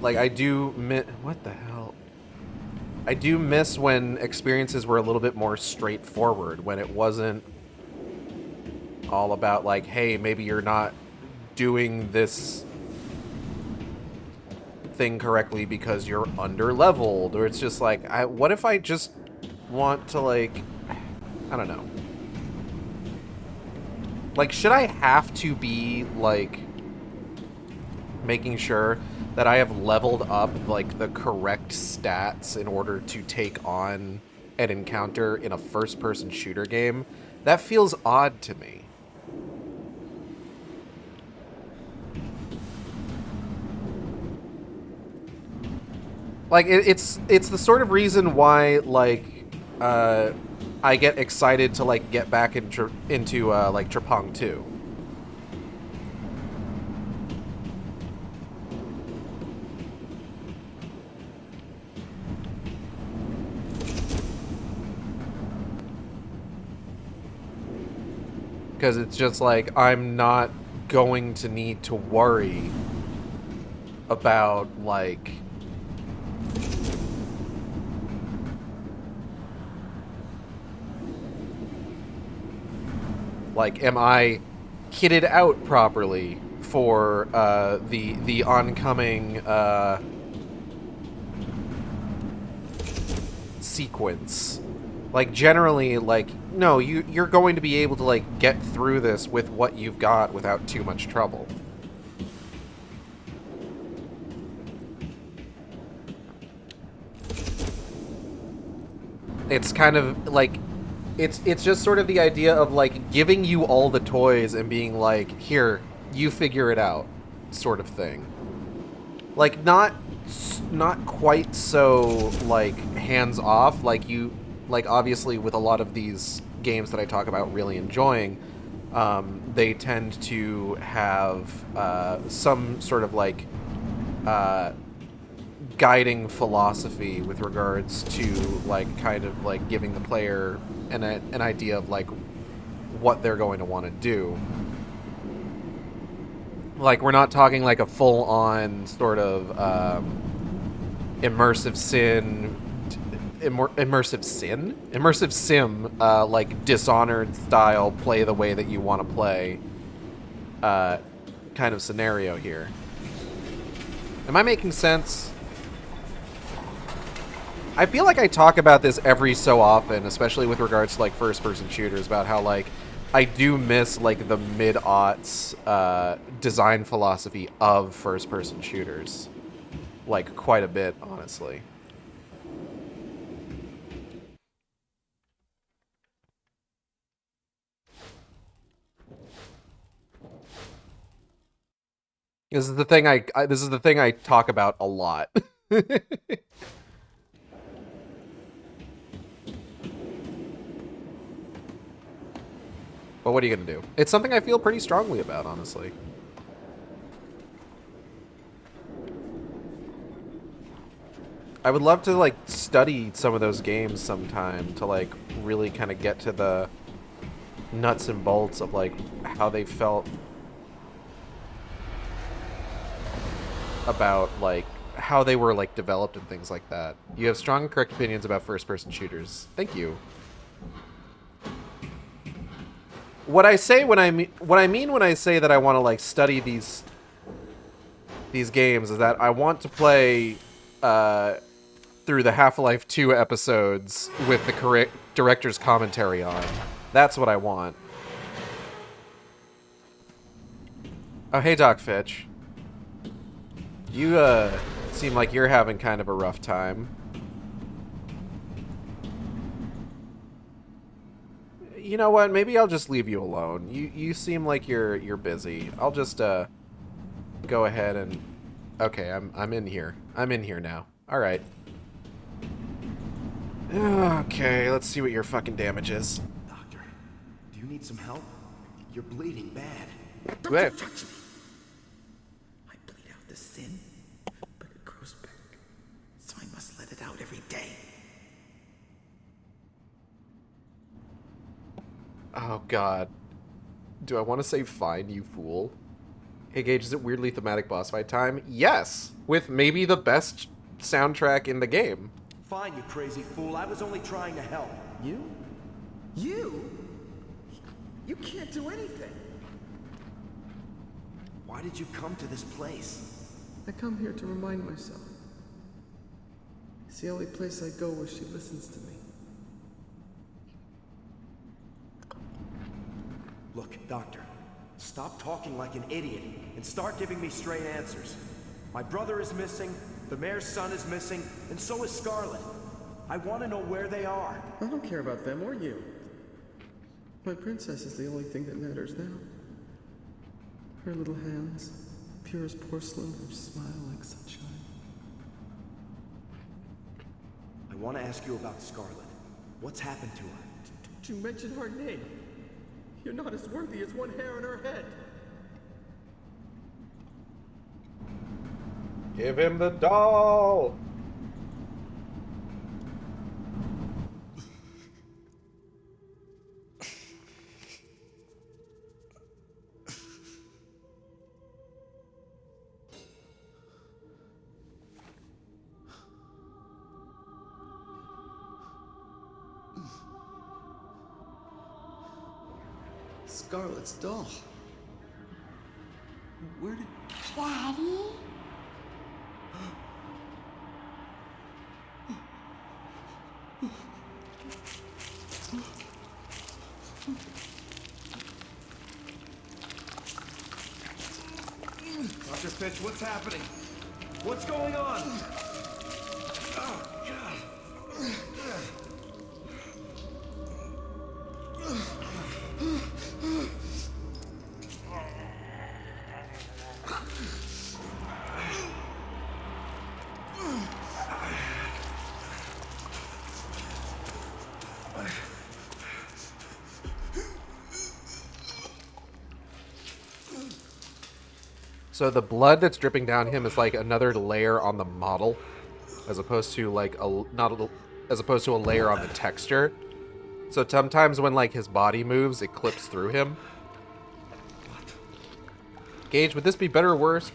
[SPEAKER 2] Like, I do miss... What the hell? I do miss when experiences were a little bit more straightforward, when it wasn't all about, like, hey, maybe you're not doing this thing correctly because you're under-leveled, or it's just like, what if I just want to, like, I don't know. Like, should I have to be, like, making sure that I have leveled up, like, the correct stats in order to take on an encounter in a first-person shooter game? That feels odd to me. Like, it's the sort of reason why, like, I get excited to, like, get back into like, Trapong 2. Because it's just like, I'm not going to need to worry about, like, am I kitted out properly for the oncoming sequence. Like, generally, like, no, you're going to be able to, like, get through this with what you've got without too much trouble. It's kind of, like, it's just sort of the idea of, like, giving you all the toys and being like, here, you figure it out, sort of thing. Like, not quite so, like, hands-off, like you... Like, obviously, with a lot of these games that I talk about really enjoying, they tend to have some sort of, like, guiding philosophy with regards to, like, kind of, like, giving the player an idea of, like, what they're going to want to do. Like, we're not talking, like, a full-on sort of immersive sim, like Dishonored style, play the way that you want to play kind of scenario here. Am I making sense? I feel like I talk about this every so often, especially with regards to, like, first-person shooters, about how, like, I do miss, like, the mid-aughts design philosophy of first-person shooters. Like, quite a bit, honestly. This is the thing this is the thing I talk about a lot. But what are you gonna do? It's something I feel pretty strongly about, honestly. I would love to, like, study some of those games sometime to, like, really kind of get to the nuts and bolts of, like, how they felt about, like, how they were, like, developed and things like that. You have strong and correct opinions about first-person shooters. Thank you. What I mean when I say that I want to, like, study these games is that I want to play through the Half-Life 2 episodes with the correct director's commentary on. That's what I want. Oh, hey, Doc Fitch. You seem like you're having kind of a rough time. You know what? Maybe I'll just leave you alone. You seem like you're busy. I'll just go ahead and... Okay, I'm in here. I'm in here now. All right. Okay, let's see what your fucking damage is.
[SPEAKER 5] Doctor, do you need some help? You're bleeding bad.
[SPEAKER 13] Don't you touch me! I bleed out the sin, but it grows back. So I must let it out every day.
[SPEAKER 2] Oh, God. Do I want to say fine, you fool? Hey, Gage, is it weirdly thematic boss fight time? Yes! With maybe the best soundtrack in the game.
[SPEAKER 5] Fine, you crazy fool. I was only trying to help.
[SPEAKER 13] You? You? You can't do anything.
[SPEAKER 5] Why did you come to this place?
[SPEAKER 13] I come here to remind myself. It's the only place I go where she listens to me.
[SPEAKER 5] Look, Doctor, stop talking like an idiot and start giving me straight answers. My brother is missing, the mayor's son is missing, and so is Scarlet. I want to know where they are.
[SPEAKER 13] I don't care about them or you. My princess is the only thing that matters now. Her little hands, pure as porcelain, her smile like sunshine.
[SPEAKER 5] I want to ask you about Scarlet. What's happened to her?
[SPEAKER 13] Don't you mention her name. You're not as worthy as one hair on her head.
[SPEAKER 2] Give him the doll!
[SPEAKER 13] Scarlet's doll. Where did...
[SPEAKER 6] Daddy?
[SPEAKER 5] Dr. Fitch, what's happening? What's going on? Oh, God.
[SPEAKER 2] So the blood that's dripping down him is like another layer on the model, as opposed to like as opposed to a layer on the texture. So sometimes when like his body moves, it clips through him. Gage, would this be better or worse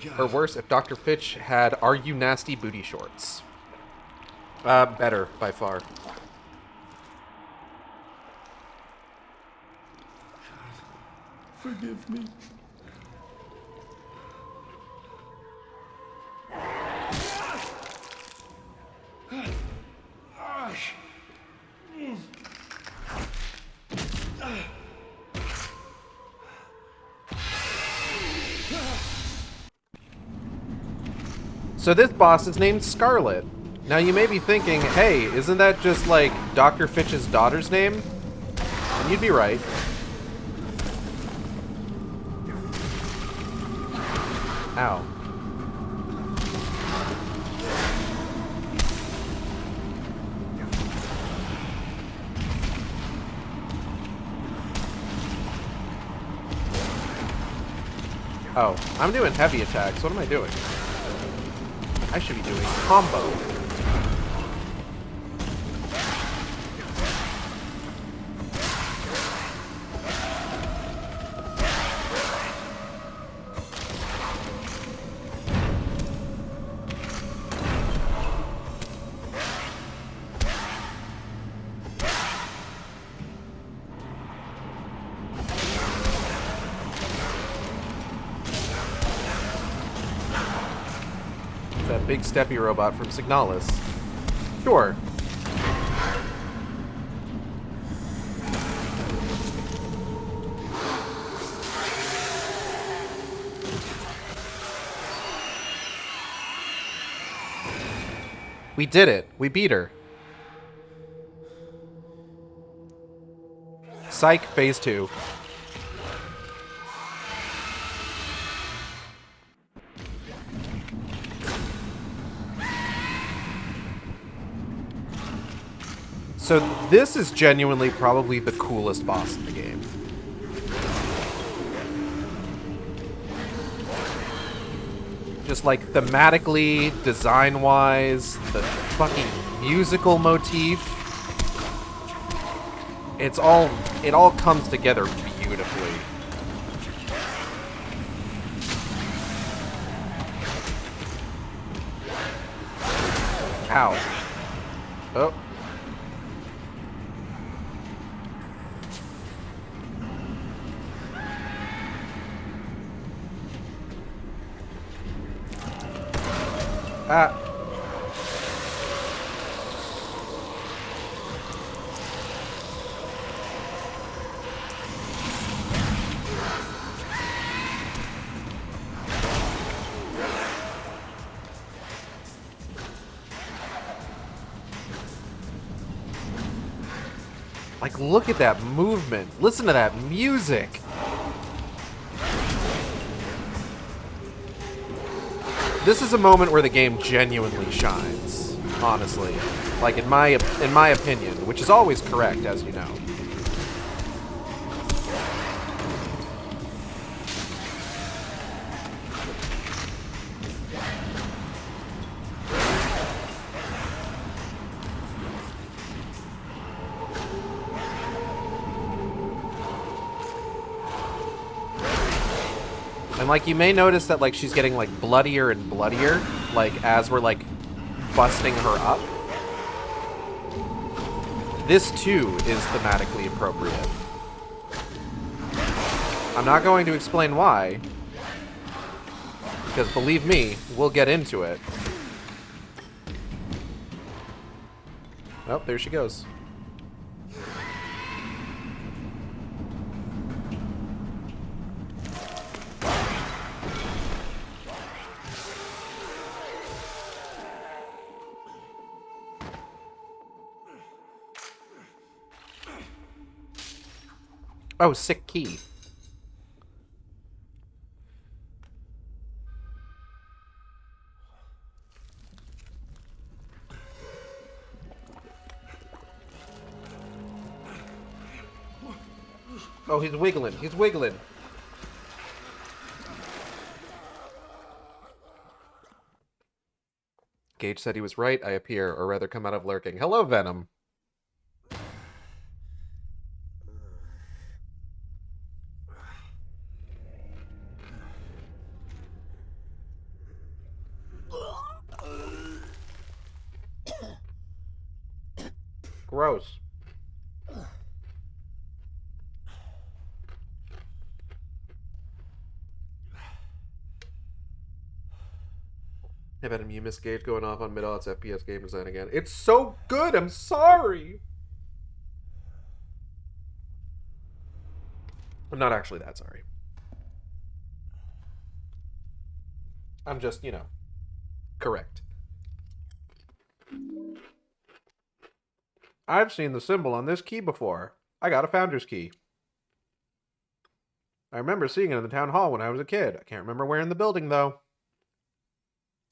[SPEAKER 2] if Dr. Fitch had "Are You Nasty" booty shorts? Better by far.
[SPEAKER 5] Forgive me.
[SPEAKER 2] So this boss is named Scarlet. Now you may be thinking, hey, isn't that just like Dr. Fitch's daughter's name? And you'd be right. Ow. Oh, I'm doing heavy attacks. What am I doing? I should be doing combo. That big steppy robot from Signalis. Sure. We did it. We beat her. Psych, phase 2. So this is genuinely probably the coolest boss in the game. Just like thematically, design-wise, the fucking musical motif. It all comes together beautifully. Ow. Oh. Ah. Like, look at that movement. Listen to that music. This is a moment where the game genuinely shines, honestly. Like, in my opinion, which is always correct, as you know. And, like, you may notice that, like, she's getting, like, bloodier and bloodier, like, as we're, like, busting her up. This, too, is thematically appropriate. I'm not going to explain why, because, believe me, we'll get into it. Oh, there she goes. Oh, sick key. Oh, he's wiggling. He's wiggling. Gage said he was right. I appear, or rather come out of lurking. Hello, Venom. Gross. Hey, Venom, you missed Gage going off on mid-aughts FPS game design again. It's so good! I'm sorry! I'm not actually that sorry. I'm just, you know, correct. I've seen the symbol on this key before. I got a founder's key. I remember seeing it in the town hall when I was a kid. I can't remember where in the building, though.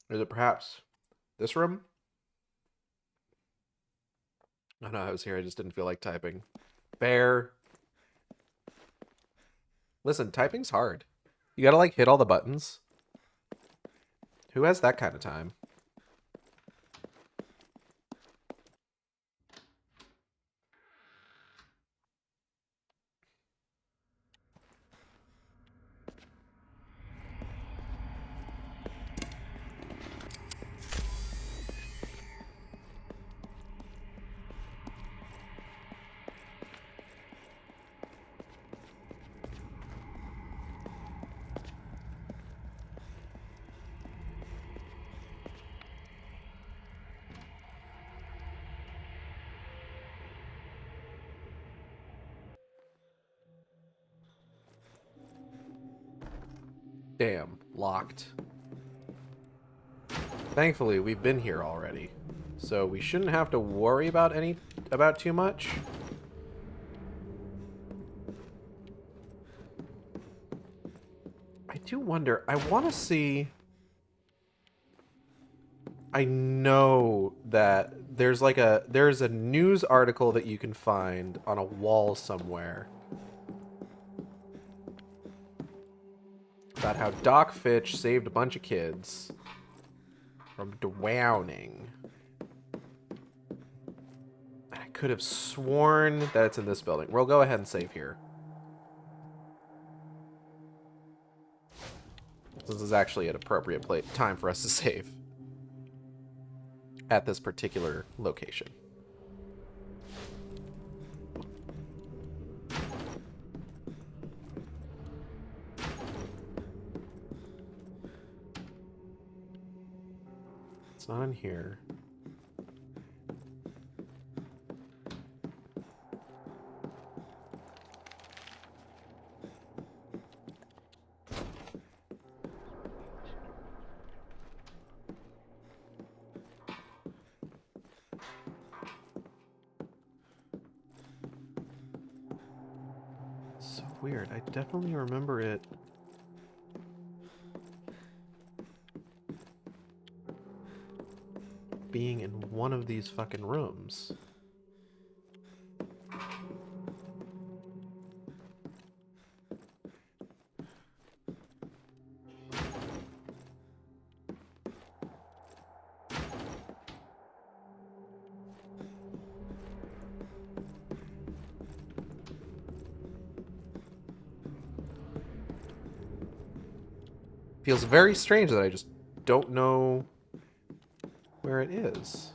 [SPEAKER 2] Is it perhaps this room? Oh no, I was here. I just didn't feel like typing. Fair. Listen, typing's hard. You gotta, like, hit all the buttons. Who has that kind of time? Damn, locked. Thankfully, we've been here already, so we shouldn't have to worry about too much. I do wonder. I want to see. I know that there's a news article that you can find on a wall somewhere about how Doc Fitch saved a bunch of kids from drowning. I could have sworn that it's in this building. We'll go ahead and save here. This is actually an appropriate time for us to save at this particular location. It's not in here. So weird. I definitely remember it. Being in one of these fucking rooms. Feels very strange that I just don't know where it is.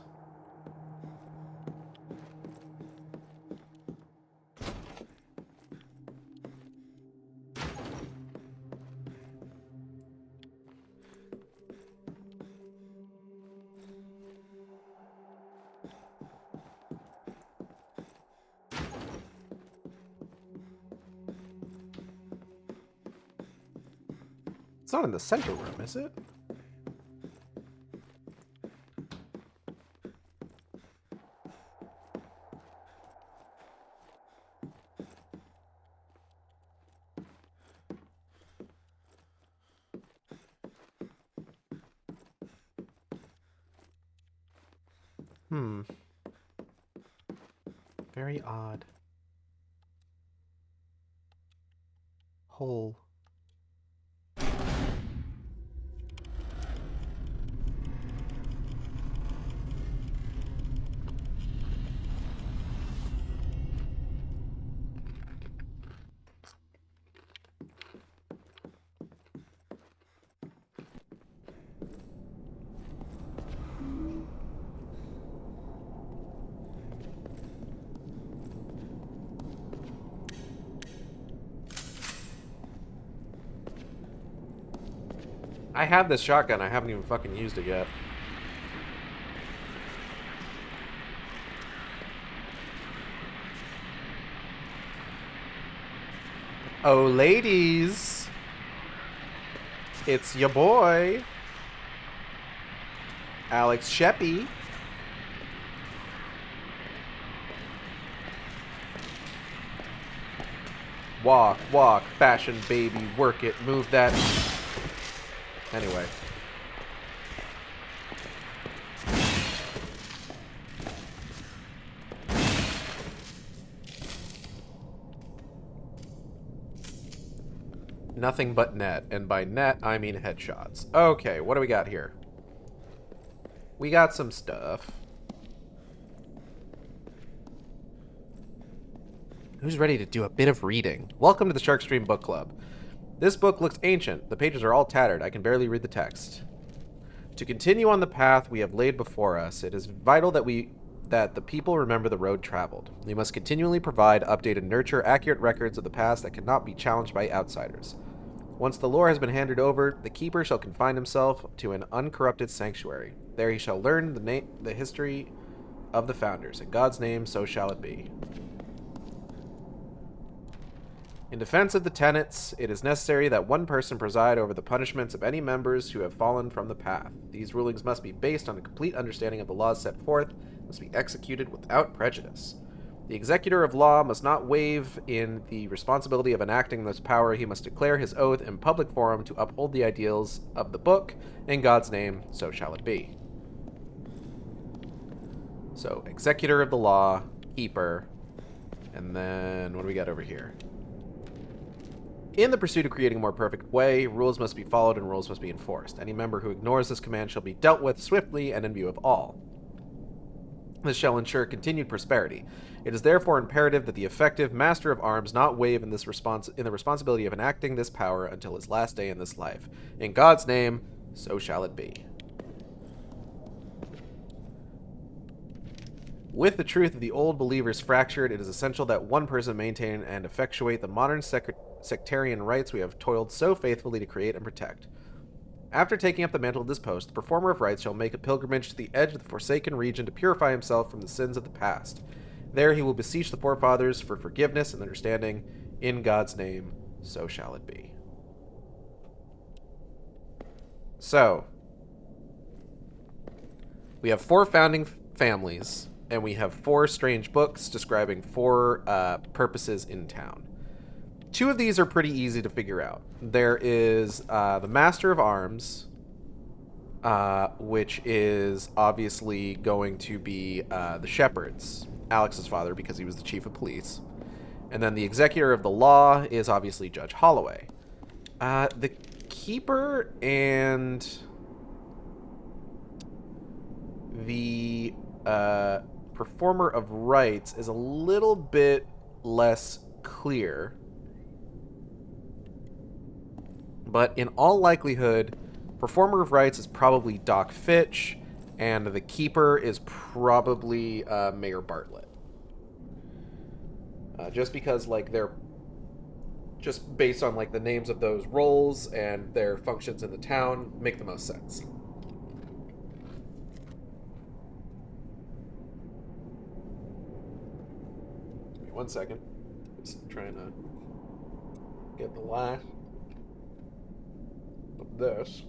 [SPEAKER 2] It's not in the center room, is it? Very odd. Hole. I have this shotgun. I haven't even fucking used it yet. Oh, ladies. It's your boy, Alex Sheppy. Walk, walk, fashion baby, work it, move that. Anyway. Nothing but net, and by net, I mean headshots. Okay, what do we got here? We got some stuff. Who's ready to do a bit of reading? Welcome to the Sharkstream Book Club. This book looks ancient. The pages are all tattered. I can barely read the text. To continue on the path we have laid before us, it is vital that the people remember the road traveled. We must continually provide, update, and nurture accurate records of the past that cannot be challenged by outsiders. Once the lore has been handed over, the keeper shall confine himself to an uncorrupted sanctuary. There he shall learn the history of the founders. In God's name, so shall it be. In defense of the tenets, it is necessary that one person preside over the punishments of any members who have fallen from the path. These rulings must be based on a complete understanding of the laws set forth, must be executed without prejudice. The executor of law must not waive in the responsibility of enacting this power. He must declare his oath in public forum to uphold the ideals of the book. In God's name, so shall it be. So, executor of the law, keeper, and then what do we got over here? In the pursuit of creating a more perfect way, rules must be followed and rules must be enforced. Any member who ignores this command shall be dealt with swiftly and in view of all. This shall ensure continued prosperity. It is therefore imperative that the effective master of arms not waive in the responsibility of enacting this power until his last day in this life. In God's name, so shall it be. With the truth of the old believers fractured, it is essential that one person maintain and effectuate the modern sectarian rights we have toiled so faithfully to create and protect. After taking up the mantle of this post, the performer of rites shall make a pilgrimage to the edge of the forsaken region to purify himself from the sins of the past. There he will beseech the forefathers for forgiveness and understanding. In God's name, so shall it be. So, we have 4 founding families, and we have 4 strange books describing 4 purposes in town. 2 of these are pretty easy to figure out. There is the Master of Arms, which is obviously going to be the Shepherds, Alex's father, because he was the chief of police. And then the Executor of the Law is obviously Judge Holloway. The Keeper and the Performer of Rites is a little bit less clear. But in all likelihood, Performer of Rites is probably Doc Fitch, and the Keeper is probably Mayor Bartlett. Just because, like, they're just based on, like, the names of those roles and their functions in the town make the most sense. Give me 1 second. Just trying to get the last of this.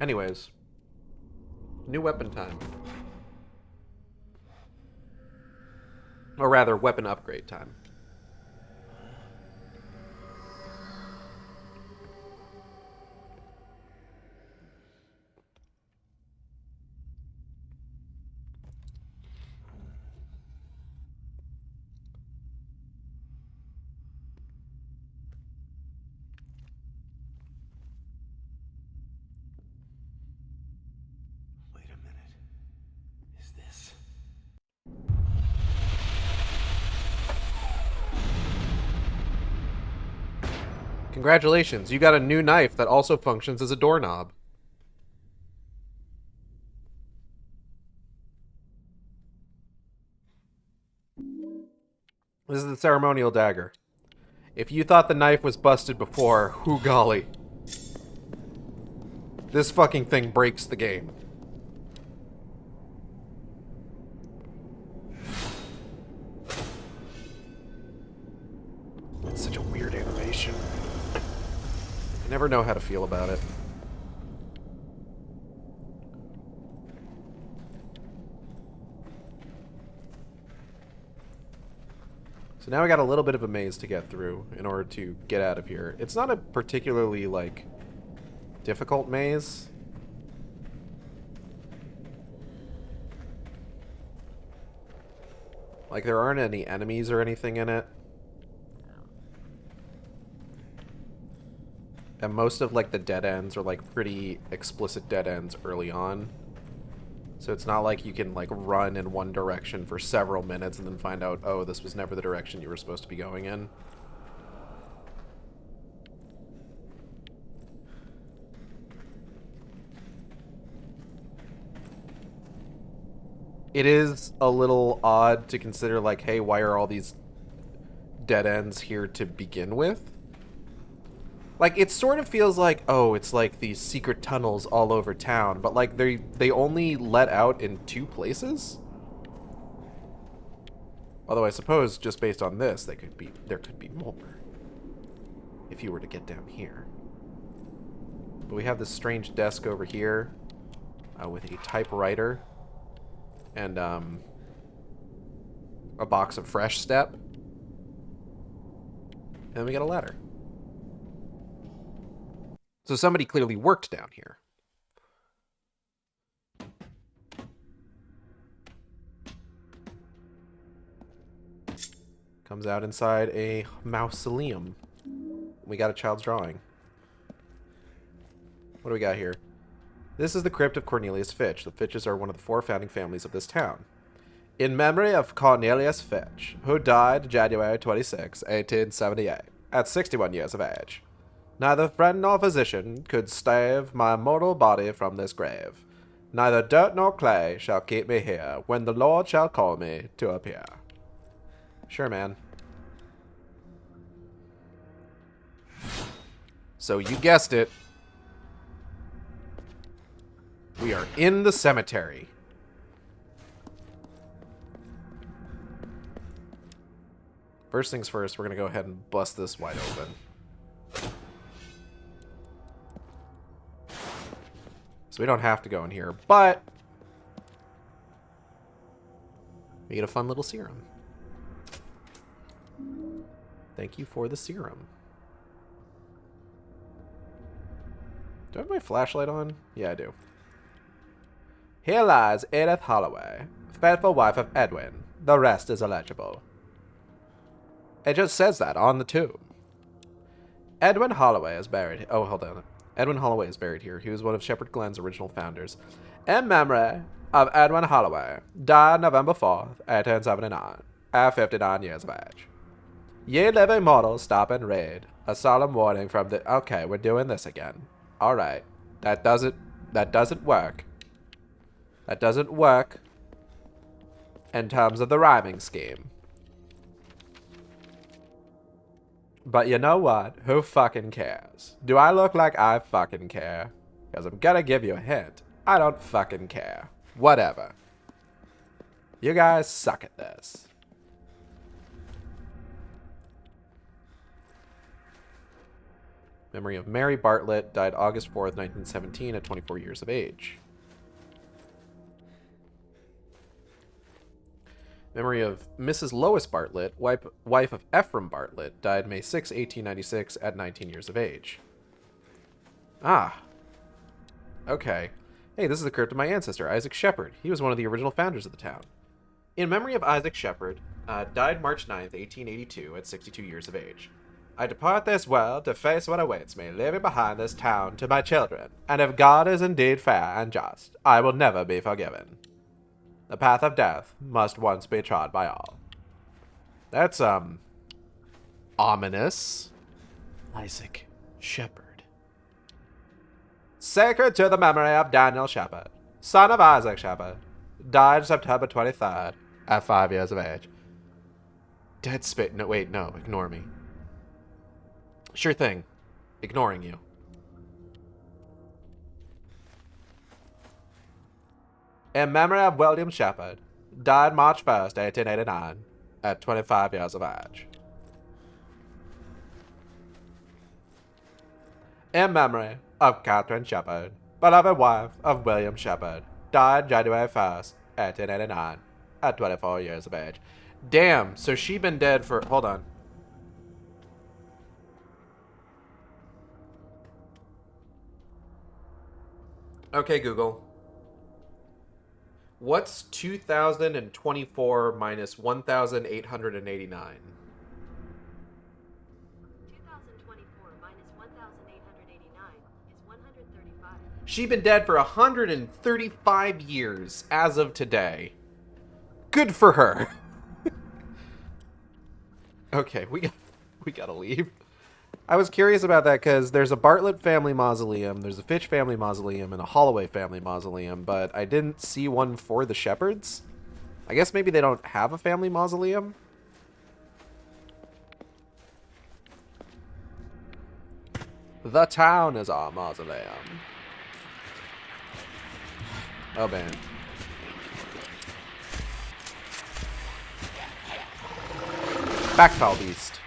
[SPEAKER 2] Anyways, new weapon time. Or rather, weapon upgrade time. Congratulations, you got a new knife that also functions as a doorknob. This is the ceremonial dagger. If you thought the knife was busted before, whoo golly. This fucking thing breaks the game. It's such a weird animation. I never know how to feel about it. So now we got a little bit of a maze to get through in order to get out of here. It's not a particularly, like, difficult maze. Like, there aren't any enemies or anything in it. And most of, like, the dead ends are, like, pretty explicit dead ends early on. So it's not like you can, like, run in one direction for several minutes and then find out, oh, this was never the direction you were supposed to be going in. It is a little odd to consider, like, hey, why are all these dead ends here to begin with? Like, it sort of feels like, oh, it's like these secret tunnels all over town, but, like, they only let out in 2 places? Although I suppose, just based on this, there could be more. If you were to get down here. But we have this strange desk over here, with a typewriter, and, a box of Fresh Step. And then we got a ladder. So somebody clearly worked down here. Comes out inside a mausoleum. We got a child's drawing. What do we got here? This is the crypt of Cornelius Fitch. The Fitches are one of the 4 founding families of this town. In memory of Cornelius Fitch, who died January 26, 1878, at 61 years of age. Neither friend nor physician could stave my mortal body from this grave. Neither dirt nor clay shall keep me here, when the Lord shall call me to appear. Sure, man. So you guessed it. We are in the cemetery. First things first, we're going to go ahead and bust this wide open. So we don't have to go in here, but we get a fun little serum. Thank you for the serum. Do I have my flashlight on? Yeah, I do. Here lies Edith Holloway, faithful wife of Edwin. The rest is illegible. It just says that on the tomb. Edwin Holloway is buried. Oh, hold on. Edwin Holloway is buried here. He was one of Shepherd Glen's original founders. In memory of Edwin Holloway, died November 4th, 1879, at 59 years of age. Ye living mortals, stop and read. A solemn warning from the... Okay, we're doing this again. Alright. That doesn't work. That doesn't work in terms of the rhyming scheme. But you know what? Who fucking cares? Do I look like I fucking care? Because I'm gonna give you a hint. I don't fucking care. Whatever. You guys suck at this. Memory of Mary Bartlett, died August 4th, 1917 at 24 years of age. Memory of Mrs. Lois Bartlett, wife of Ephraim Bartlett, died May 6, 1896 at 19 years of age. Ah. Okay. Hey, this is the crypt of my ancestor, Isaac Shepherd. He was one of the original founders of the town. In memory of Isaac Shepherd, died March 9th, 1882 at 62 years of age. I depart this world to face what awaits me, leaving behind this town to my children. And if God is indeed fair and just, I will never be forgiven. The path of death must once be trod by all. That's, ominous. Isaac Shepherd. Sacred to the memory of Daniel Shepherd, son of Isaac Shepherd, died September 23rd at 5 years of age. Dead spit. No, wait, no, ignore me. Sure thing. Ignoring you. In memory of William Shepherd, died March 1st, 1889, at 25 years of age. In memory of Catherine Shepherd, beloved wife of William Shepherd, died January 1st, 1889, at 24 years of age. Damn, so she been dead for... Hold on. Okay, Google. What's 2024 minus 1,889?
[SPEAKER 18] 2024 minus 1,889 is 135.
[SPEAKER 2] She been dead for 135 years as of today. Good for her. Okay, we gotta leave. I was curious about that because there's a Bartlett family mausoleum, there's a Fitch family mausoleum, and a Holloway family mausoleum, but I didn't see one for the Shepherds. I guess maybe they don't have a family mausoleum? The town is our mausoleum. Oh, man. Backfoul Beast.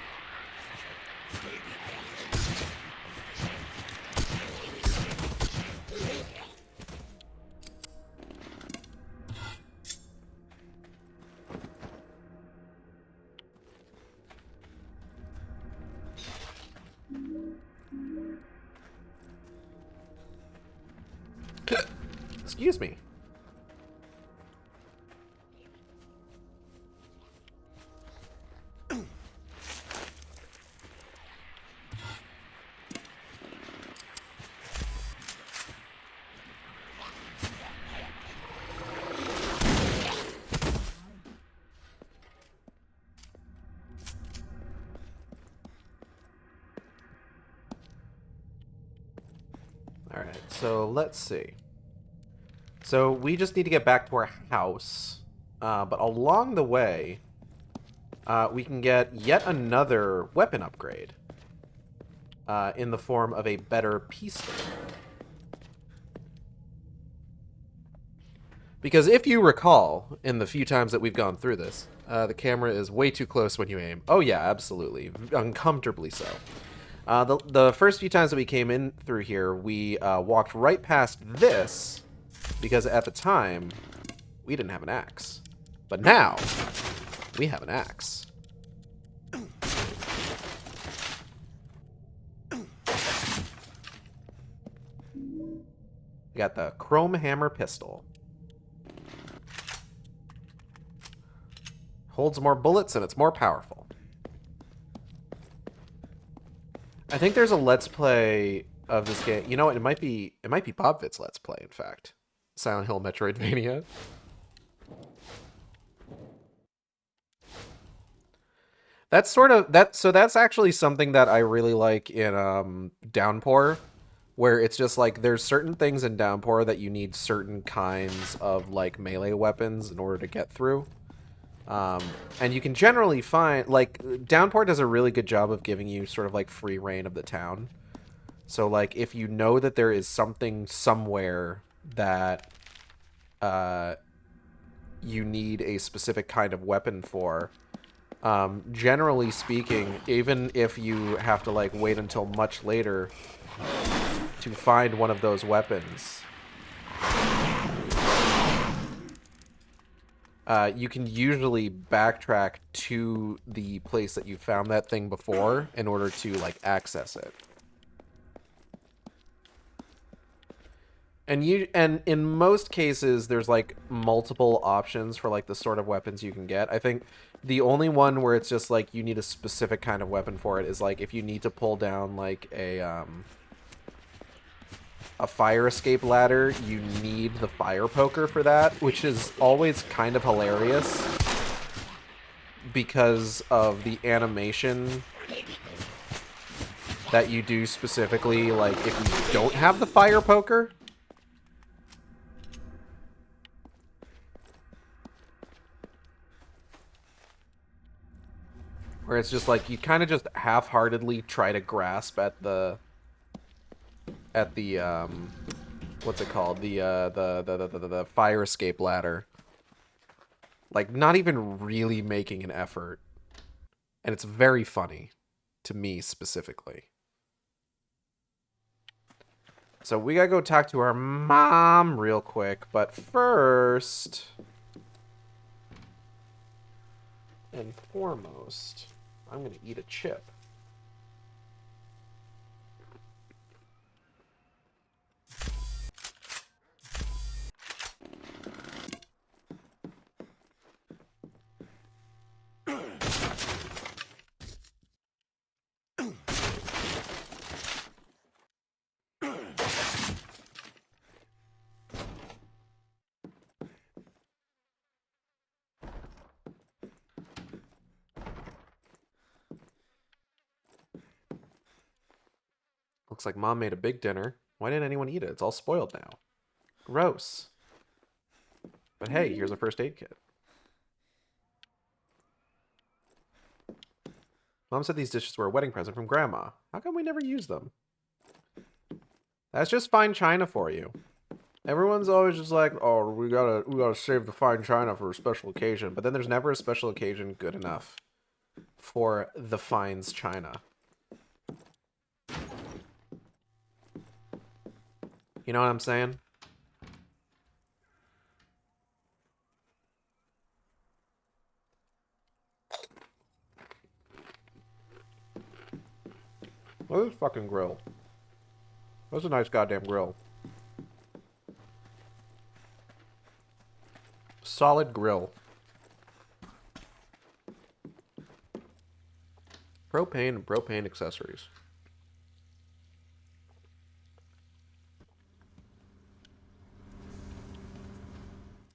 [SPEAKER 2] Excuse me. All right, so let's see. So we just need to get back to our house, but along the way, we can get yet another weapon upgrade in the form of a better pistol. Because if you recall, in the few times that we've gone through this, the camera is way too close when you aim. Oh yeah, absolutely. Uncomfortably so. The first few times that we came in through here, we walked right past this, because at the time, we didn't have an axe. But now, we have an axe. We got the Chrome Hammer Pistol. Holds more bullets and it's more powerful. I think there's a Let's Play of this game. You know what? It might be Bob Fit's Let's Play, in fact. Silent Hill Metroidvania. That's that's actually something that I really like in Downpour, where it's just like there's certain things in Downpour that you need certain kinds of like melee weapons in order to get through. And you can generally find, like, Downpour does a really good job of giving you sort of like free reign of the town. So like if you know that there is something somewhere that you need a specific kind of weapon for, generally speaking, even if you have to like wait until much later to find one of those weapons, you can usually backtrack to the place that you found that thing before in order to like access it. And in most cases, there's like multiple options for like the sort of weapons you can get. I think the only one where it's just like you need a specific kind of weapon for it is like if you need to pull down like a fire escape ladder, you need the fire poker for that, which is always kind of hilarious because of the animation that you do specifically, like, if you don't have the fire poker. Where it's just like, you kind of just half-heartedly try to grasp at the, what's it called? The fire escape ladder. Like, not even really making an effort. And it's very funny. To me, specifically. So we gotta go talk to our mom real quick. But first... and foremost, I'm gonna eat a chip. Looks like Mom made a big dinner. Why didn't anyone eat it? It's all spoiled now. Gross. But hey, here's a first aid kit. Mom said these dishes were a wedding present from Grandma. How come we never use them? That's just fine china for you. Everyone's always just like, oh, we gotta save the fine china for a special occasion. But then there's never a special occasion good enough for the fines china. You know what I'm saying? Look at this fucking grill. That's a nice goddamn grill. Solid grill. Propane and propane accessories.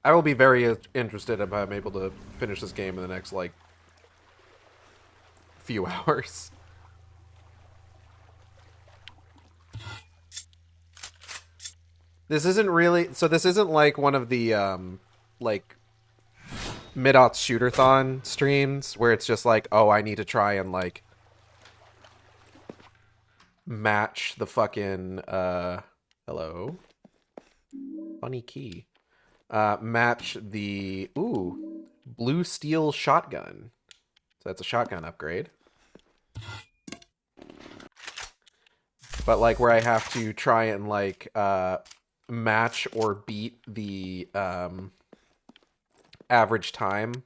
[SPEAKER 2] I will be very interested if I'm able to finish this game in the next, like, few hours. This isn't really... So this isn't like one of the, like, mid-aughts shooter-thon streams where it's just like, oh, I need to try and, like, match the fucking, hello? Funny key. Match the, blue steel shotgun. So that's a shotgun upgrade. But, like, where I have to try and, like, match or beat the, average time.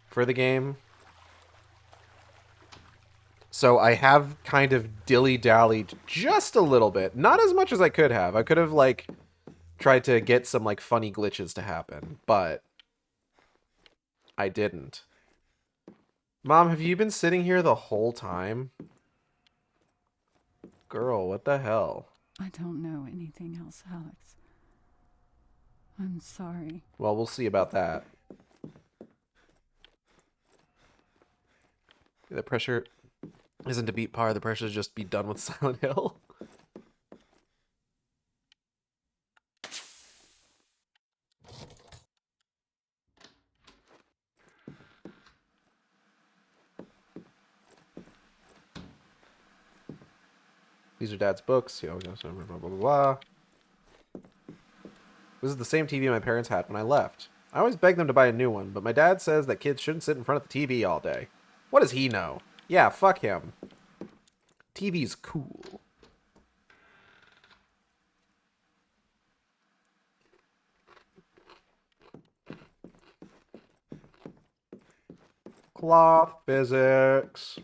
[SPEAKER 2] For the game. So I have kind of dilly-dallied just a little bit. Not as much as I could have. I could have, like, tried to get some, like, funny glitches to happen. But I didn't. Mom, have you been sitting here the whole time? Girl, what the hell?
[SPEAKER 8] I don't know anything else, Alex. I'm sorry.
[SPEAKER 2] Well, we'll see about that. The pressure isn't to beat par, the pressure is just be done with Silent Hill. These are Dad's books. He always knows blah, blah, blah, blah. This is the same TV my parents had when I left. I always beg them to buy a new one, but my dad says that kids shouldn't sit in front of the TV all day. What does he know? Yeah, fuck him. TV's cool. Cloth physics.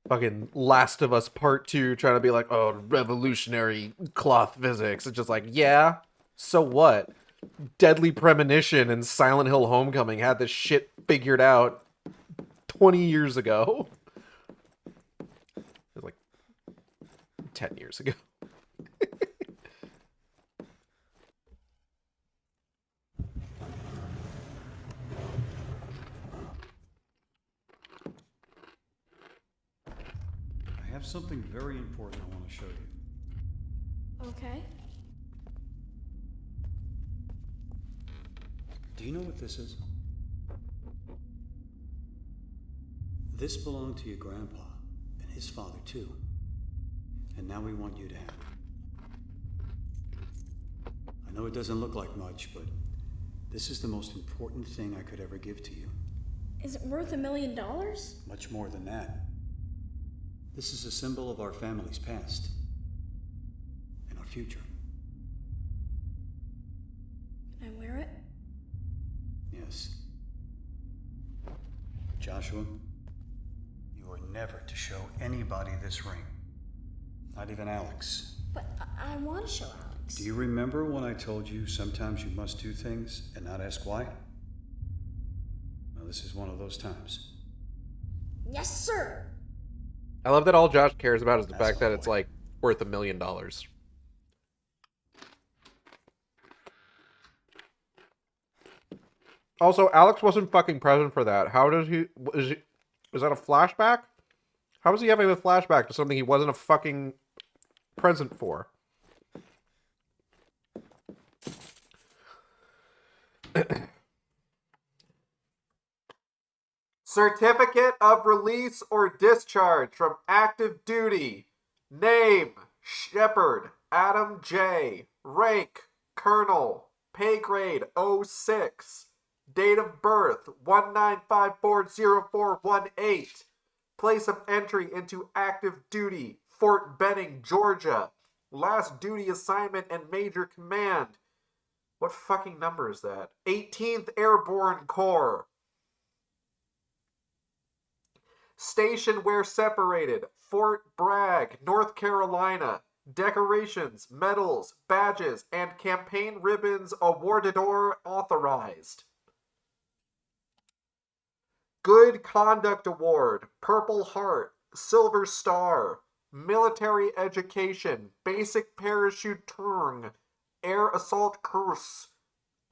[SPEAKER 2] Fucking Last of Us Part 2 trying to be like, oh, revolutionary cloth physics. It's just like, yeah, so what? Deadly Premonition and Silent Hill Homecoming had this shit figured out 20 years ago. It was like 10 years ago.
[SPEAKER 12] I have something very important I want to show you.
[SPEAKER 6] Okay.
[SPEAKER 12] Do you know what this is? This belonged to your grandpa and his father too. And now we want you to have it. I know it doesn't look like much, but this is the most important thing I could ever give to you.
[SPEAKER 6] Is it worth $1 million?
[SPEAKER 12] Much more than that. This is a symbol of our family's past and our future.
[SPEAKER 6] Can I wear it?
[SPEAKER 12] Yes. Joshua, you are never to show anybody this ring. Not even Alex.
[SPEAKER 6] But I want to show Alex.
[SPEAKER 12] Do you remember when I told you sometimes you must do things and not ask why? Well, this is one of those times.
[SPEAKER 6] Yes, sir.
[SPEAKER 2] I love that all Josh cares about is the fact that it's like worth $1 million. Also, Alex wasn't fucking present for that. How does he? Is that a flashback? How is he having a flashback to something he wasn't a fucking present for? Certificate of release or discharge from active duty. Name, Shepard, Adam J. Rank, Colonel. Pay grade 06. Date of birth 19540418. Place of entry into active duty, Fort Benning, Georgia. Last duty assignment and major command. What fucking number is that? 18th Airborne Corps. Station where separated, Fort Bragg, North Carolina. Decorations, medals, badges, and campaign ribbons awarded or authorized. Good Conduct Award, Purple Heart, Silver Star, Military Education, Basic Parachute Turn, Air Assault Course,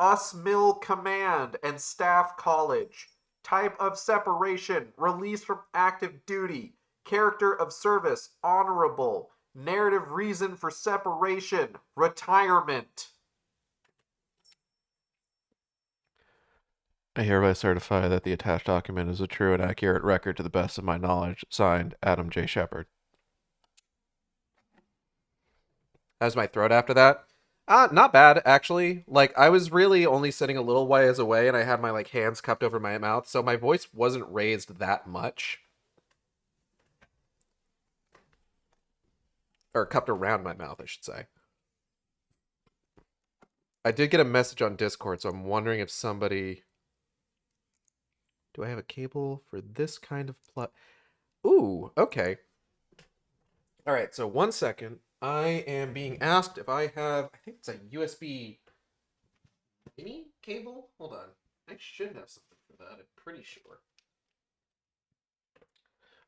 [SPEAKER 2] USMIL Command and Staff College. Type of separation, release from active duty. Character of service, honorable. Narrative reason for separation, retirement. I hereby certify that the attached document is a true and accurate record to the best of my knowledge. Signed, Adam J. Shepard. How's my throat after that? Not bad, actually. Like, I was really only sitting a little ways away, and I had my, like, hands cupped over my mouth, so my voice wasn't raised that much. Or cupped around my mouth, I should say. I did get a message on Discord, so I'm wondering if somebody... Do I have a cable for this kind of plug? Ooh, okay. All right, so 1 second. I am being asked if I have, I think it's a USB mini cable. Hold on. I should have something for that, I'm pretty sure.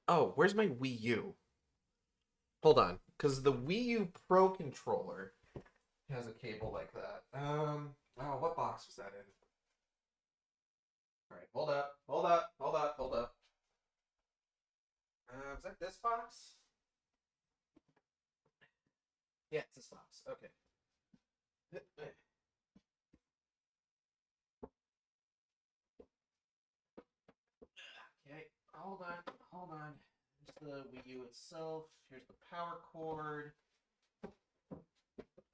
[SPEAKER 2] Oh, where's my Wii U? Hold on, because the Wii U Pro controller has a cable like that. Oh, what box was that in? All right, hold up. Was that this box? Yeah, it's this box. Okay. Okay, hold on. Here's the Wii U itself. Here's the power cord. The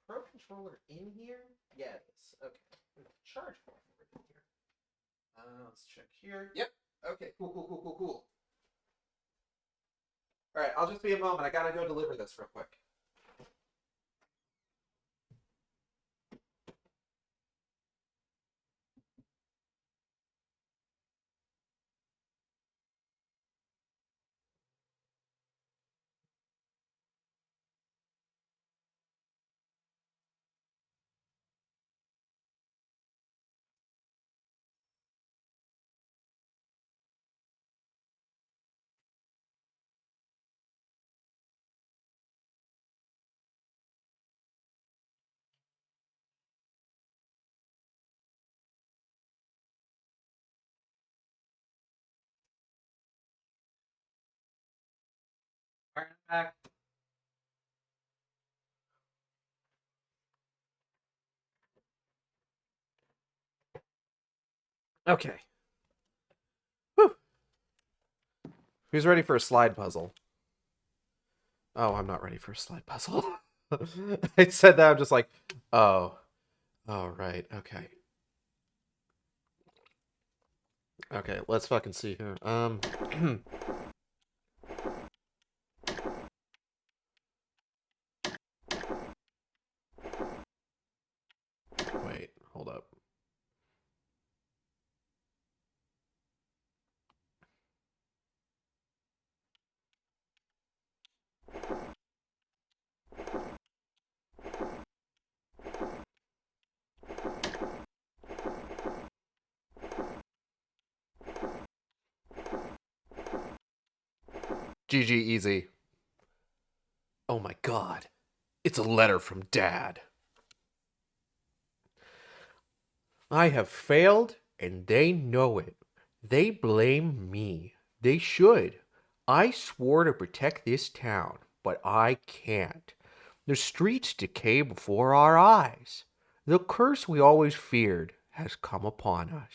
[SPEAKER 2] Pro controller in here? Yeah, it is. Okay. There's a charge point over here. Let's check here. Yep. Okay, cool. Alright, I'll just be a moment. I gotta go deliver this real quick. Back. Okay. Whew. Who's ready for a slide puzzle? Oh, I'm not ready for a slide puzzle. I said that, I'm just like, oh. Oh, right, okay. Okay, let's fucking see here. Wait, hold up. GG easy. Oh my god. It's a letter from Dad. I have failed, and they know it. They blame me. They should. I swore to protect this town, but I can't. The streets decay before our eyes. The curse we always feared has come upon us.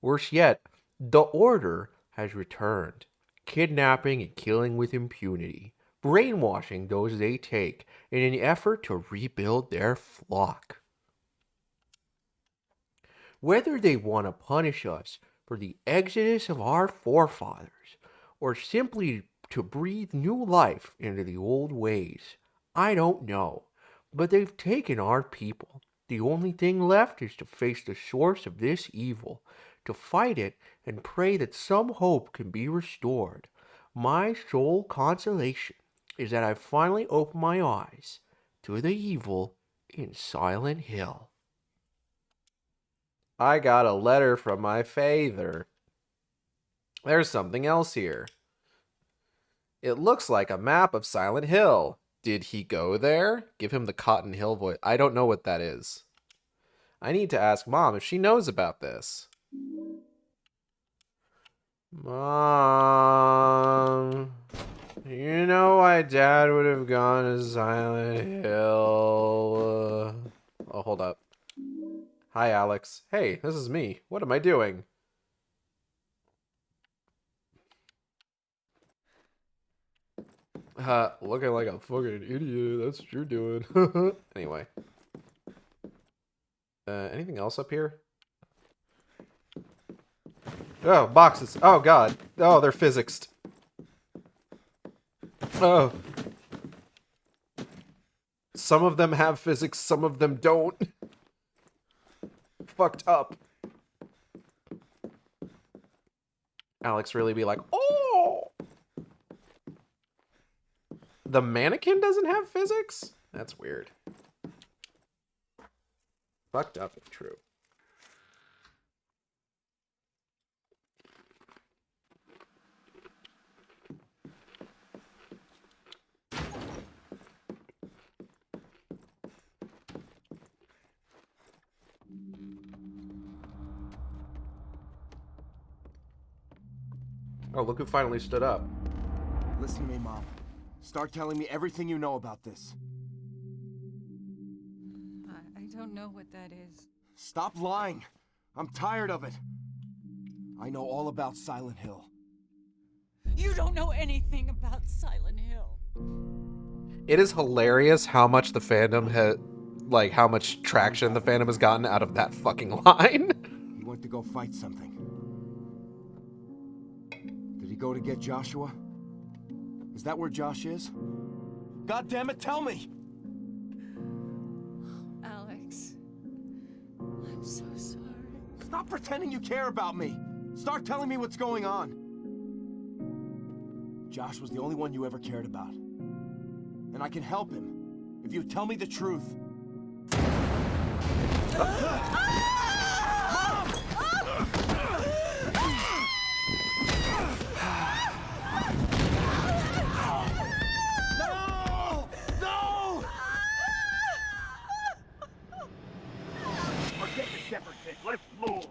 [SPEAKER 2] Worse yet, the order has returned, kidnapping and killing with impunity, brainwashing those they take in an effort to rebuild their flock. Whether they want to punish us for the exodus of our forefathers, or simply to breathe new life into the old ways, I don't know. But they've taken our people. The only thing left is to face the source of this evil, to fight it and pray that some hope can be restored. My sole consolation is that I've finally opened my eyes to the evil in Silent Hill. I got a letter from my father. There's something else here. It looks like a map of Silent Hill. Did he go there? Give him the Cotton Hill voice. I don't know what that is. I need to ask Mom if she knows about this. Mom, you know why Dad would have gone to Silent Hill? Oh, hold up. Hi, Alex. Hey, this is me. What am I doing? Looking like a fucking idiot. That's what you're doing. Anyway. Anything else up here? Oh, boxes. Oh, God. Oh, they're physicsed. Oh. Some of them have physics, some of them don't. Fucked up. Alex really be like, oh! The mannequin doesn't have physics? That's weird. Fucked up if true. Oh, look who finally stood up.
[SPEAKER 5] Listen to me, Mom. Start telling me everything you know about this.
[SPEAKER 8] I don't know what that is.
[SPEAKER 5] Stop lying. I'm tired of it. I know all about Silent Hill.
[SPEAKER 8] You don't know anything about Silent Hill.
[SPEAKER 2] It is hilarious how much the fandom has, like, how much traction the fandom has gotten out of that fucking line.
[SPEAKER 5] He went to go fight something. Did he go to get Joshua? Is that where Josh is? God damn it, tell me!
[SPEAKER 8] Alex, I'm so sorry.
[SPEAKER 5] Stop pretending you care about me. Start telling me what's going on. Josh was the only one you ever cared about. And I can help him if you tell me the truth.
[SPEAKER 11] Forget the shepherd pit. Let's move.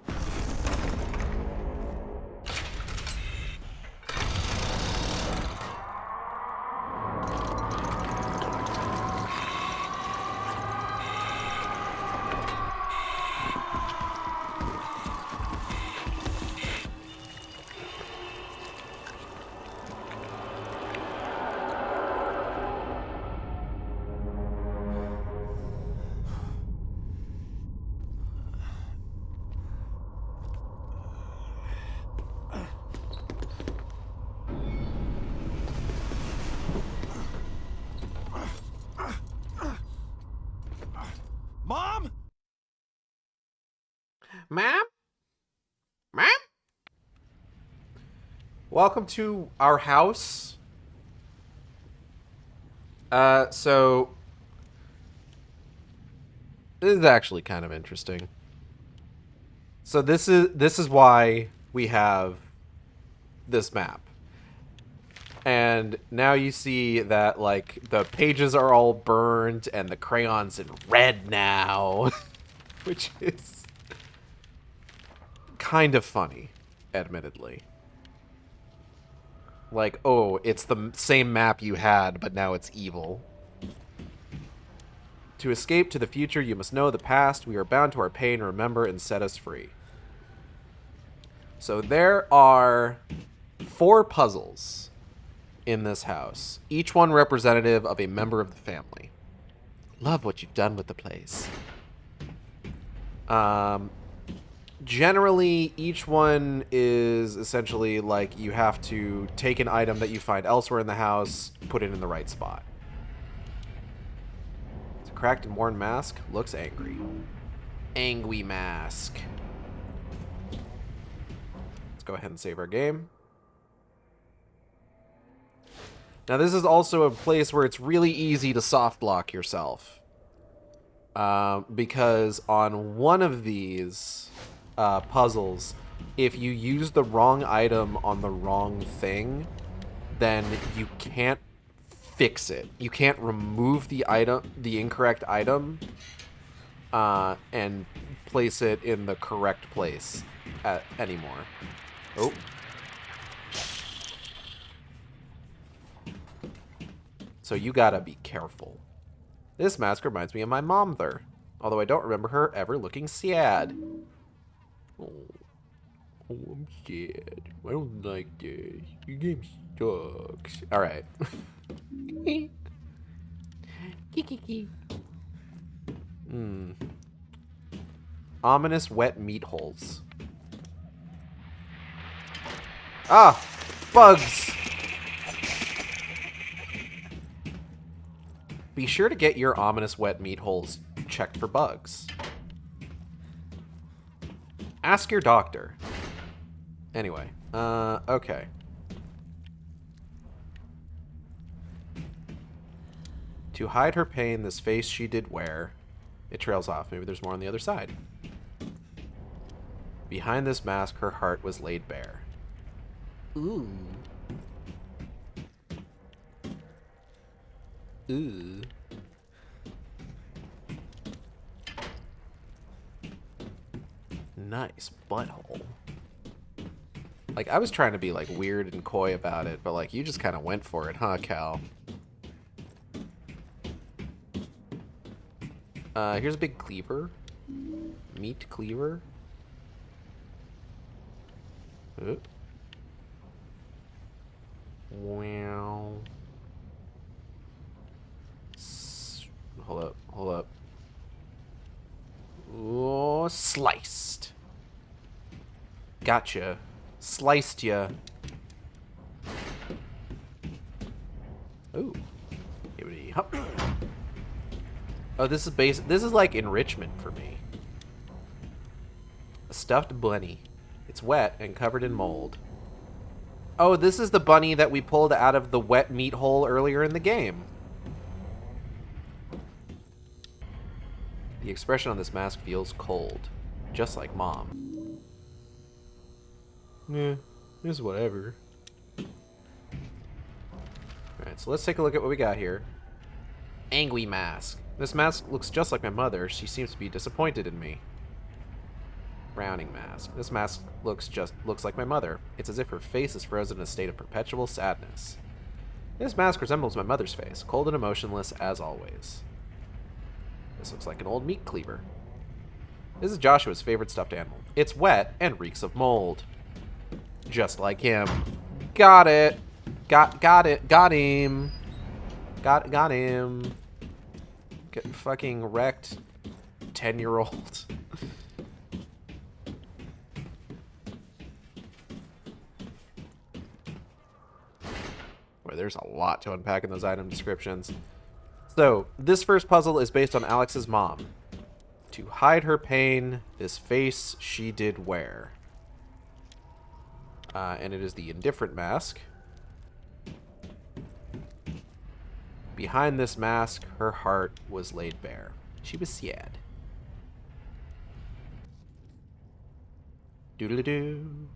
[SPEAKER 2] Ma'am? Ma'am? Welcome to our house. So this is actually kind of interesting. So this is why we have this map. And now you see that, like, the pages are all burned and the crayon's in red now. Which is kind of funny, admittedly. Like, oh, it's the same map you had, but now it's evil. To escape to the future, you must know the past. We are bound to our pain. Remember and set us free. So there are 4 puzzles in this house, each one representative of a member of the family. Love what you've done with the place. Generally, each one is essentially like you have to take an item that you find elsewhere in the house, put it in the right spot. It's a cracked and worn mask. Looks angry. Angry mask. Let's go ahead and save our game. Now, this is also a place where it's really easy to soft lock yourself. Because on one of these puzzles, if you use the wrong item on the wrong thing, then you can't fix it. You can't remove the incorrect item, and place it in the correct place anymore. Oh. So you gotta be careful. This mask reminds me of my mom there, although I don't remember her ever looking sad. Oh, I'm sad. I don't like this. Your game sucks. Alright. Ominous wet meat holes. Ah! Bugs! Be sure to get your ominous wet meat holes checked for bugs. Ask your doctor. Anyway, okay. To hide her pain, this face she did wear. It trails off. Maybe there's more on the other side. Behind this mask, her heart was laid bare. Ooh. Ooh. Nice butthole. Like, I was trying to be, like, weird and coy about it, but, like, you just kind of went for it, huh, Cal? Here's a big cleaver. Meat cleaver. Wow. Hold up, hold up. Oh, sliced. Gotcha. Sliced ya. Ooh. Hibbity hop. Oh, this is like enrichment for me. A stuffed bunny. It's wet and covered in mold. Oh, this is the bunny that we pulled out of the wet meat hole earlier in the game. The expression on this mask feels cold, just like Mom. Yeah, it's whatever. Alright, so let's take a look at what we got here. Angry mask. This mask looks just like my mother. She seems to be disappointed in me. Frowning mask. This mask looks like my mother. It's as if her face is frozen in a state of perpetual sadness. This mask resembles my mother's face, cold and emotionless as always. This looks like an old meat cleaver. This is Joshua's favorite stuffed animal. It's wet and reeks of mold. Just like him. Got it. Got it. Got him. Got him. Get fucking wrecked. 10-year-old. Boy, there's a lot to unpack in those item descriptions. So, this first puzzle is based on Alex's mom. To hide her pain, this face she did wear. And it is the indifferent mask. Behind this mask, her heart was laid bare. She was sad. Doodle-doo.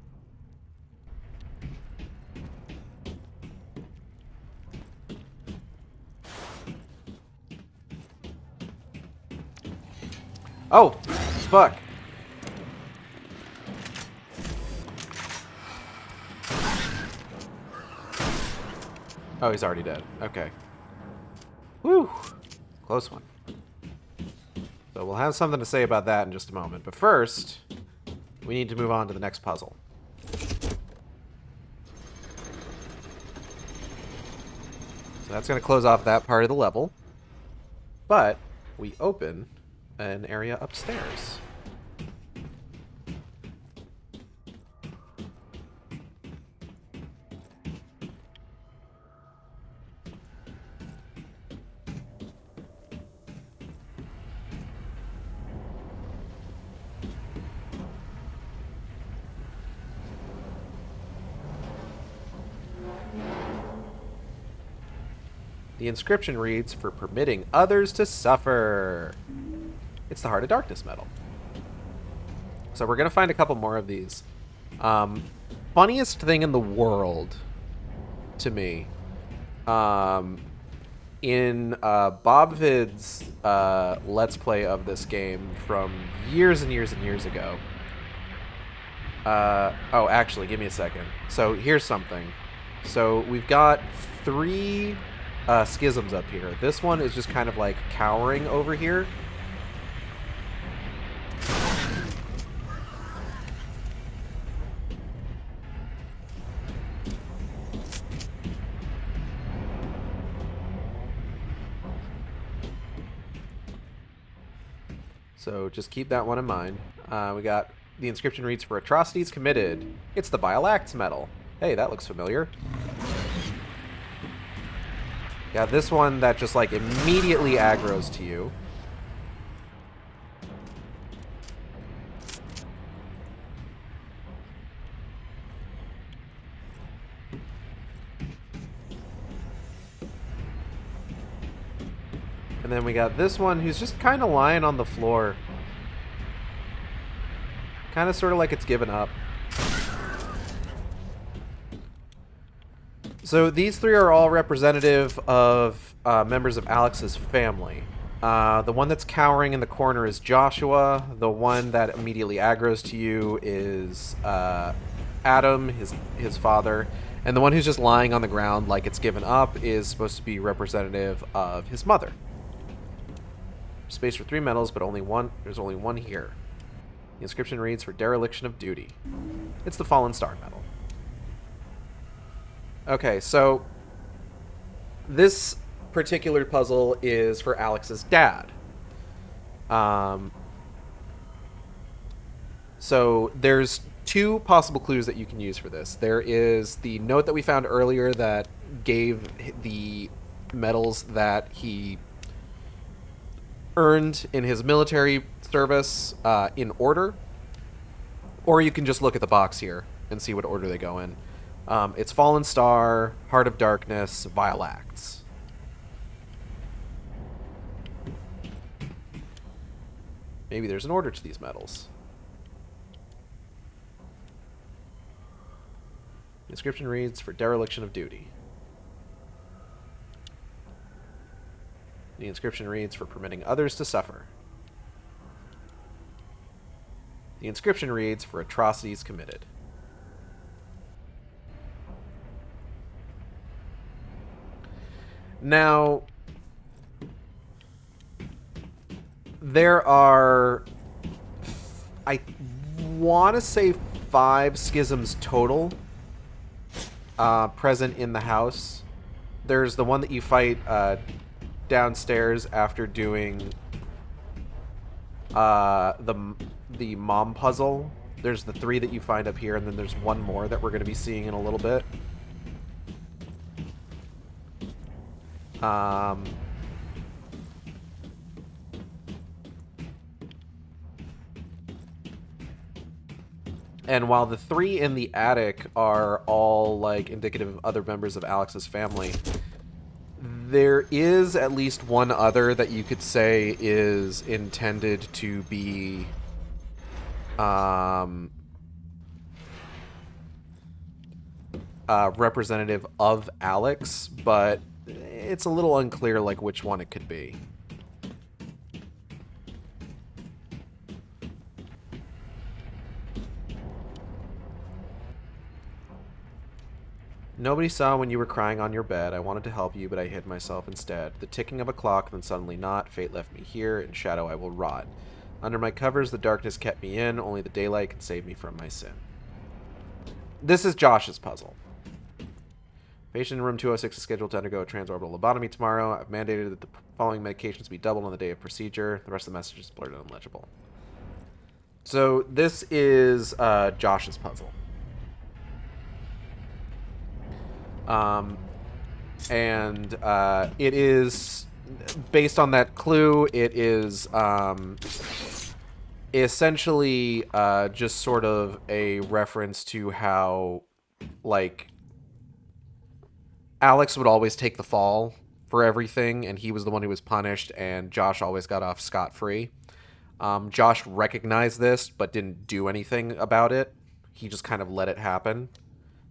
[SPEAKER 2] Oh, fuck. Oh, he's already dead. Okay. Whew. Close one. So we'll have something to say about that in just a moment. But first, we need to move on to the next puzzle. So that's going to close off that part of the level. But we open an area upstairs. The inscription reads, "For permitting others to suffer." It's the Heart of Darkness medal. So we're going to find a couple more of these. Funniest thing in the world to me, in Bobvid's Let's Play of this game from years and years and years ago. Oh, actually, give me a second. So here's something. So we've got 3 schisms up here. This one is just kind of like cowering over here. So just keep that one in mind. We got the inscription reads, "For atrocities committed." It's the Vile Acts medal. Hey, that looks familiar. Yeah, this one that just like immediately aggroes to you. And then we got this one who's just kind of lying on the floor. Kind of sort of like it's given up. So these 3 are all representative of members of Alex's family. The one that's cowering in the corner is Joshua. The one that immediately aggroes to you is Adam, his father. And the one who's just lying on the ground like it's given up is supposed to be representative of his mother. Space for 3 medals, but there's only one here. The inscription reads, "For dereliction of duty." It's the Fallen Star medal. Okay, so this particular puzzle is for Alex's dad. So there's 2 possible clues that you can use for this. There is the note that we found earlier that gave the medals that he earned in his military service in order. Or you can just look at the box here and see what order they go in. It's Fallen Star, Heart of Darkness, Vile Acts. Maybe there's an order to these medals. The inscription reads, "For dereliction of duty." The inscription reads, "For permitting others to suffer." The inscription reads, "For atrocities committed." Now, there are, I want to say 5 schisms total present in the house. There's the one that you fight downstairs after doing the mom puzzle. There's the 3 that you find up here, and then there's one more that we're going to be seeing in a little bit. And while the 3 in the attic are all, like, indicative of other members of Alex's family, there is at least one other that you could say is intended to be, representative of Alex, but it's a little unclear, like, which one it could be. Nobody saw when you were crying on your bed. I wanted to help you, but I hid myself instead. The ticking of a clock, then suddenly not. Fate left me here. In shadow I will rot. Under my covers, the darkness kept me in. Only the daylight can save me from my sin. This is Josh's puzzle. Patient in room 206 is scheduled to undergo a transorbital lobotomy tomorrow. I've mandated that the following medications be doubled on the day of procedure. The rest of the message is blurred and illegible. So this is Josh's puzzle. It is, based on that clue, it is essentially just sort of a reference to how, like, Alex would always take the fall for everything, and he was the one who was punished, and Josh always got off scot-free. Josh recognized this, but didn't do anything about it. He just kind of let it happen.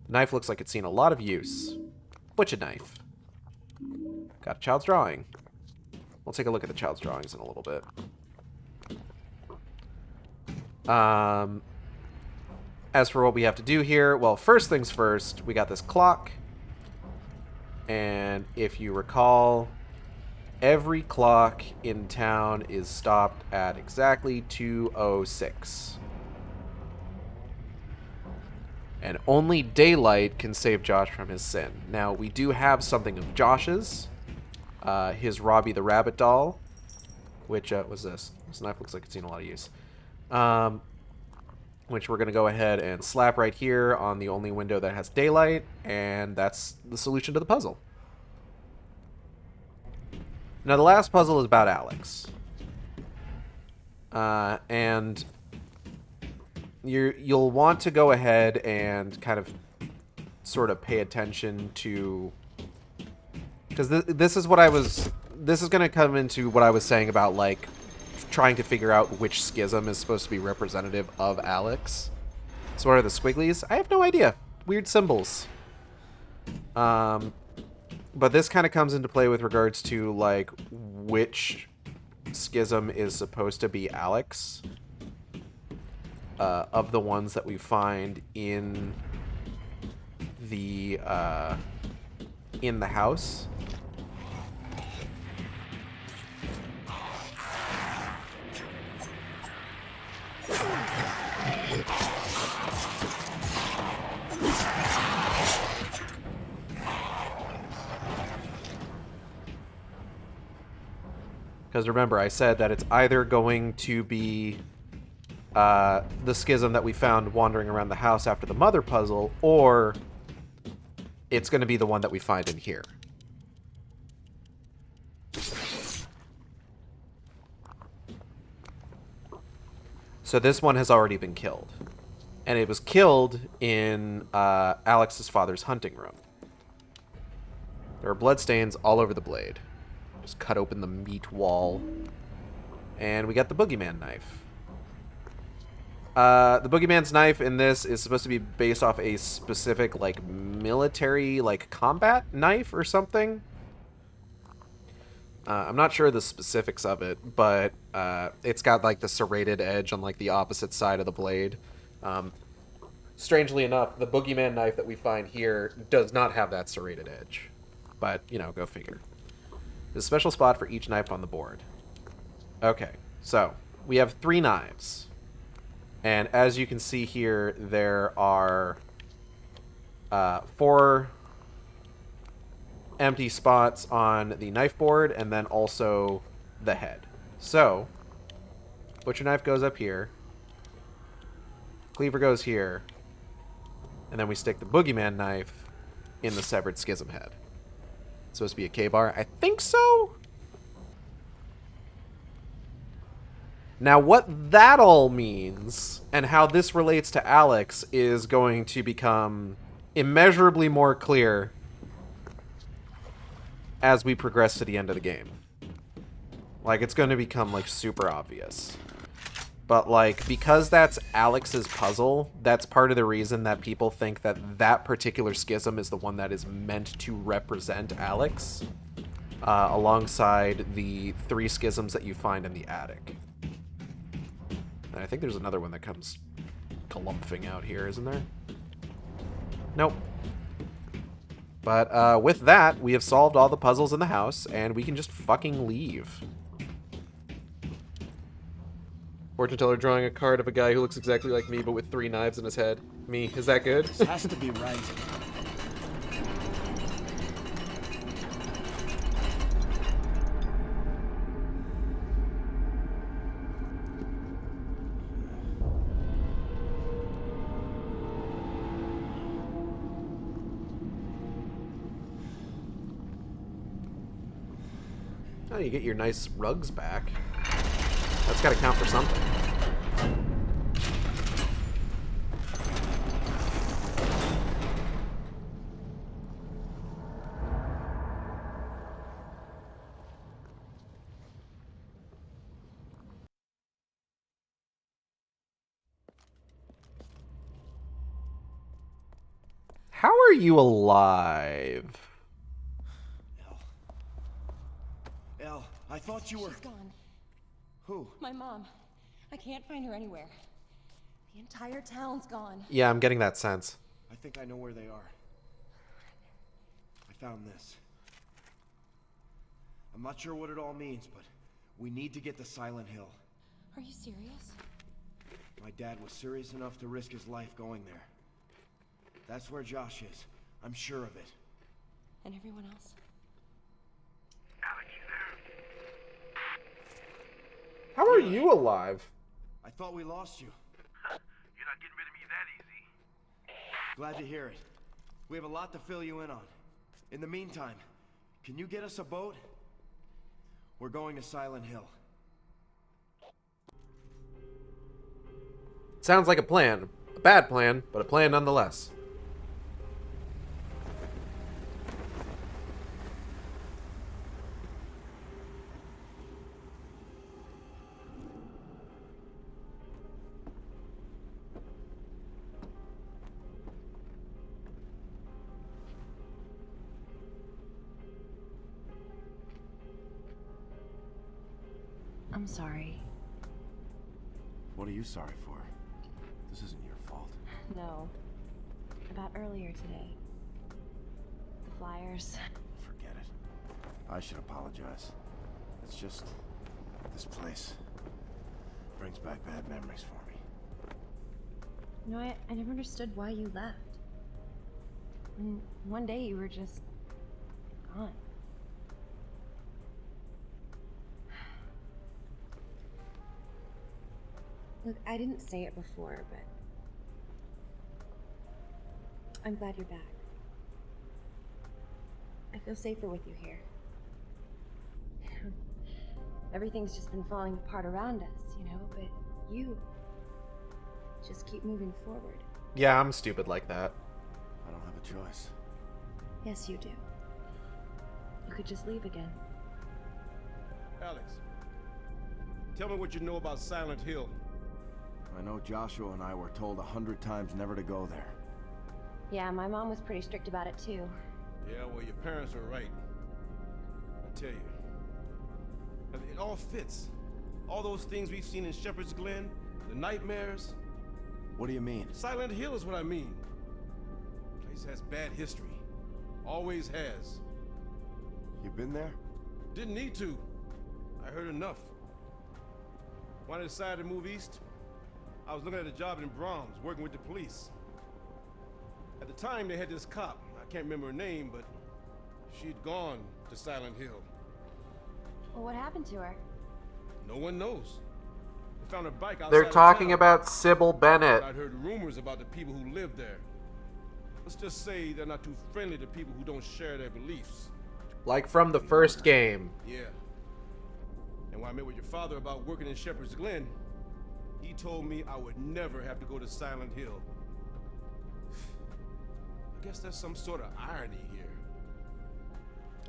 [SPEAKER 2] The knife looks like it's seen a lot of use. Butcher knife. Got a child's drawing. We'll take a look at the child's drawings in a little bit. As for what we have to do here, well, first things first, we got this clock. And if you recall, every clock in town is stopped at exactly 2:06. And only daylight can save Josh from his sin. Now, we do have something of Josh's. His Robbie the Rabbit doll. Which, was this? This knife looks like it's seen a lot of use. Which we're going to go ahead and slap right here on the only window that has daylight. And that's the solution to the puzzle. Now, the last puzzle is about Alex. And you'll want to go ahead and kind of sort of pay attention to, because this is going to come into what I was saying about, like, trying to figure out which schism is supposed to be representative of Alex. So what are the squigglies? I have no idea. Weird symbols. But this kind of comes into play with regards to, like, which schism is supposed to be Alex. Of the ones that we find in the house. Because remember, I said that it's either going to be the schism that we found wandering around the house after the mother puzzle, or it's going to be the one that we find in here. So this one has already been killed. And it was killed in Alex's father's hunting room. There are bloodstains all over the blade. Just cut open the meat wall. And we got the boogeyman knife. The boogeyman's knife in this is supposed to be based off a specific, like, military, like, combat knife or something. I'm not sure the specifics of it, but it's got, like, the serrated edge on, like, the opposite side of the blade. Strangely enough, the boogeyman knife that we find here does not have that serrated edge. But, you know, go figure. There's a special spot for each knife on the board. Okay, so we have 3 knives. And as you can see here, there are 4 empty spots on the knife board, and then also the head. So, butcher knife goes up here. Cleaver goes here. And then we stick the boogeyman knife in the severed schism head. It's supposed to be a K-bar? I think so? Now, what that all means, and how this relates to Alex, is going to become immeasurably more clear as we progress to the end of the game. Like, it's going to become, like, super obvious. But, like, because that's Alex's puzzle, that's part of the reason that people think that that particular schism is the one that is meant to represent Alex, alongside the 3 schisms that you find in the attic. And I think there's another one that comes galumphing out here, isn't there? Nope. But with that, we have solved all the puzzles in the house, and we can just fucking leave. Fortune teller drawing a card of a guy who looks exactly like me, but with 3 knives in his head. Me. Is that good?
[SPEAKER 5] This has to be right.
[SPEAKER 2] Oh, you get your nice rugs back. That's gotta count for something. How are you alive?
[SPEAKER 5] Elle, I thought you were...
[SPEAKER 17] She's gone.
[SPEAKER 5] Who?
[SPEAKER 17] My mom. I can't find her anywhere. The entire town's gone.
[SPEAKER 2] Yeah, I'm getting that sense.
[SPEAKER 5] I think I know where they are. I found this. I'm not sure what it all means, but we need to get to Silent Hill.
[SPEAKER 17] Are you serious?
[SPEAKER 5] My dad was serious enough to risk his life going there. That's where Josh is. I'm sure of it.
[SPEAKER 17] And everyone else?
[SPEAKER 10] Alex, you there?
[SPEAKER 2] How are you alive?
[SPEAKER 5] I thought we lost you.
[SPEAKER 10] You're not getting rid of me that easy.
[SPEAKER 5] Glad to hear it. We have a lot to fill you in on. In the meantime, can you get us a boat? We're going to Silent Hill.
[SPEAKER 2] Sounds like a plan. A bad plan, but a plan nonetheless.
[SPEAKER 17] I'm sorry.
[SPEAKER 4] What are you sorry for? This isn't your fault.
[SPEAKER 17] No. About earlier today. The flyers.
[SPEAKER 4] Forget it. I should apologize. It's just... this place brings back bad memories for me.
[SPEAKER 17] You know, I never understood why you left. And one day you were just... gone. Look, I didn't say it before, but I'm glad you're back. I feel safer with you here. Everything's just been falling apart around us, you know, but you just keep moving forward.
[SPEAKER 2] Yeah, I'm stupid like that.
[SPEAKER 4] I don't have a choice.
[SPEAKER 17] Yes, you do. You could just leave again.
[SPEAKER 15] Alex, tell me what you know about Silent Hill.
[SPEAKER 4] I know Joshua and I were told 100 times never to go there.
[SPEAKER 17] Yeah, my mom was pretty strict about it too.
[SPEAKER 15] Yeah, well, your parents were right. I tell you. It all fits. All those things we've seen in Shepherd's Glen, the nightmares.
[SPEAKER 4] What do you mean?
[SPEAKER 15] Silent Hill is what I mean. The place has bad history. Always has.
[SPEAKER 4] You been there?
[SPEAKER 15] Didn't need to. I heard enough. When I decided to move east, I was looking at a job in Brahms, working with the police. At the time, they had this cop. I can't remember her name, but she'd gone to Silent Hill.
[SPEAKER 17] Well, what happened to her?
[SPEAKER 15] No one knows. They found her bike outside
[SPEAKER 2] They're
[SPEAKER 15] of
[SPEAKER 2] talking
[SPEAKER 15] town.
[SPEAKER 2] about Sybil Bennett.
[SPEAKER 15] I'd heard rumors about the people who lived there. Let's just say they're not too friendly to people who don't share their beliefs.
[SPEAKER 2] Like from the first game.
[SPEAKER 15] Yeah. And when I met with your father about working in Shepherd's Glen, he told me I would never have to go to Silent Hill. I guess there's some sort of irony here.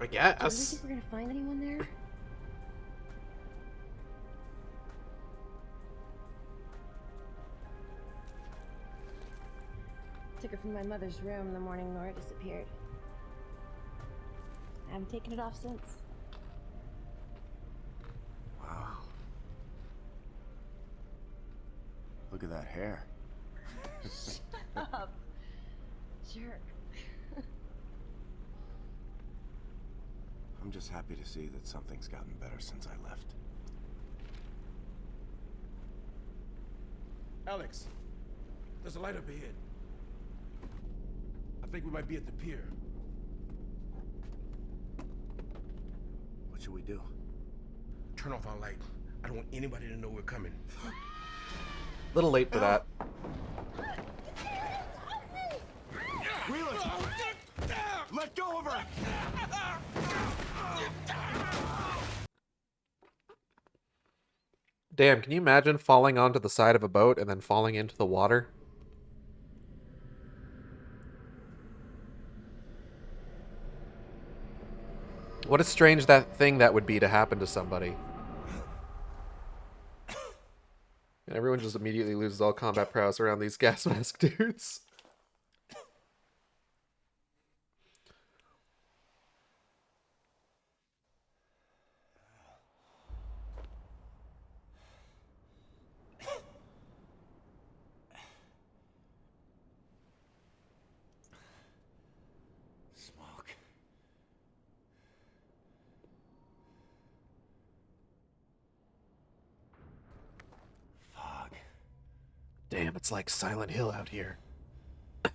[SPEAKER 2] I
[SPEAKER 17] Do you really
[SPEAKER 2] guess.
[SPEAKER 17] think we're gonna find anyone there? Took her from my mother's room the morning Laura disappeared. I haven't taken it off since.
[SPEAKER 4] Wow. Look at that hair.
[SPEAKER 17] Shut up. Jerk.
[SPEAKER 4] I'm just happy to see that something's gotten better since I left.
[SPEAKER 15] Alex, there's a light up ahead. I think we might be at the pier.
[SPEAKER 4] What should we do?
[SPEAKER 15] Turn off our light. I don't want anybody to know we're coming.
[SPEAKER 2] Little late for that.
[SPEAKER 4] Wheeler! Let go of her!
[SPEAKER 2] Damn, can you imagine falling onto the side of a boat and then falling into the water? What a strange thing that would be to happen to somebody. And everyone just immediately loses all combat prowess around these gas mask dudes.
[SPEAKER 4] Smoke. Fog.
[SPEAKER 2] Damn, it's like Silent Hill out here.
[SPEAKER 17] Took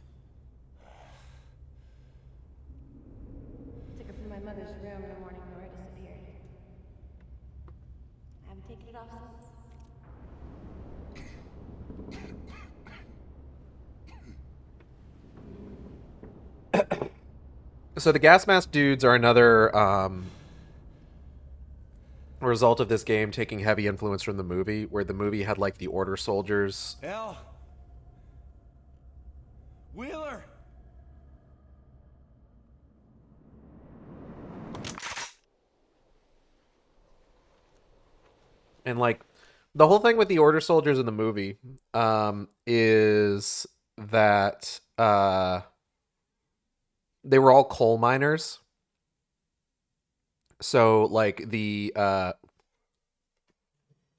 [SPEAKER 17] her from my mother's room the morning Laura disappeared. I haven't taken it off since.
[SPEAKER 2] So the gas mask dudes are another result of this game taking heavy influence from the movie, where the movie had like the order soldiers.
[SPEAKER 4] Al! Wheeler!
[SPEAKER 2] And like the whole thing with the order soldiers in the movie is that they were all coal miners. So like the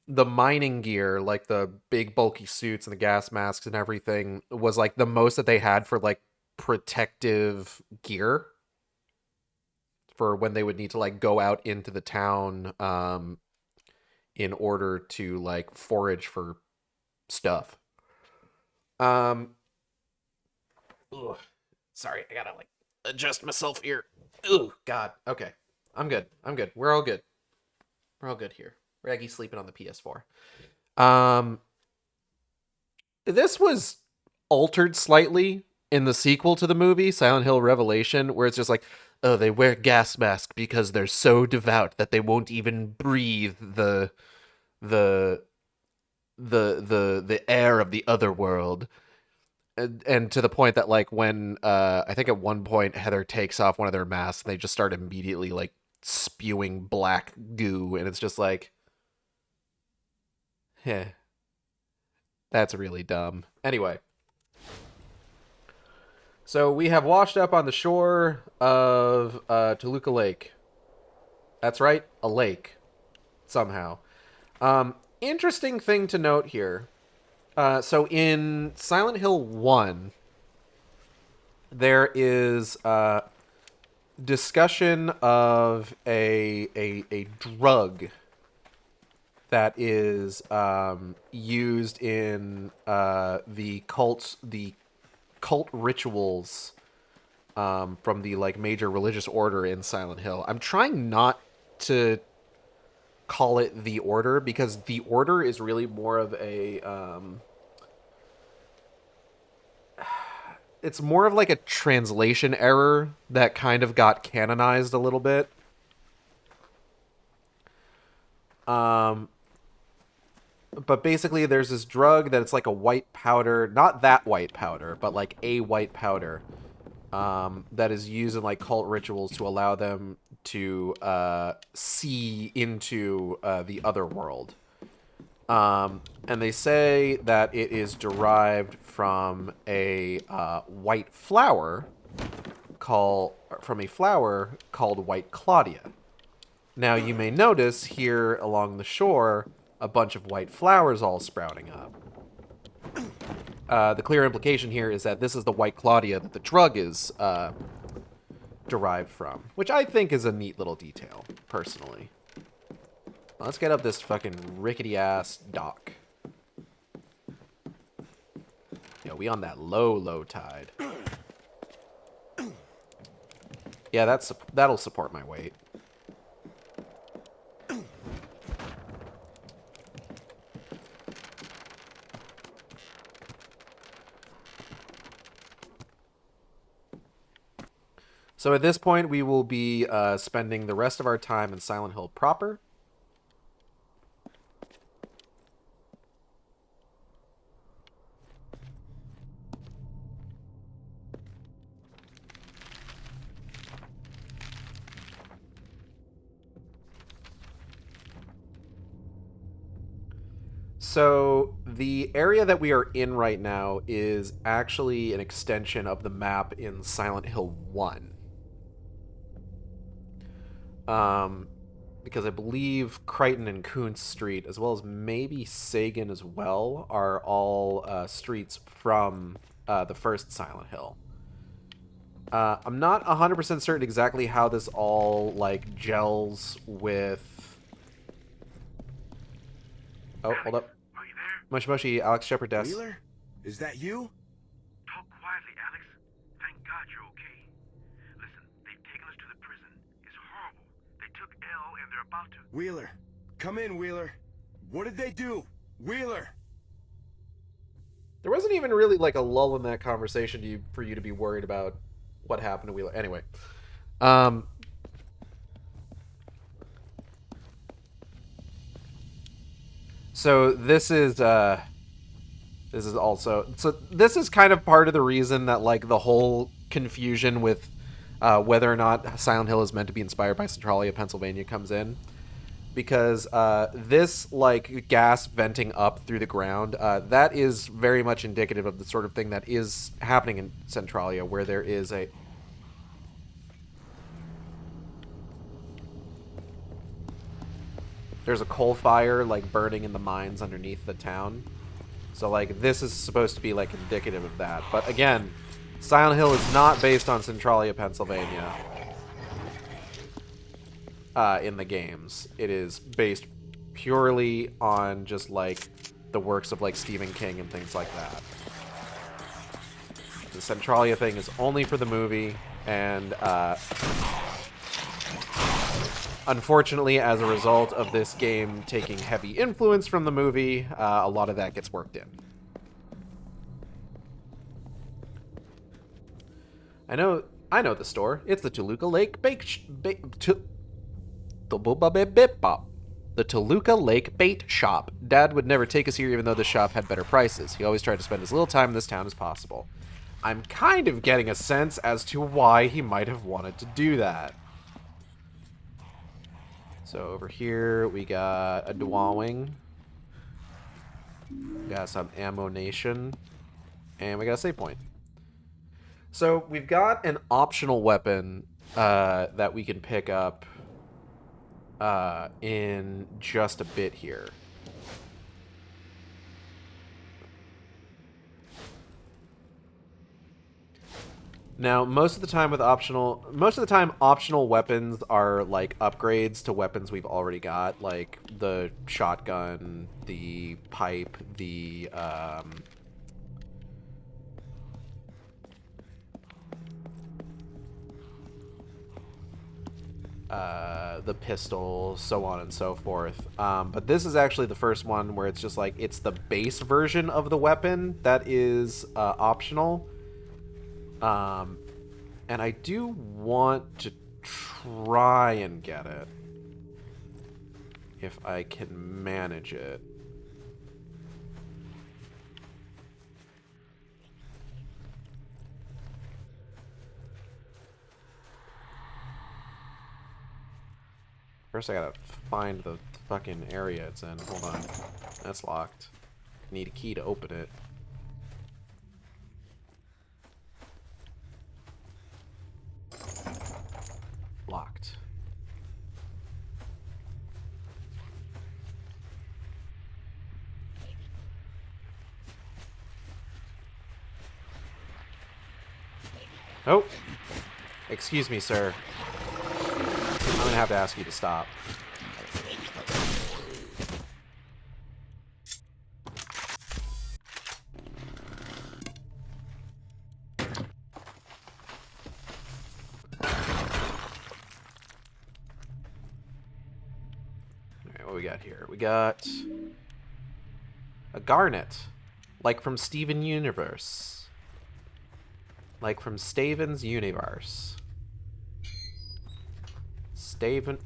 [SPEAKER 2] mining gear, like the big bulky suits and the gas masks and everything, was like the most that they had for like protective gear for when they would need to like go out into the town in order to like forage for stuff. Ugh. Sorry, I gotta like adjust myself here. Ugh, God. Okay. I'm good. We're all good. We're all good here. Raggy's sleeping on the PS4. This was altered slightly in the sequel to the movie, Silent Hill Revelation, where it's just like, oh, they wear gas masks because they're so devout that they won't even breathe the air of the other world. And to the point that like when I think at one point Heather takes off one of their masks, they just start immediately like spewing black goo, and it's just like, that's really dumb. Anyway, so we have washed up on the shore of Toluca Lake. That's right, a lake. Somehow. Interesting thing to note here. So in Silent Hill 1, there is discussion of a drug that is used in the cult rituals from the like major religious order in Silent Hill. I'm trying not to call it the Order, because the Order is really more of a it's more of like a translation error that kind of got canonized a little bit. But basically, there's this drug that it's like a white powder, not that white powder, but like a white powder, that is used in like cult rituals to allow them to see into the other world. And they say that it is derived from a white flower called White Claudia. Now you may notice here along the shore a bunch of white flowers all sprouting up. The clear implication here is that this is the White Claudia that the drug is derived from, which I think is a neat little detail, personally. Let's get up this fucking rickety-ass dock. Yo, we on that low tide. Yeah, that'll support my weight. So at this point, we will be spending the rest of our time in Silent Hill proper. So the area that we are in right now is actually an extension of the map in Silent Hill 1. Because I believe Crichton and Kuntz Street, as well as maybe Sagan as well, are all streets from the first Silent Hill. I'm not 100% certain exactly how this all, like, gels with... Oh, hold up.
[SPEAKER 10] Are you there?
[SPEAKER 2] Mushy Mushy, Alex Shepard Desk.
[SPEAKER 4] Wheeler? Is that you?
[SPEAKER 10] Talk quietly, Alex. Thank God you're okay. Listen, they've taken us to the prison. It's horrible. They took Elle and they're about to...
[SPEAKER 4] Wheeler. Come in, Wheeler. What did they do? Wheeler!
[SPEAKER 2] There wasn't even really, like, a lull in that conversation for you to be worried about what happened to Wheeler. Anyway. So this is also... So this is kind of part of the reason that, like, the whole confusion with whether or not Silent Hill is meant to be inspired by Centralia, Pennsylvania comes in. Because this, like, gas venting up through the ground, that is very much indicative of the sort of thing that is happening in Centralia, where there is a... There's a coal fire, like, burning in the mines underneath the town. So, like, this is supposed to be, like, indicative of that. But, again, Silent Hill is not based on Centralia, Pennsylvania. In the games. It is based purely on just, like, the works of, like, Stephen King and things like that. The Centralia thing is only for the movie, and, unfortunately, as a result of this game taking heavy influence from the movie, a lot of that gets worked in. I know the store. It's the Toluca Lake The Toluca Lake Bait Shop. Dad would never take us here even though the shop had better prices. He always tried to spend as little time in this town as possible. I'm kind of getting a sense as to why he might have wanted to do that. So over here we got a Dwawing. We got some ammunition. And we got a save point. So we've got an optional weapon that we can pick up in just a bit here. Now, most of the time optional weapons are like upgrades to weapons we've already got, like the shotgun, the pipe, the pistol, so on and so forth. But this is actually the first one where it's just like, it's the base version of the weapon that is optional. And I do want to try and get it. if I can manage it. First I gotta find the fucking area it's in. Hold on. That's locked. Need a key to open it. Locked. Oh! Excuse me, sir. I'm gonna have to ask you to stop. Alright, what we got here? We got a garnet. Like from Steven Universe. Like from Steven's Universe. Steven.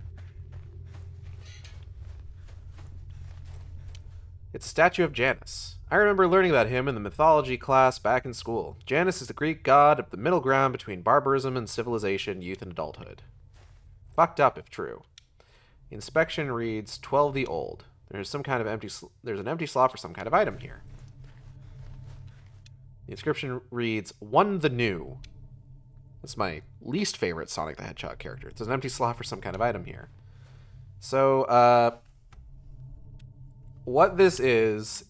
[SPEAKER 2] It's a statue of Janus. I remember learning about him in the mythology class back in school. Janus is the Greek god of the middle ground between barbarism and civilization, youth and adulthood. Fucked up if true. The inspection reads 12 the old. There's some kind of there's an empty slot for some kind of item here. The inscription reads 1 the new. That's my least favorite Sonic the Hedgehog character. There's an empty slot for some kind of item here. So, what this is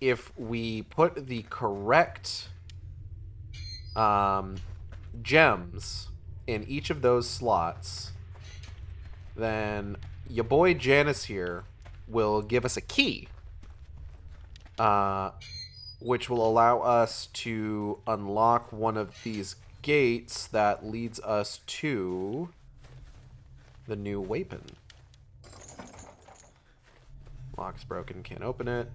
[SPEAKER 2] if we put the correct gems in each of those slots, then your boy Janus here will give us a key, which will allow us to unlock one of these gates that leads us to the new weapon. Lock's broken, can't open it.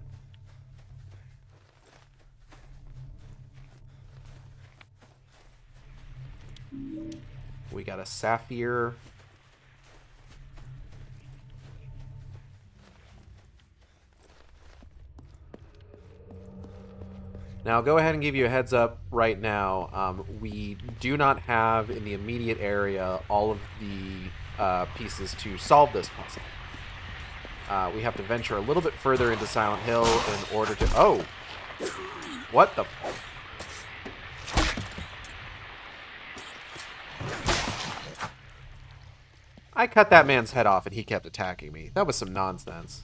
[SPEAKER 2] We got a sapphire. Now, I'll go ahead and give you a heads up right now. We do not have in the immediate area all of the pieces to solve this puzzle. We have to venture a little bit further into Silent Hill in order to... Oh! What the... I cut that man's head off and he kept attacking me. That was some nonsense.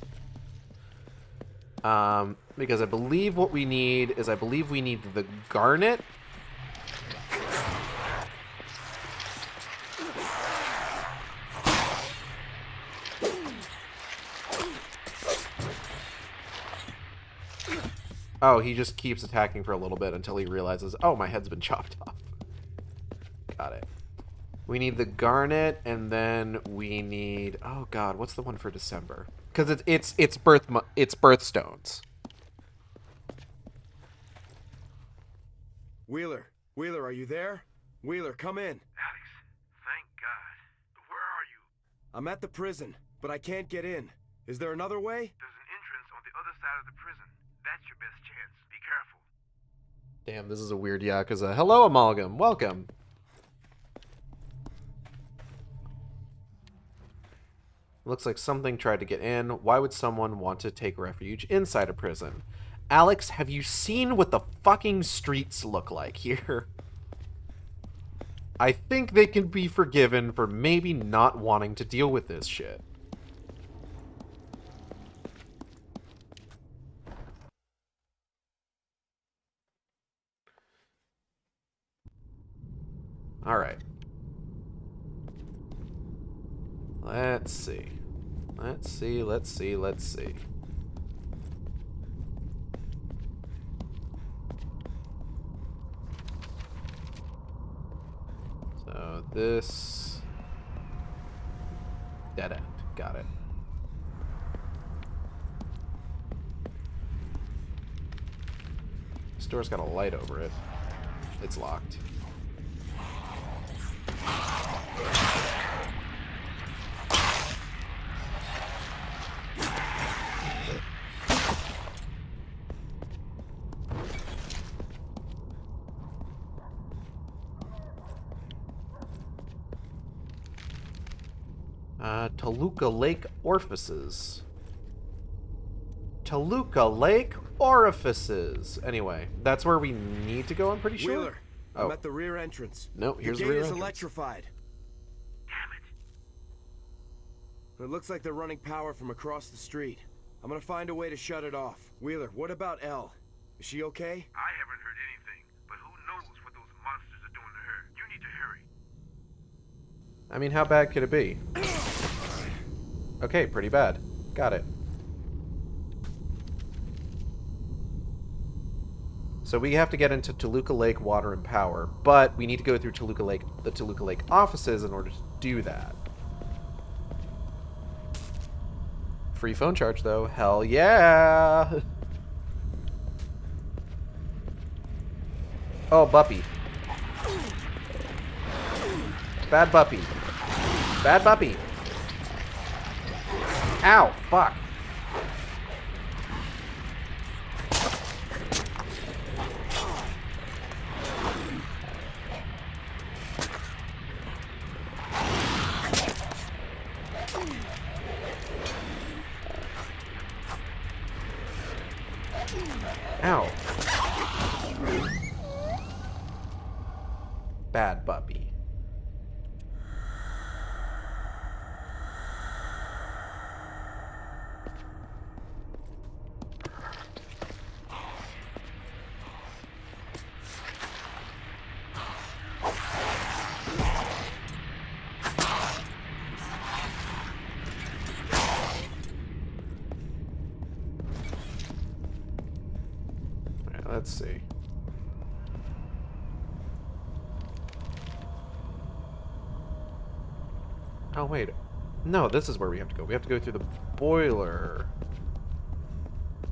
[SPEAKER 2] Because I believe what we need is we need the garnet. Oh, he just keeps attacking for a little bit until he realizes, oh, my head's been chopped off. Got it. We need the garnet, and then we need... Oh, God, what's the one for December? Because it's birthstones.
[SPEAKER 5] Wheeler, are you there? Wheeler, come in.
[SPEAKER 11] Alex, thank God. Where are you?
[SPEAKER 5] I'm at the prison, but I can't get in. Is there another way?
[SPEAKER 11] There's an entrance on the other side of the prison. That's your best chance. Be careful.
[SPEAKER 2] Damn, this is a weird Yakuza. Hello, Amalgam. Welcome. Looks like something tried to get in. Why would someone want to take refuge inside a prison? Alex, have you seen what the fucking streets look like here? I think they can be forgiven for maybe not wanting to deal with this shit. Alright. Let's see. Let's see. So this... Dead end. Got it. This door's got a light over it. It's locked. Toluca Lake Orifices. Toluca Lake Orifices. Anyway, that's where we need to go, I'm pretty sure.
[SPEAKER 5] Wheeler, I'm at the rear entrance.
[SPEAKER 2] No, here's the
[SPEAKER 5] gate
[SPEAKER 2] rear
[SPEAKER 5] is
[SPEAKER 2] entrance.
[SPEAKER 5] electrified. It looks like they're running power from across the street. I'm gonna find a way to shut it off. Wheeler, what about Elle? Is she okay?
[SPEAKER 11] I haven't heard anything, but who knows what those monsters are doing to her. You need to hurry.
[SPEAKER 2] I mean, how bad could it be? Okay, pretty bad. Got it. So we have to get into Toluca Lake Water and Power, but we need to go through the Toluca Lake offices in order to do that. Free phone charge, though. Hell yeah! Oh, Buppy. Bad Buppy. Bad Buppy. Ow, fuck. Ow. Bad Buppy. Let's see. Oh, wait. No, this is where we have to go. We have to go through the boiler.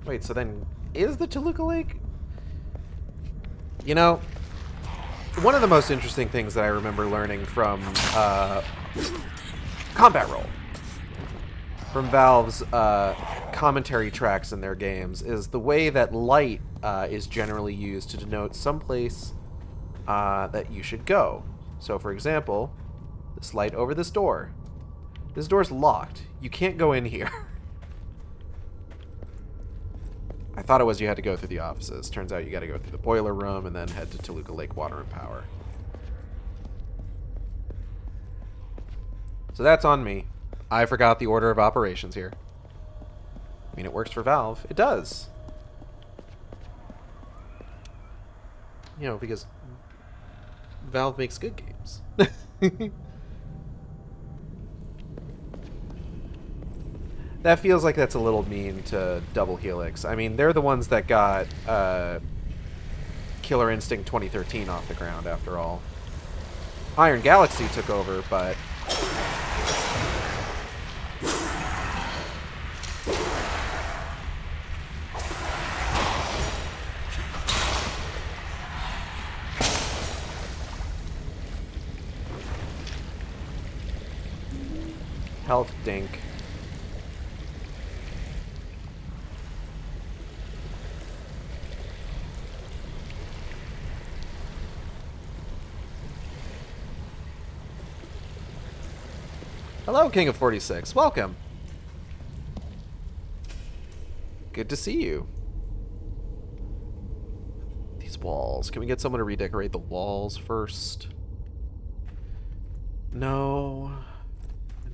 [SPEAKER 2] Wait, so then is the Toluca Lake? You know, one of the most interesting things that I remember learning from Combat Roll, from Valve's commentary tracks in their games, is the way that light is generally used to denote someplace that you should go. So, for example, this light over this door. This door's locked. You can't go in here. I thought it was you had to go through the offices. Turns out you got to go through the boiler room and then head to Toluca Lake Water and Power. So that's on me. I forgot the order of operations here. I mean, it works for Valve. It does. You know, because Valve makes good games. That feels like that's a little mean to Double Helix. I mean, they're the ones that got Killer Instinct 2013 off the ground, after all. Iron Galaxy took over, but... Health dink. Hello, King of 46. Welcome. Good to see you. These walls. Can we get someone to redecorate the walls first? No.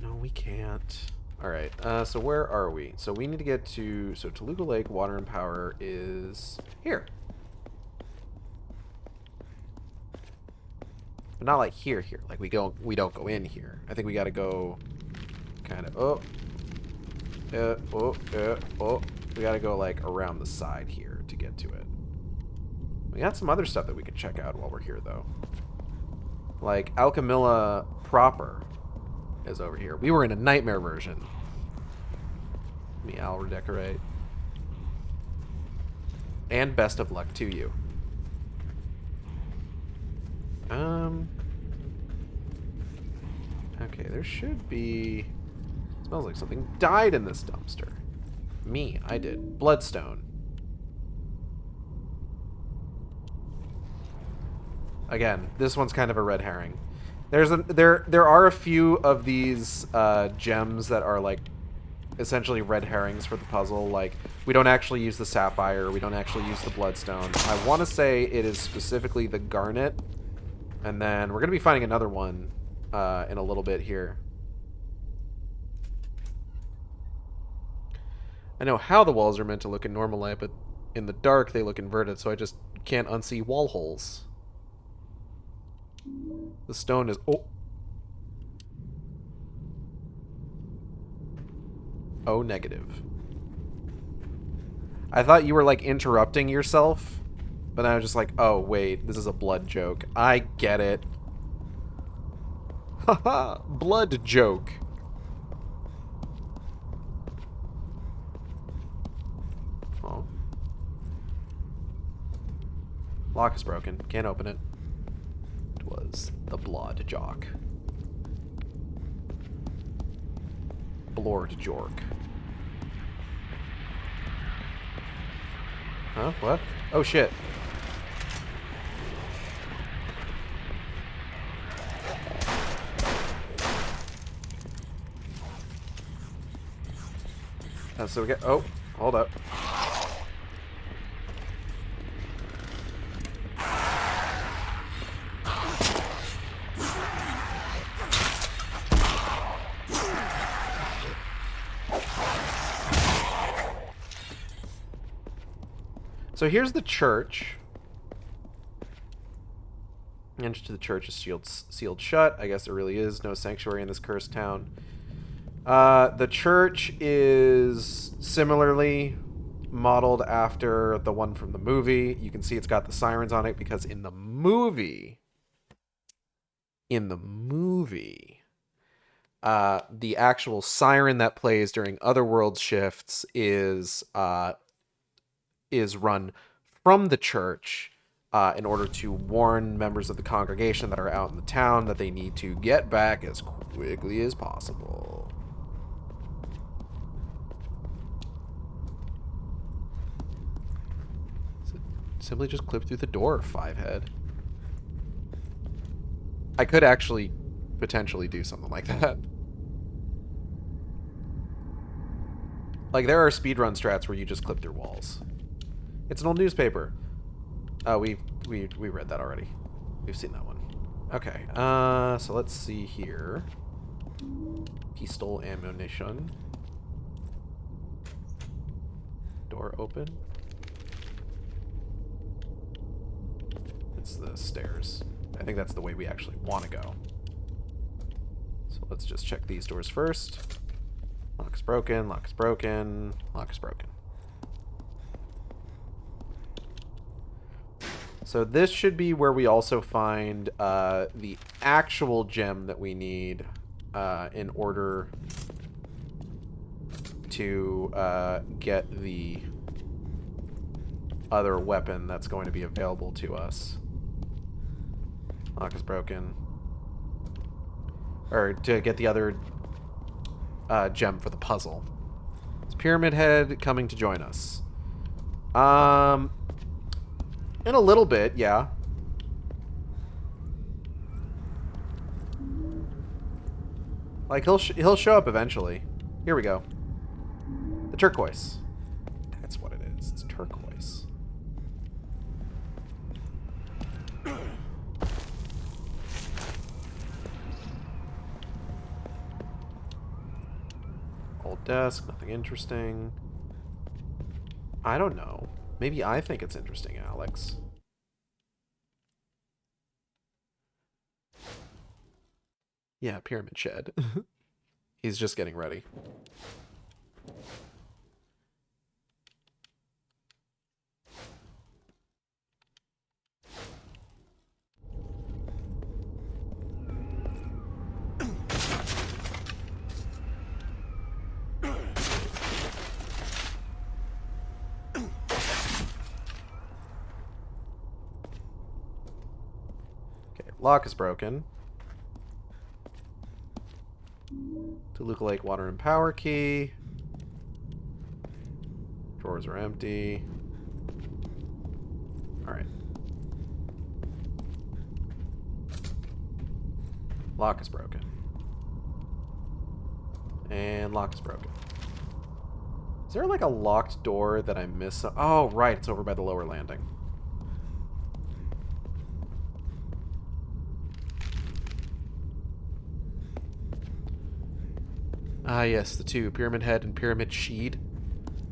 [SPEAKER 2] No, we can't. Alright, so where are we? So we need to get to... So Toluca Lake Water and Power is here. But not like here. Like we don't go in here. I think we gotta go kind of we gotta go like around the side here to get to it. We got some other stuff that we could check out while we're here though. Like Alchemilla proper is over here. We were in a nightmare version. Let me Al redecorate. And best of luck to you. Okay, there should be... Smells like something died in this dumpster. Me, I did. Bloodstone. Again, this one's kind of a red herring. There are a few of these gems that are like essentially red herrings for the puzzle. Like, we don't actually use the sapphire, we don't actually use the bloodstone. I want to say it is specifically the garnet, and then we're gonna be finding another one in a little bit here. I know how the walls are meant to look in normal light, but in the dark they look inverted, so I just can't unsee wall holes. The stone is... Oh, negative. I thought you were, like, interrupting yourself, but I was just like, oh, wait, this is a blood joke. I get it. Haha, blood joke. Oh. Lock is broken. Can't open it. It was the blood jock. Blord jork. Huh? What? Oh, shit. So we get... Oh, hold up. So here's the church. Entrance to the church is sealed shut. I guess there really is no sanctuary in this cursed town. The church is similarly modeled after the one from the movie. You can see it's got the sirens on it because in the movie, the actual siren that plays during Otherworld shifts is run from the church in order to warn members of the congregation that are out in the town that they need to get back as quickly as possible. Simply just clip through the door, Fivehead. I could actually potentially do something like that. Like, there are speedrun strats where you just clip through walls. It's an old newspaper. Oh, we read that already. We've seen that one. Okay, so let's see here. Pistol ammunition. Door open. It's the stairs. I think that's the way we actually want to go. So let's just check these doors first. Lock is broken, lock is broken, lock is broken. So this should be where we also find the actual gem that we need in order to get the other weapon that's going to be available to us. Lock is broken. Or to get the other gem for the puzzle. It's Pyramid Head coming to join us. In a little bit, yeah. Like, he'll show up eventually. Here we go. The turquoise. That's what it is. It's turquoise. Old desk, nothing interesting. I don't know. Maybe I think it's interesting, Alex. Yeah, Pyramid Shed. He's just getting ready. Lock is broken. Toluca Lake water and power key. Drawers are empty. Alright. Lock is broken. And lock is broken. Is there like a locked door that I miss? Oh, right. It's over by the lower landing. Ah, yes, the two, Pyramid Head and Pyramid Sheed.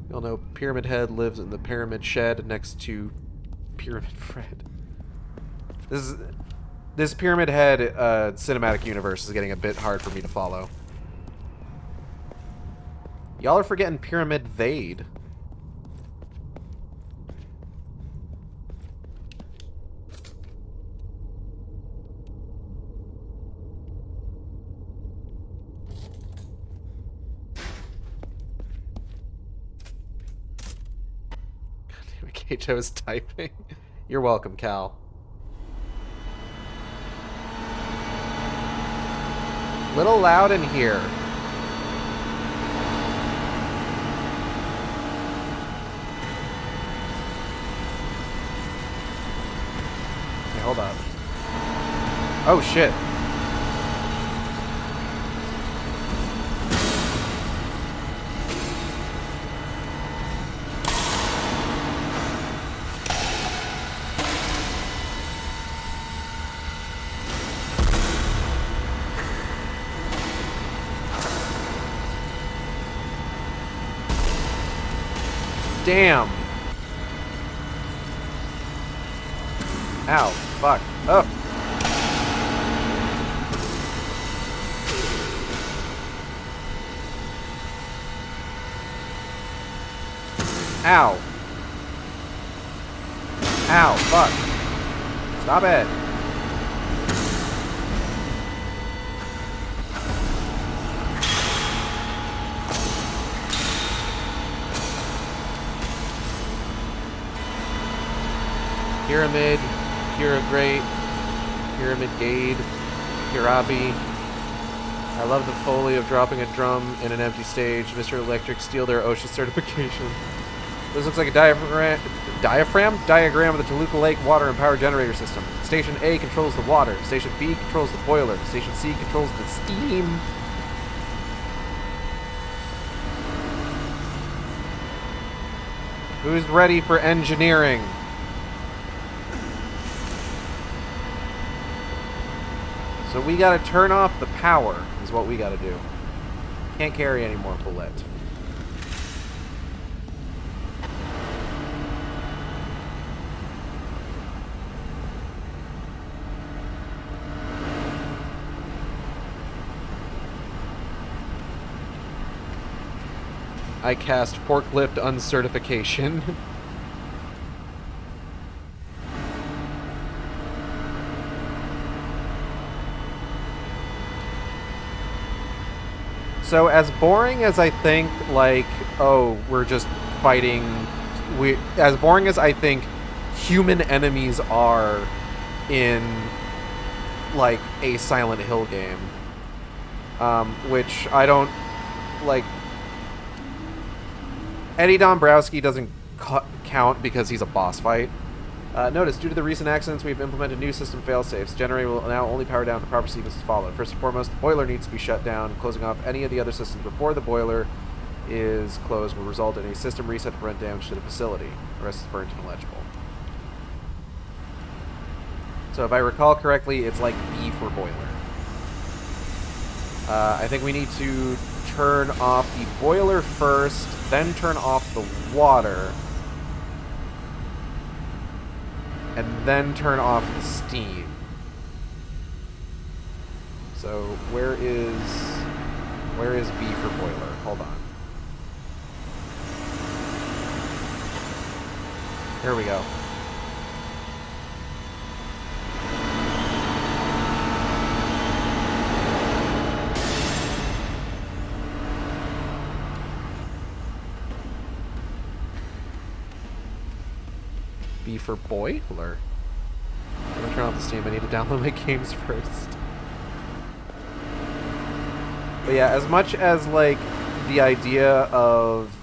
[SPEAKER 2] You'll know Pyramid Head lives in the Pyramid Shed next to Pyramid Fred. This Pyramid Head cinematic universe is getting a bit hard for me to follow. Y'all are forgetting Pyramid Vade. Keicho is typing. You're welcome, Cal. Little loud in here. Okay, hold up. Oh, shit. Damn. Ow. Fuck. Oh. Ow. Ow. Fuck. Stop it. Pyramid, Pura Great, Pyramid Gade, Pirabi. I love the foley of dropping a drum in an empty stage. Mr. Electric steal their OSHA certification. This looks like a diagram of the Toluca Lake water and power generator system. Station A controls the water. Station B controls the boiler. Station C controls the steam. Who's ready for engineering? So we gotta turn off the power, is what we gotta do. Can't carry any more bullet. I cast forklift uncertification. So as boring as I think, like, oh, we're just fighting, as boring as I think human enemies are in, like, a Silent Hill game, which I don't, like, Eddie Dombrowski doesn't count because he's a boss fight. Notice, due to the recent accidents, we've implemented new system failsafes. Generator will now only power down to proper sequences followed. First and foremost, the boiler needs to be shut down. Closing off any of the other systems before the boiler is closed will result in a system reset to prevent damage to the facility. The rest is burnt and illegible. So if I recall correctly, it's like B for boiler. I think we need to turn off the boiler first, then turn off the water, and then turn off the steam. So where is B for boiler? Hold on. Here we go. B for boiler. I'm gonna turn off the steam. I need to download my games first. But yeah, as much as like the idea of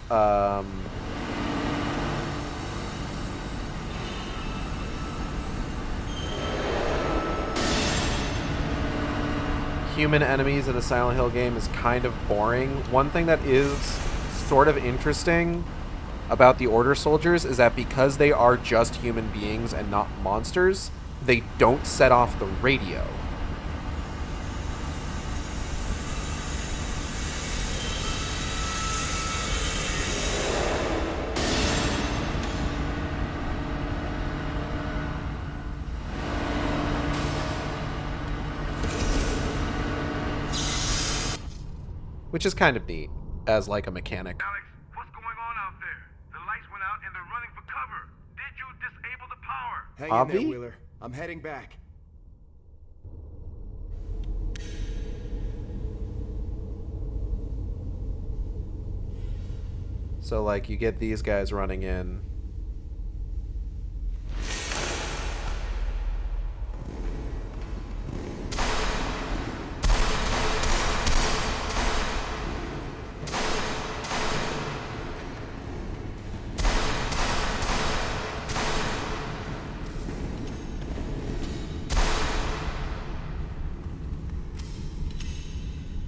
[SPEAKER 2] human enemies in a Silent Hill game is kind of boring. One thing that is sort of interesting about the Order soldiers is that because they are just human beings and not monsters, they don't set off the radio. Which is kind of neat, as like a mechanic.
[SPEAKER 11] Alex, what's going on out there? The lights went out and they're running for cover. Did you disable the power?
[SPEAKER 5] Hang in there,
[SPEAKER 2] Avi?
[SPEAKER 5] Wheeler. I'm heading back.
[SPEAKER 2] So like you get these guys running in.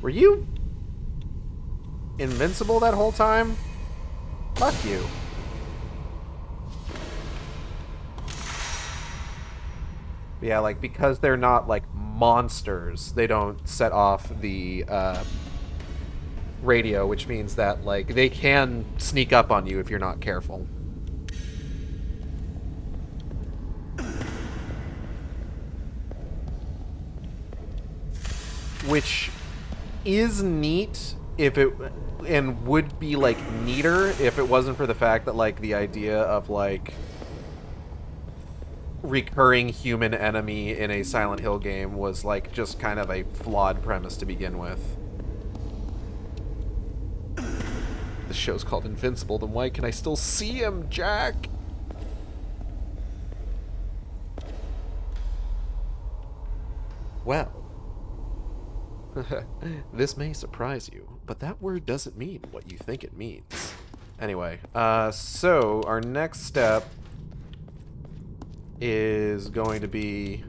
[SPEAKER 2] Were you invincible that whole time? Fuck you. Yeah, like, because they're not, like, monsters, they don't set off the, radio, which means that, like, they can sneak up on you if you're not careful. Which is neat if it, and would be like neater if it wasn't for the fact that like the idea of like recurring human enemy in a Silent Hill game was like just kind of a flawed premise to begin with. The show's called Invincible, then why can I still see him, Jack? Well, this may surprise you, but that word doesn't mean what you think it means. Anyway, so our next step is going to be...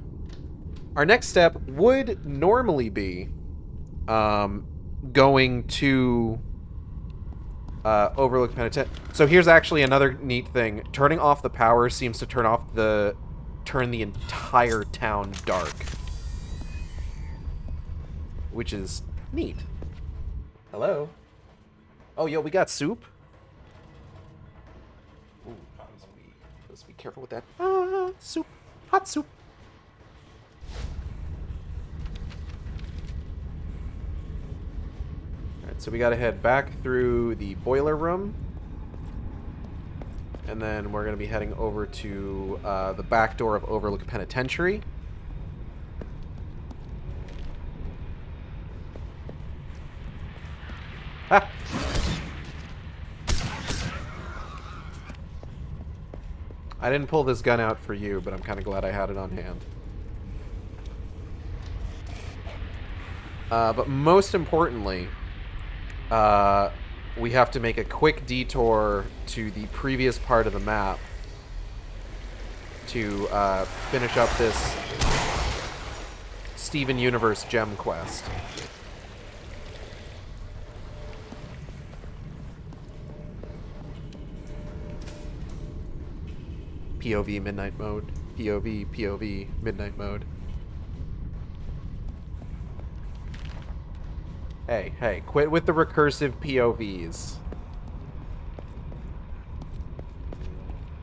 [SPEAKER 2] Our next step would normally be going to Overlook Penitentiary. So here's actually another neat thing. Turning off the power seems to turn the entire town dark. Which is neat. Hello? Oh, yo, we got soup? Ooh, let's be careful with that. Soup. Hot soup. Alright, so we gotta head back through the boiler room. And then we're gonna be heading over to the back door of Overlook Penitentiary. Ha! I didn't pull this gun out for you, but I'm kind of glad I had it on hand. But most importantly, we have to make a quick detour to the previous part of the map to finish up this Steven Universe gem quest. POV midnight mode. POV midnight mode. Hey, quit with the recursive POVs.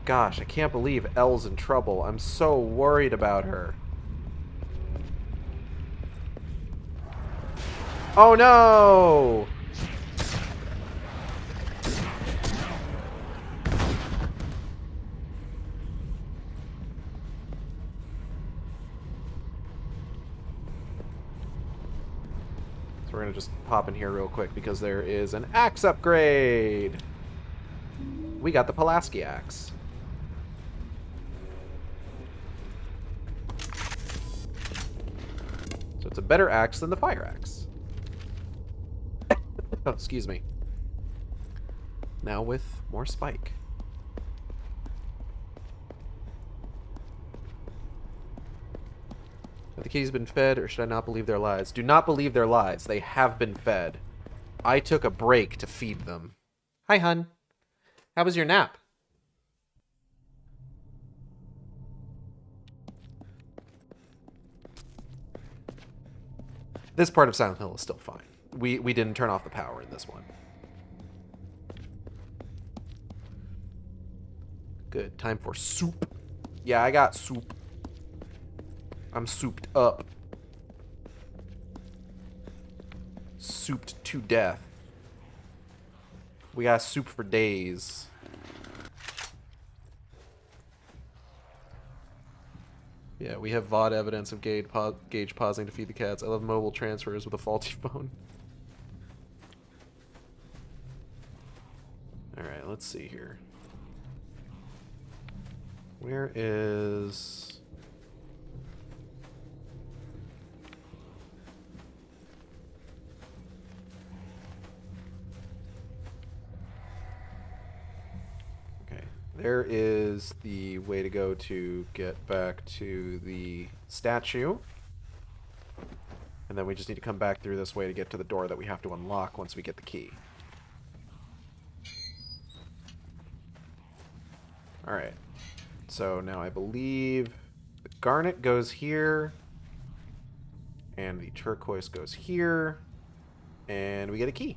[SPEAKER 2] Gosh, I can't believe Elle's in trouble. I'm so worried about her. Oh no! We're going to just pop in here real quick because there is an axe upgrade. We got the Pulaski axe. So it's a better axe than the fire axe. Oh, excuse me. Now with more spike. Have the kitties been fed, or should I not believe their lies? Do not believe their lies. They have been fed. I took a break to feed them. Hi, hun. How was your nap? This part of Silent Hill is still fine. We didn't turn off the power in this one. Good. Time for soup. Yeah, I got soup. I'm souped up. Souped to death. We got soup for days. Yeah, we have VOD evidence of Gage pausing to feed the cats. I love mobile transfers with a faulty phone. Alright, let's see here. Where is... There is the way to go to get back to the statue. And then we just need to come back through this way to get to the door that we have to unlock once we get the key. Alright. So now I believe the garnet goes here. And the turquoise goes here. And we get a key.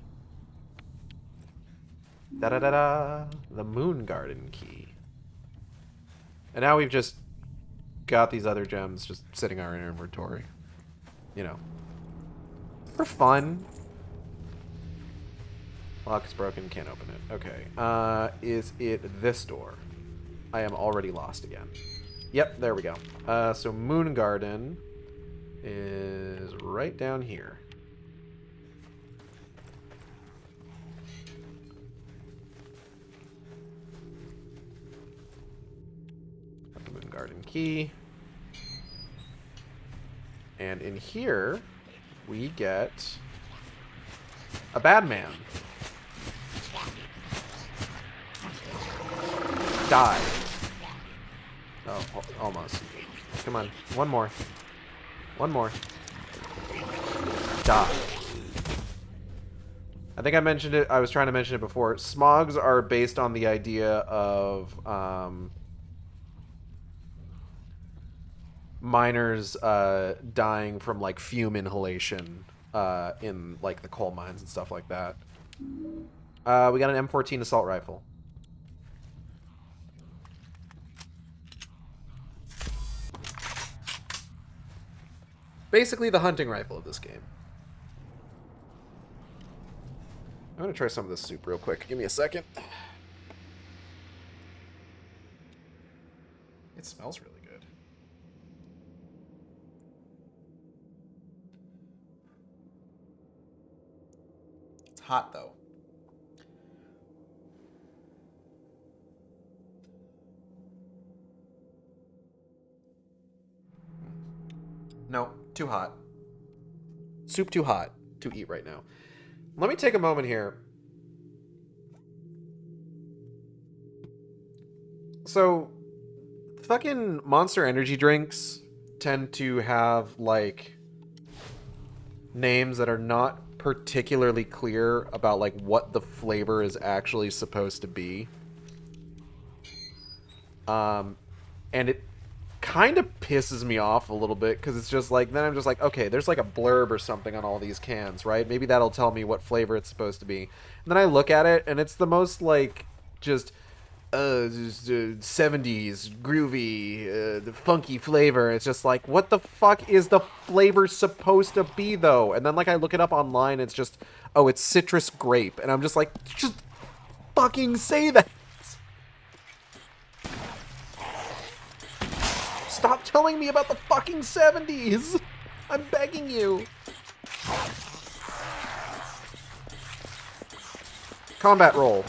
[SPEAKER 2] Da-da-da-da! The Moon Garden key. And now we've just got these other gems just sitting in our inventory. You know. For fun. Lock is broken, can't open it. Okay. Is it this door? I am already lost again. Yep, there we go. So Moon Garden is right down here. Garden key. And in here, we get a bad man. Die. Oh, almost. Come on. One more. One more. Die. I think I mentioned it. I was trying to mention it before. Smogs are based on the idea of miners dying from like fume inhalation in like the coal mines and stuff like that. We got an M14 assault rifle. Basically the hunting rifle of this game. I'm gonna try some of this soup real quick. Give me a second. It smells really good. It's hot though. No, too hot. Soup too hot to eat right now. Let me take a moment here. So, fucking Monster Energy drinks tend to have, like, names that are not particularly clear about, like, what the flavor is actually supposed to be. And it kind of pisses me off a little bit, because it's just like, then I'm just like, okay, there's like a blurb or something on all these cans, right? Maybe that'll tell me what flavor it's supposed to be. And then I look at it, and it's the most, like, just 70s, groovy, the funky flavor. It's just like, what the fuck is the flavor supposed to be, though? And then, like, I look it up online, it's just, oh, it's citrus grape. And I'm just like, just fucking say that! Stop telling me about the fucking 70s! I'm begging you! Combat roll.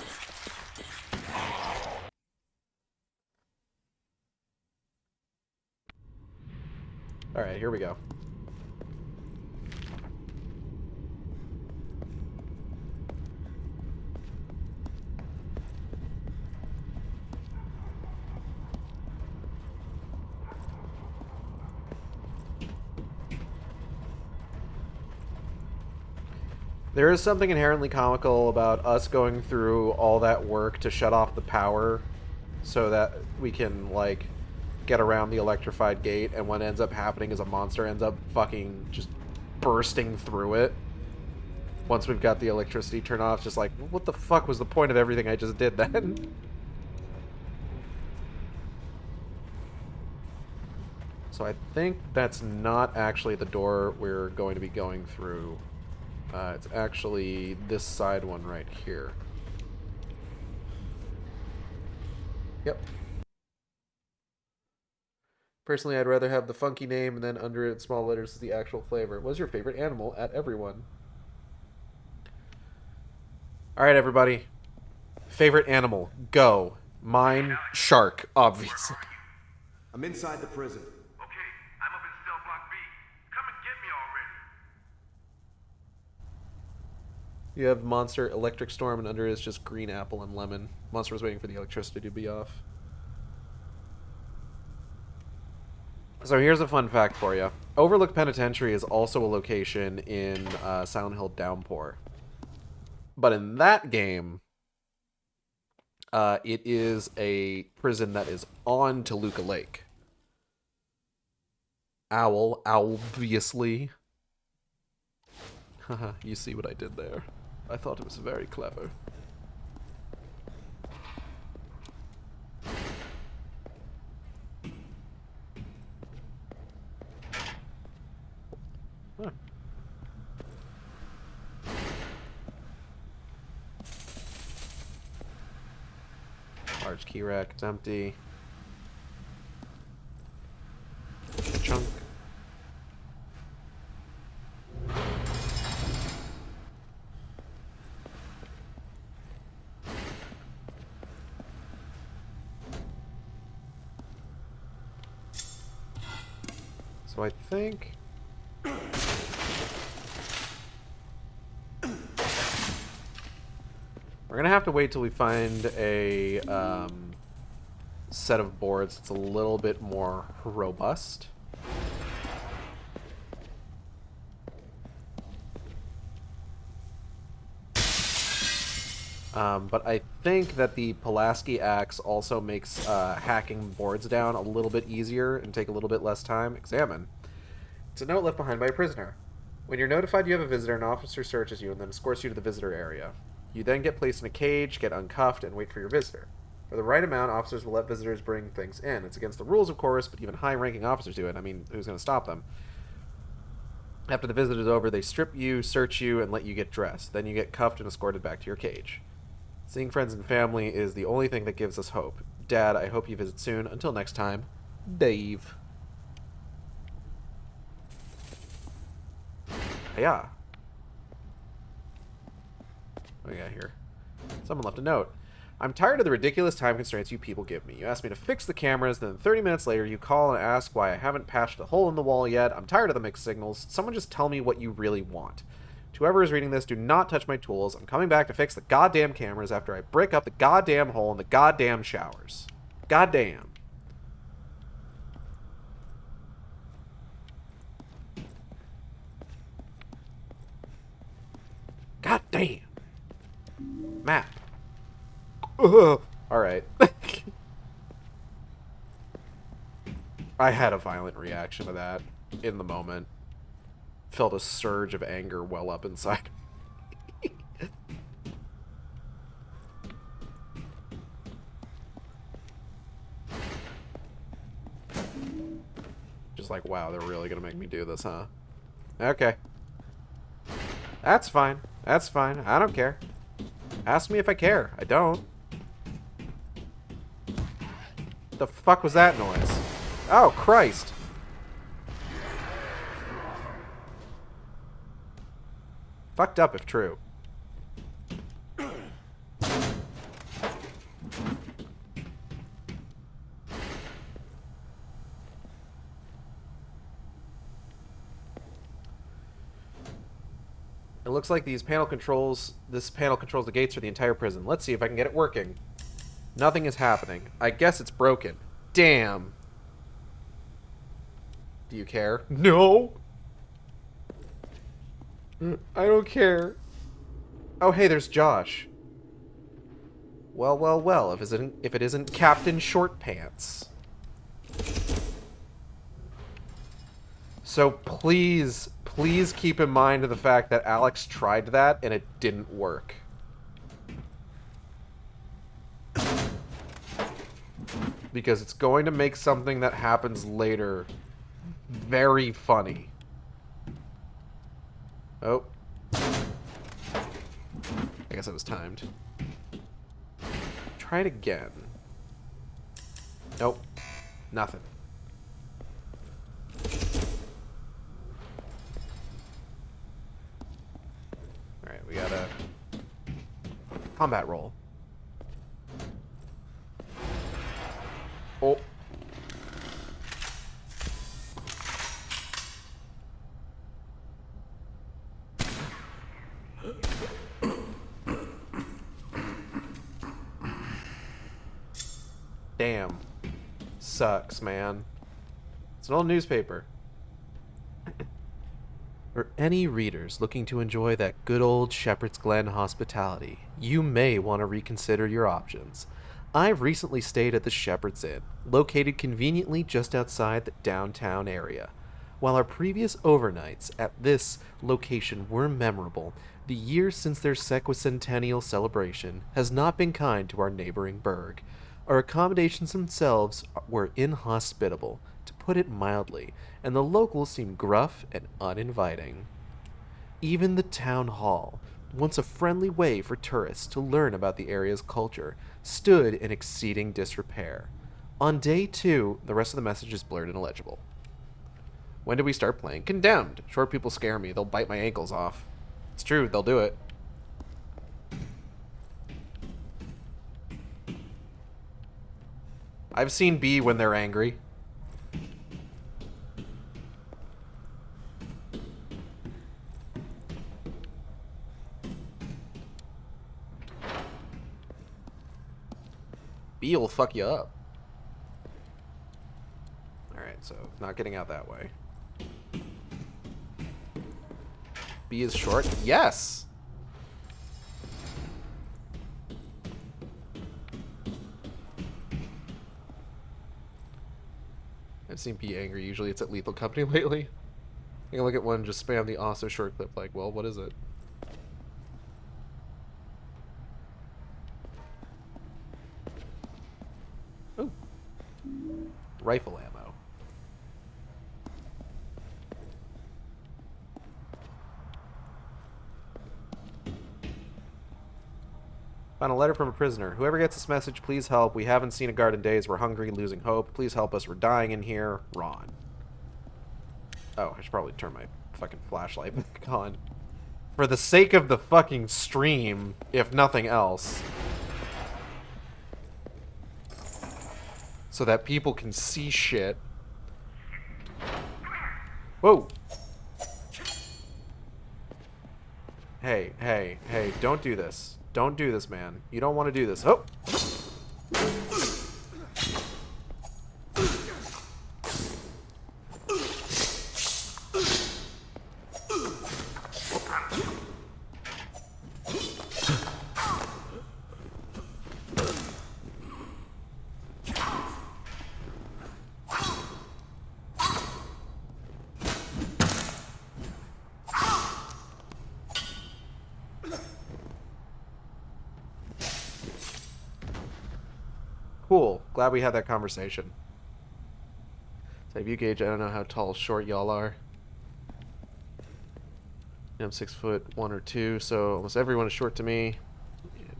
[SPEAKER 2] Alright, here we go. There is something inherently comical about us going through all that work to shut off the power so that we can, like, get around the electrified gate, and what ends up happening is a monster ends up fucking just bursting through it. Once we've got the electricity turned off, just like, what the fuck was the point of everything I just did then? So I think that's not actually the door we're going to be going through. It's actually this side one right here. Yep. Personally, I'd rather have the funky name and then under it in small letters is the actual flavor. What's your favorite animal? At everyone. Alright, everybody. Favorite animal. Go. Mine, shark, obviously.
[SPEAKER 5] I'm inside the prison.
[SPEAKER 11] Okay, I'm up in cell block B. Come and get me already.
[SPEAKER 2] You have Monster, Electric Storm, and under it is just Green Apple and Lemon. Monster was waiting for the electricity to be off. So here's a fun fact for you. Overlook Penitentiary is also a location in Silent Hill Downpour. But in that game, it is a prison that is on Toluca Lake. Owl, obviously. Haha, you see what I did there. I thought it was very clever. Huh. Large key rack, it's empty. Chunk. So I think we're gonna have to wait till we find a set of boards that's a little bit more robust. But I think that the Pulaski axe also makes hacking boards down a little bit easier and take a little bit less time. Examine. It's a note left behind by a prisoner. When you're notified you have a visitor, an officer searches you and then escorts you to the visitor area. You then get placed in a cage, get uncuffed, and wait for your visitor. For the right amount, officers will let visitors bring things in. It's against the rules, of course, but even high-ranking officers do it. I mean, who's going to stop them? After the visit is over, they strip you, search you, and let you get dressed. Then you get cuffed and escorted back to your cage. Seeing friends and family is the only thing that gives us hope. Dad, I hope you visit soon. Until next time, Dave. Yeah. What do we got here? Someone left a note. I'm tired of the ridiculous time constraints you people give me. You ask me to fix the cameras, then 30 minutes later you call and ask why I haven't patched a hole in the wall yet. I'm tired of the mixed signals. Someone just tell me what you really want. To whoever is reading this, do not touch my tools. I'm coming back to fix the goddamn cameras after I break up the goddamn hole in the goddamn showers. Goddamn. Goddamn. Map. Alright. I had a violent reaction to that in the moment. Felt a surge of anger well up inside. Just like, wow, they're really gonna make me do this, huh? Okay. That's fine. That's fine. I don't care. Ask me if I care. I don't. The fuck was that noise? Oh, Christ. Fucked up if true. It looks like this panel controls the gates for the entire prison. Let's see if I can get it working. Nothing is happening. I guess it's broken. Damn. Do you care? No. I don't care. Oh, hey, there's Josh. Well, well, well, if it isn't Captain Short Pants. So please, please keep in mind the fact that Alex tried that and it didn't work. Because it's going to make something that happens later very funny. Oh. I guess it was timed. Try it again. Nope. Nothing. Alright, we got a combat roll. Oh. Damn. Sucks, man. It's an old newspaper. For any readers looking to enjoy that good old Shepherd's Glen hospitality, you may want to reconsider your options. I've recently stayed at the Shepherd's Inn, located conveniently just outside the downtown area. While our previous overnights at this location were memorable, the year since their sesquicentennial celebration has not been kind to our neighboring burg. Our accommodations themselves were inhospitable, to put it mildly, and the locals seemed gruff and uninviting. Even the town hall, once a friendly way for tourists to learn about the area's culture, stood in exceeding disrepair. On day 2, the rest of the message is blurred and illegible. When did we start playing? Condemned. Short people scare me. They'll bite my ankles off. It's true, they'll do it. I've seen B when they're angry. B will fuck you up. Alright, so not getting out that way. B is short. Yes! I've seen B angry. Usually it's at Lethal Company lately. I can look at one and just spam the also short clip like, well, what is it? Ooh. Rifle ammo. Found a letter from a prisoner. Whoever gets this message, please help. We haven't seen a guard in days. We're hungry, losing hope. Please help us. We're dying in here. Ron. Oh, I should probably turn my fucking flashlight back on. For the sake of the fucking stream, if nothing else. So that people can see shit. Whoa! Hey, hey, hey, don't do this. Don't do this, man. You don't want to do this. Oh! Cool. Glad we had that conversation. Say, view gauge, I don't know how tall or short y'all are. I'm 6'1" or 2, so almost everyone is short to me.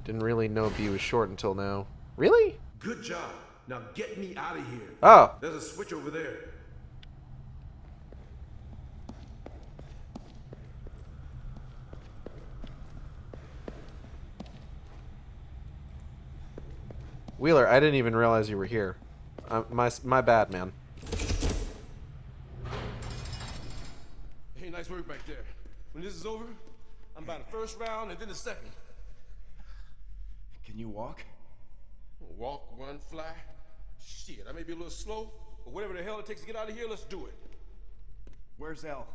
[SPEAKER 2] Didn't really know B was short until now. Really?
[SPEAKER 15] Good job. Now get me out of here.
[SPEAKER 2] Oh.
[SPEAKER 15] There's a switch over there.
[SPEAKER 2] Wheeler, I didn't even realize you were here. My bad, man.
[SPEAKER 15] Hey, nice work back there. When this is over, I'm buying the first round and then the second.
[SPEAKER 4] Can you walk?
[SPEAKER 15] Walk, run, fly. Shit, I may be a little slow, but whatever the hell it takes to get out of here, let's do it.
[SPEAKER 4] Where's Elle?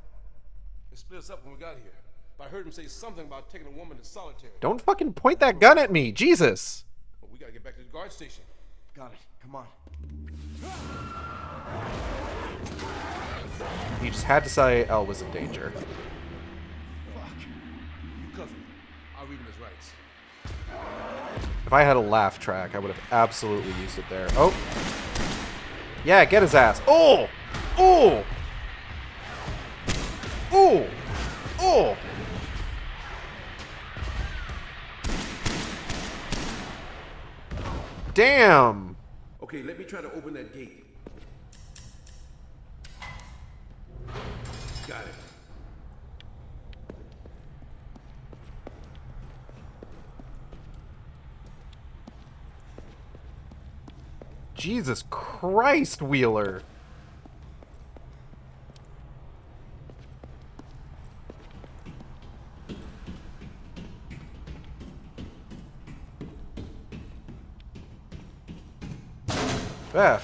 [SPEAKER 15] They split us up when we got here. but I heard him say something about taking a woman to solitary.
[SPEAKER 2] Don't fucking point that gun at me, Jesus.
[SPEAKER 15] Well, we gotta get back to the guard station.
[SPEAKER 5] Got it. Come on.
[SPEAKER 2] You just had to say Elle was in danger.
[SPEAKER 15] You cover him. I'll read him his rights.
[SPEAKER 2] If I had a laugh track, I would have absolutely used it there. Oh. Yeah, get his ass. Oh! Oh! Oh! Oh! Damn!
[SPEAKER 15] Okay, let me try to open that gate. Got it.
[SPEAKER 2] Jesus Christ, Wheeler. Ah.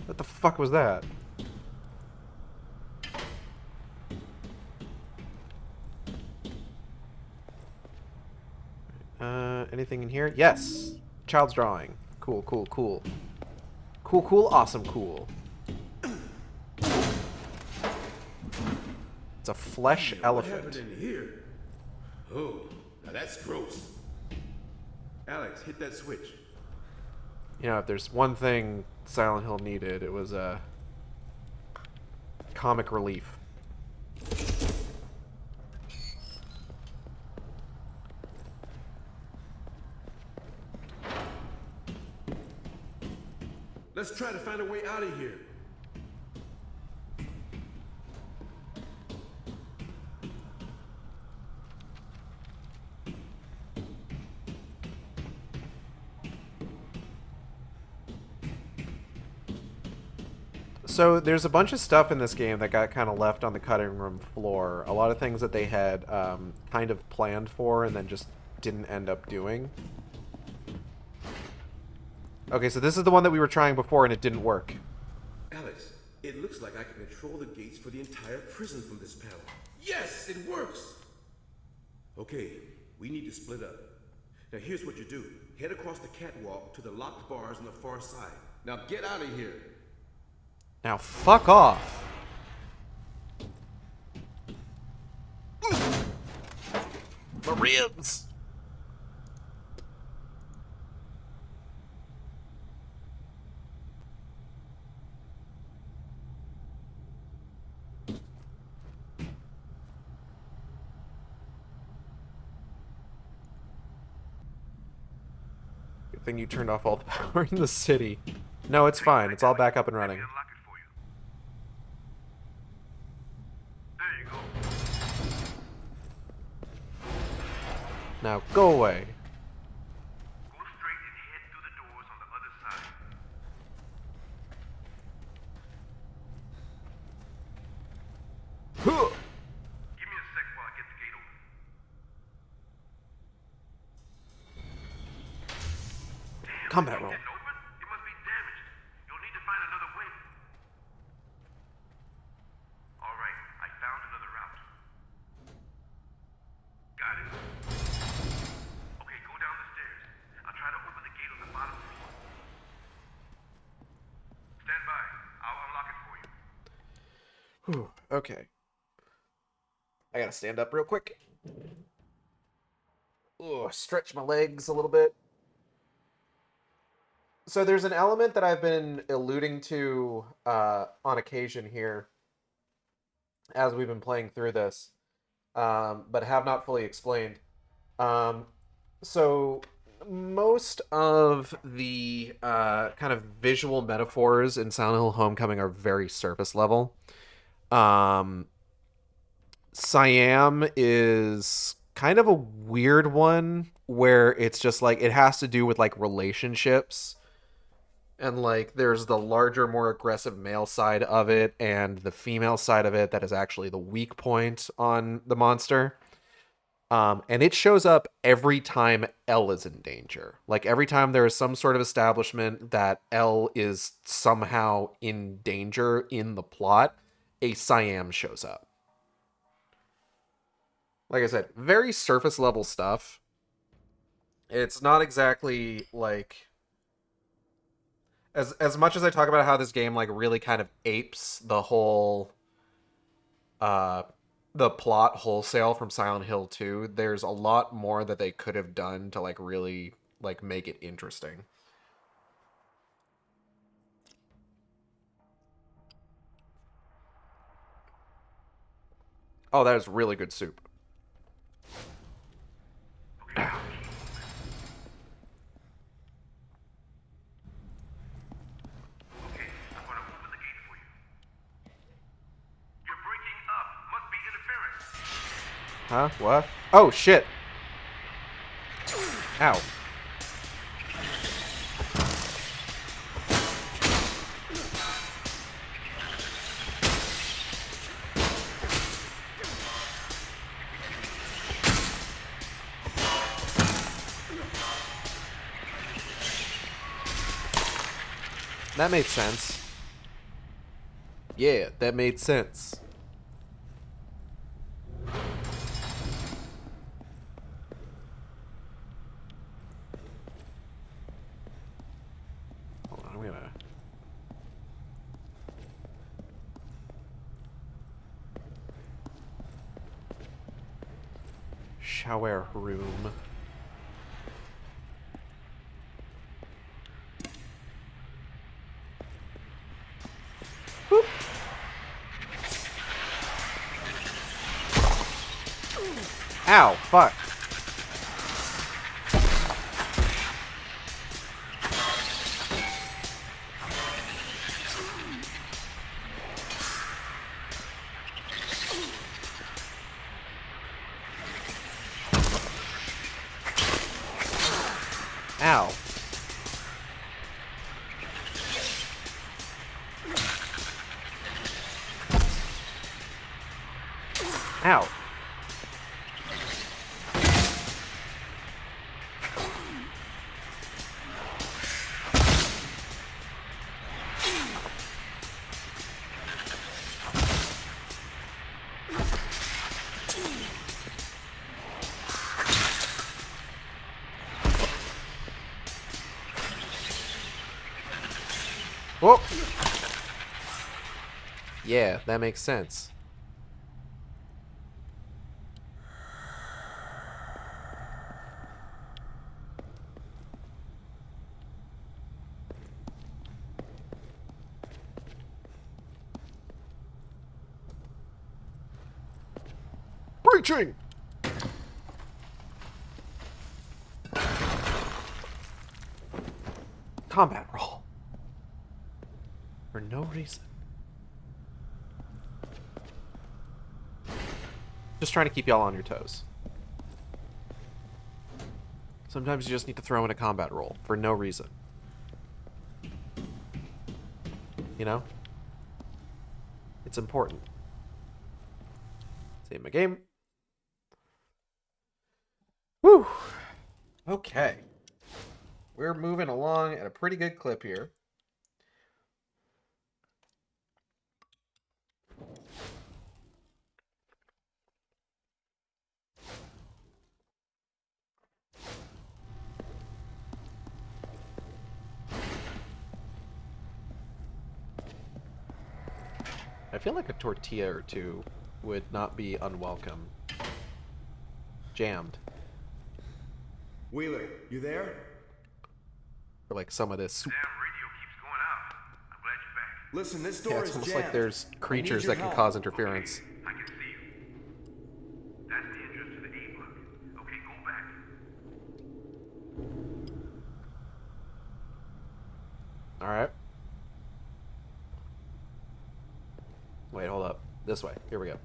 [SPEAKER 2] What the fuck was that? Anything in here? Yes. Child's drawing. Cool, cool, cool. Cool, cool, awesome, cool. It's a flesh elephant.
[SPEAKER 15] What happened in here? Oh, now that's gross. Alex, hit that switch.
[SPEAKER 2] You know, if there's one thing Silent Hill needed, it was comic relief.
[SPEAKER 15] Let's try to find a way out of here.
[SPEAKER 2] So there's a bunch of stuff in this game that got kind of left on the cutting room floor. A lot of things that they had kind of planned for and then just didn't end up doing. Okay, so this is the one that we were trying before and it didn't work.
[SPEAKER 15] Alex, it looks like I can control the gates for the entire prison from this panel. Yes, it works! Okay, we need to split up. Now here's what you do. Head across the catwalk to the locked bars on the far side. Now get out of here.
[SPEAKER 2] Now fuck off. The ribs. Good thing you turned off all the power in the city. No, it's fine. It's all back up and running. Now go away.
[SPEAKER 11] Go straight and head through the doors on the other side.
[SPEAKER 15] Give me a sec while I get the gate open.
[SPEAKER 2] Combat roll.
[SPEAKER 11] It must be damaged. You'll need to find another way. All right, I found another route. Got it. Okay, go down the stairs. I'll try to open the gate on the bottom floor. Stand by. I'll unlock it for you.
[SPEAKER 2] Whew, okay. I gotta stand up real quick. Ugh, stretch my legs a little bit. So there's an element that I've been alluding to on occasion here as we've been playing through this, but have not fully explained. So most of the kind of visual metaphors in Silent Hill Homecoming are very surface level. Siam is kind of a weird one where it's just like it has to do with like relationships. And, like, there's the larger, more aggressive male side of it and the female side of it that is actually the weak point on the monster. And it shows up every time Elle is in danger. Like, every time there is some sort of establishment that Elle is somehow in danger in the plot, a Siam shows up. like I said, very surface level stuff. It's not exactly like as much as I talk about how this game like really kind of apes the whole the plot wholesale from Silent Hill 2, there's a lot more that they could have done to like really like make it interesting. Oh, that is really good soup. Huh? What? Oh, shit. Ow. That made sense. Yeah, that made sense. Hold on, I'm gonna... shower room. Boop. Ow, fuck. Ow. Ow. Whoa. Yeah, that makes sense. Breaching! Combat roll. For no reason. Just trying to keep y'all on your toes. Sometimes you just need to throw in a combat roll for no reason. You know? It's important. Save my game. Whew. Okay. We're moving along at a pretty good clip here. I feel like a tortilla or two would not be unwelcome. Jammed.
[SPEAKER 5] Wheeler, you there?
[SPEAKER 2] For like some of this soup.
[SPEAKER 5] Listen, this door
[SPEAKER 2] Yeah, it's
[SPEAKER 5] is
[SPEAKER 2] almost
[SPEAKER 5] jammed.
[SPEAKER 2] like there's
[SPEAKER 5] I need
[SPEAKER 2] creatures
[SPEAKER 5] your
[SPEAKER 2] that can
[SPEAKER 5] help.
[SPEAKER 2] cause interference. Alright. Wait, hold up. This way. Here we go.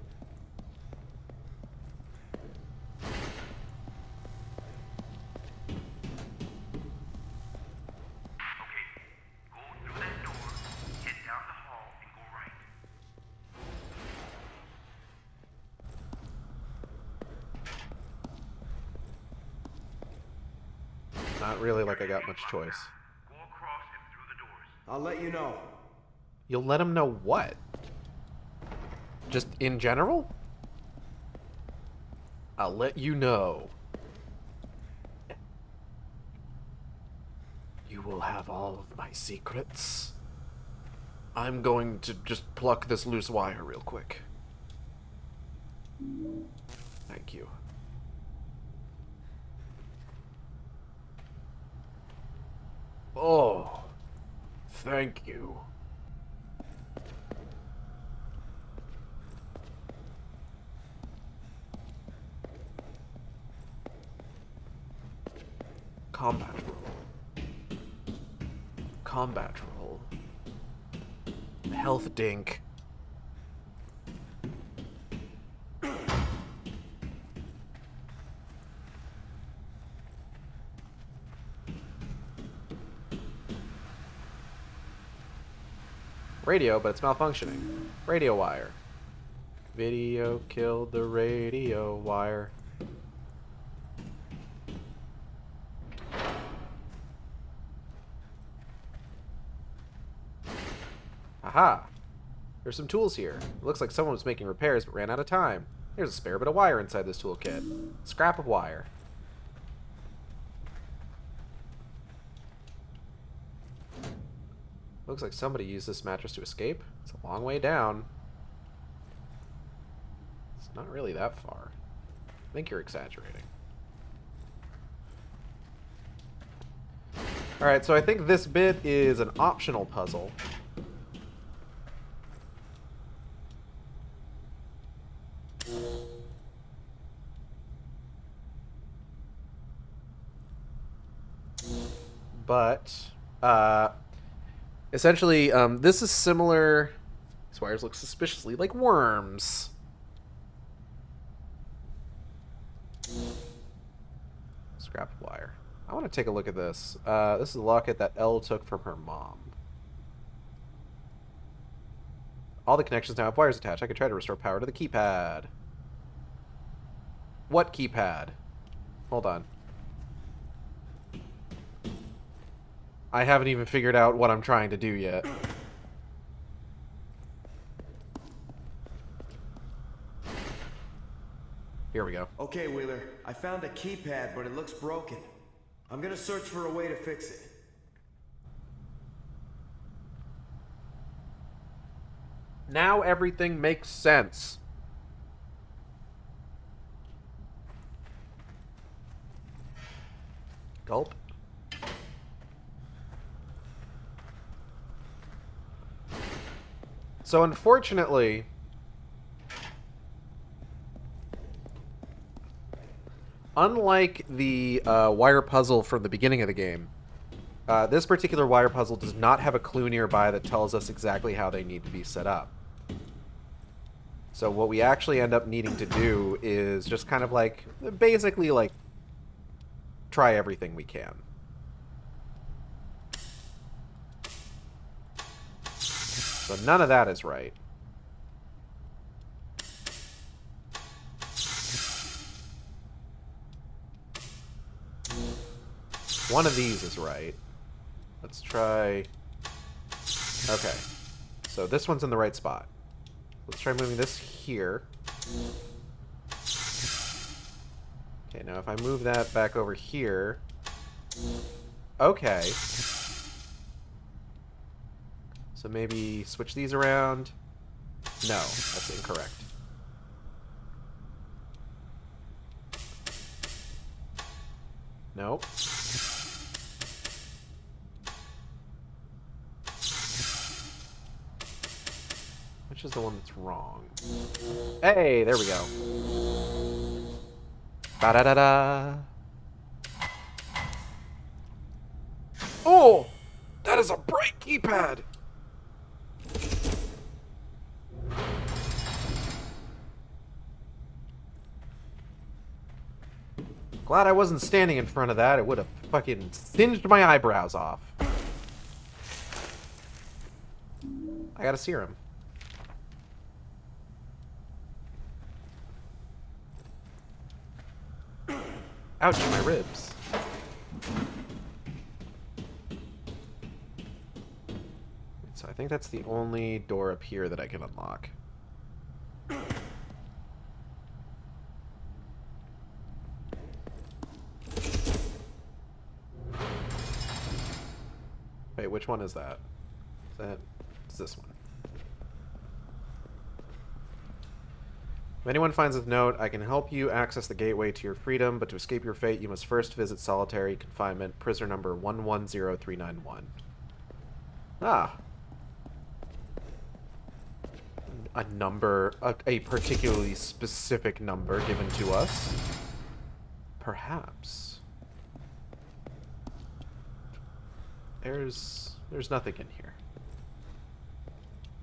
[SPEAKER 2] Not really like I got much choice.
[SPEAKER 5] I'll let you know.
[SPEAKER 2] You'll let him know what? Just in general? I'll let you know. You will have all of my secrets. I'm going to just pluck this loose wire real quick. Thank you. Oh, thank you. Combat roll. Combat roll. Health dink. Radio, but it's malfunctioning. Radio wire. Video killed the radio wire. Aha! There's some tools here. It looks like someone was making repairs but ran out of time. There's a spare bit of wire inside this toolkit. Scrap of wire. Looks like somebody used this mattress to escape. It's a long way down. It's not really that far. I think you're exaggerating. Alright, so I think this bit is an optional puzzle. But, essentially, this is similar. These wires look suspiciously like worms. Scrap of wire. I want to take a look at this. This is a locket that Elle took from her mom. All the connections now have wires attached. I could try to restore power to the keypad. What keypad? Hold on. I haven't even figured out what I'm trying to do yet. Here we go.
[SPEAKER 5] Okay, Wheeler. I found a keypad, but it looks broken. I'm gonna search for a way to fix it.
[SPEAKER 2] Now everything makes sense. Gulp. So unfortunately, unlike the wire puzzle from the beginning of the game, this particular wire puzzle does not have a clue nearby that tells us exactly how they need to be set up. So what we actually end up needing to do is just kind of like, basically like, try everything we can. So none of that is right. One of these is right. Let's try... Okay. So this one's in the right spot. Let's try moving this here. Okay, now if I move that back over here... Okay. So maybe switch these around. No, that's incorrect. Nope. Which is the one that's wrong? Hey, there we go. Ba-da-da-da. Oh! That is a bright keypad! Glad I wasn't standing in front of that. It would have fucking singed my eyebrows off. I got a serum. Ouch, my ribs. So I think that's the only door up here that I can unlock. which one is that? It's this one. If anyone finds this note, I can help you access the gateway to your freedom, but to escape your fate, you must first visit solitary confinement, prisoner number 110391. Ah. A number, a particularly specific number given to us. Perhaps. There's nothing in here.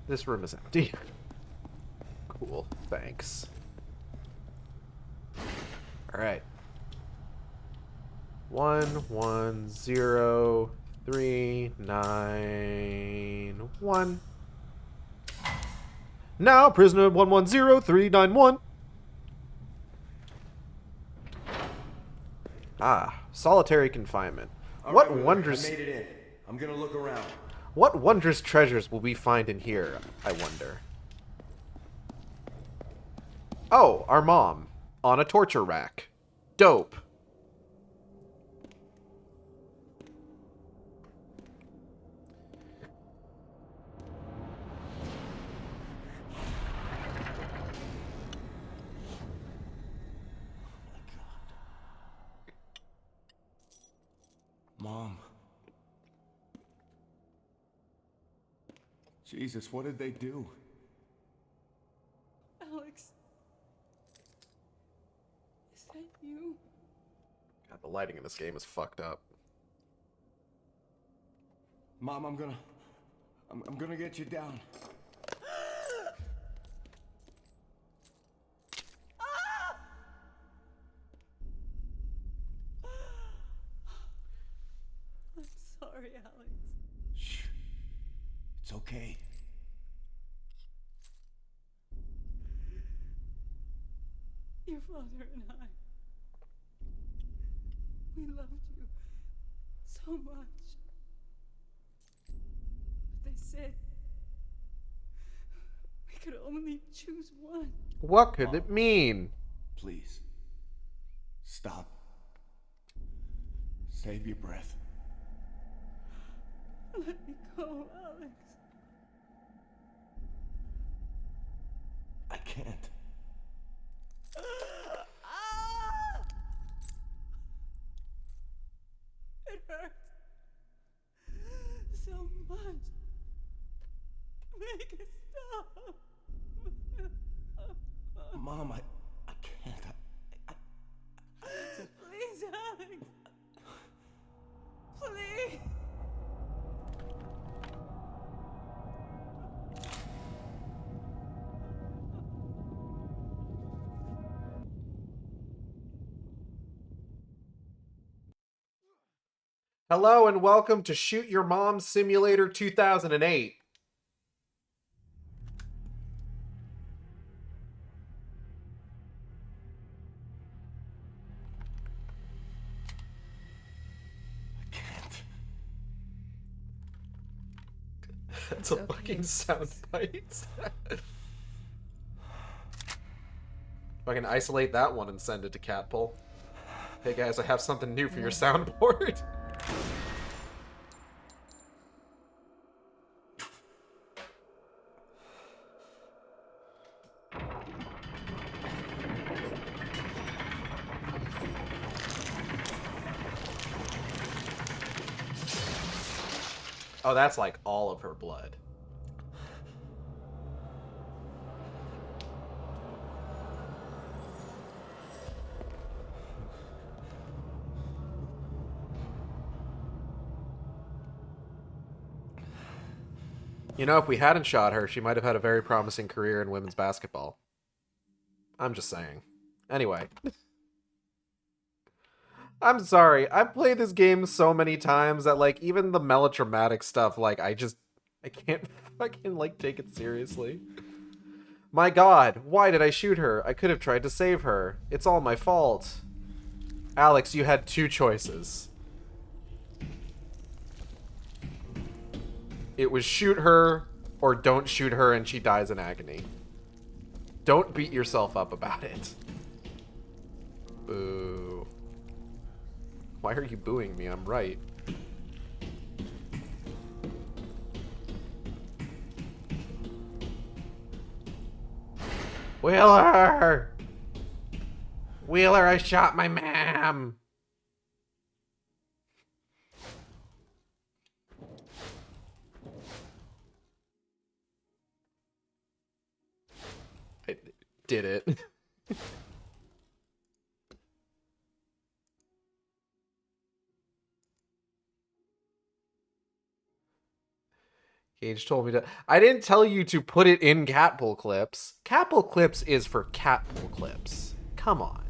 [SPEAKER 2] This room is empty. Cool, thanks. Alright. 110391. Now, prisoner 110391. Ah, solitary confinement.
[SPEAKER 5] All
[SPEAKER 2] What
[SPEAKER 5] right, Wheeler,
[SPEAKER 2] wondrous...
[SPEAKER 5] I made it in. I'm gonna look around.
[SPEAKER 2] What wondrous treasures will we find in here, I wonder? Oh, our mom. On a torture rack. Dope.
[SPEAKER 4] Mom. Jesus, what did they do?
[SPEAKER 8] Alex. Is that you?
[SPEAKER 2] God, the lighting in this game is fucked up.
[SPEAKER 4] Mom, I'm gonna get you down.
[SPEAKER 8] I'm sorry, Alex.
[SPEAKER 4] Shh. It's okay.
[SPEAKER 8] Your father and I, we loved you so much. But they said we could only choose one.
[SPEAKER 2] What could it mean?
[SPEAKER 4] Please. Stop. Save your breath.
[SPEAKER 8] Let me go, Alex.
[SPEAKER 4] I can't.
[SPEAKER 8] It hurts so much. Make it stop.
[SPEAKER 4] Mom, I can't.
[SPEAKER 8] Please, Alex. Please.
[SPEAKER 2] Hello and welcome to Shoot Your Mom Simulator 2008. That's a fucking sound bite. If I can isolate that one and send it to Catpull. Hey guys, I have something new for your soundboard. Oh, that's like all of her blood. You know, if we hadn't shot her, she might have had a very promising career in women's basketball. I'm just saying. Anyway. I'm sorry. I've played this game so many times that, like, even the melodramatic stuff, like, I can't fucking, like, take it seriously. My god, why did I shoot her? I could have tried to save her. It's all my fault. Alex, you had two choices. It was shoot her or don't shoot her and she dies in agony. Don't beat yourself up about it. Boo. Why are you booing me? I'm right. Wheeler! Wheeler, I shot my ma'am! I did it. Gage told me to. I didn't tell you to put it in catpull clips. Catpull clips is for catpull clips. Come on.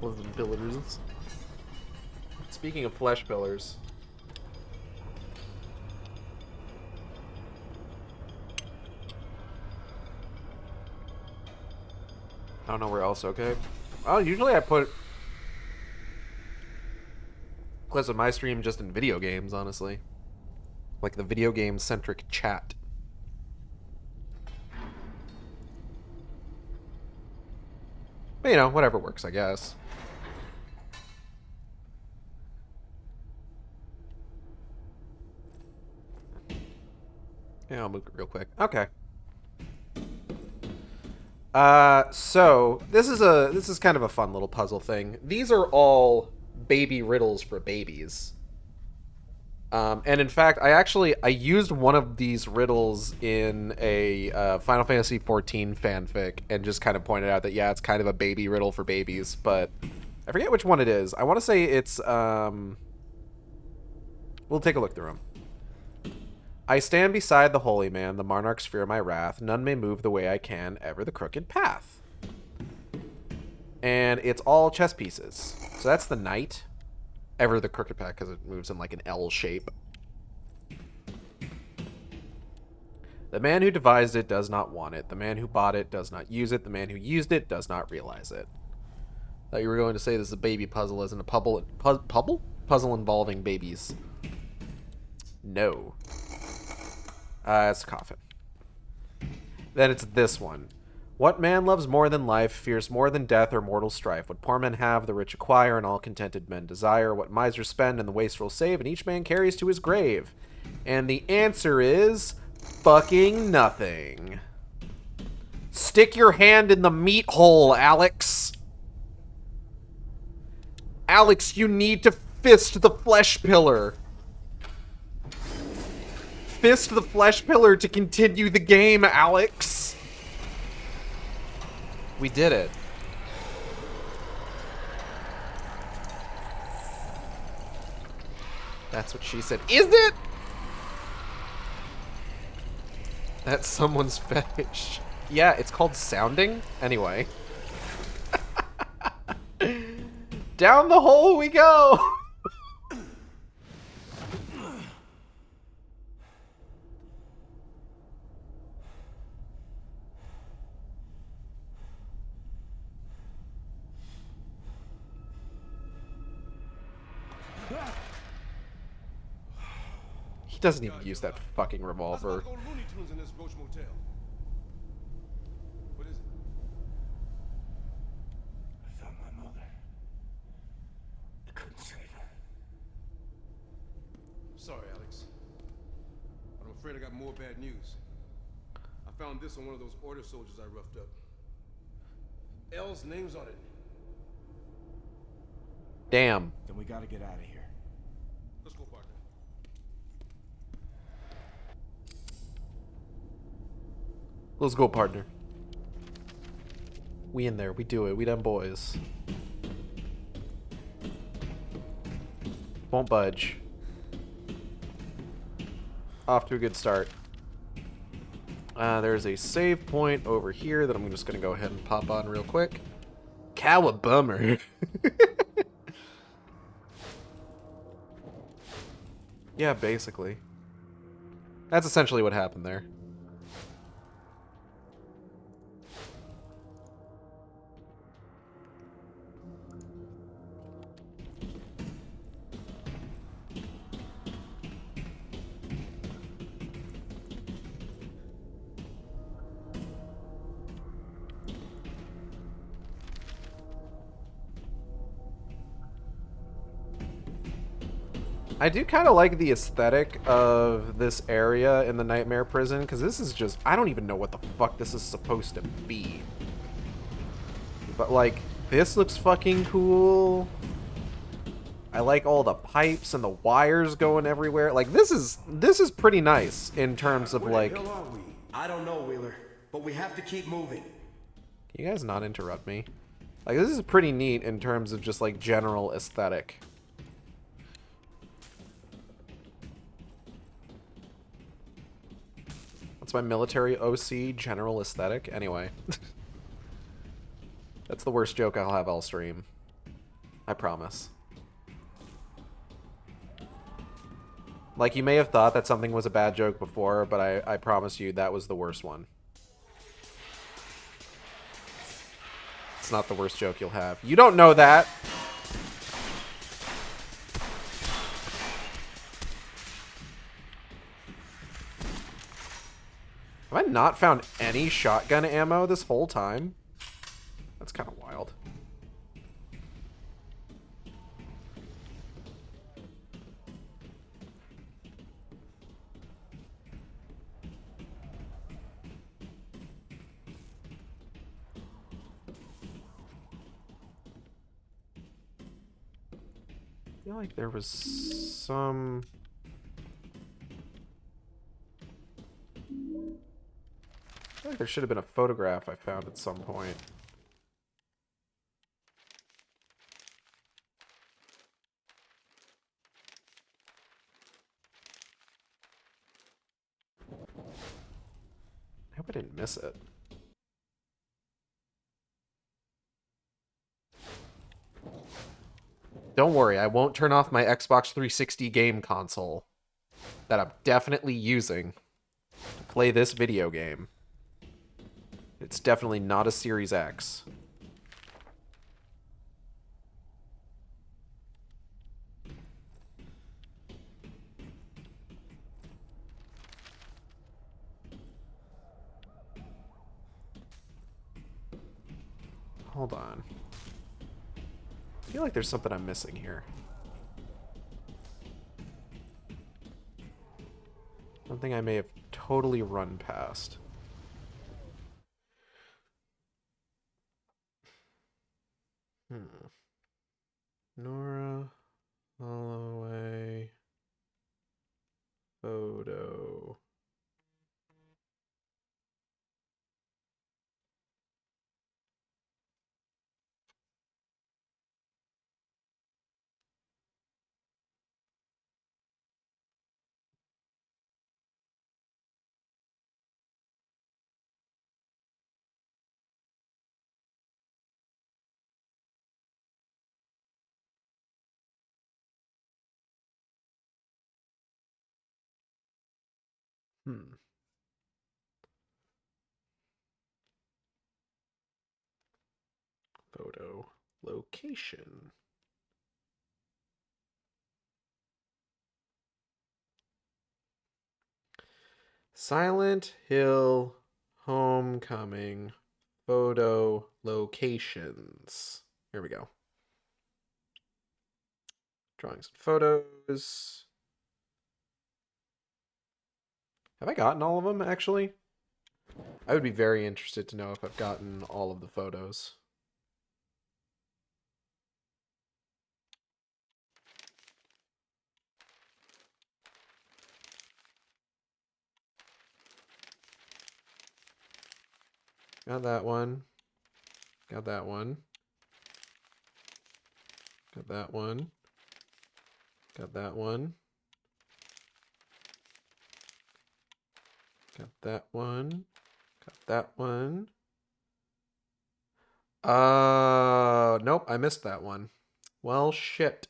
[SPEAKER 2] What are the pillars? Speaking of flesh pillars. I don't know where else, okay? Well, usually I put clips of my stream just in video games, honestly. Like the video game-centric chat. But, you know, whatever works, I guess. Yeah, I'll move it real quick. Okay. So this is kind of a fun little puzzle thing. These are all baby riddles for babies. And in fact, I used one of these riddles in a Final Fantasy XIV fanfic and just kind of pointed out that, yeah, it's kind of a baby riddle for babies, but I forget which one it is. I want to say it's, we'll take a look through them. I stand beside the holy man, the monarchs fear my wrath, none may move the way I can, ever the crooked path. And it's all chess pieces. So that's the knight. Ever the crooked path, because it moves in like an L shape. The man who devised it does not want it. The man who bought it does not use it. The man who used it does not realize it. Thought you were going to say this is a baby puzzle, isn't a puzzle involving babies. No. It's a coffin. Then it's this one. What man loves more than life, fears more than death or mortal strife? What poor men have, the rich acquire, and all contented men desire. What misers spend, and the wastrel save, and each man carries to his grave. And the answer is fucking nothing. Stick your hand in the meat hole, Alex. Alex, you need to fist the flesh pillar. Fist the flesh pillar to continue the game, Alex. We did it. That's what she said. Is it? That's someone's fetish. Yeah, it's called sounding. Anyway. Down the hole we go. He doesn't even use that fucking revolver.
[SPEAKER 15] What is it?
[SPEAKER 4] I found my mother. I couldn't save her.
[SPEAKER 15] Sorry, Alex. But I'm afraid I got more bad news. I found this on one of those order soldiers I roughed up. L's name's on it.
[SPEAKER 2] Damn.
[SPEAKER 4] Then we gotta get out of here.
[SPEAKER 15] Let's go, partner.
[SPEAKER 2] Let's go, partner. We in there. We do it. We them boys. Won't budge. Off to a good start. There's a save point over here that I'm just going to go ahead and pop on real quick. Cowabummer. Yeah, basically. That's essentially what happened there. I do kind of like the aesthetic of this area in the Nightmare Prison, because this is just, I don't even know what the fuck this is supposed to be. But, like, this looks fucking cool. I like all the pipes and the wires going everywhere. Like, this is pretty nice in terms of, like...
[SPEAKER 5] Where the hell are we? I don't know, Wheeler, but we have to keep moving.
[SPEAKER 2] Can you guys not interrupt me? Like, this is pretty neat in terms of just, like, general aesthetic. That's my military OC general aesthetic. Anyway. That's the worst joke I'll have all stream. I promise. Like, you may have thought that something was a bad joke before, but I promise you that was the worst one. It's not the worst joke you'll have. You don't know that! Have I not found any shotgun ammo this whole time? That's kind of wild. I feel like there was some... I feel like there should have been a photograph I found at some point. I hope I didn't miss it. Don't worry, I won't turn off my Xbox 360 game console that I'm definitely using to play this video game. It's definitely not a Series X. Hold on. I feel like there's something I'm missing here. Something I may have totally run past. Nora Holloway photo. Photo location. Silent Hill Homecoming photo locations. Here we go. Drawings and photos. Have I gotten all of them, actually? I would be very interested to know if I've gotten all of the photos. Got that one. Got that one. Got that one. Got that one. Got that one. Got that one. Nope, I missed that one. Well, shit.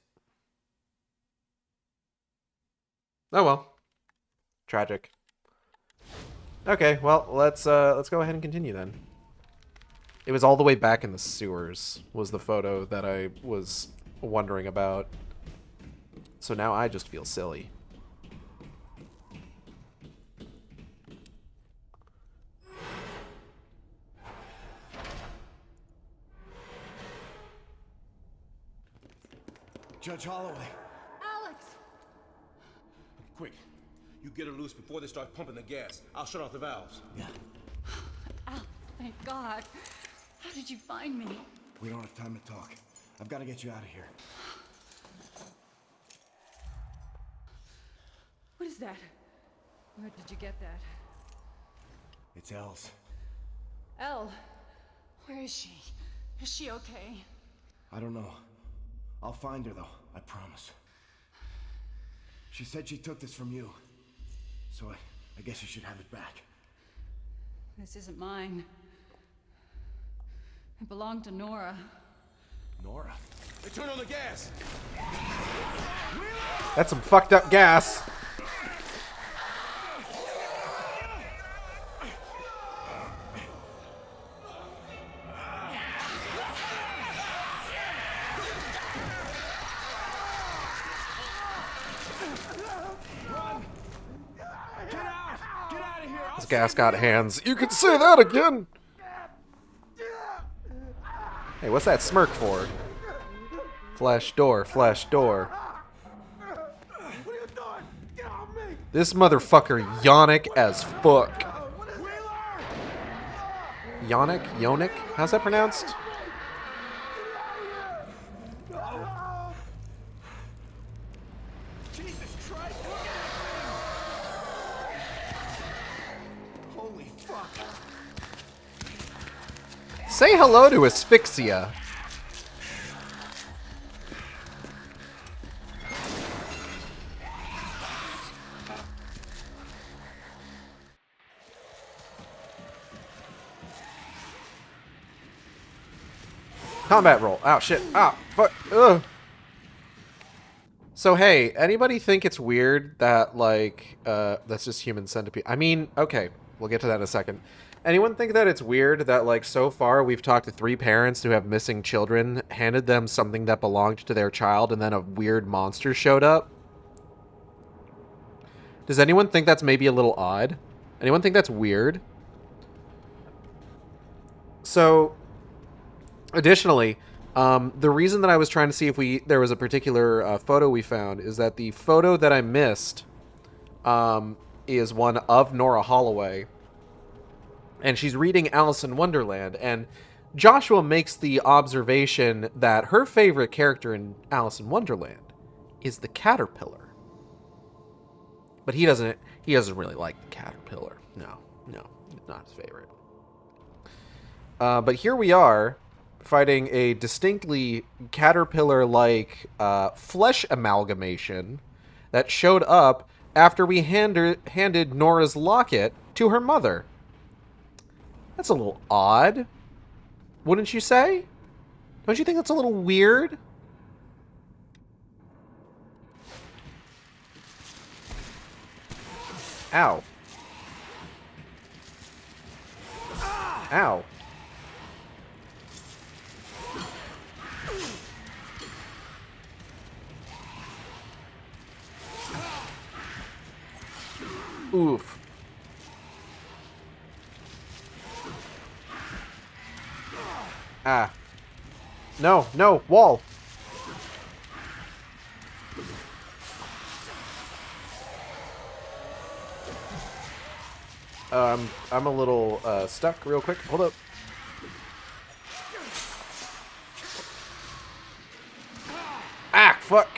[SPEAKER 2] Oh well. Tragic. Okay, well, let's go ahead and continue then. It was all the way back in the sewers, was the photo that I was wondering about. So now I just feel silly.
[SPEAKER 5] Judge Holloway.
[SPEAKER 16] Alex!
[SPEAKER 15] Quick, you get her loose before they start pumping the gas. I'll shut off the valves.
[SPEAKER 4] Yeah.
[SPEAKER 8] Al, thank God. How did you find me?
[SPEAKER 4] We don't have time to talk. I've got to get you out of here.
[SPEAKER 8] What is that? Where did you get that?
[SPEAKER 4] It's Els.
[SPEAKER 8] Elle, where is she? Is she okay?
[SPEAKER 4] I don't know. I'll find her, though. I promise. She said she took this from you. So I guess you should have it back.
[SPEAKER 8] This isn't mine. It belonged to Nora.
[SPEAKER 4] Nora?
[SPEAKER 15] They turn on the gas!
[SPEAKER 2] That's some fucked up gas. This gas got hands. You can say that again. Hey, what's that smirk for? Flash door, flash door. This motherfucker yonic as fuck. Yonic? Yonic? How's that pronounced?
[SPEAKER 4] Jesus Christ! Holy fuck!
[SPEAKER 2] Say hello to asphyxia. Combat roll. Oh, shit. Oh, fuck. Ugh. So, hey, anybody think it's weird that, like, that's just human centipede? I mean, okay, we'll get to that in a second. Anyone think that it's weird that, like, so far we've talked to 3 parents who have missing children, handed them something that belonged to their child, and then a weird monster showed up? Does anyone think that's maybe a little odd? Anyone think that's weird? So, additionally, the reason that I was trying to see if there was a particular photo we found is that the photo that I missed is one of Nora Holloway, and she's reading Alice in Wonderland, and Joshua makes the observation that her favorite character in Alice in Wonderland is the caterpillar. But he doesn't really like the caterpillar. No, not his favorite. But here we are, fighting a distinctly caterpillar-like flesh amalgamation that showed up after we handed Nora's locket to her mother. That's a little odd, wouldn't you say? Don't you think that's a little weird? Ow. Ow. Oof. Ah. No, wall. I'm a little stuck real quick. Hold up. Ah, fuck.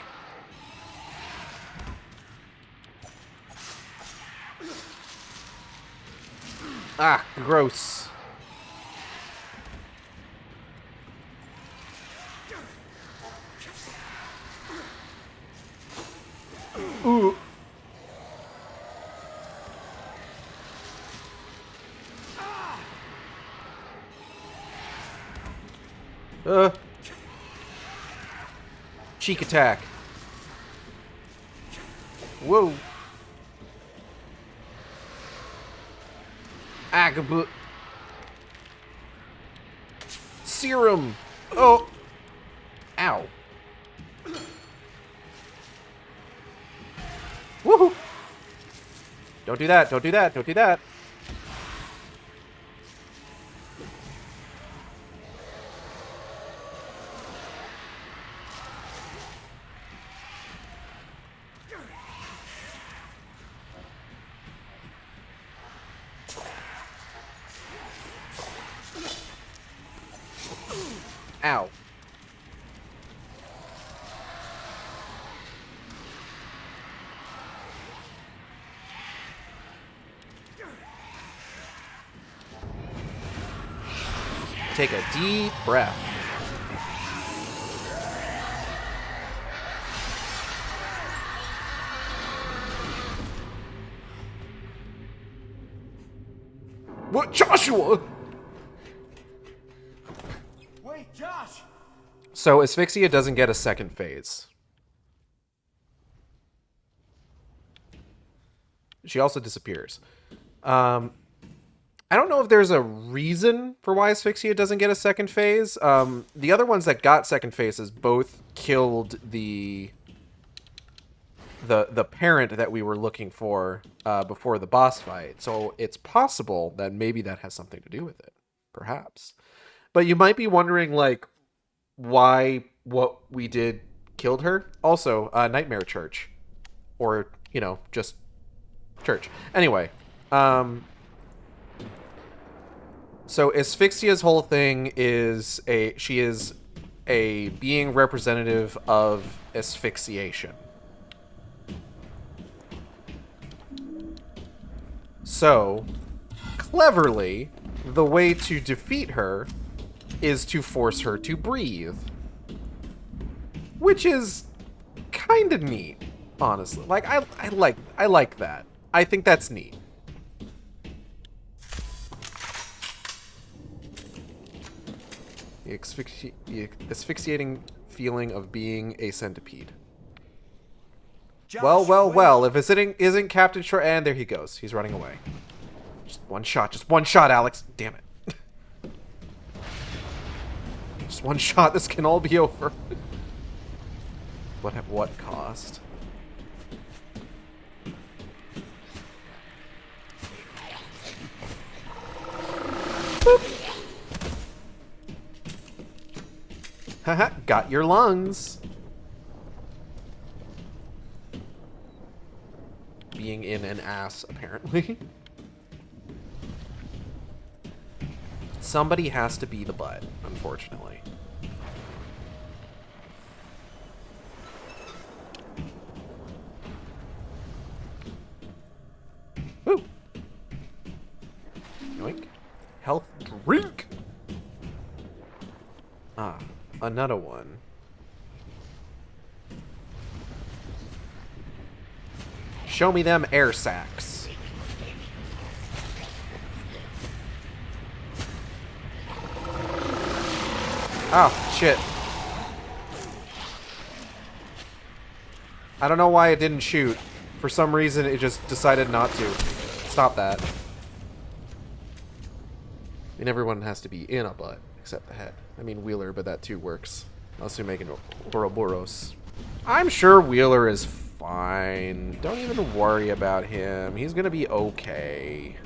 [SPEAKER 2] Ah, gross. Ooh. Cheek attack. Whoa. Agaboo. Serum. Oh. Ow. Woohoo. Don't do that. Don't do that. Don't do that. Ow. Take a deep breath. What, Joshua?
[SPEAKER 5] Wait, Josh!
[SPEAKER 2] So asphyxia doesn't get a second phase. She also disappears. I don't know if there's a reason for why asphyxia doesn't get a second phase. The other ones that got second phases both killed the parent that we were looking for before the boss fight. So it's possible that maybe that has something to do with it. Perhaps. But you might be wondering, like, why what we did killed her. Also, Nightmare Church. Or, you know, just church. Anyway, so asphyxia's whole thing is she is a being representative of asphyxiation. So, cleverly, the way to defeat her is to force her to breathe. Which is kind of neat, honestly. Like, I like that. I think that's neat. The asphyxiating feeling of being a centipede.
[SPEAKER 5] Josh,
[SPEAKER 2] Well, if it isn't Captain Short, and there he goes. He's running away. Just one shot, Alex. Damn it. Just one shot, this can all be over. But at what cost? Boop. Haha, got your lungs. Being in an ass, apparently. Somebody has to be the butt, unfortunately. Woo! Yoink. Health drink! Ah, another one. Show me them air sacs. Oh, shit. I don't know why it didn't shoot. For some reason, it just decided not to. Stop that. I mean, everyone has to be in a butt, except the head. I mean, Wheeler, but that too works. Unless you're making Ouroboros. I'm sure Wheeler is fine. Don't even worry about him. He's gonna be okay.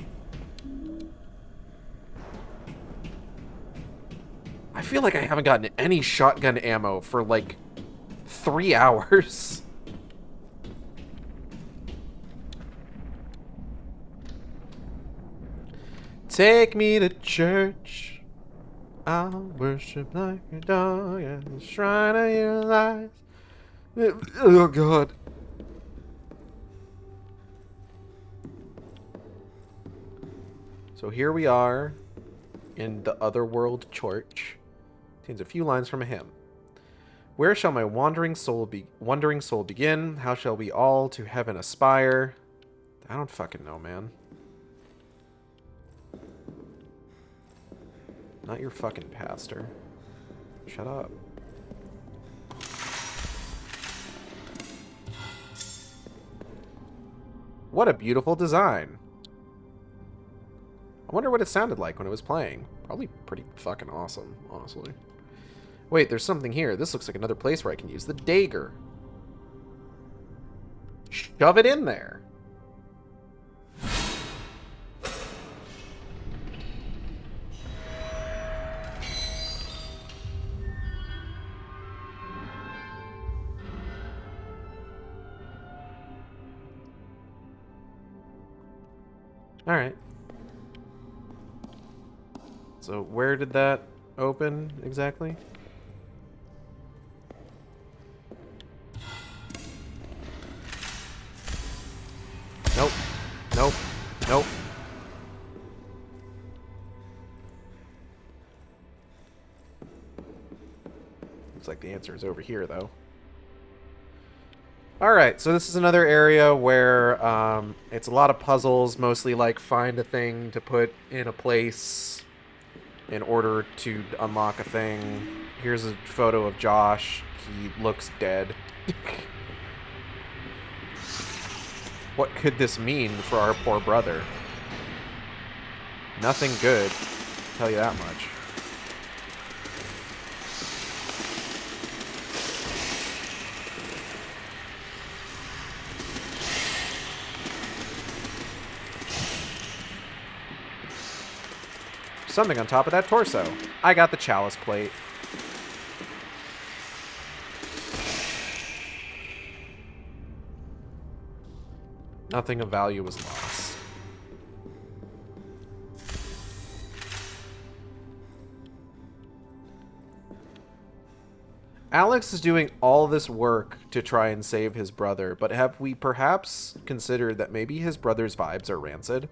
[SPEAKER 2] I feel like I haven't gotten any shotgun ammo for like 3 hours. Take me to church. I'll worship like a dog at the shrine of your lies. Oh, God. So here we are in the Otherworld Church. Contains a few lines from a hymn. Where shall my wandering soul begin? How shall we all to heaven aspire? I don't fucking know, man. Not your fucking pastor. Shut up. What a beautiful design. I wonder what it sounded like when it was playing. Probably pretty fucking awesome, honestly. Wait, there's something here. This looks like another place where I can use the dagger. Shove it in there. Alright. So where did that open exactly? Nope. Nope. Looks like the answer is over here, though. Alright, so this is another area where it's a lot of puzzles, mostly like find a thing to put in a place in order to unlock a thing. Here's a photo of Josh. He looks dead. What could this mean for our poor brother? Nothing good, I'll tell you that much. Something on top of that torso. I got the chalice plate. Nothing of value was lost. Alex is doing all this work to try and save his brother, but have we perhaps considered that maybe his brother's vibes are rancid?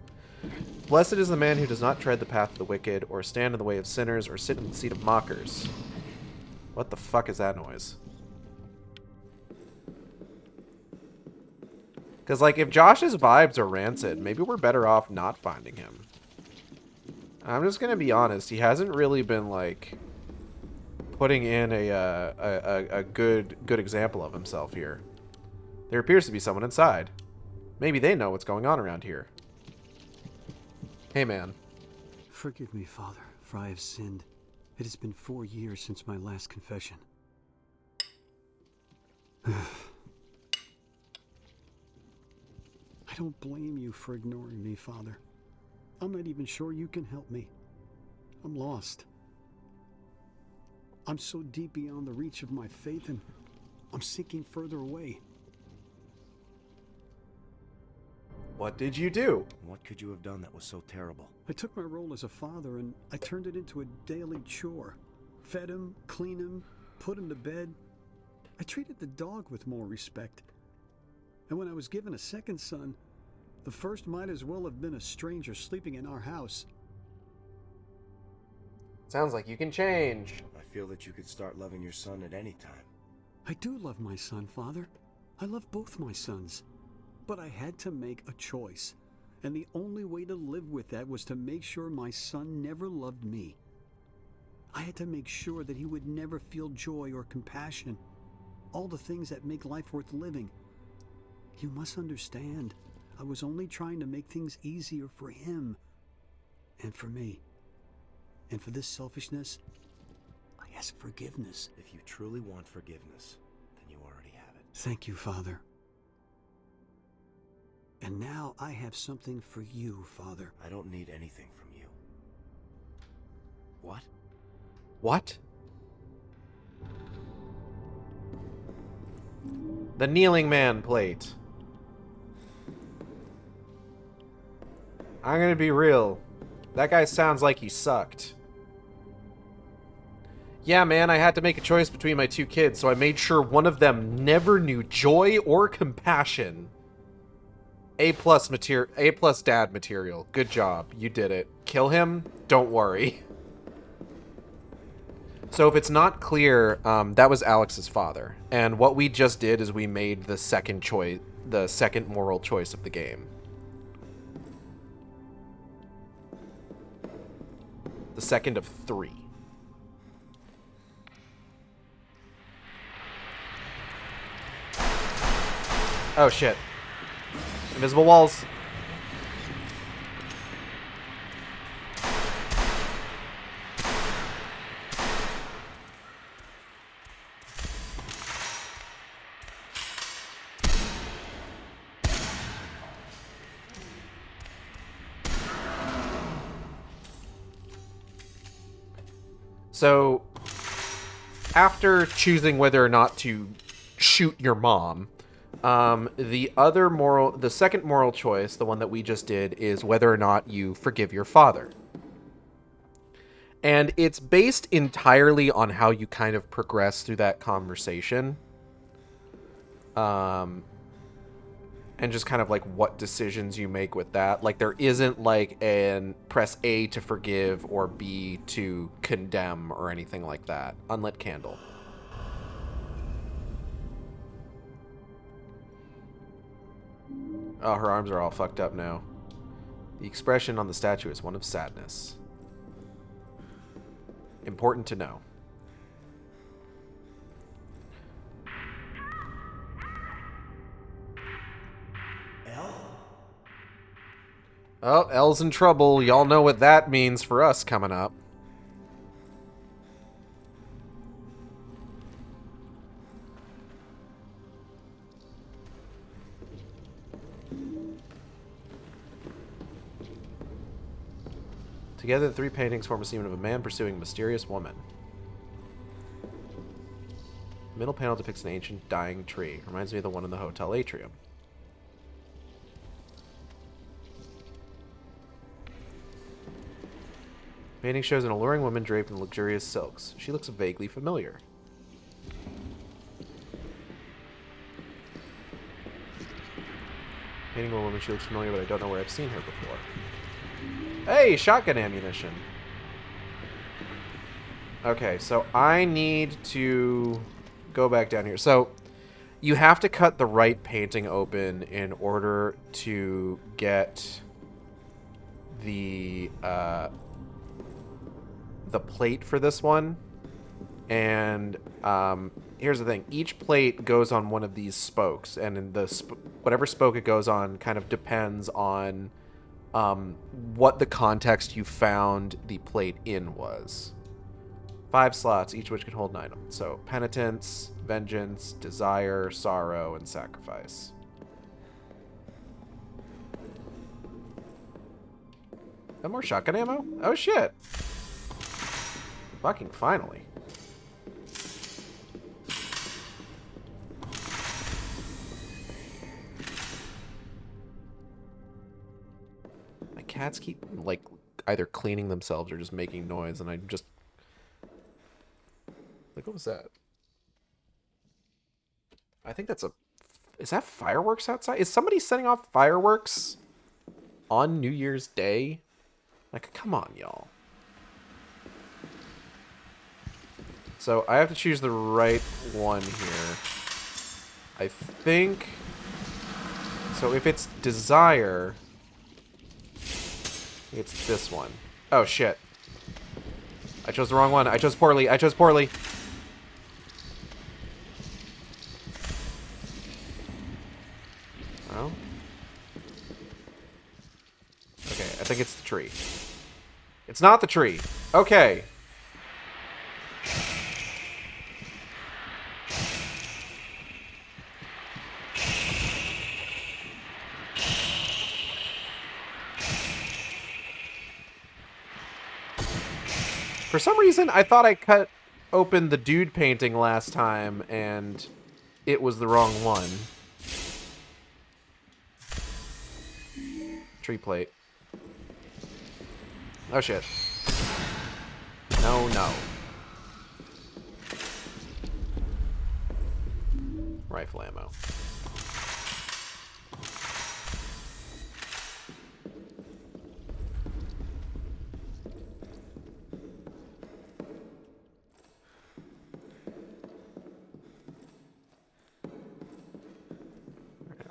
[SPEAKER 2] Blessed is the man who does not tread the path of the wicked, or stand in the way of sinners, or sit in the seat of mockers. What the fuck is that noise? Because, like, if Josh's vibes are rancid, maybe we're better off not finding him. I'm just gonna be honest, he hasn't really been, like, putting in a good example of himself here. There appears to be someone inside. Maybe they know what's going on around here. Hey, man.
[SPEAKER 12] Forgive me, Father, for I have sinned. It has been 4 years since my last confession. I don't blame you for ignoring me, Father. I'm not even sure you can help me. I'm lost. I'm so deep beyond the reach of my faith, and I'm sinking further away.
[SPEAKER 2] What did you do?
[SPEAKER 4] What could you have done that was so terrible?
[SPEAKER 12] I took my role as a father and I turned it into a daily chore. Fed him, cleaned him, put him to bed. I treated the dog with more respect. And when I was given a second son, the first might as well have been a stranger sleeping in our house.
[SPEAKER 2] Sounds like you can change.
[SPEAKER 4] I feel that you could start loving your son at any time.
[SPEAKER 12] I do love my son, Father. I love both my sons. But I had to make a choice. And the only way to live with that was to make sure my son never loved me. I had to make sure that he would never feel joy or compassion. All the things that make life worth living. You must understand, I was only trying to make things easier for him. And for me. And for this selfishness, I ask forgiveness.
[SPEAKER 4] If you truly want forgiveness, then you already have it.
[SPEAKER 12] Thank you, Father. And now I have something for you, Father.
[SPEAKER 4] I don't need anything from you. What?
[SPEAKER 2] What? The kneeling man plate. I'm gonna be real. That guy sounds like he sucked. Yeah, man, I had to make a choice between my two kids, so I made sure one of them never knew joy or compassion. A+ dad material. Good job. You did it. Kill him? Don't worry. So if it's not clear, that was Alex's father. And what we just did is we made the second choice, the second moral choice of the game. The second of 3. Oh shit. Invisible walls. So, after choosing whether or not to shoot your mom, the second moral choice, the one that we just did, is whether or not you forgive your father. And it's based entirely on how you kind of progress through that conversation. and just kind of like what decisions you make with that. Like there isn't like an press A to forgive or B to condemn or anything like that. Unlit candle. Oh, her arms are all fucked up now. The expression on the statue is one of sadness. Important to know. Oh, Elle's in trouble. Y'all know what that means for us coming up. Together, the three paintings form a scene of a man pursuing a mysterious woman. The middle panel depicts an ancient dying tree. Reminds me of the one in the hotel atrium. The painting shows an alluring woman draped in luxurious silks. She looks vaguely familiar. Painting of a woman, she looks familiar, but I don't know where I've seen her before. Hey, shotgun ammunition. Okay, so I need to go back down here. So you have to cut the right painting open in order to get the plate for this one. And here's the thing. Each plate goes on one of these spokes, and in the whatever spoke it goes on kind of depends on what the context you found the plate in was. 5 slots, each of which can hold an item. So, penitence, vengeance, desire, sorrow, and sacrifice. Got more shotgun ammo? Oh shit! Fucking finally. Cats keep, like, either cleaning themselves or just making noise, and I just... Like, what was that? I think that's a... Is that fireworks outside? Is somebody setting off fireworks on New Year's Day? Like, come on, y'all. So, I have to choose the right one here. I think... So, if it's desire... It's this one. Oh, shit. I chose the wrong one. I chose poorly. I chose poorly. Well. Okay, I think it's the tree. It's not the tree. Okay. For some reason, I thought I cut open the dude painting last time, and it was the wrong one. Tree plate. Oh, shit. No, no. Rifle ammo.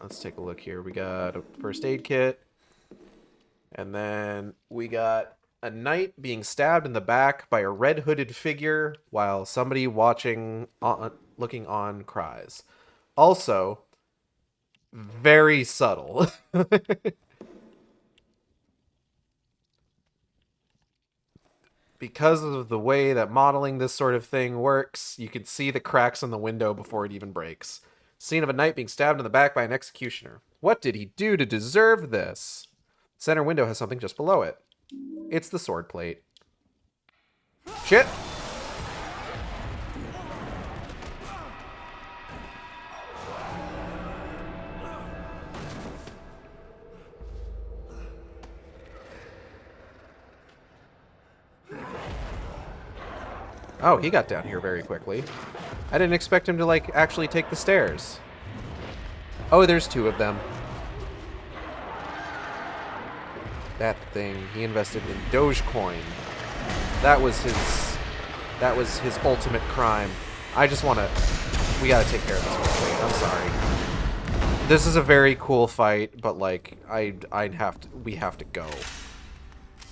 [SPEAKER 2] Let's take a look here. We got a first aid kit. And then we got a knight being stabbed in the back by a red hooded figure while somebody looking on cries. Also, very subtle. Because of the way that modeling this sort of thing works, you can see the cracks in the window before it even breaks. Scene of a knight being stabbed in the back by an executioner. What did he do to deserve this? Center window has something just below it. It's the sword plate. Shit! Oh, he got down here very quickly. I didn't expect him to, like, actually take the stairs. Oh, there's 2 of them. That thing. He invested in Dogecoin. That was his ultimate crime. I just want to... We gotta take care of this real quick. I'm sorry. This is a very cool fight, but like, we have to go.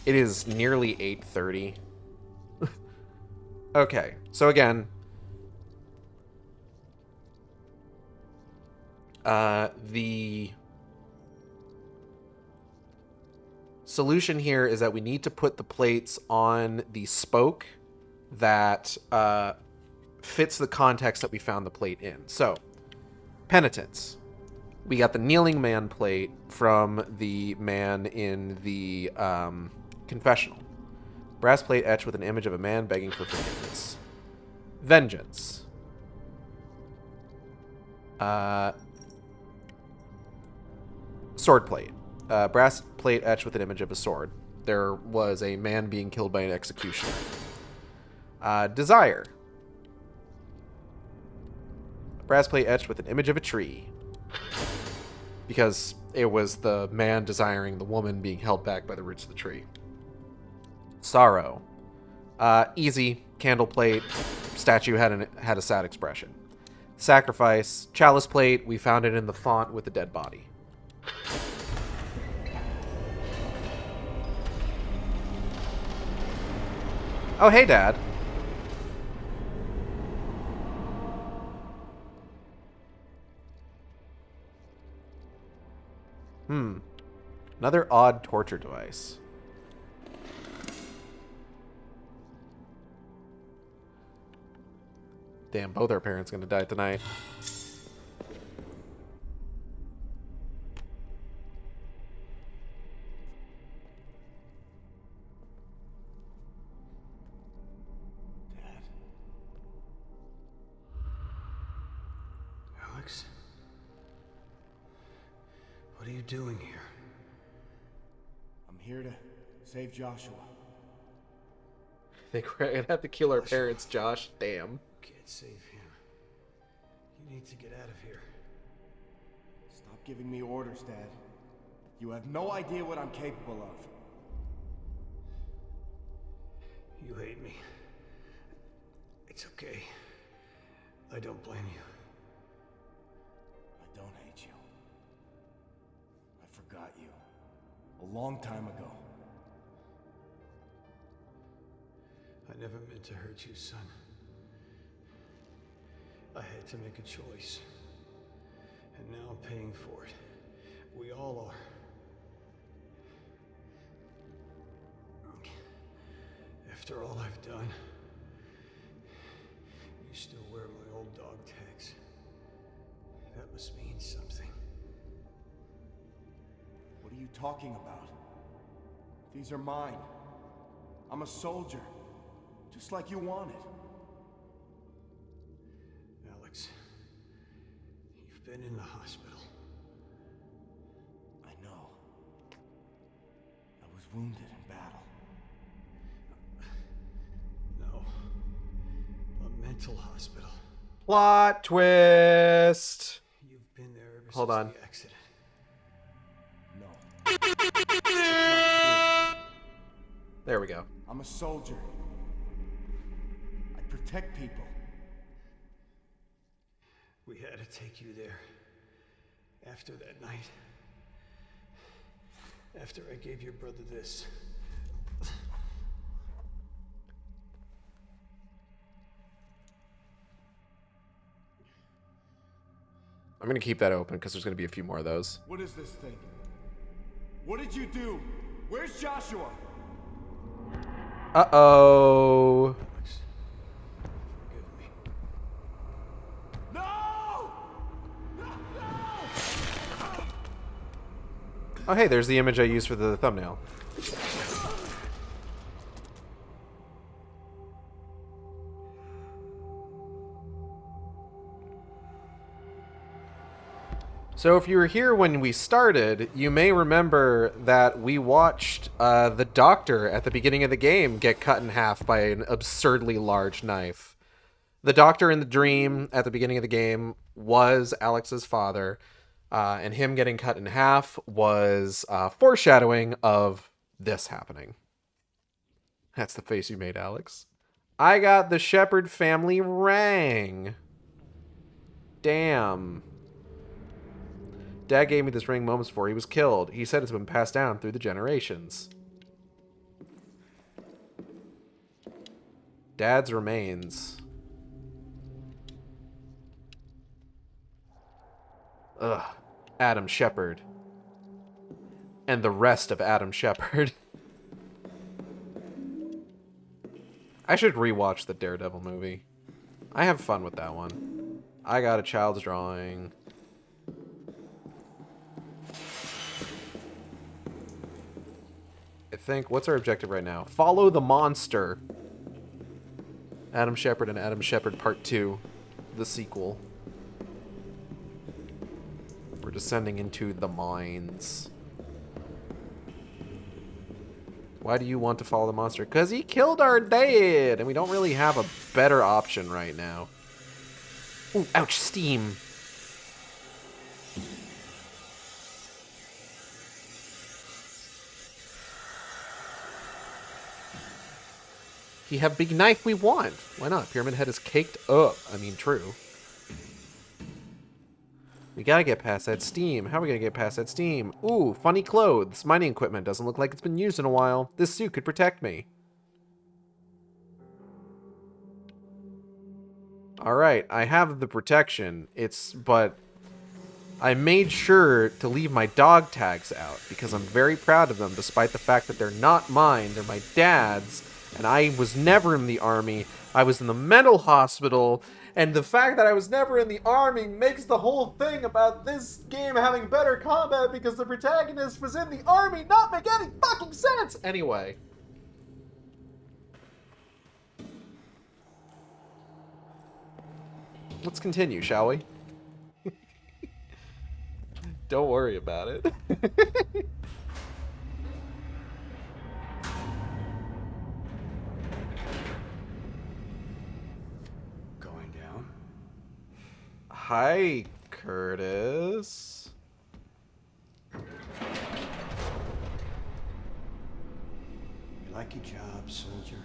[SPEAKER 2] It is nearly 8:30. Okay, so again, the solution here is that we need to put the plates on the spoke that fits the context that we found the plate in. So, penitence. We got the kneeling man plate from the man in the confessional. Brass plate etched with an image of a man begging for forgiveness. Vengeance. Sword plate. Brass plate etched with an image of a sword. There was a man being killed by an executioner. Desire. Brass plate etched with an image of a tree. Because it was the man desiring the woman being held back by the roots of the tree. Sorrow. Easy. Candle plate. Statue had a sad expression. Sacrifice. Chalice plate. We found it in the font with the dead body. Oh, hey, Dad. Another odd torture device. Damn, both our parents gonna die tonight.
[SPEAKER 12] Alex? What are you doing here?
[SPEAKER 4] I'm here to save Joshua.
[SPEAKER 2] They we're gonna have to kill our parents, Josh. Damn.
[SPEAKER 12] Can't save him. You need to get out of here.
[SPEAKER 4] Stop giving me orders, Dad. You have no idea what I'm capable of.
[SPEAKER 12] You hate me. It's okay. I don't blame you.
[SPEAKER 4] I don't hate you. I forgot you. A long time ago.
[SPEAKER 12] I never meant to hurt you, son. I had to make a choice. And now I'm paying for it. We all are. After all I've done, you still wear my old dog tags. That must mean something.
[SPEAKER 4] What are you talking about? These are mine. I'm a soldier. Just like you wanted.
[SPEAKER 12] Alex, you've been in the hospital.
[SPEAKER 4] I know. I was wounded in battle.
[SPEAKER 12] No. A mental hospital.
[SPEAKER 2] Plot twist.
[SPEAKER 12] You've been there ever
[SPEAKER 2] Hold
[SPEAKER 12] since
[SPEAKER 2] on.
[SPEAKER 12] the accident.
[SPEAKER 4] No.
[SPEAKER 2] There we go.
[SPEAKER 4] I'm a soldier. I protect people.
[SPEAKER 12] We had to take you there. After that night. After I gave your brother this.
[SPEAKER 2] I'm gonna keep that open because there's gonna be a few more of those.
[SPEAKER 4] What is this thing? What did you do? Where's Joshua?
[SPEAKER 2] Uh-oh. Oh, hey, there's the image I used for the thumbnail. So if you were here when we started, you may remember that we watched the doctor at the beginning of the game get cut in half by an absurdly large knife. The doctor in the dream at the beginning of the game was Alex's father, and him getting cut in half was foreshadowing of this happening. That's the face you made, Alex. I got the Shepherd family ring. Damn. Dad gave me this ring moments before he was killed. He said it's been passed down through the generations. Dad's remains. Ugh. Adam Shepherd. And the rest of Adam Shepherd. I should rewatch the Daredevil movie. I have fun with that one. I got a child's drawing. I think, what's our objective right now? Follow the monster. Adam Shepherd and Adam Shepherd Part 2. The sequel. We're descending into the mines. Why do you want to follow the monster? Because he killed our dad, and we don't really have a better option right now. Ooh, ouch, steam. He have big knife we want. Why not? Pyramid Head is caked up. I mean, true. We gotta get past that steam. How are we gonna get past that steam? Ooh, funny clothes. Mining equipment doesn't look like it's been used in a while. This suit could protect me. Alright, I have the protection. But I made sure to leave my dog tags out because I'm very proud of them, despite the fact that they're not mine. They're my dad's, and I was never in the army. I was in the mental hospital. And the fact that I was never in the army makes the whole thing about this game having better combat because the protagonist was in the army not make any fucking sense! Anyway. Let's continue, shall we? Don't worry about it. Hi, Curtis.
[SPEAKER 12] You like your job, soldier?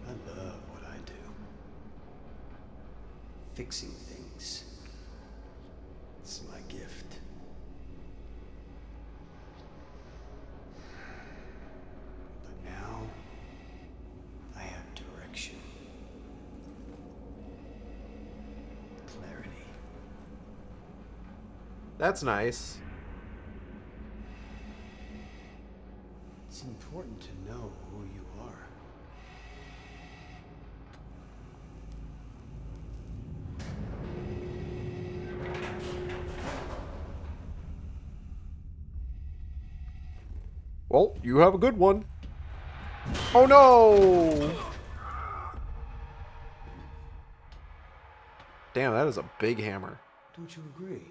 [SPEAKER 12] I love what I do. Fixing things. It's my gift. But now, I have direction. Clarity.
[SPEAKER 2] That's nice.
[SPEAKER 12] It's important to know who you are.
[SPEAKER 2] Well, you have a good one. Oh no! Damn, that is a big hammer.
[SPEAKER 12] Don't you agree,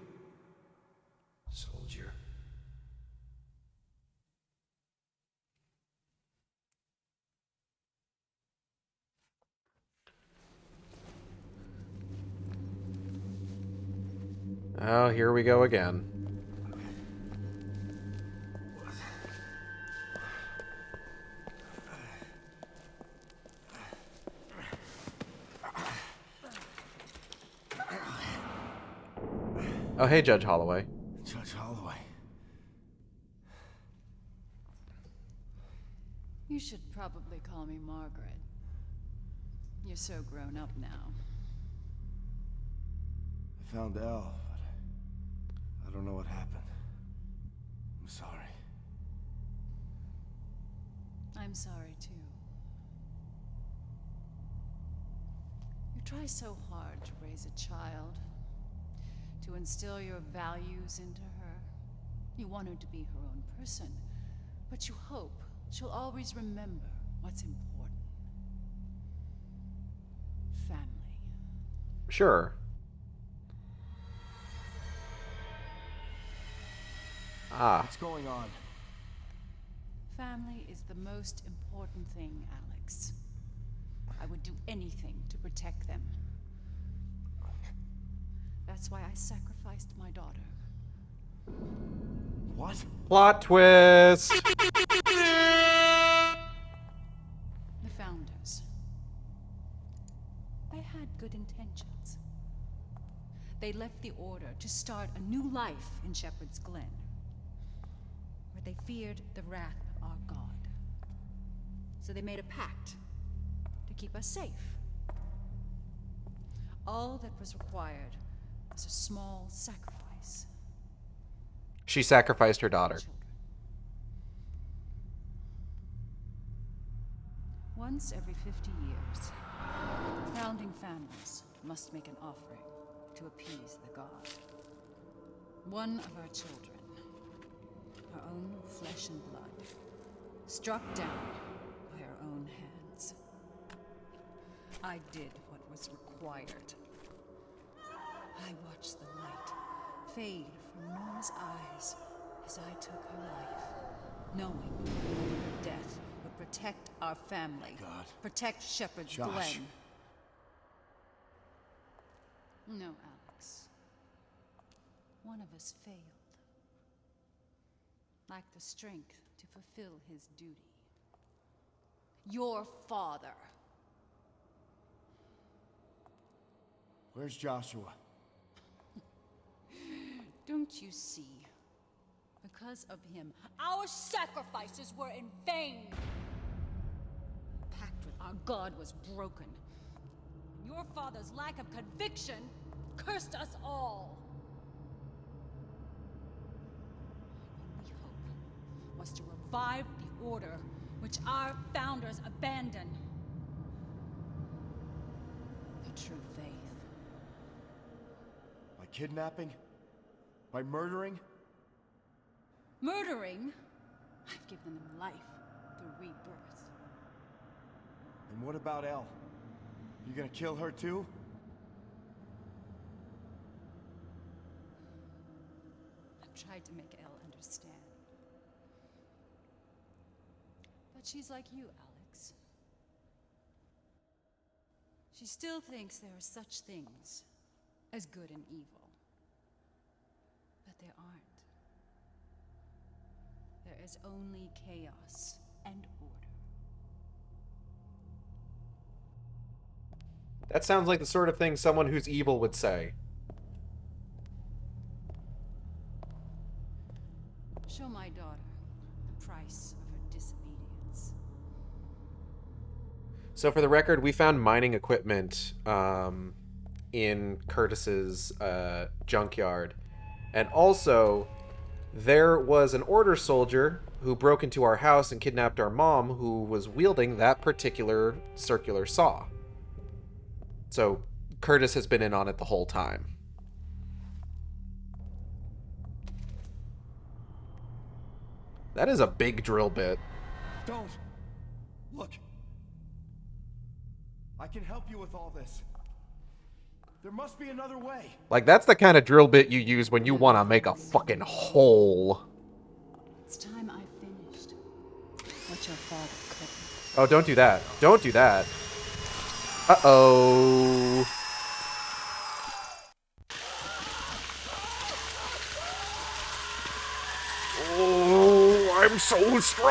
[SPEAKER 12] soldier?
[SPEAKER 2] Oh, here we go again. Oh, hey, Judge Holloway.
[SPEAKER 4] Judge Holloway.
[SPEAKER 8] You should probably call me Margaret. You're so grown up now.
[SPEAKER 4] I found Elle, but I don't know what happened. I'm sorry.
[SPEAKER 8] I'm sorry, too. You try so hard to raise a child, to instill your values into her. You want her to be her own person, but you hope she'll always remember what's important. Family.
[SPEAKER 2] Sure. Ah.
[SPEAKER 5] What's going on?
[SPEAKER 8] Family is the most important thing, Alex. I would do anything to protect them. That's why I sacrificed my daughter.
[SPEAKER 4] What?
[SPEAKER 2] Plot twist!
[SPEAKER 19] The founders. They had good intentions. They left the Order to start a new life in Shepherd's Glen, where they feared the wrath of our God. So they made a pact to keep us safe. All that was required was a small sacrifice.
[SPEAKER 2] She sacrificed her daughter.
[SPEAKER 19] Once every 50 years, the founding families must make an offering to appease the god. One of our children, our own flesh and blood, struck down by our own hands. I did what was required. I watched the light fade from Norma's eyes as I took her life, knowing that her death would protect our family, protect Shepherd's
[SPEAKER 4] Josh.
[SPEAKER 19] Glen. No, Alex. One of us failed. Lacked the strength to fulfill his duty. Your father.
[SPEAKER 4] Where's Joshua?
[SPEAKER 19] Don't you see? Because of him, our sacrifices were in vain. The pact with our God was broken. Your father's lack of conviction cursed us all. Our only hope was to revive the Order which our founders abandoned. The true faith.
[SPEAKER 4] By kidnapping? By murdering?
[SPEAKER 19] Murdering? I've given them life through rebirth.
[SPEAKER 4] And what about Elle? You gonna kill her too?
[SPEAKER 19] I've tried to make Elle understand. But she's like you, Alex. She still thinks there are such things as good and evil. But there aren't. There is only chaos and order.
[SPEAKER 2] That sounds like the sort of thing someone who's evil would say.
[SPEAKER 19] Show my daughter the price of her disobedience.
[SPEAKER 2] So for the record, we found mining equipment in Curtis's junkyard. And also, there was an Order soldier who broke into our house and kidnapped our mom, who was wielding that particular circular saw. So Curtis has been in on it the whole time. That is a big drill bit.
[SPEAKER 4] Don't! Look! I can help you with all this. There must be another way.
[SPEAKER 2] Like, that's the kind of drill bit you use when you want to make a fucking hole.
[SPEAKER 19] It's time I finished what your father couldn't.
[SPEAKER 2] Oh, don't do that. Don't do that. Uh-oh. Oh, I'm so strong!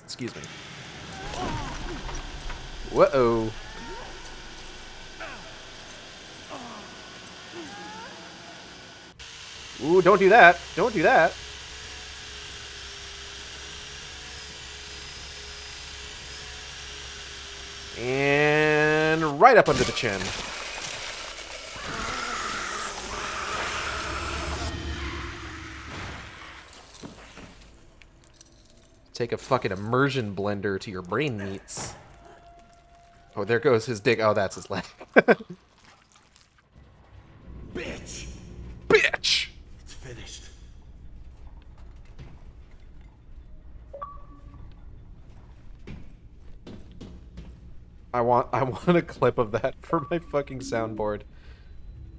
[SPEAKER 2] Excuse me. Whoa. Ooh, don't do that. Don't do that. And right up under the chin. Take a fucking immersion blender to your brain meats. Oh, there goes his dick. Oh, that's his leg.
[SPEAKER 4] Bitch!
[SPEAKER 2] Bitch!
[SPEAKER 4] It's finished.
[SPEAKER 2] I want a clip of that for my fucking soundboard.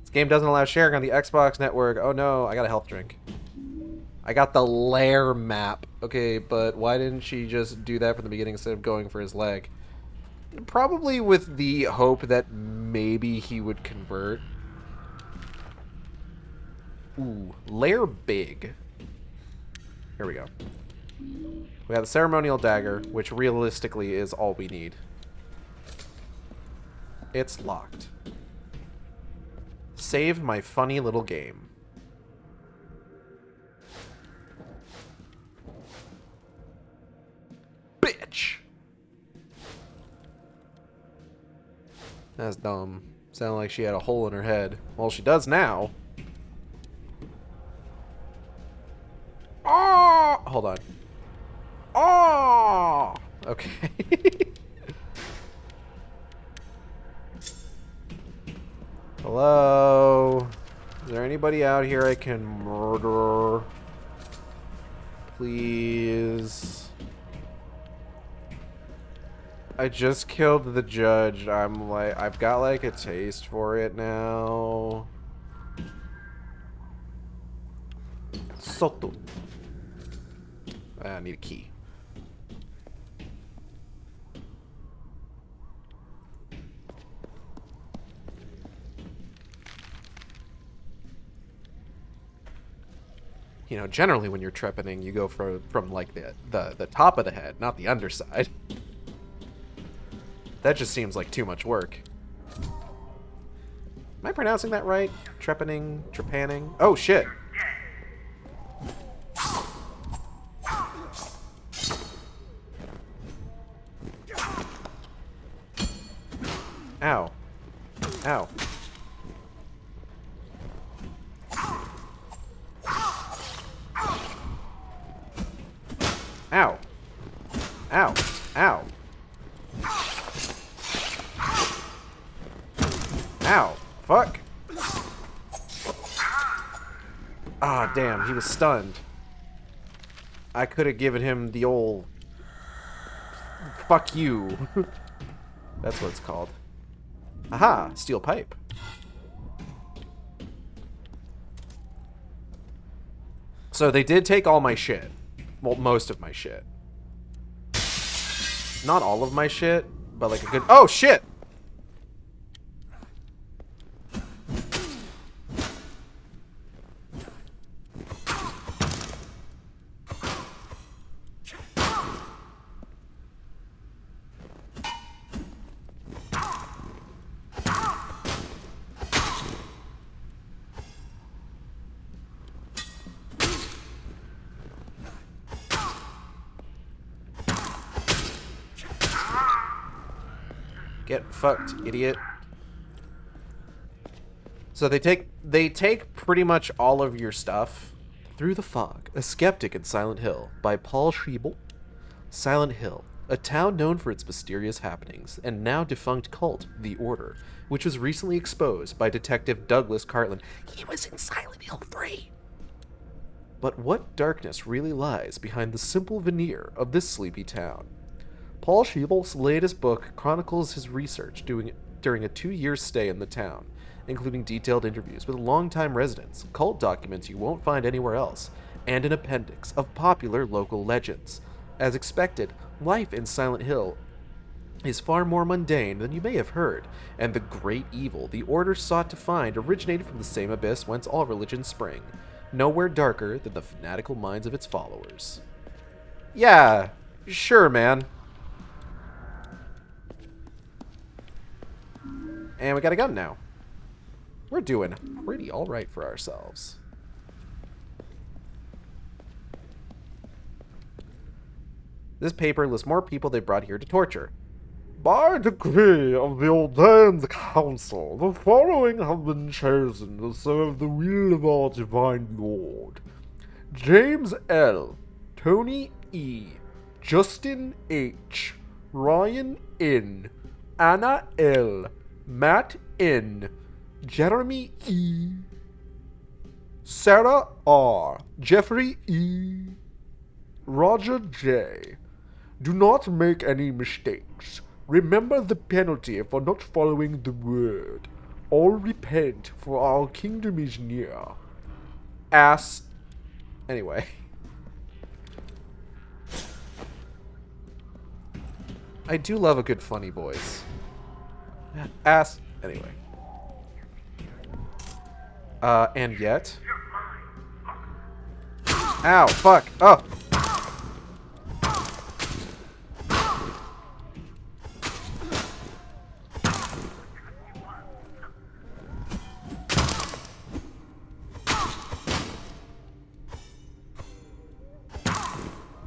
[SPEAKER 2] This game doesn't allow sharing on the Xbox network. Oh no, I got a health drink. I got the lair map. Okay, but why didn't she just do that from the beginning instead of going for his leg? Probably with the hope that maybe he would convert. Ooh, layer big. Here we go. We have the ceremonial dagger, which realistically is all we need. It's locked. Save my funny little game. Bitch! That's dumb. Sounded like she had a hole in her head. Well, she does now. Oh! Hold on. Oh! Okay. Hello? Is there anybody out here I can murder? Please. I just killed the judge. I'm like, I've got like a taste for it now. Soto. I need a key. You know, generally when you're trepanning, you go from like the top of the head, not the underside. That just seems like too much work. Am I pronouncing that right? Trepanning? Trepanning? Oh, shit. Ow. Ow. Ow. Ow. Ow. Ow. Fuck. Ah, damn. He was stunned. I could have given him the old... Fuck you. That's what it's called. Aha! Steel pipe. So they did take all my shit. Well, most of my shit. Not all of my shit, but like a good... Oh, shit! Get fucked, idiot. So they take pretty much all of your stuff. Through the Fog, A Skeptic in Silent Hill by Paul Schreibel. Silent Hill, a town known for its mysterious happenings, and now defunct cult, The Order, which was recently exposed by Detective Douglas Cartland. He was in Silent Hill 3. But what darkness really lies behind the simple veneer of this sleepy town? Paul Schreibel's latest book chronicles his research during a 2-year stay in the town, including detailed interviews with longtime residents, cult documents you won't find anywhere else, and an appendix of popular local legends. As expected, life in Silent Hill is far more mundane than you may have heard, and the great evil the Order sought to find originated from the same abyss whence all religions spring, nowhere darker than the fanatical minds of its followers. Yeah, sure, man. And we got a gun now. We're doing pretty alright for ourselves. This paper lists more people they brought here to torture. By decree of the ordained council, the following have been chosen to serve the will of our divine Lord. James L., Tony E., Justin H., Ryan N., Anna L., Matt N., Jeremy E., Sarah R., Jeffrey E., Roger J. Do not make any mistakes. Remember the penalty for not following the word. All repent, for our kingdom is near. Ass. Anyway. I do love a good funny voice. Ass. Anyway. And yet, Ow, fuck. Oh.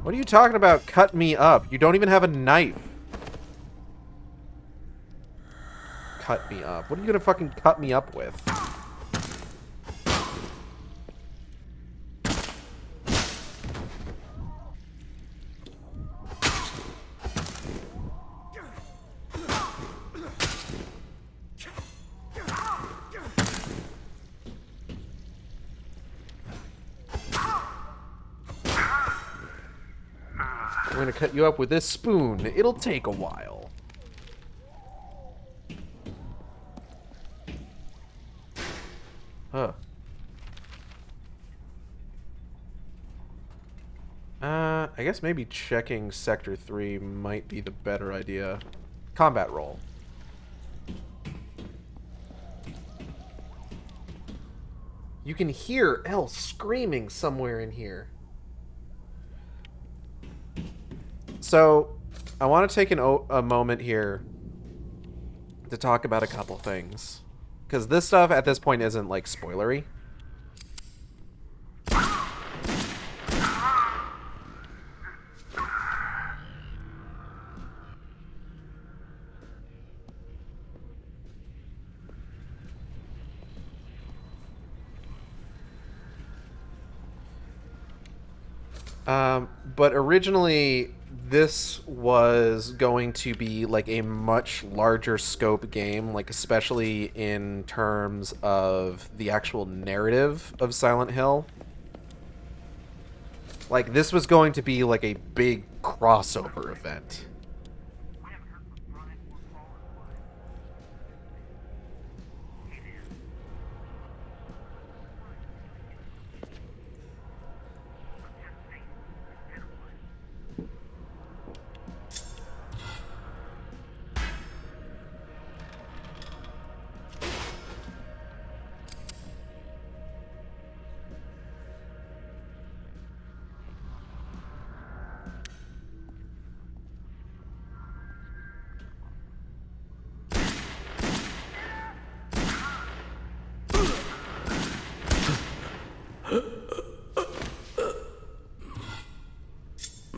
[SPEAKER 2] What are you talking about? Cut me up. You don't even have a knife. Cut me up. What are you gonna fucking cut me up with? We're gonna cut you up with this spoon. It'll take a while. Huh. I guess maybe checking Sector 3 might be the better idea. Combat roll. You can hear Elle screaming somewhere in here. So, I want to take a moment here to talk about a couple things. Because this stuff at this point isn't, like, spoilery. But originally, this was going to be like a much larger scope game, like especially in terms of the actual narrative of Silent Hill. Like, this was going to be like a big crossover event.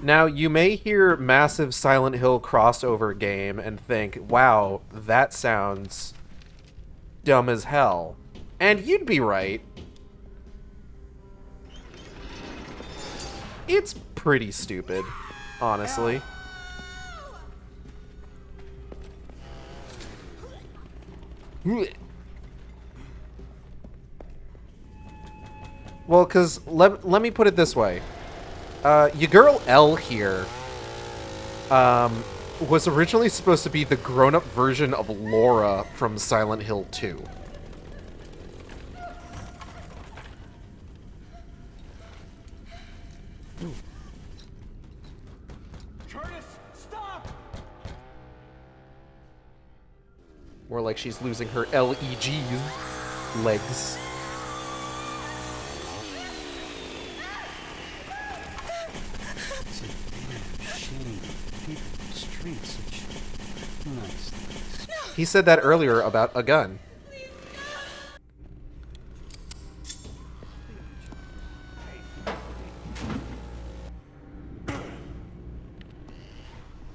[SPEAKER 2] Now, you may hear massive Silent Hill crossover game and think, wow, that sounds dumb as hell. And you'd be right. It's pretty stupid, honestly. Well, because let me put it this way. Your girl Elle here was originally supposed to be the grown-up version of Laura from Silent Hill 2.
[SPEAKER 13] Curtis, stop!
[SPEAKER 2] More like she's losing her LEG legs. He said that earlier about a gun.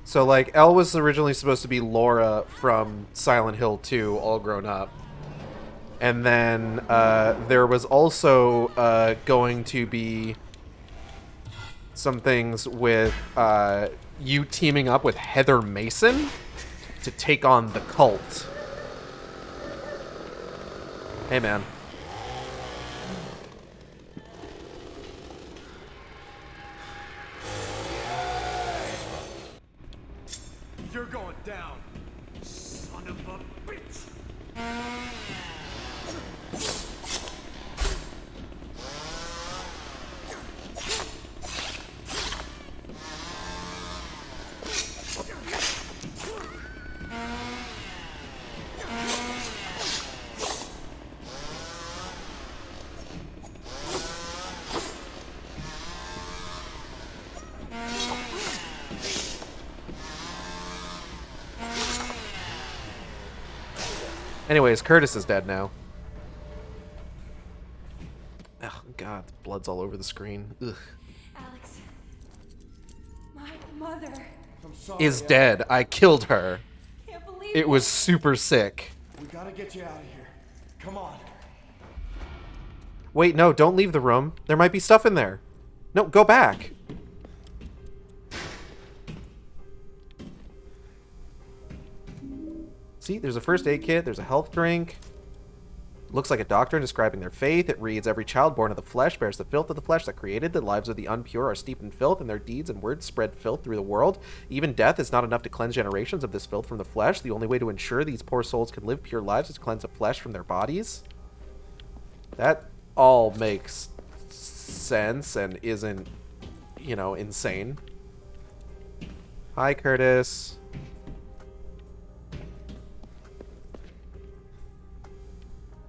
[SPEAKER 2] So, like, Elle was originally supposed to be Laura from Silent Hill 2, all grown up. And then there was also going to be some things with you teaming up with Heather Mason to take on the cult. Hey, man.
[SPEAKER 13] You're going down, son of a bitch!
[SPEAKER 2] Anyways, Curtis is dead now. Oh, God. Blood's all over the screen. Ugh.
[SPEAKER 16] Alex. My mother.
[SPEAKER 4] I'm sorry.
[SPEAKER 2] Is dead. I killed her.
[SPEAKER 16] Can't believe
[SPEAKER 2] It was super sick.
[SPEAKER 4] We gotta get you out of here. Come on.
[SPEAKER 2] Wait, no, don't leave the room. There might be stuff in there. No, go back. See, there's a first aid kit, there's a health drink. Looks like a doctrine describing their faith. It reads, every child born of the flesh bears the filth of the flesh that created. The lives of the impure are steeped in filth, and their deeds and words spread filth through the world. Even death is not enough to cleanse generations of this filth from the flesh. The only way to ensure these poor souls can live pure lives is to cleanse the flesh from their bodies. That all makes sense and isn't, you know, insane. Hi, Curtis.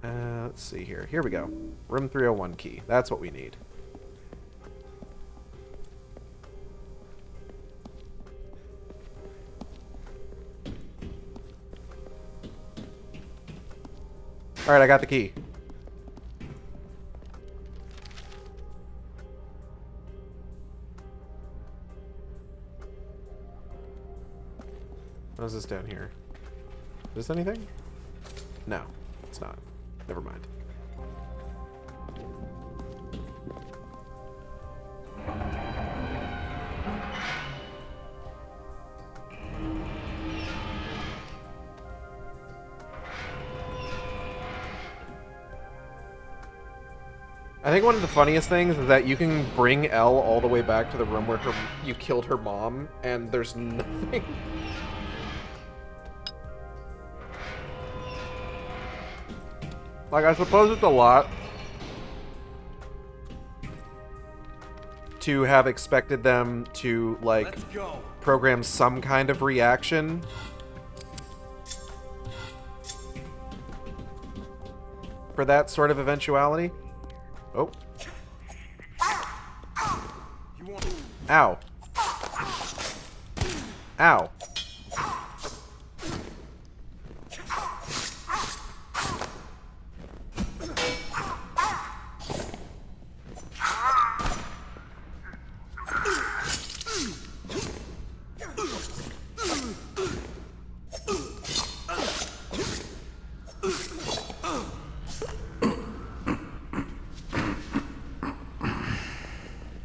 [SPEAKER 2] Let's see here. Here we go. Room 301 key. That's what we need. Alright, I got the key. What is this down here? Is this anything? No, it's not. Never mind. I think one of the funniest things is that you can bring Elle all the way back to the room where you killed her mom, and there's nothing. Like, I suppose it's a lot to have expected them to, like, program some kind of reaction. For that sort of eventuality. Oh. Ow. Ow.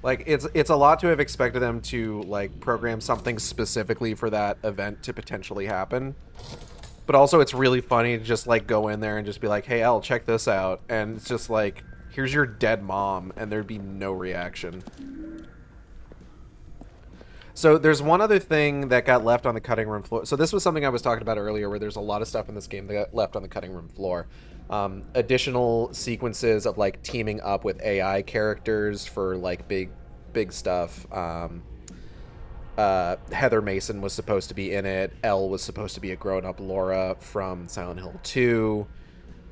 [SPEAKER 2] Like, it's a lot to have expected them to, like, program something specifically for that event to potentially happen. But also, it's really funny to just, like, go in there and just be like, hey, Elle, check this out. And it's just like, here's your dead mom, and there'd be no reaction. So there's one other thing that got left on the cutting room floor. So this was something I was talking about earlier, where there's a lot of stuff in this game that got left on the cutting room floor. Additional sequences of, like, teaming up with AI characters for, like, big stuff. Heather Mason was supposed to be in it. Elle was supposed to be a grown-up Laura from Silent Hill 2.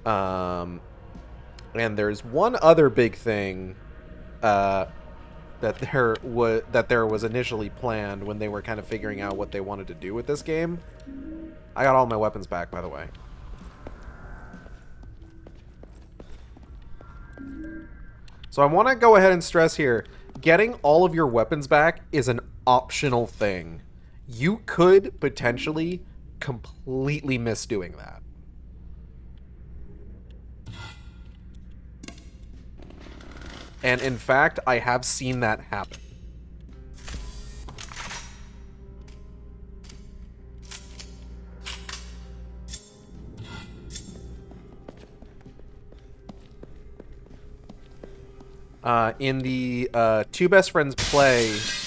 [SPEAKER 2] And there's one other big thing that there was initially planned when they were kind of figuring out what they wanted to do with this game. I got all my weapons back, by the way. So I want to go ahead and stress here, getting all of your weapons back is an optional thing. You could potentially completely miss doing that. And in fact, I have seen that happen. In the Two Best Friends playthrough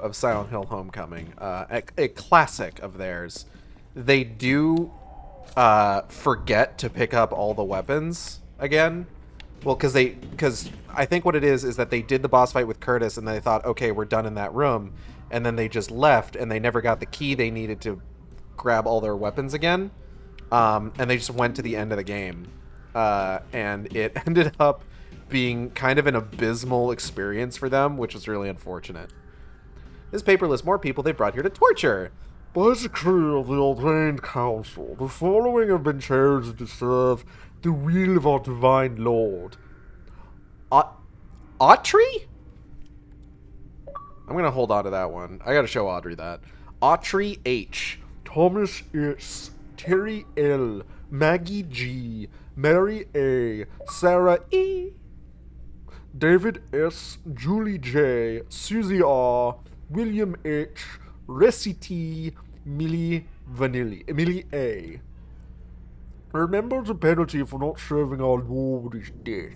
[SPEAKER 2] of Silent Hill Homecoming, a classic of theirs, they do forget to pick up all the weapons again. Well, because I think what it is that they did the boss fight with Curtis and they thought, okay, we're done in that room, and then they just left and they never got the key they needed to grab all their weapons again, and they just went to the end of the game. And it ended up being kind of an abysmal experience for them, which was really unfortunate. This paper lists more people they brought here to torture.
[SPEAKER 3] By decree of the ordained council, the following have been chosen to serve the will of our divine lord.
[SPEAKER 2] Autry? I'm gonna hold on to that one. I gotta show Audrey that. Autry H.
[SPEAKER 3] Thomas S. Terry L. Maggie G. Mary A. Sarah E. David S. Julie J. Susie R. William H. Resi T. Millie A. Remember the penalty for not serving our Lord is death.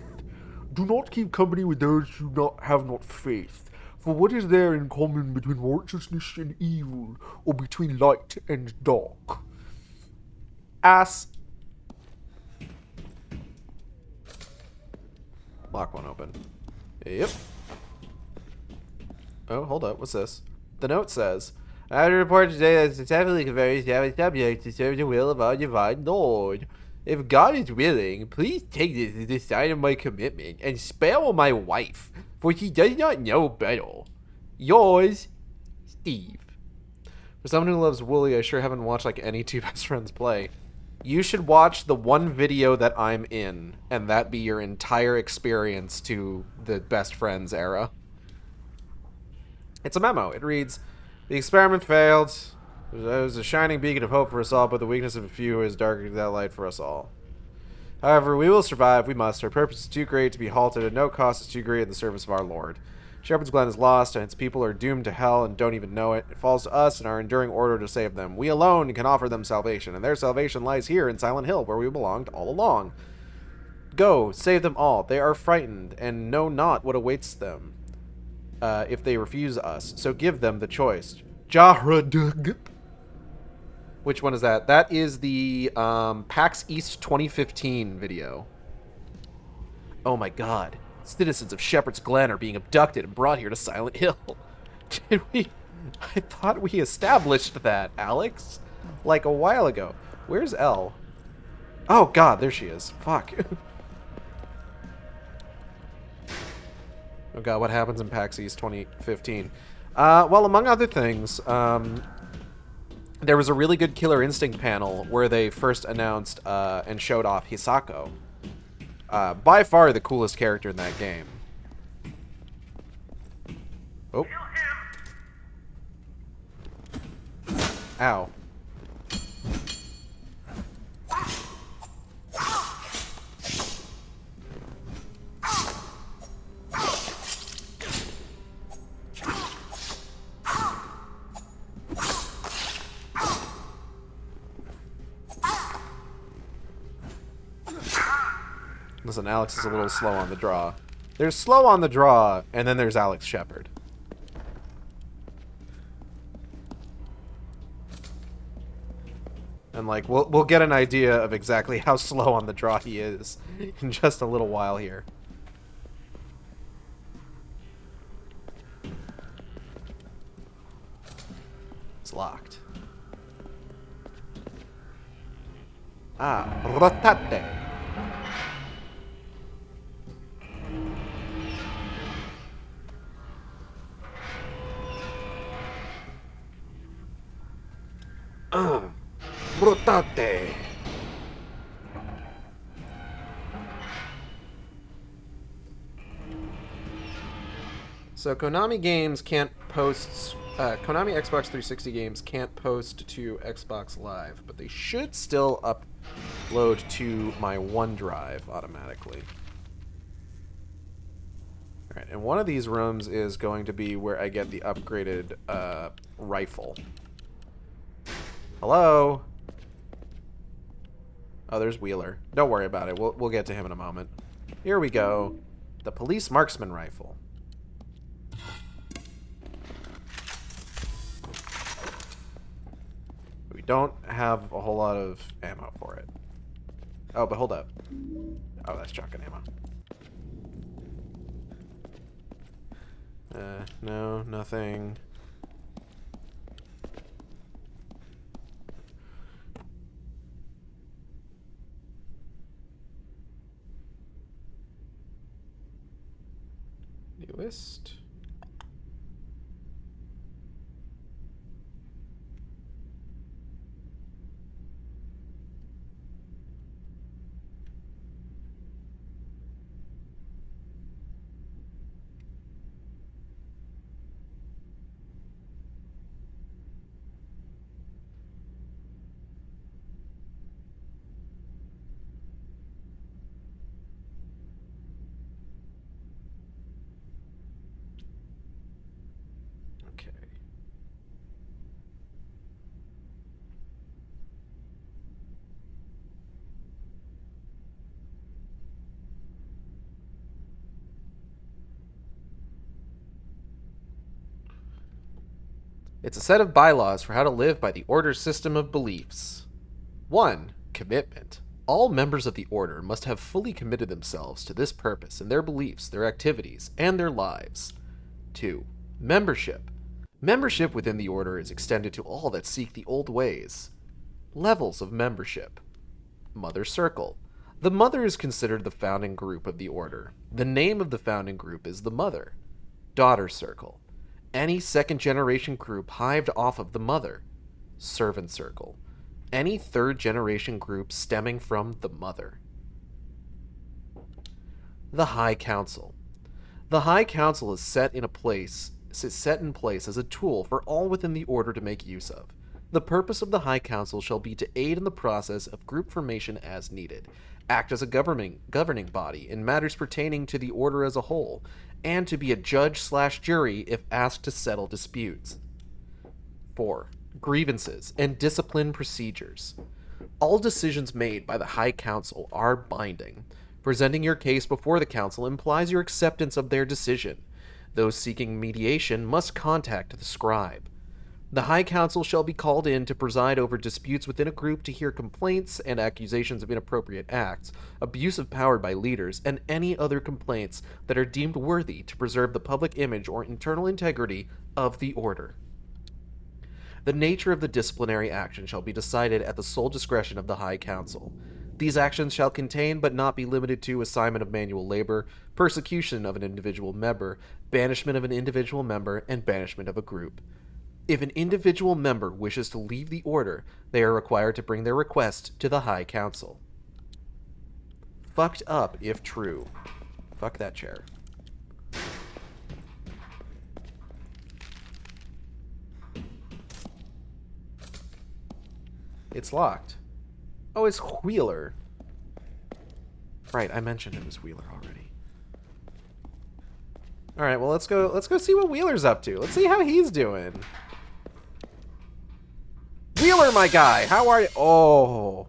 [SPEAKER 3] Do not keep company with those who have not faith. For what is there in common between righteousness and evil, or between light and dark?
[SPEAKER 2] Ass. Lock one open. Yep. Oh, hold up. What's this? The note says, I report today that successfully converted established subjects to serve the will of our divine Lord. If God is willing, please take this as a sign of my commitment and spare my wife, for she does not know better. Yours, Steve. For someone who loves Wooly, I sure haven't watched like any two best friends play. You should watch the one video that I'm in, and that be your entire experience to the best friends era. It's a memo. It reads, the experiment failed. It was a shining beacon of hope for us all, but the weakness of a few has darkened that light for us all. However, we will survive. We must. Our purpose is too great to be halted, and no cost is too great in the service of our Lord. Shepherd's Glen is lost, and its people are doomed to hell and don't even know it. It falls to us and our enduring order to save them. We alone can offer them salvation, and their salvation lies here in Silent Hill, where we belonged all along. Go, save them all. They are frightened, and know not what awaits them if they refuse us. So give them the choice. Jahradug. Which one is that? That is the PAX East 2015 video. Oh my god. Citizens of Shepherd's Glen are being abducted and brought here to Silent Hill. Did we... I thought we established that, Alex. Like a while ago. Where's Elle? Oh god, there she is. Fuck. Oh god, what happens in PAX East 2015? Well, among other things, there was a really good Killer Instinct panel where they first announced and showed off Hisako. By far the coolest character in that game. Oh. Ow. Listen, Alex is a little slow on the draw. There's slow on the draw, and then there's Alex Shepard. And like, we'll get an idea of exactly how slow on the draw he is in just a little while here. It's locked. Ah, rotate. Rotate. So Konami games can't post... Konami Xbox 360 games can't post to Xbox Live, but they should still upload to my OneDrive automatically. Alright, and one of these rooms is going to be where I get the upgraded rifle. Hello? Oh, there's Wheeler. Don't worry about it. We'll get to him in a moment. Here we go. The police marksman rifle. We don't have a whole lot of ammo for it. Oh, but hold up. Oh, that's shotgun ammo. No, nothing. Newest. It's a set of bylaws for how to live by the Order's system of beliefs. 1. Commitment. All members of the Order must have fully committed themselves to this purpose in their beliefs, their activities, and their lives. 2. Membership. Membership within the Order is extended to all that seek the old ways. Levels of membership. Mother Circle. The Mother is considered the founding group of the Order. The name of the founding group is the Mother. Daughter Circle. Any second-generation group hived off of the Mother. Servant Circle. Any third-generation group stemming from the Mother. The High Council. The High Council is set in place as a tool for all within the Order to make use of. The purpose of the High Council shall be to aid in the process of group formation as needed, act as a governing body in matters pertaining to the Order as a whole, and to be a judge/jury if asked to settle disputes. 4. Grievances and discipline procedures. All decisions made by the High Council are binding. Presenting your case before the Council implies your acceptance of their decision. Those seeking mediation must contact the scribe. The High Council shall be called in to preside over disputes within a group to hear complaints and accusations of inappropriate acts, abuse of power by leaders, and any other complaints that are deemed worthy to preserve the public image or internal integrity of the Order. The nature of the disciplinary action shall be decided at the sole discretion of the High Council. These actions shall contain but not be limited to assignment of manual labor, persecution of an individual member, banishment of an individual member, and banishment of a group. If an individual member wishes to leave the Order, they are required to bring their request to the High Council. Fucked up if true. Fuck that chair. It's locked. Oh, it's Wheeler. Right, I mentioned it was Wheeler already. Alright, well let's go see what Wheeler's up to. Let's see how he's doing. Wheeler, my guy, how are you? Oh.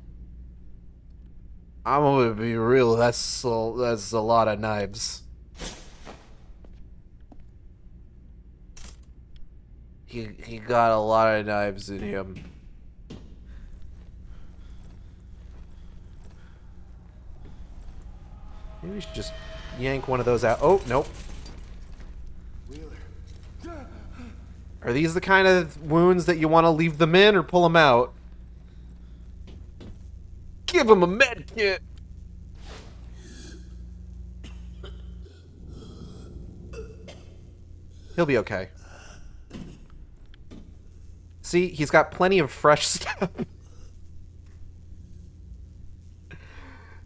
[SPEAKER 2] I'm gonna be real, that's a lot of knives. He got a lot of knives in him. Maybe we should just yank one of those out. Oh, nope. Are these the kind of wounds that you want to leave them in or pull them out? Give him a med kit! He'll be okay. See, he's got plenty of fresh stuff.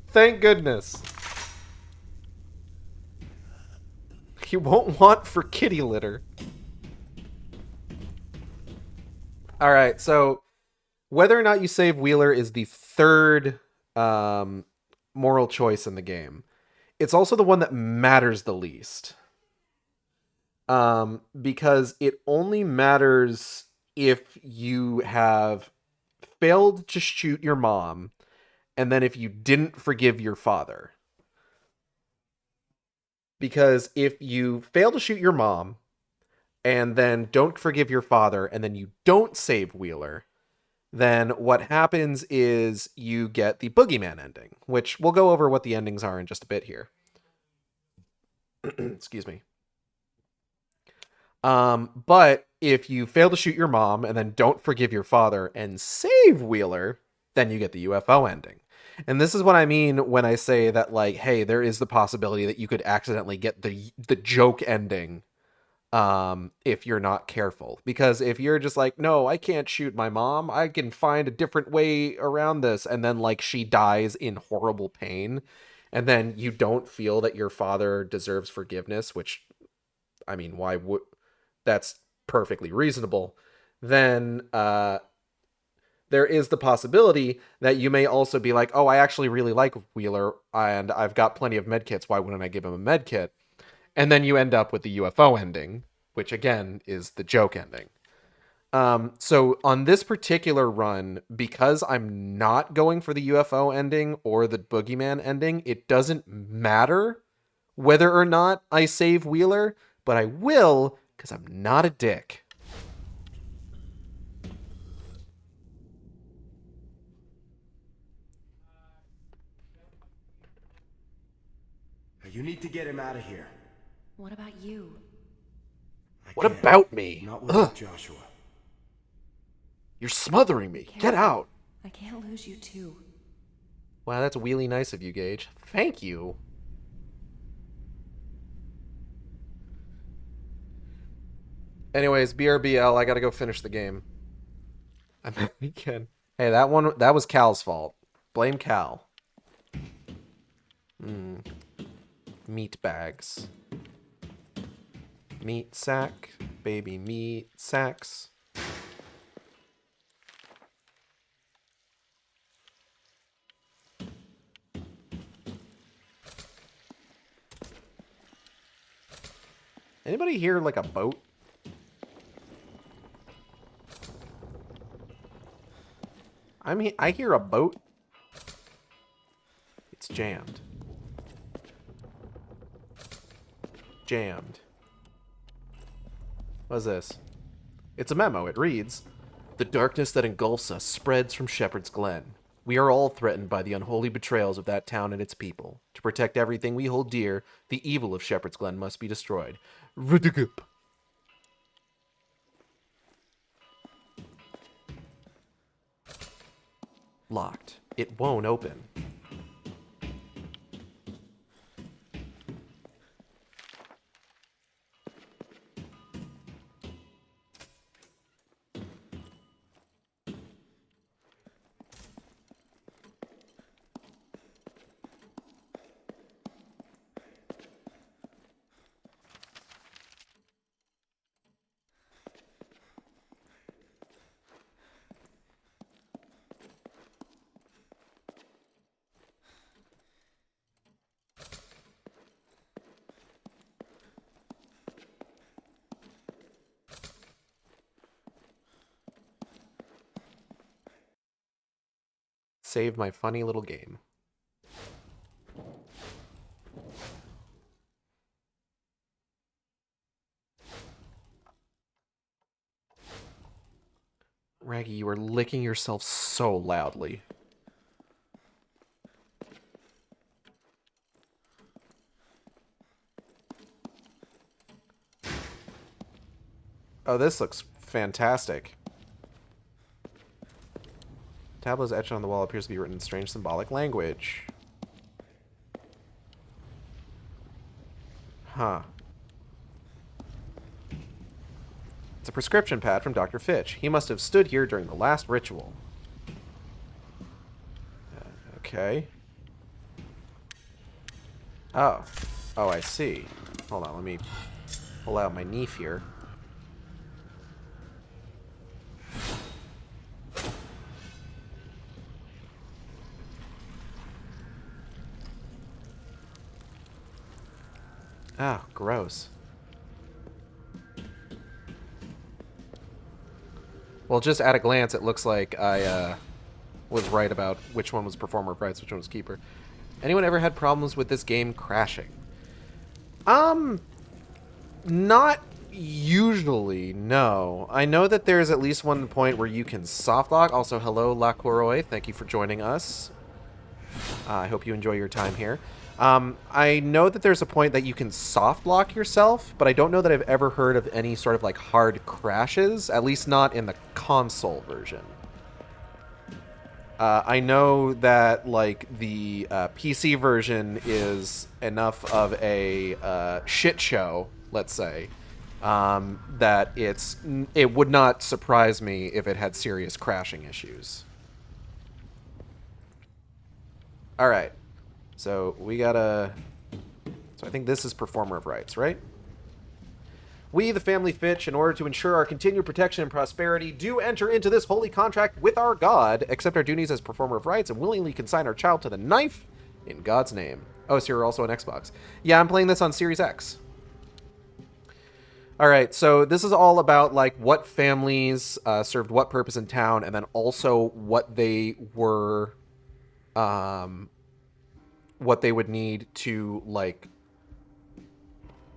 [SPEAKER 2] Thank goodness. He won't want for kitty litter. Alright, so whether or not you save Wheeler is the third moral choice in the game. It's also the one that matters the least. Because it only matters if you have failed to shoot your mom, and then if you didn't forgive your father. Because if you fail to shoot your mom, and then don't forgive your father, and then you don't save Wheeler, then what happens is you get the boogeyman ending, which we'll go over what the endings are in just a bit here. Excuse me. But if you fail to shoot your mom, and then don't forgive your father, and save Wheeler, then you get the UFO ending. And this is what I mean when I say that, like, hey, there is the possibility that you could accidentally get the joke ending if you're not careful. Because if you're just like, no, I can't shoot my mom, I can find a different way around this, and then, like, she dies in horrible pain, and then you don't feel that your father deserves forgiveness, which, I mean, why would... That's perfectly reasonable. Then, there is the possibility that you may also be like, oh, I actually really like Wheeler, and I've got plenty of medkits, why wouldn't I give him a medkit? And then you end up with the UFO ending, which again is the joke ending. So on this particular run, because I'm not going for the UFO ending or the boogeyman ending, it doesn't matter whether or not I save Wheeler, but I will because I'm not a dick.
[SPEAKER 5] You need to get him out of here.
[SPEAKER 17] What about you?
[SPEAKER 2] What about me?
[SPEAKER 5] Not without Joshua.
[SPEAKER 2] You're smothering me. Get out.
[SPEAKER 17] I can't lose you too.
[SPEAKER 2] Wow, that's really nice of you, Gage. Thank you. Anyways, BRBL, I gotta go finish the game. I'm again. Hey, that was Cal's fault. Blame Cal. Meat bags. Meat sack. Baby meat sacks. Anybody hear like a boat? I hear a boat. It's jammed. Jammed. What's this? It's a memo. It reads, "The darkness that engulfs us spreads from Shepherd's Glen. We are all threatened by the unholy betrayals of that town and its people. To protect everything we hold dear, the evil of Shepherd's Glen must be destroyed. Rudugup." Locked. It won't open. Save my funny little game. Raggy, you are licking yourself so loudly. Oh, this looks fantastic. Tablets etched on the wall appears to be written in strange symbolic language. Huh. It's a prescription pad from Dr. Fitch. He must have stood here during the last ritual. Okay. Oh. Oh, I see. Hold on, let me pull out my knife here. Ah, gross. Well, just at a glance, it looks like I was right about which one was performer of rights, which one was keeper. Anyone ever had problems with this game crashing? Not usually, no. I know that there's at least one point where you can soft lock. Also, hello, La Coroy. Thank you for joining us. I hope you enjoy your time here. I know that there's a point that you can soft lock yourself, but I don't know that I've ever heard of any sort of like hard crashes, at least not in the console version. I know that like the PC version is enough of a shit show, let's say, that it would not surprise me if it had serious crashing issues. All right. So we gotta... So I think this is performer of rights, right? We, the family Fitch, in order to ensure our continued protection and prosperity, do enter into this holy contract with our God, accept our duties as performer of rights, and willingly consign our child to the knife in God's name. Oh, so you're also on Xbox. Yeah, I'm playing this on Series X. All right, so this is all about like what families served what purpose in town, and then also what they were... what they would need to, like,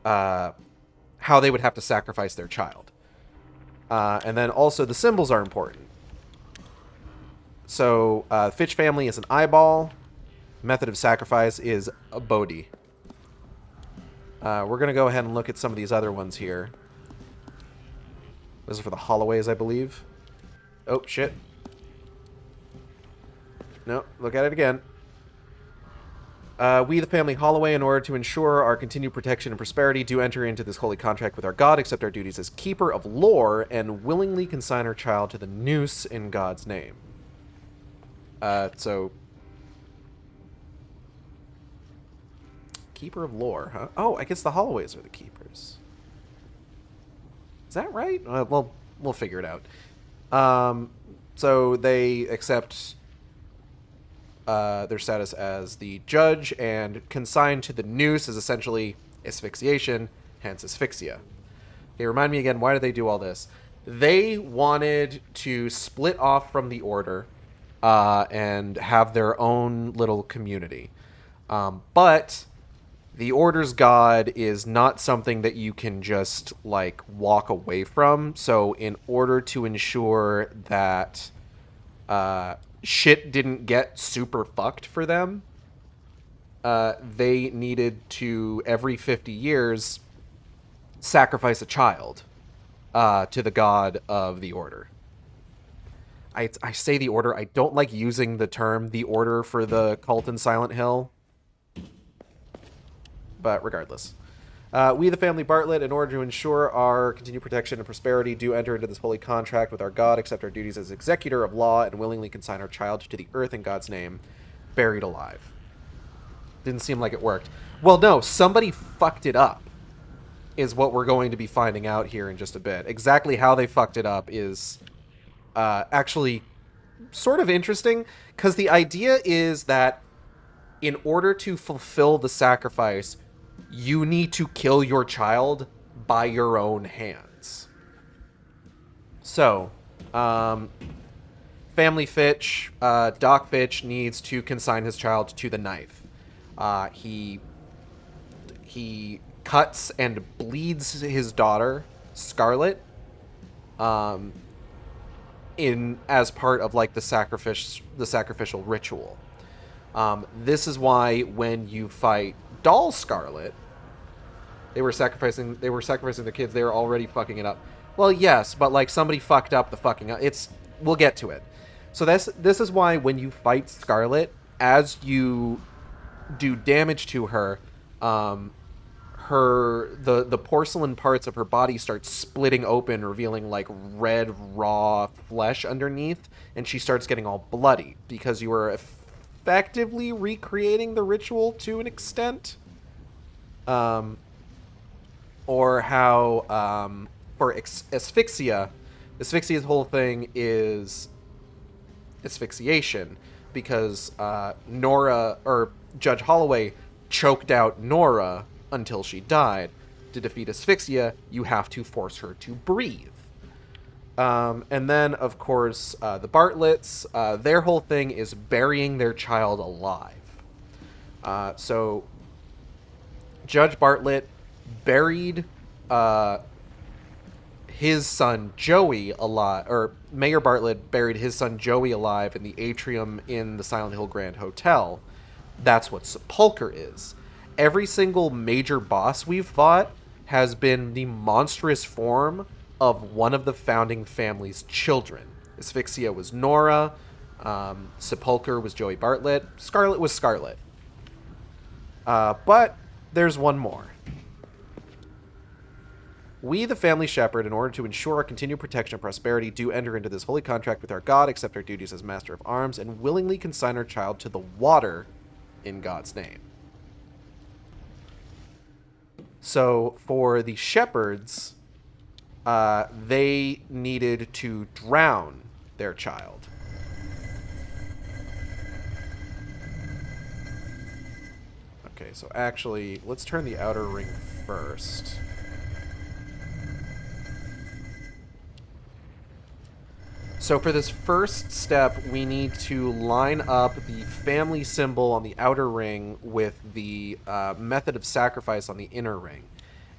[SPEAKER 2] how they would have to sacrifice their child. And then also the symbols are important. So, Fitch family is an eyeball. Method of sacrifice is a Bodhi. We're going to go ahead and look at some of these other ones here. This is for the Holloways, I believe. Oh, shit. No, look at it again. We, the family Holloway, in order to ensure our continued protection and prosperity, do enter into this holy contract with our God, accept our duties as keeper of lore, and willingly consign our child to the noose in God's name. So... Keeper of lore, huh? Oh, I guess the Holloways are the keepers. Is that right? Well, we'll figure it out. So they accept their status as the judge, and consigned to the noose is essentially asphyxiation, hence asphyxia. Okay, remind me again, why did they do all this? They wanted to split off from the Order and have their own little community. But the Order's God is not something that you can just, like, walk away from. So in order to ensure that shit didn't get super fucked for them, they needed to, every 50 years, sacrifice a child to the god of the Order. I say the Order. I don't like using the term the Order for the cult in Silent Hill. But regardless. We, the family Bartlett, in order to ensure our continued protection and prosperity, do enter into this holy contract with our God, accept our duties as executor of law, and willingly consign our child to the earth in God's name, buried alive. Didn't seem like it worked. Well, no, somebody fucked it up, is what we're going to be finding out here in just a bit. Exactly how they fucked it up is actually sort of interesting, because the idea is that in order to fulfill the sacrifice, you need to kill your child by your own hands. So, Family Fitch, Doc Fitch needs to consign his child to the knife. He cuts and bleeds his daughter, Scarlet, in as part of like the sacrificial ritual. This is why when you fight Doll Scarlet, they were sacrificing the kids. They were already fucking it up. Well, yes, but like somebody fucked up the fucking up. We'll get to it. So this is why when you fight Scarlet, as you do damage to her, the porcelain parts of her body start splitting open, revealing like red raw flesh underneath, and she starts getting all bloody because you were effectively recreating the ritual to an extent. Or how for asphyxia's whole thing is asphyxiation, because Nora, or Judge Holloway, choked out Nora until she died. To defeat asphyxia, you have to force her to breathe. And then, of course, the Bartletts, their whole thing is burying their child alive. So Judge Bartlett buried his son Joey alive, or Mayor Bartlett buried his son Joey alive in the atrium in the Silent Hill Grand Hotel. That's what Sepulcher is. Every single major boss we've fought has been the monstrous form of one of the founding family's children. Asphyxia was Nora, Sepulcher was Joey Bartlett, Scarlet was Scarlet. But there's one more. We, the family shepherd, in order to ensure our continued protection and prosperity, do enter into this holy contract with our God, accept our duties as master of arms, and willingly consign our child to the water in God's name. So, for the shepherds, they needed to drown their child. Okay, so actually, let's turn the outer ring first. So for this first step, we need to line up the family symbol on the outer ring with the method of sacrifice on the inner ring.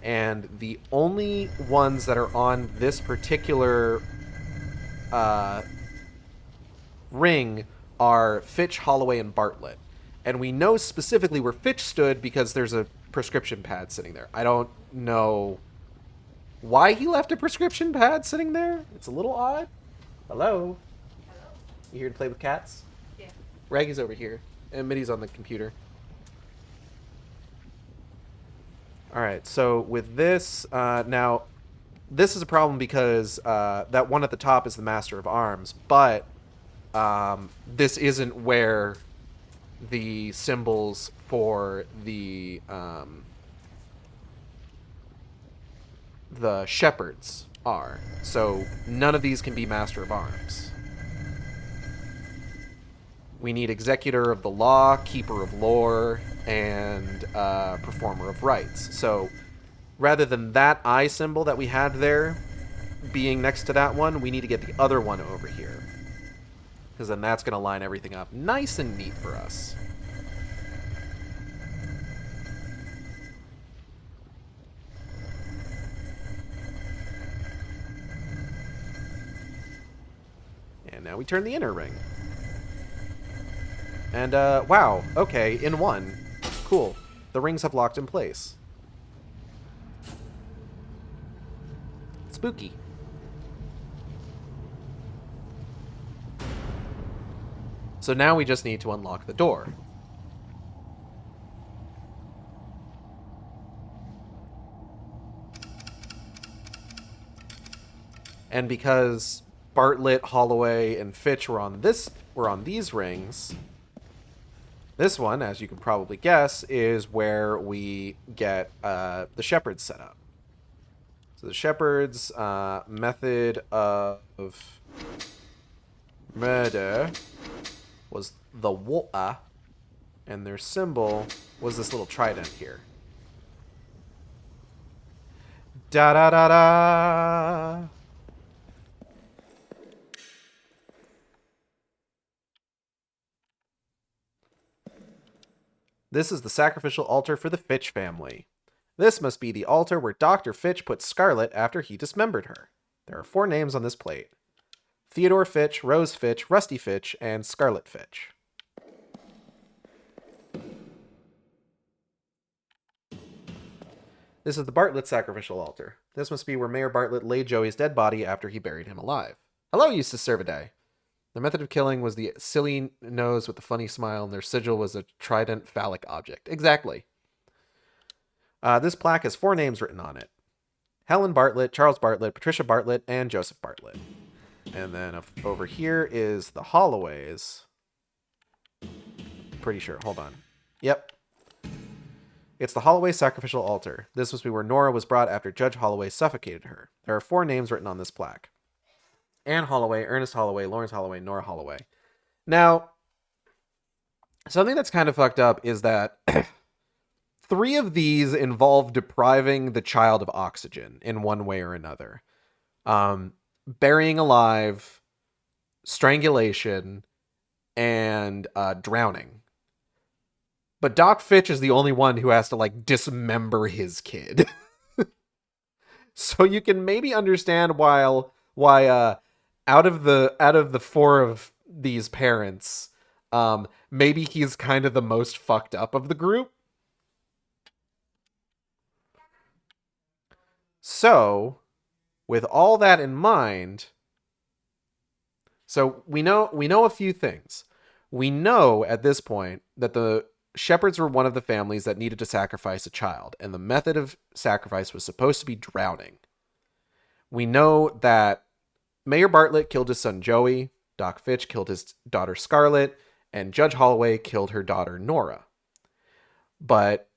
[SPEAKER 2] And the only ones that are on this particular ring are Fitch, Holloway, and Bartlett. And we know specifically where Fitch stood because there's a prescription pad sitting there. I don't know why he left a prescription pad sitting there. It's a little odd. Hello? You here to play with cats?
[SPEAKER 9] Yeah.
[SPEAKER 2] Raggy's over here, and Mitty's on the computer. Alright, so with this, now, this is a problem because that one at the top is the Master of Arms, but this isn't where the symbols for the shepherds are. So none of these can be Master of Arms. We need Executor of the Law, Keeper of Lore, and Performer of Rites. So rather than that eye symbol that we had there being next to that one, we need to get the other one over here. Because then that's going to line everything up nice and neat for us. And now we turn the inner ring. And, wow, okay, in one. Cool. The rings have locked in place. Spooky. So now we just need to unlock the door. And because Bartlett, Holloway, and Fitch were on these rings, this one, as you can probably guess, is where we get the Shepherds set up. So the Shepherds' method of murder was the water, and their symbol was this little trident here. Da-da-da-da! This is the sacrificial altar for the Fitch family. This must be the altar where Dr. Fitch put Scarlet after he dismembered her. There are 4 names on this plate: Theodore Fitch, Rose Fitch, Rusty Fitch, and Scarlet Fitch. This is the Bartlett sacrificial altar. This must be where Mayor Bartlett laid Joey's dead body after he buried him alive. Hello, Eustace Servaday. Their method of killing was the silly nose with the funny smile, and their sigil was a trident phallic object. Exactly. This plaque has 4 names written on it: Helen Bartlett, Charles Bartlett, Patricia Bartlett, and Joseph Bartlett. And then over here is the Holloways. Pretty sure. Hold on. Yep. It's the Holloway sacrificial altar. This must be where Nora was brought after Judge Holloway suffocated her. There are 4 names written on this plaque: Anne Holloway, Ernest Holloway, Lawrence Holloway, Nora Holloway. Now, something that's kind of fucked up is that 3 of these involve depriving the child of oxygen in one way or another. Burying alive, strangulation, and drowning. But Doc Fitch is the only one who has to, like, dismember his kid. So you can maybe understand why out of the 4 of these parents, maybe he's kind of the most fucked up of the group. So, with all that in mind, so we know a few things. We know at this point that the Shepherds were one of the families that needed to sacrifice a child, and the method of sacrifice was supposed to be drowning. We know that Mayor Bartlett killed his son Joey, Doc Fitch killed his daughter Scarlet, and Judge Holloway killed her daughter Nora. But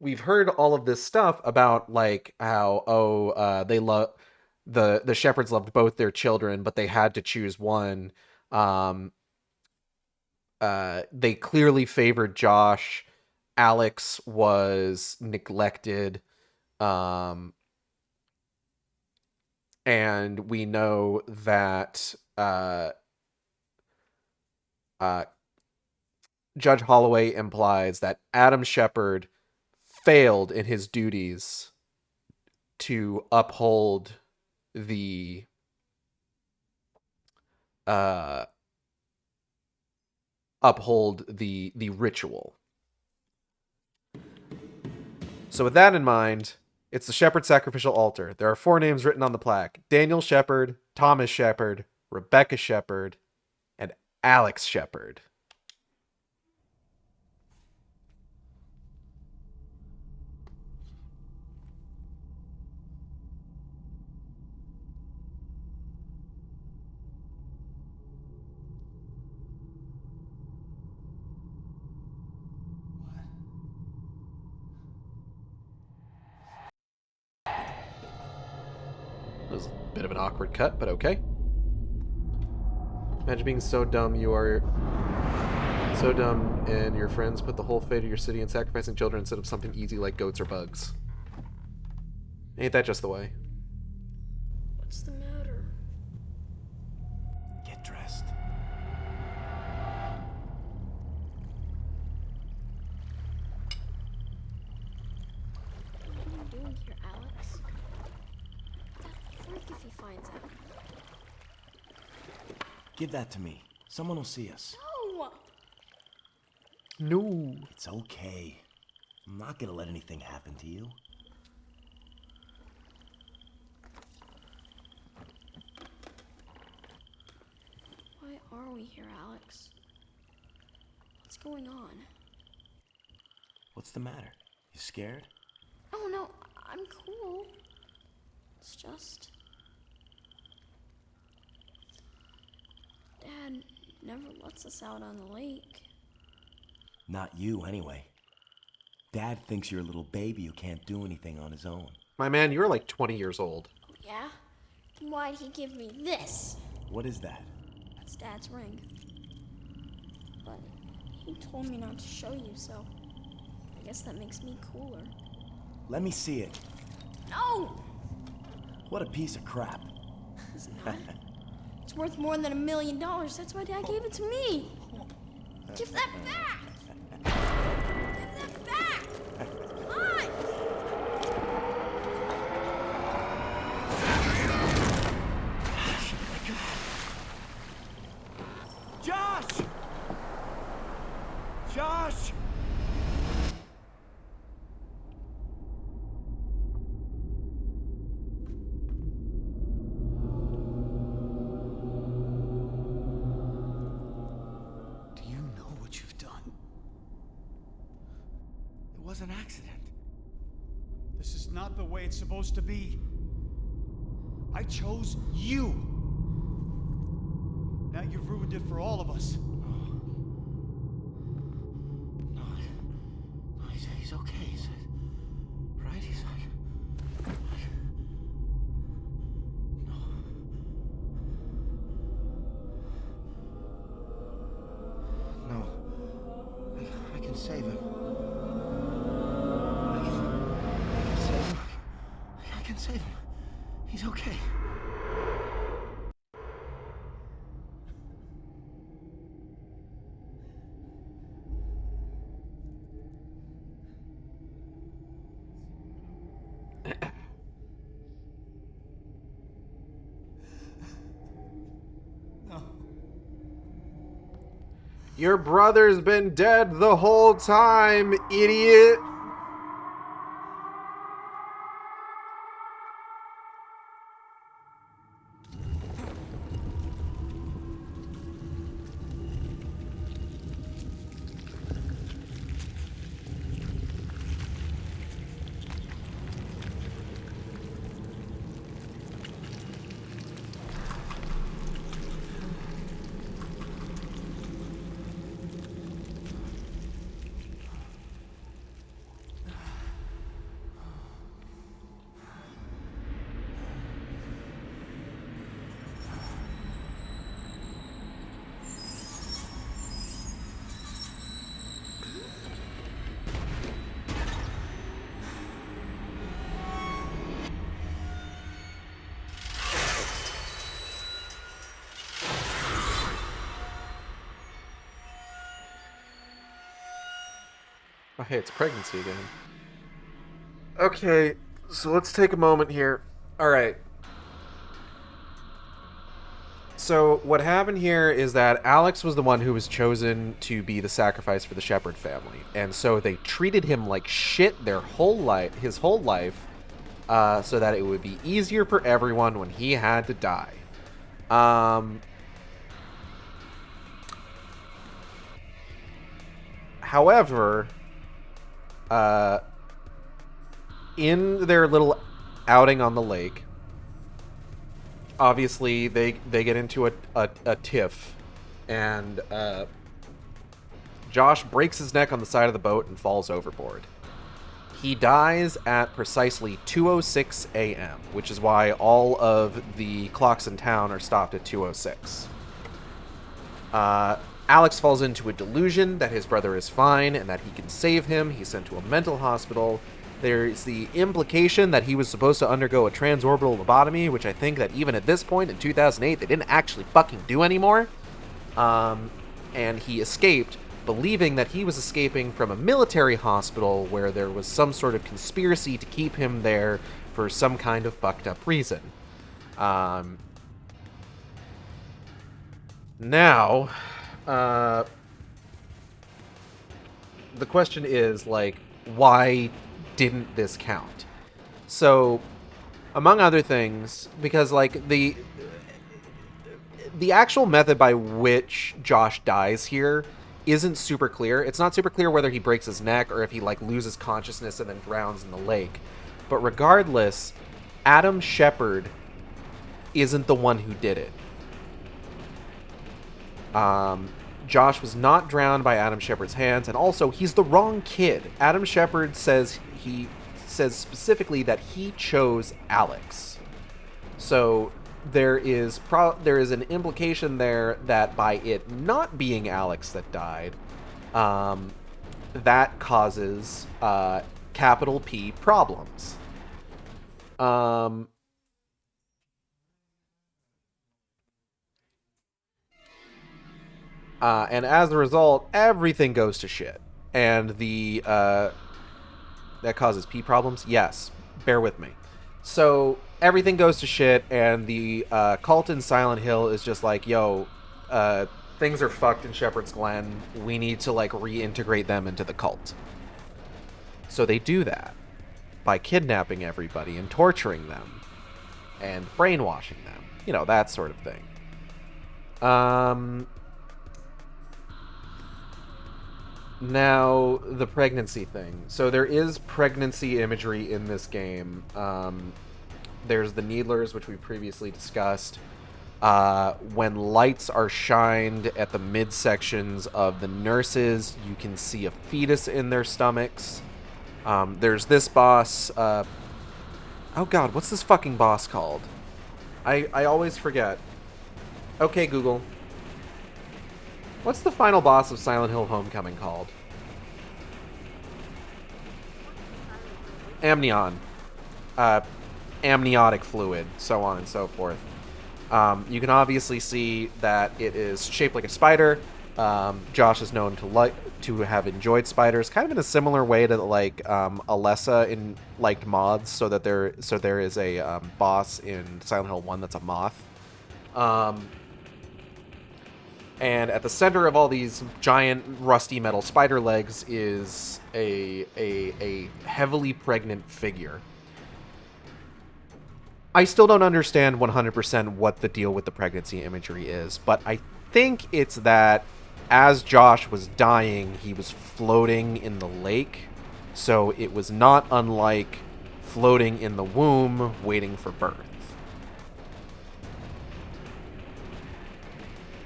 [SPEAKER 2] we've heard all of this stuff about, like, how the Shepherds loved both their children, but they had to choose one. They clearly favored Josh. Alex was neglected. And we know that Judge Holloway implies that Adam Shepard failed in his duties to uphold the ritual. So with that in mind, it's the Shepherd Sacrificial Altar. There are 4 names written on the plaque. Daniel Shepherd, Thomas Shepherd, Rebecca Shepherd, and Alex Shepherd. That was a bit of an awkward cut, but okay. Imagine being so dumb and your friends put the whole fate of your city in sacrificing children instead of something easy like goats or bugs. Ain't that just the way?
[SPEAKER 6] What's the matter?
[SPEAKER 5] Get dressed.
[SPEAKER 6] What are you doing here, Alex? That freak if he finds out.
[SPEAKER 5] Give that to me. Someone will see us.
[SPEAKER 6] No!
[SPEAKER 2] No.
[SPEAKER 5] It's okay. I'm not gonna let anything happen to you.
[SPEAKER 6] Why are we here, Alex? What's going on?
[SPEAKER 5] What's the matter? You scared?
[SPEAKER 6] Oh no, I'm cool. It's just... Dad never lets us out on the lake.
[SPEAKER 5] Not you, anyway. Dad thinks you're a little baby who can't do anything on his own.
[SPEAKER 2] My man, you're like 20 years old.
[SPEAKER 6] Oh, yeah? Then why'd he give me this?
[SPEAKER 5] What is that?
[SPEAKER 6] That's Dad's ring. But he told me not to show you, so I guess that makes me cooler.
[SPEAKER 5] Let me see it.
[SPEAKER 6] No!
[SPEAKER 5] What a piece of crap.
[SPEAKER 6] It's not. It's worth more than $1 million. That's why Dad gave it to me. Give that back! Give that back! Come on!
[SPEAKER 5] Josh! Josh!
[SPEAKER 12] Do you know what you've done?
[SPEAKER 5] It was an accident.
[SPEAKER 12] This is not the way it's supposed to be. I chose you. Now you've ruined it for all of us.
[SPEAKER 5] No, he's okay. Right? He's like... No. I can save him. I can save him. I can save him. He's okay.
[SPEAKER 2] Your brother's been dead the whole time, idiot. Oh, hey, it's pregnancy again. Okay, so let's take a moment here. All right. So what happened here is that Alex was the one who was chosen to be the sacrifice for the Shepherd family, and so they treated him like shit his whole life, so that it would be easier for everyone when he had to die. However, in their little outing on the lake, obviously they get into a tiff, and Josh breaks his neck on the side of the boat and falls overboard. He dies at precisely 2:06 a.m., which is why all of the clocks in town are stopped at 2:06. Alex falls into a delusion that his brother is fine and that he can save him. He's sent to a mental hospital. There's the implication that he was supposed to undergo a transorbital lobotomy, which I think that even at this point in 2008, they didn't actually fucking do anymore. And he escaped, believing that he was escaping from a military hospital where there was some sort of conspiracy to keep him there for some kind of fucked up reason. Now, the question is, like, why didn't this count? So, among other things, because, like, the actual method by which Josh dies here isn't super clear. It's not super clear whether he breaks his neck or if he, like, loses consciousness and then drowns in the lake. But regardless, Adam Shepard isn't the one who did it. Josh was not drowned by Adam Shepard's hands, and also, he's the wrong kid. Adam Shepard says specifically that he chose Alex. So there is an implication there that by it not being Alex that died, that causes capital P problems. And as a result, everything goes to shit. And that causes P problems? Yes. Bear with me. So, everything goes to shit, and the cult in Silent Hill is just like, yo, things are fucked in Shepherd's Glen. We need to, like, reintegrate them into the cult. So they do that by kidnapping everybody and torturing them and brainwashing them. You know, that sort of thing. Now, the pregnancy thing. So there is pregnancy imagery in this game. There's the Needlers, which we previously discussed. When lights are shined at the midsections of the nurses, you can see a fetus in their stomachs. There's this boss. Oh god, what's this fucking boss called? I always forget. Okay, Google. What's the final boss of Silent Hill Homecoming called? Amnion. Amniotic fluid, so on and so forth. You can obviously see that it is shaped like a spider. Josh is known to have enjoyed spiders, kind of in a similar way to like Alessa liked moths, so there is a boss in Silent Hill 1 that's a moth. And at the center of all these giant rusty metal spider legs is a heavily pregnant figure. I still don't understand 100% what the deal with the pregnancy imagery is, but I think it's that as Josh was dying, he was floating in the lake, so it was not unlike floating in the womb waiting for birth.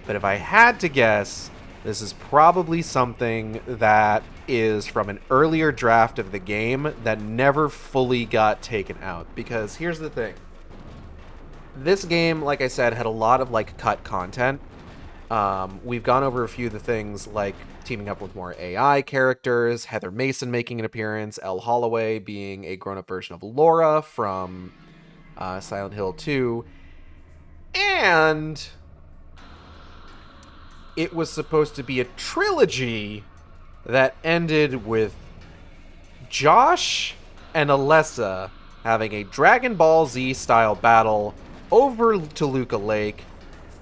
[SPEAKER 2] But if I had to guess, this is probably something that is from an earlier draft of the game that never fully got taken out. Because here's the thing. This game, like I said, had a lot of like cut content. We've gone over a few of the things like teaming up with more AI characters, Heather Mason making an appearance, Elle Holloway being a grown-up version of Laura from Silent Hill 2, and it was supposed to be a trilogy that ended with Josh and Alessa having a Dragon Ball Z style battle over Toluca Lake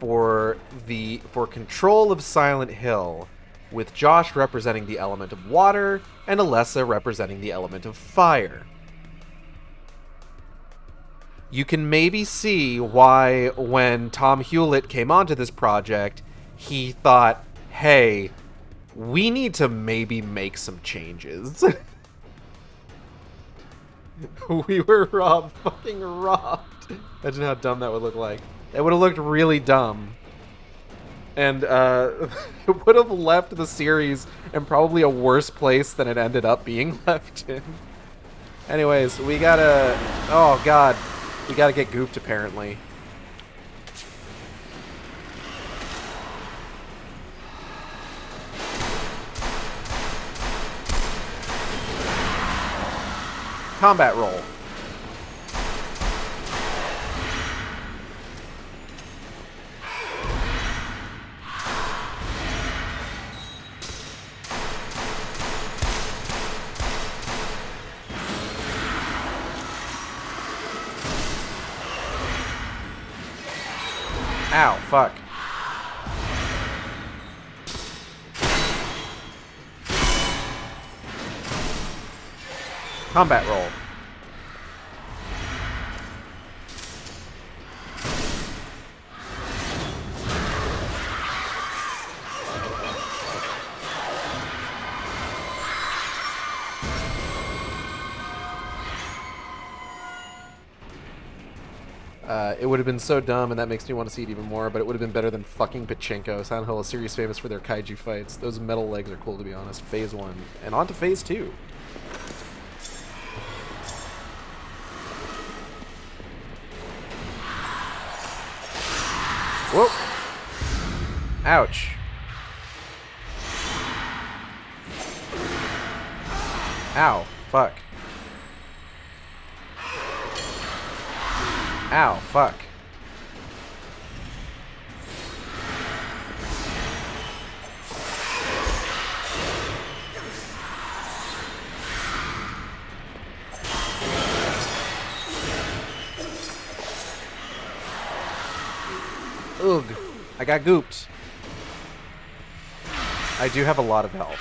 [SPEAKER 2] for control of Silent Hill, with Josh representing the element of water and Alessa representing the element of fire. You can maybe see why when Tom Hewlett came onto this project, he thought, hey, we need to maybe make some changes. We were fucking robbed. Imagine how dumb that would look like. That would have looked really dumb. And it would have left the series in probably a worse place than it ended up being left in. Anyways, we gotta... Oh, God. We gotta get gooped, apparently. Combat roll. Ow, fuck. Combat roll. It would have been so dumb, and that makes me want to see it even more, but it would have been better than fucking Pachinko. Silent Hill is series famous for their kaiju fights. Those metal legs are cool, to be honest. Phase 1. And on to Phase 2. Whoa! Ouch. Ow. Fuck. Ow, fuck. Ugh. I got gooped. I do have a lot of health.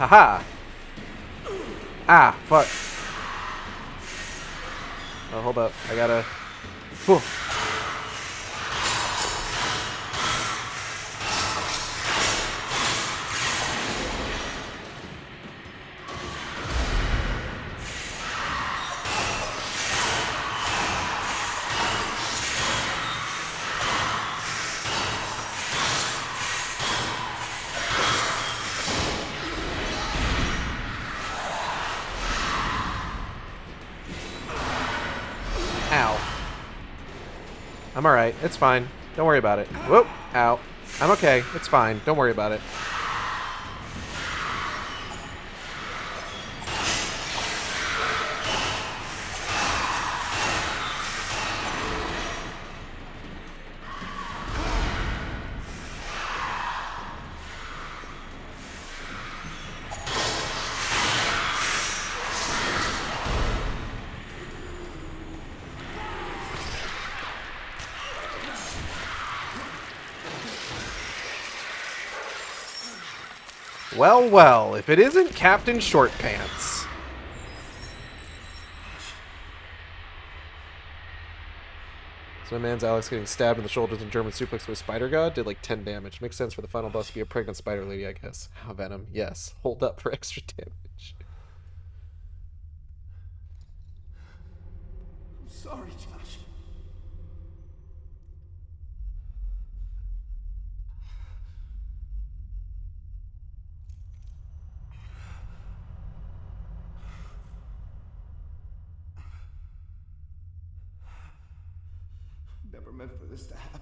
[SPEAKER 2] Haha! Ah, fuck. Oh, hold up. I gotta... Whew. I'm alright. It's fine. Don't worry about it. Whoop! Ow. I'm okay. It's fine. Don't worry about it. Well, well, if it isn't Captain Short Pants. So my man's Alex getting stabbed in the shoulders and German suplex with a spider god did like 10 damage. Makes sense for the final boss to be a pregnant spider lady, I guess. How Venom. Yes. Hold up for extra damage.
[SPEAKER 13] I'm sorry, Josh.
[SPEAKER 4] Never meant for this to happen.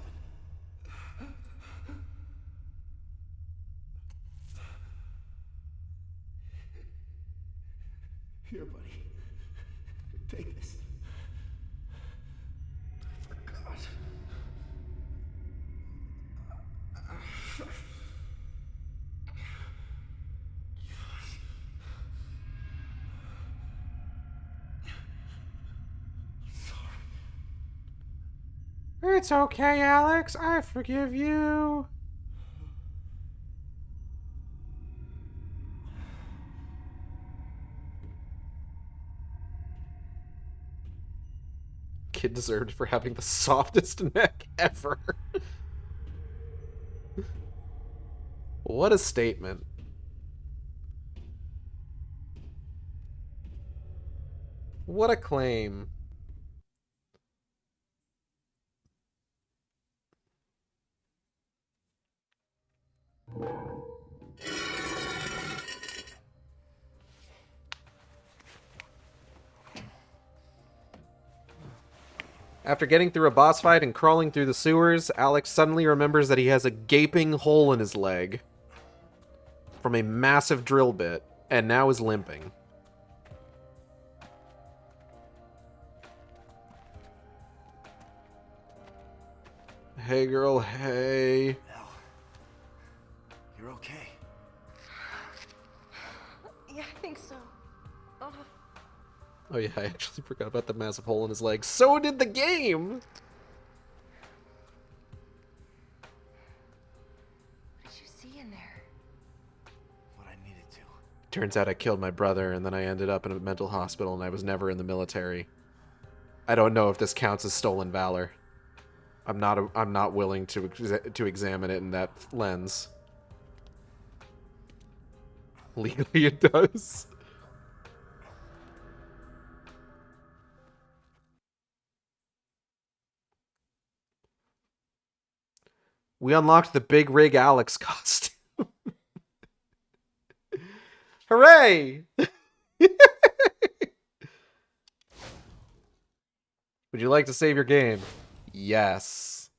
[SPEAKER 4] Here, buddy. Take this. I forgot.
[SPEAKER 3] It's okay, Alex. I forgive you. Kid deserved for having the softest neck ever. What a statement. What a claim. After getting through a boss fight and crawling through the sewers, Alex suddenly remembers that he has a gaping hole in his leg from a massive drill bit, and now is limping. Hey girl, hey.
[SPEAKER 5] Elle, you're okay.
[SPEAKER 16] Yeah, I think so. Oh.
[SPEAKER 3] Oh yeah, I actually forgot about the massive hole in his leg. So did the game!
[SPEAKER 16] What did you see in there?
[SPEAKER 5] What I needed to.
[SPEAKER 3] Turns out I killed my brother, and then I ended up in a mental hospital, and I was never in the military. I don't know if this counts as stolen valor. I'm not willing to examine it in that lens. Legally, it does. We unlocked the Big Rig Alex costume. Hooray! Would you like to save your game? Yes.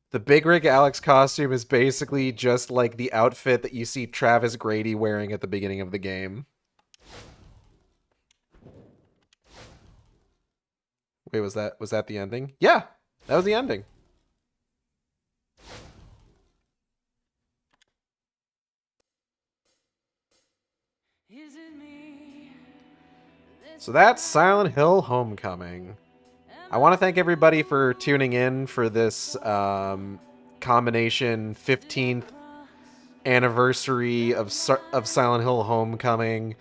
[SPEAKER 3] The Big Rig Alex costume is basically just like the outfit that you see Travis Grady wearing at the beginning of the game. Wait, was that the ending? Yeah, that was the ending. So that's Silent Hill Homecoming. I want to thank everybody for tuning in for this combination 15th anniversary of Silent Hill Homecoming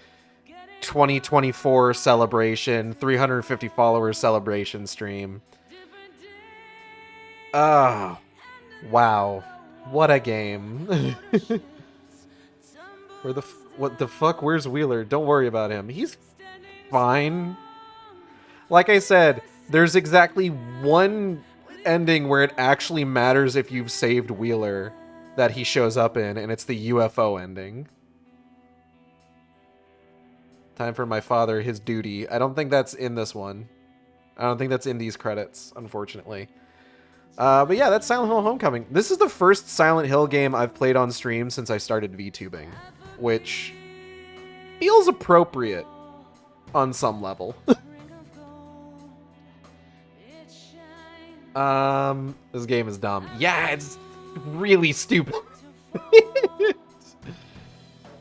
[SPEAKER 3] 2024 celebration, 350 followers celebration stream. Oh, wow. What a game. What the fuck? Where's Wheeler? Don't worry about him. He's fine. Like I said, there's exactly one ending where it actually matters if you've saved Wheeler that he shows up in, and it's the UFO ending. Time for my father, his duty. I don't think that's in this one. I don't think that's in these credits, unfortunately. But yeah, that's Silent Hill Homecoming. This is the first Silent Hill game I've played on stream since I started VTubing, which feels appropriate on some level. This game is dumb. Yeah, it's really stupid.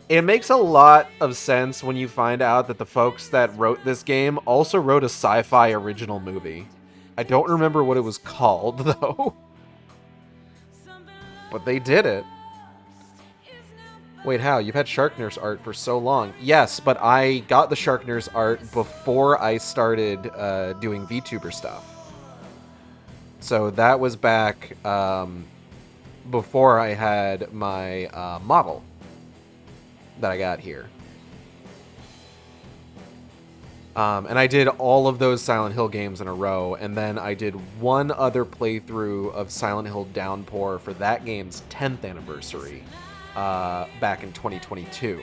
[SPEAKER 3] It makes a lot of sense when you find out that the folks that wrote this game also wrote a sci-fi original movie. I don't remember what it was called, though. But they did it. Wait, how? You've had Shark Nurse art for so long. Yes, but I got the Shark Nurse art before I started doing VTuber stuff. So that was back before I had my model that I got here. And I did all of those Silent Hill games in a row, and then I did one other playthrough of Silent Hill Downpour for that game's 10th anniversary back in 2022.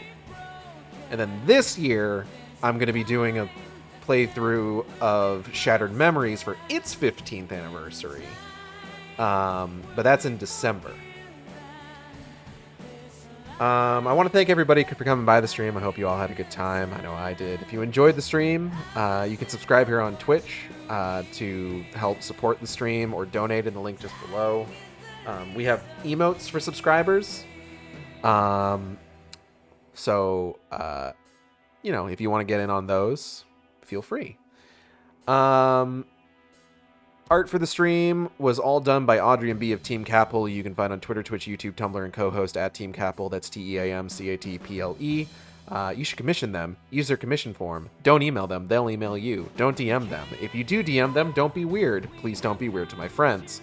[SPEAKER 3] And then this year, I'm going to be doing a
[SPEAKER 2] playthrough of Shattered Memories for its 15th anniversary. But that's in December. I want to thank everybody for coming by the stream. I hope you all had a good time. I know I did. If you enjoyed the stream, you can subscribe here on Twitch to help support the stream or donate in the link just below. We have emotes for subscribers. So, you know, if you want to get in on those, feel free. Art for the stream was all done by Audrey and B of Team Capel. You can find on Twitter, Twitch, YouTube, Tumblr, and co-host at Team Capel. That's TeamCatple. You should commission them. Use their commission form. Don't email them. They'll email you. Don't DM them. If you do DM them, don't be weird. Please don't be weird to my friends.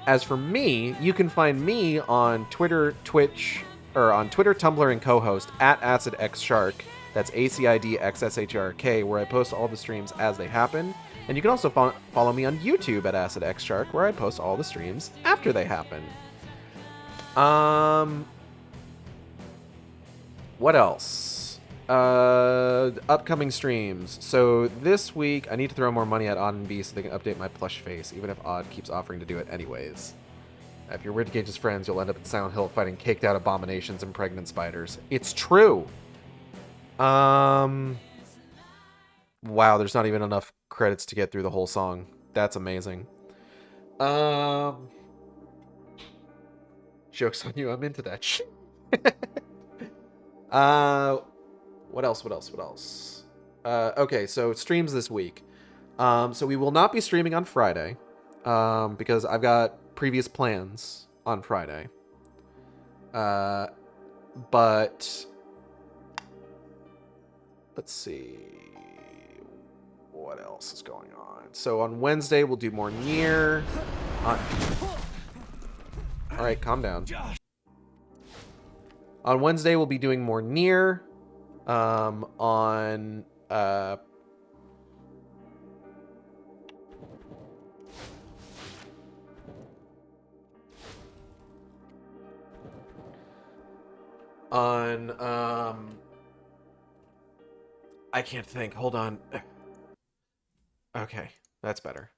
[SPEAKER 2] As for me, you can find me on Twitter, Twitch, or on Twitter, Tumblr, and co-host at AcidXShark. That's AcidXShark, where I post all the streams as they happen. And you can also follow me on YouTube at AcidXShark, where I post all the streams after they happen. What else? Upcoming streams. So this week, I need to throw more money at Odd and B so they can update my plush face, even if Odd keeps offering to do it anyways. If you're Weird Gage's friends, you'll end up in Silent Hill fighting caked out abominations and pregnant spiders. It's true! Wow, there's not even enough credits to get through the whole song. That's amazing. Joke's on you, I'm into that shit. What else? Okay, so streams this week. So we will not be streaming on Friday, because I've got previous plans on Friday. But let's see. What else is going on? So on Wednesday, we'll do more Nier. Alright, calm down. On Wednesday, we'll be doing more Nier. On I can't think. Hold on. Okay, that's better.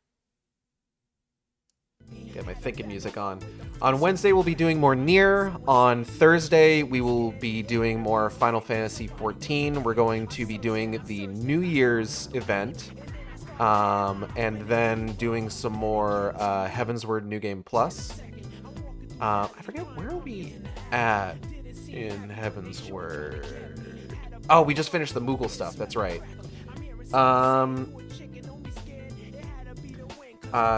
[SPEAKER 2] Get my thinking music on. On Wednesday, we'll be doing more Nier. On Thursday, we will be doing more Final Fantasy XIV. We're going to be doing the New Year's event. And then doing some more Heavensward New Game Plus. I forget, where are we at in Heavensward? Oh, we just finished the Moogle stuff, that's right.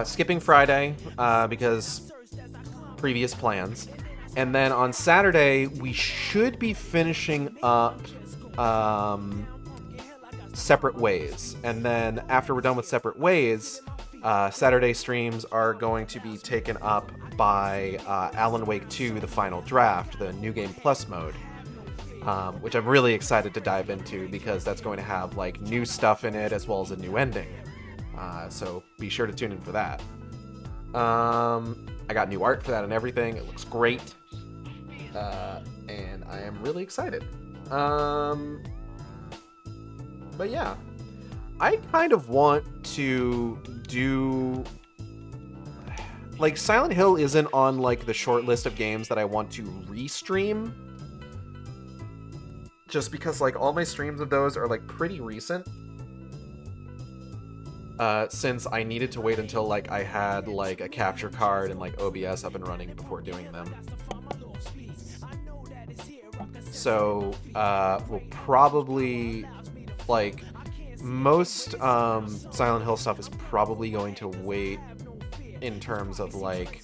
[SPEAKER 2] Skipping Friday, because previous plans. And then on Saturday, we should be finishing up Separate Ways. And then after we're done with Separate Ways, Saturday streams are going to be taken up by Alan Wake 2, the final draft, the New Game Plus mode. Which I'm really excited to dive into because that's going to have like new stuff in it as well as a new ending. So be sure to tune in for that. I got new art for that and everything. It looks great. And I am really excited. But yeah, I kind of want to do... Like, Silent Hill isn't on like the short list of games that I want to restream. Just because like all my streams of those are like pretty recent. Since I needed to wait until like I had like a capture card and like OBS up and running before doing them. So we'll probably like most Silent Hill stuff is probably going to wait in terms of like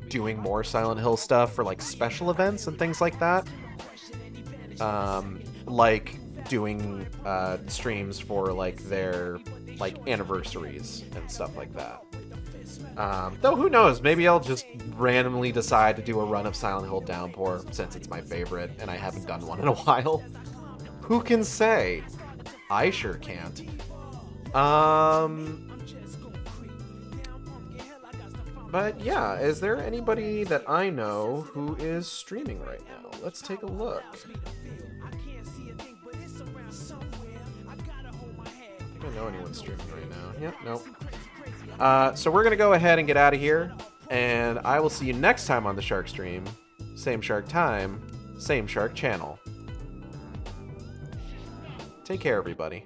[SPEAKER 2] doing more Silent Hill stuff for like special events and things like that. Like doing streams for like their like anniversaries and stuff like that. Though who knows, maybe I'll just randomly decide to do a run of Silent Hill Downpour since it's my favorite and I haven't done one in a while. Who can say? I sure can't. But yeah, is there anybody that I know who is streaming right now? Let's take a look. know anyone's streaming right now. Yep, nope. So we're going to go ahead and get out of here. And I will see you next time on the Sharkstream. Same shark time, same shark channel. Take care, everybody.